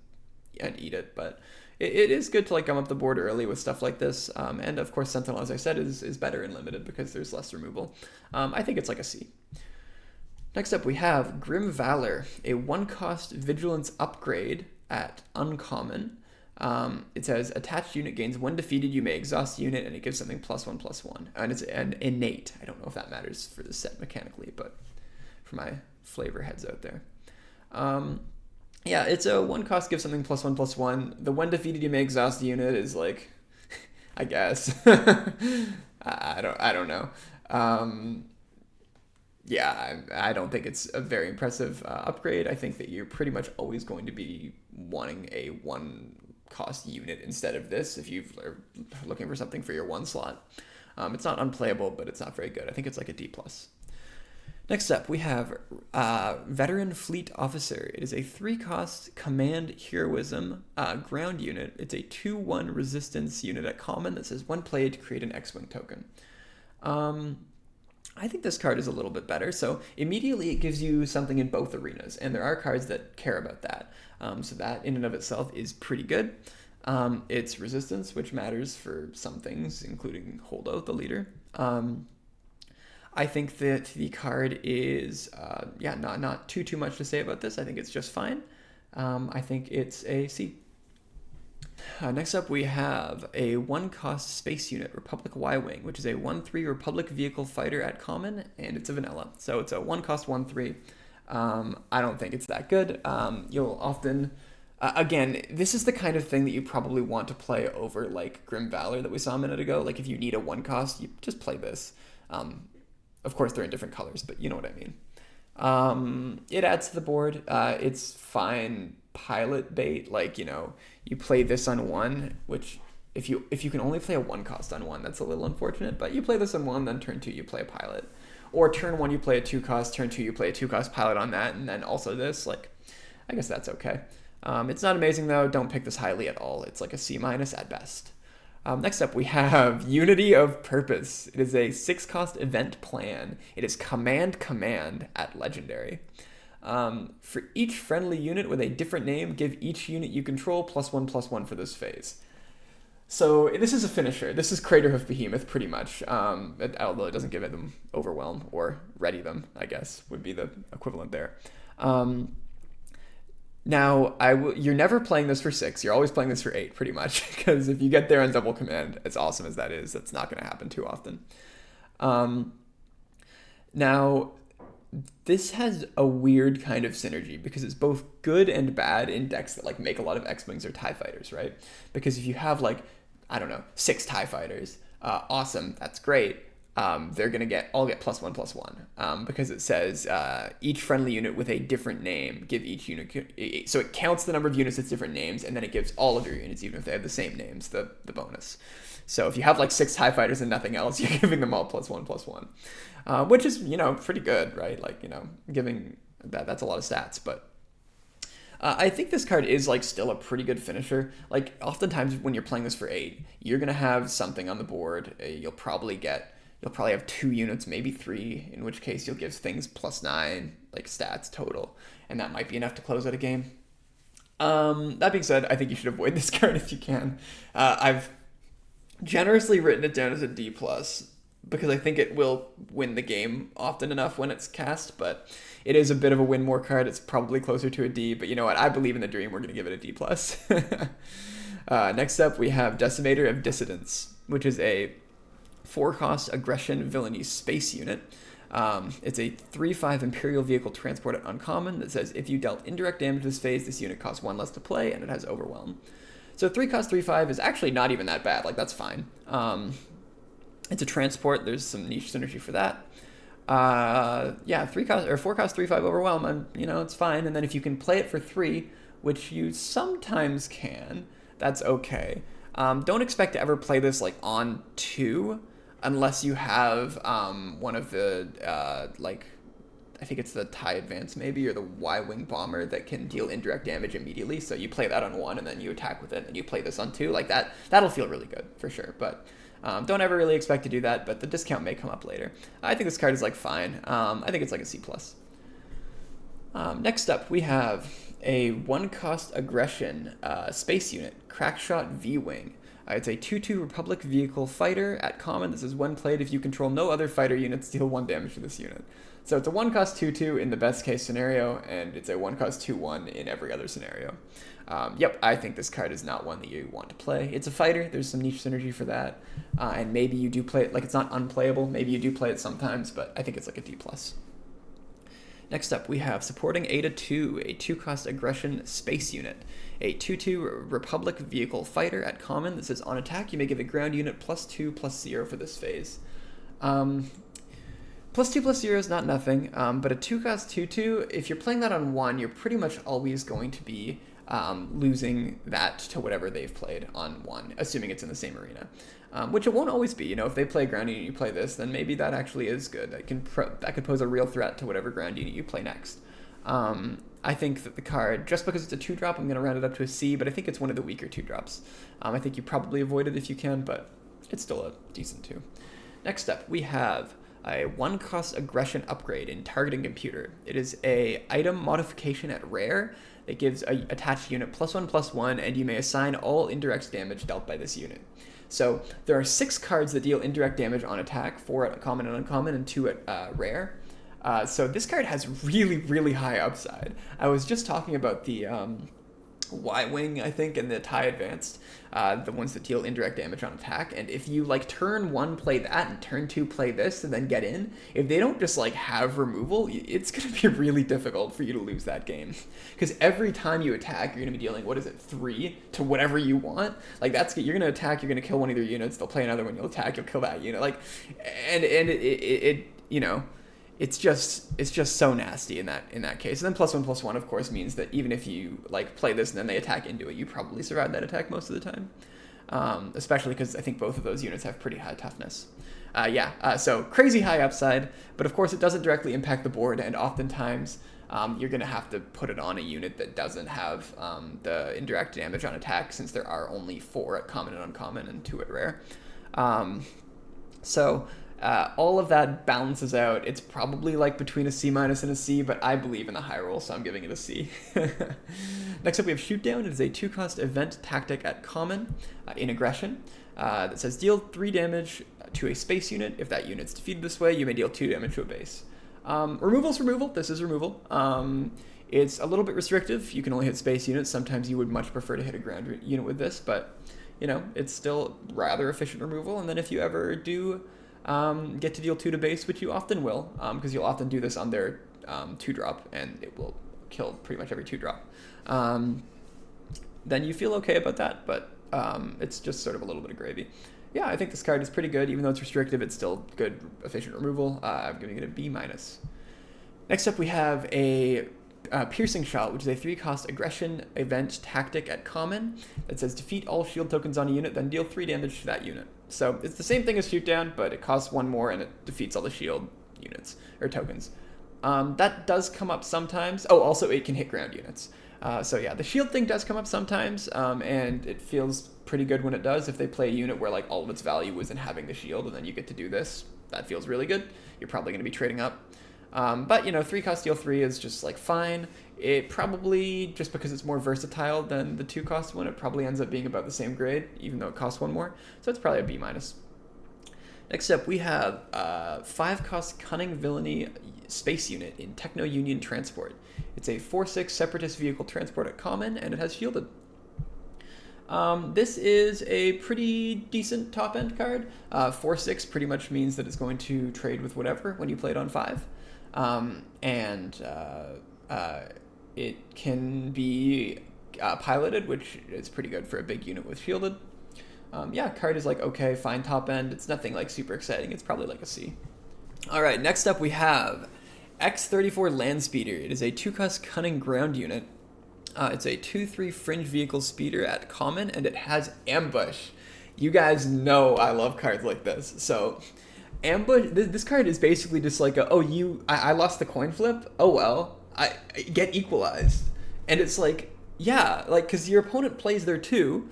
eat it. But it is good to come up the board early with stuff like this. And of course, Sentinel, as I said, is better in limited because there's less removal. I think it's like a C. Next up, we have Grim Valor, a 1-cost Vigilance upgrade at uncommon. It says, attached unit gains 1 defeated, you may exhaust the unit, and it gives something +1/+1. And it's an innate. I don't know if that matters for the set mechanically, but for my flavor heads out there. Yeah, it's a 1-cost, gives something +1/+1. The 1 defeated, you may exhaust the unit is I guess. I don't know. Yeah, I don't think it's a very impressive upgrade. I think that you're pretty much always going to be wanting a 1-cost unit instead of this if you're looking for something for your 1 slot. It's not unplayable, but it's not very good. I think it's like a D+. Next up, we have Veteran Fleet Officer. It is a 3-cost Command Heroism ground unit. It's a 2/1 resistance unit at common that says, when played, create an X-Wing token. I think this card is a little bit better. So immediately it gives you something in both arenas, and there are cards that care about that. So that in and of itself is pretty good. It's resistance, which matters for some things, including Holdo, the leader. I think that the card is, not too much to say about this. I think it's just fine. I think it's a C. Next up, we have a 1-cost space unit, Republic Y-Wing, which is a 1/3 Republic Vehicle Fighter at common, and it's a vanilla. So it's a 1-cost 1/3. I don't think it's that good. You'll often, again, this is the kind of thing that you probably want to play over Grim Valor that we saw a minute ago. If you need a 1-cost, you just play this. Of course, they're in different colors, but you know what I mean. It adds to the board. It's fine pilot bait. You play this on 1, which if you can only play a 1 cost on 1, that's a little unfortunate. But you play this on 1, then turn 2 you play a pilot, or turn 1 you play a 2 cost, turn 2 you play a 2 cost pilot on that, and then also this. Like, I guess that's okay. It's not amazing though. Don't pick this highly at all. It's like a C- at best. Next up, we have Unity of Purpose. It is a 6 cost event plan. It is command at legendary. For each friendly unit with a different name, give each unit you control +1/+1 for this phase. So this is a finisher. This is Craterhoof Behemoth pretty much, although it doesn't give it them Overwhelm or Ready them, I guess, would be the equivalent there. Now, you're never playing this for 6. You're always playing this for 8, pretty much, because if you get there on double command, as awesome as that is, that's not going to happen too often. Now, this has a weird kind of synergy because it's both good and bad in decks that like make a lot of X-Wings or TIE Fighters, right? Because if you have like, I don't know, 6 TIE Fighters, awesome, that's great. They're gonna all get +1/+1 because it says each friendly unit with a different name give each unit, so it counts the number of units with different names, and then it gives all of your units, even if they have the same names, the bonus. So if you have like 6 TIE Fighters and nothing else, you're giving them all +1/+1, which is, pretty good, right? Like, giving that's a lot of stats, but I think this card is like still a pretty good finisher. Like oftentimes when you're playing this for 8, you're gonna have something on the board. You'll probably have 2 units, maybe 3, in which case you'll give things +9 like stats total, and that might be enough to close out a game. That being said, I think you should avoid this card if you can. I've generously written it down as a D+, because I think it will win the game often enough when it's cast, but it is a bit of a win more card. It's probably closer to a D, but you know what? I believe in the dream. We're going to give it a D+. Next up, we have Decimator of Dissidents, which is a 4-cost aggression villainy space unit. It's a 3/5 Imperial Vehicle Transport at uncommon that says if you dealt indirect damage this phase, this unit costs 1 less to play, and it has Overwhelm. So 3-cost 3/5 is actually not even that bad. Like, that's fine. It's a transport. There's some niche synergy for that. 4-cost 3/5 Overwhelm, and it's fine. And then if you can play it for 3, which you sometimes can, that's okay. Don't expect to ever play this like on 2 unless you have one of the I think it's the TIE Advance maybe, or the Y-Wing Bomber that can deal indirect damage immediately. So you play that on 1 and then you attack with it, and you play this on 2. Like that'll feel really good for sure. But don't ever really expect to do that, but the discount may come up later. I think this card is like fine. I think it's like a C+. Next up, we have a 1-cost aggression space unit, Crackshot V-Wing. It's a 2/2 Republic Vehicle Fighter at common. This is when played, if you control no other fighter units, deal 1 damage to this unit. So it's a 1-cost 2/2 in the best case scenario, and it's a 1-cost 2/1 in every other scenario. Yep, I think this card is not one that you want to play. It's a fighter. There's some niche synergy for that. And maybe you do play it, like it's not unplayable. Maybe you do play it sometimes, but I think it's like a D+. Next up, we have supporting Eta-2, a 2-cost aggression space unit. A 2/2 Republic Vehicle Fighter at common that says on attack, you may give a ground unit +2/+0 for this phase. +2/+0 is not nothing, but a 2-cost 2/2, if you're playing that on 1, you're pretty much always going to be losing that to whatever they've played on 1, assuming it's in the same arena. Which it won't always be. If they play a ground unit and you play this, then maybe that actually is good. That could pose a real threat to whatever ground unit you play next. I think that the card, just because it's a 2-drop, I'm going to round it up to a C, but I think it's one of the weaker 2-drops. I think you probably avoid it if you can, but it's still a decent 2. Next up, we have a 1-cost aggression upgrade in targeting computer. It is a item modification at rare. It gives a attached unit +1/+1, and you may assign all indirect damage dealt by this unit. So there are 6 cards that deal indirect damage on attack, 4 at common and uncommon, and 2 at rare. So this card has really, really high upside. I was just talking about the Y-Wing, I think, and the TIE Advanced, the ones that deal indirect damage on attack. And if you turn 1 play that and turn 2 play this and then get in, if they don't just have removal, it's going to be really difficult for you to lose that game. Because every time you attack, you're going to be dealing, 3 to whatever you want. You're going to attack, you're going to kill one of their units, they'll play another one, you'll attack, you'll kill that unit. It's just so nasty in that case. And then +1/+1, of course, means that even if you play this and then they attack into it, you probably survive that attack most of the time. especially because I think both of those units have pretty high toughness. So crazy high upside, but of course it doesn't directly impact the board, and oftentimes you're going to have to put it on a unit that doesn't have the indirect damage on attack, since there are only 4 at common and uncommon and 2 at rare. All of that balances out. It's probably like between a C- and a C, but I believe in the high roll, so I'm giving it a C. Next up, we have Shoot Down. It is a 2-cost event tactic at common in aggression that says deal 3 damage to a space unit. If that unit's defeated this way, you may deal 2 damage to a base. Removal's removal. This is removal. It's a little bit restrictive. You can only hit space units. Sometimes you would much prefer to hit a ground unit with this, but it's still rather efficient removal. And then if you ever do get to deal 2 to base, which you often will, because you'll often do this on their 2-drop, and it will kill pretty much every 2-drop, then you feel okay about that, but it's just sort of a little bit of gravy. Yeah, I think this card is pretty good. Even though it's restrictive, it's still good, efficient removal. I'm giving it a B-. Next up, we have a Piercing Shot, which is a 3-cost aggression event tactic at common that says defeat all shield tokens on a unit, then deal 3 damage to that unit. So it's the same thing as Shoot Down, but it costs 1 more and it defeats all the shield units or tokens. That does come up sometimes. Oh, also it can hit ground units. The shield thing does come up sometimes, and it feels pretty good when it does. If they play a unit where like all of its value was in having the shield, and then you get to do this, that feels really good. You're probably going to be trading up. But 3-cost deal 3 is just like fine. It probably, just because it's more versatile than the 2-cost one, it probably ends up being about the same grade, even though it costs 1 more. So it's probably a B-. Next up, we have 5-cost Cunning Villainy Space Unit in Techno Union Transport. It's a 4/6 Separatist Vehicle Transport at common, and it has shielded. This is a pretty decent top-end card. 4/6 pretty much means that it's going to trade with whatever when you play it on 5. It can be piloted, which is pretty good for a big unit with shielded. Card is like okay, fine top end. It's nothing like super exciting. It's probably like a C. All right, next up we have X-34 Landspeeder. It is a 2-cost Cunning Ground unit. It's a 2/3 Fringe Vehicle Speeder at common, and it has Ambush. You guys know I love cards like this. So Ambush, this card is basically just like I lost the coin flip. Oh well, I get equalized. And it's like, yeah, like, because your opponent plays their 2,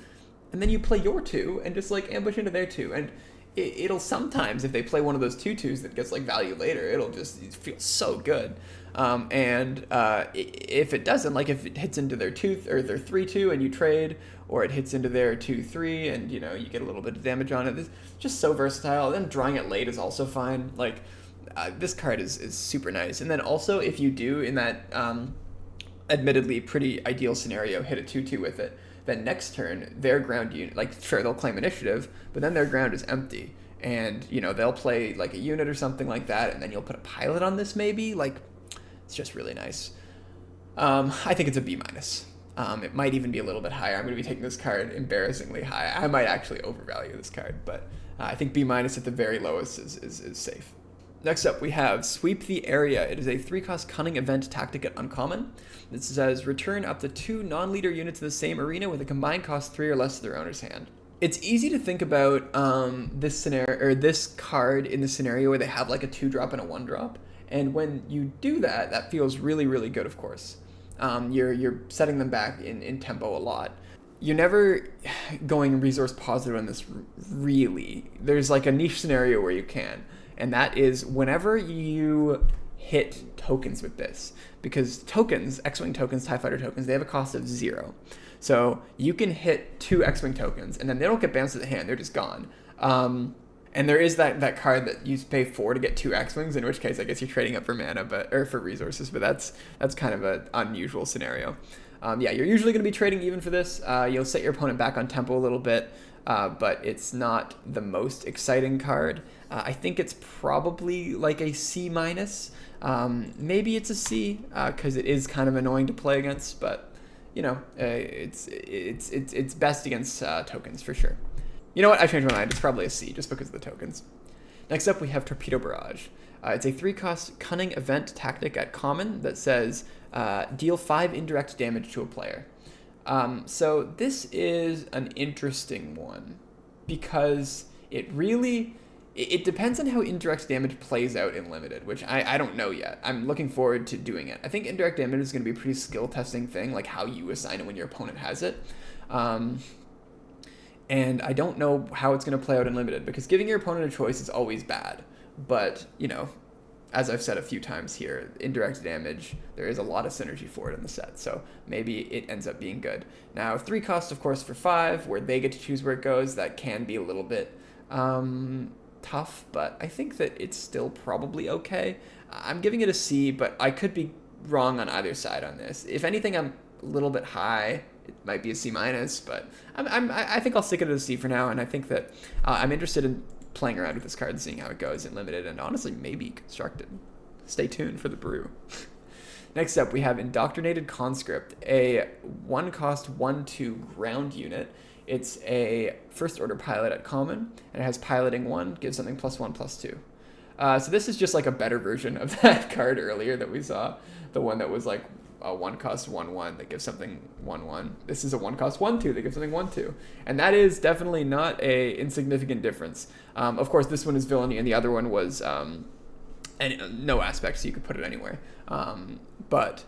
and then you play your 2, and just like ambush into their 2. And it'll sometimes, if they play one of those 2/2s that gets like value later, it'll just feel so good. If it doesn't, like if it hits into their 2 or their 3/2 and you trade, or it hits into their 2/3 and you get a little bit of damage on it, it's just so versatile. Then drawing it late is also fine. Like this card is super nice. And then also if you do in that admittedly pretty ideal scenario hit a 2/2 with it, then next turn their ground unit, like sure they'll claim initiative, but then their ground is empty, and they'll play like a unit or something like that, and then you'll put a pilot on this maybe. Like it's just really nice. I think it's a B-. It might even be a little bit higher. I'm going to be taking this card embarrassingly high. I might actually overvalue this card, but I think B- at the very lowest is safe. Next up, we have Sweep the Area. It is a 3-cost Cunning Event tactic at uncommon. This says return up to 2 non-leader units to the same arena with a combined cost 3 or less to their owner's hand. It's easy to think about this scenario or this card in the scenario where they have like a 2-drop and a 1-drop, and when you do that, that feels really, really good. Of course, you're setting them back in tempo a lot. You're never going resource positive on this, really. There's like a niche scenario where you can, and that is whenever you hit tokens with this, because tokens, X-Wing tokens, TIE Fighter tokens, they have a cost of 0. So you can hit 2 X-Wing tokens, and then they don't get bounced to the hand, they're just gone. And there is that card that you pay 4 to get 2 X-Wings, in which case I guess you're trading up for mana, or for resources, but that's kind of an unusual scenario. You're usually going to be trading even for this. You'll set your opponent back on tempo a little bit, but it's not the most exciting card. I think it's probably like a C-. Maybe it's a C, because it is kind of annoying to play against, but it's best against tokens for sure. You know what? I changed my mind. It's probably a C just because of the tokens. Next up, we have Torpedo Barrage. It's a 3-cost Cunning Event tactic at common that says deal 5 indirect damage to a player. So this is an interesting one because it depends on how indirect damage plays out in Limited, which I don't know yet. I'm looking forward to doing it. I think indirect damage is going to be a pretty skill testing thing, like how you assign it when your opponent has it. And I don't know how it's going to play out in Limited because giving your opponent a choice is always bad. But, as I've said a few times here, indirect damage, there is a lot of synergy for it in the set, so maybe it ends up being good. Now, 3 cost, of course, for 5, where they get to choose where it goes, that can be a little bit tough, but I think that it's still probably okay. I'm giving it a C, but I could be wrong on either side on this. If anything, I'm a little bit high. It might be a C-, but I think I'll stick it at a C for now, and I think that I'm interested in playing around with this card and seeing how it goes in Limited, and honestly maybe Constructed. Stay tuned for the brew. Next up, we have Indoctrinated Conscript, a 1-cost 1/2 ground unit. It's a first order pilot at common, and it has piloting 1, gives something +1/+2. So this is just like a better version of that card earlier that we saw, the one that was like a 1-cost 1/1 that gives something 1/1. This is a 1-cost 1/2 that gives something 1/2, and that is definitely not a insignificant difference. Of course, this one is villainy, and the other one was no aspects, so you could put it anywhere. But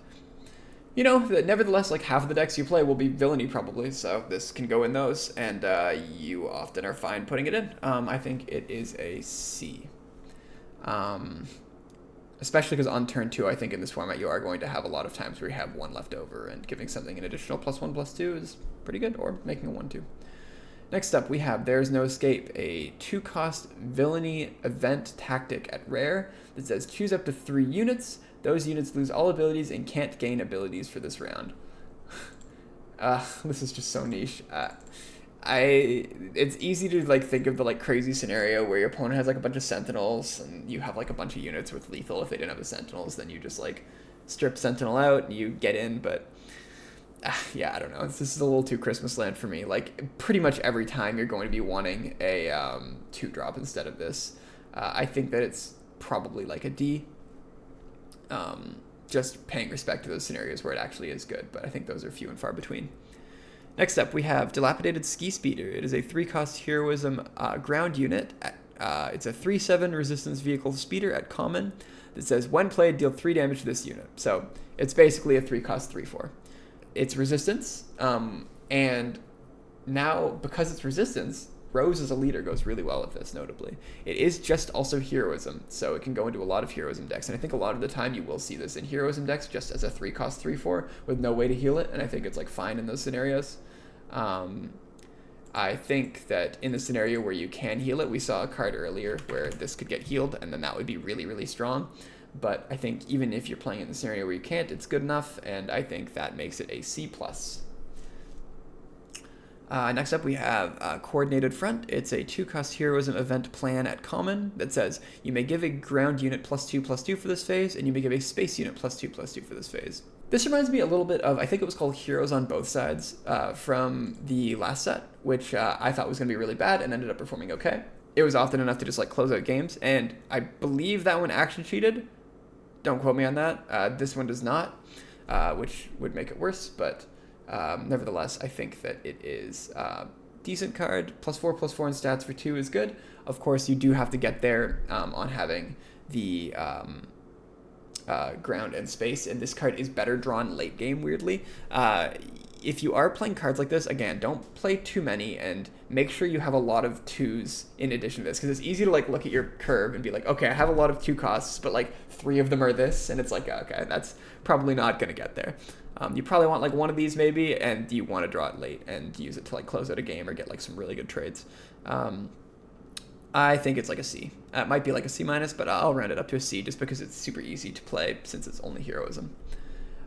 nevertheless, like half of the decks you play will be villainy probably, so this can go in those, and you often are fine putting it in. I think it is a C. Especially because on turn 2, I think in this format you are going to have a lot of times where you have 1 left over, and giving something an additional +1/+2 is pretty good, or making a 1/2. Next up, we have There's No Escape, a 2-cost villainy event tactic at rare that says choose up to 3 units. Those units lose all abilities and can't gain abilities for this round. This is just so niche. It's easy to think of the crazy scenario where your opponent has a bunch of sentinels and you have a bunch of units with lethal. If they didn't have the sentinels, then you just strip sentinel out and you get in. But yeah, I don't know. This is a little too Christmas land for me. Pretty much every time you're going to be wanting a 2-drop instead of this. I think that it's probably a D. Just paying respect to those scenarios where it actually is good, but I think those are few and far between. Next up, we have Dilapidated Ski Speeder. It is a 3-cost heroism ground unit. It's a 3/7 resistance vehicle speeder at common that says, when played, deal 3 damage to this unit. So it's basically a 3-cost 3/4. It's resistance, and now, because it's resistance, Rose as a leader goes really well with this, notably. It is just also heroism, so it can go into a lot of heroism decks, and I think a lot of the time you will see this in heroism decks just as a 3-cost 3/4 with no way to heal it, and I think it's fine in those scenarios. I think that in the scenario where you can heal it, we saw a card earlier where this could get healed, and then that would be really, really strong. But I think even if you're playing in the scenario where you can't, it's good enough, and I think that makes it a C+. Next up, we have Coordinated Front. It's a 2-cost heroism event plan at common that says you may give a ground unit +2/+2 for this phase, and you may give a space unit +2/+2 for this phase. This reminds me a little bit of, I think it was called Heroes on Both Sides from the last set, which I thought was going to be really bad and ended up performing okay. It was often enough to just close out games, and I believe that one action cheated. Don't quote me on that. This one does not, which would make it worse, but nevertheless, I think that it is a decent card. +4/+4 in stats for 2 is good. Of course, you do have to get there on having the ground and space, and this card is better drawn late game, weirdly. If you are playing cards like this, again, don't play too many, and make sure you have a lot of 2s in addition to this, because it's easy to look at your curve and be okay, I have a lot of 2 costs, but 3 of them are this, and it's okay, that's probably not going to get there. You probably want one of these maybe, and you want to draw it late and use it to close out a game or get some really good trades. I think it's a C. It might be a C-, but I'll round it up to a C just because it's super easy to play since it's only heroism.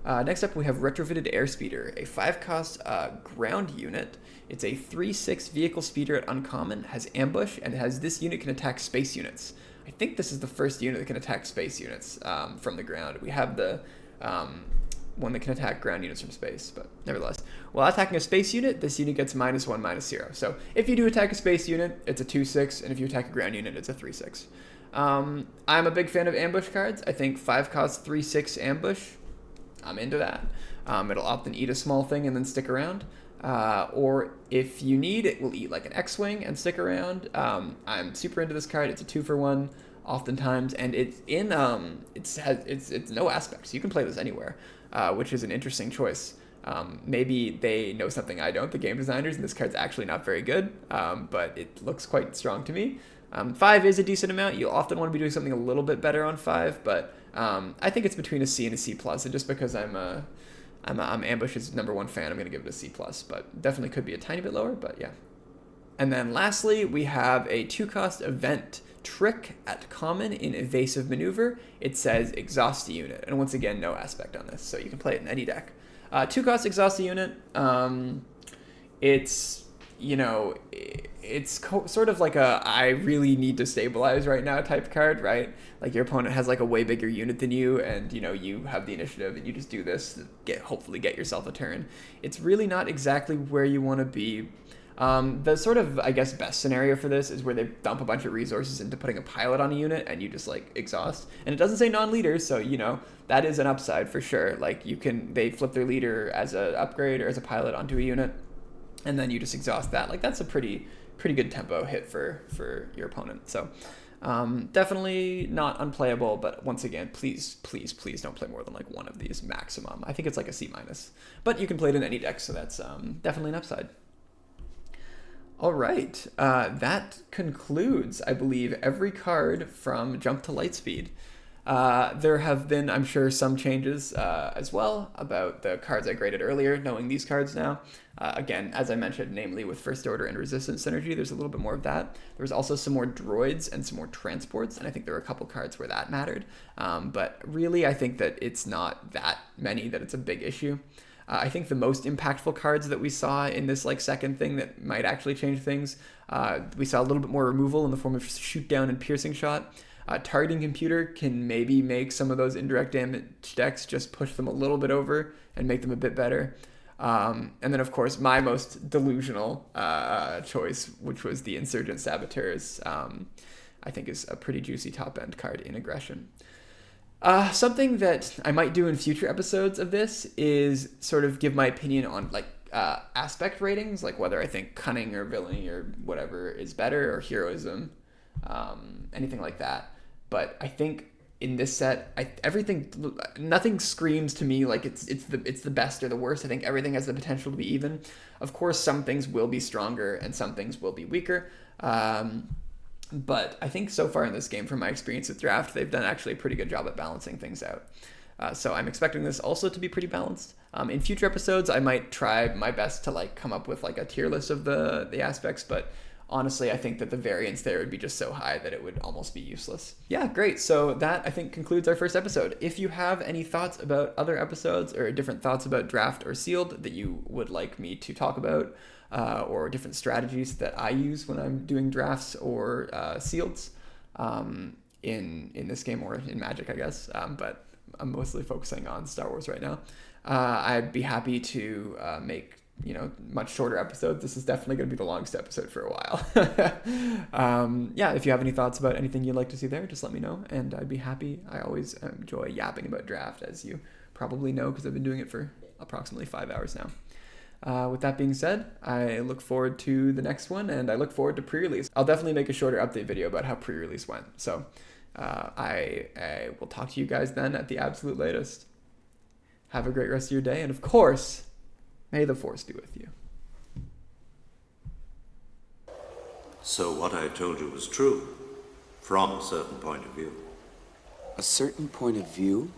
Next up, we have Retrofitted Airspeeder, a 5-cost ground unit. It's a 3/6 vehicle speeder at uncommon, has ambush, and this unit can attack space units. I think this is the first unit that can attack space units from the ground. We have the one that can attack ground units from space, but nevertheless. While attacking a space unit, this unit gets -1/-0. So if you do attack a space unit, it's a 2/6, and if you attack a ground unit, it's a 3/6. I'm a big fan of ambush cards. I think 5-cost 3/6 ambush I'm into that. It'll often eat a small thing and then stick around. Or if you need, it will eat like an X-Wing and stick around. I'm super into this card. It's a 2-for-1 oftentimes, and it's no aspects. You can play this anywhere, which is an interesting choice. Maybe they know something I don't, the game designers, and this card's actually not very good, but it looks quite strong to me. 5 is a decent amount. You'll often want to be doing something a little bit better on 5, but I think it's between a C and a C+, and just because I'm Ambush's #1 fan, I'm going to give it a C+, but definitely could be a tiny bit lower, but yeah. And then lastly, we have a 2-cost event. Trick at common in Evasive Maneuver. It says exhaust a unit, and once again, no aspect on this, so you can play it in any deck. 2-cost exhaust a unit. It's, you know, it's sort of like a I really need to stabilize right now type card, right? Like your opponent has like a way bigger unit than you, and you know you have the initiative, and you just do this to hopefully get yourself a turn. It's really not exactly where you want to be. The sort of, I guess, best scenario for this is where they dump a bunch of resources into putting a pilot on a unit and you just like exhaust. And it doesn't say non-leaders, so you know that is an upside for sure. Like they flip their leader as an upgrade or as a pilot onto a unit, and then you just exhaust that. Like that's a pretty good tempo hit for your opponent. So definitely not unplayable, but once again, please don't play more than like one of these maximum. I think it's like a C-, but you can play it in any deck, so that's definitely an upside. All right, that concludes, I believe, every card from Jump to Lightspeed. There have been, I'm sure, some changes as well about the cards I graded earlier, knowing these cards now. Again, as I mentioned, namely with First Order and Resistance synergy, there's a little bit more of that. There's also some more droids and some more transports, and I think there were a couple cards where that mattered. But really, I think that it's not that many that it's a big issue. I think the most impactful cards that we saw in this like second thing that might actually change things, we saw a little bit more removal in the form of Shoot Down and Piercing Shot. Targeting Computer can maybe make some of those indirect damage decks just push them a little bit over and make them a bit better. And then, of course, my most delusional choice, which was the Insurgent Saboteurs, I think is a pretty juicy top-end card in Aggression. Something that I might do in future episodes of this is sort of give my opinion on like aspect ratings, like whether I think cunning or villainy or whatever is better, or heroism, anything like that. But I think in this set, nothing screams to me like it's the best or the worst. I think everything has the potential to be even. Of course, some things will be stronger and some things will be weaker. But I think so far in this game, from my experience with Draft, they've done actually a pretty good job at balancing things out. So I'm expecting this also to be pretty balanced. In future episodes, I might try my best to like come up with like a tier list of the aspects, but honestly, I think that the variance there would be just so high that it would almost be useless. Yeah, great. So that, I think, concludes our first episode. If you have any thoughts about other episodes or different thoughts about Draft or Sealed that you would like me to talk about, or different strategies that I use when I'm doing drafts or sealeds in this game, or in Magic, I guess. But I'm mostly focusing on Star Wars right now. I'd be happy to make much shorter episodes. This is definitely going to be the longest episode for a while. Yeah, if you have any thoughts about anything you'd like to see there, just let me know, and I'd be happy. I always enjoy yapping about Draft, as you probably know, because I've been doing it for approximately 5 hours now. With that being said, I look forward to the next one, and I look forward to pre-release. I'll definitely make a shorter update video about how pre-release went. So I will talk to you guys then at the absolute latest. Have a great rest of your day, and of course, may the Force be with you. So what I told you was true, from a certain point of view. A certain point of view?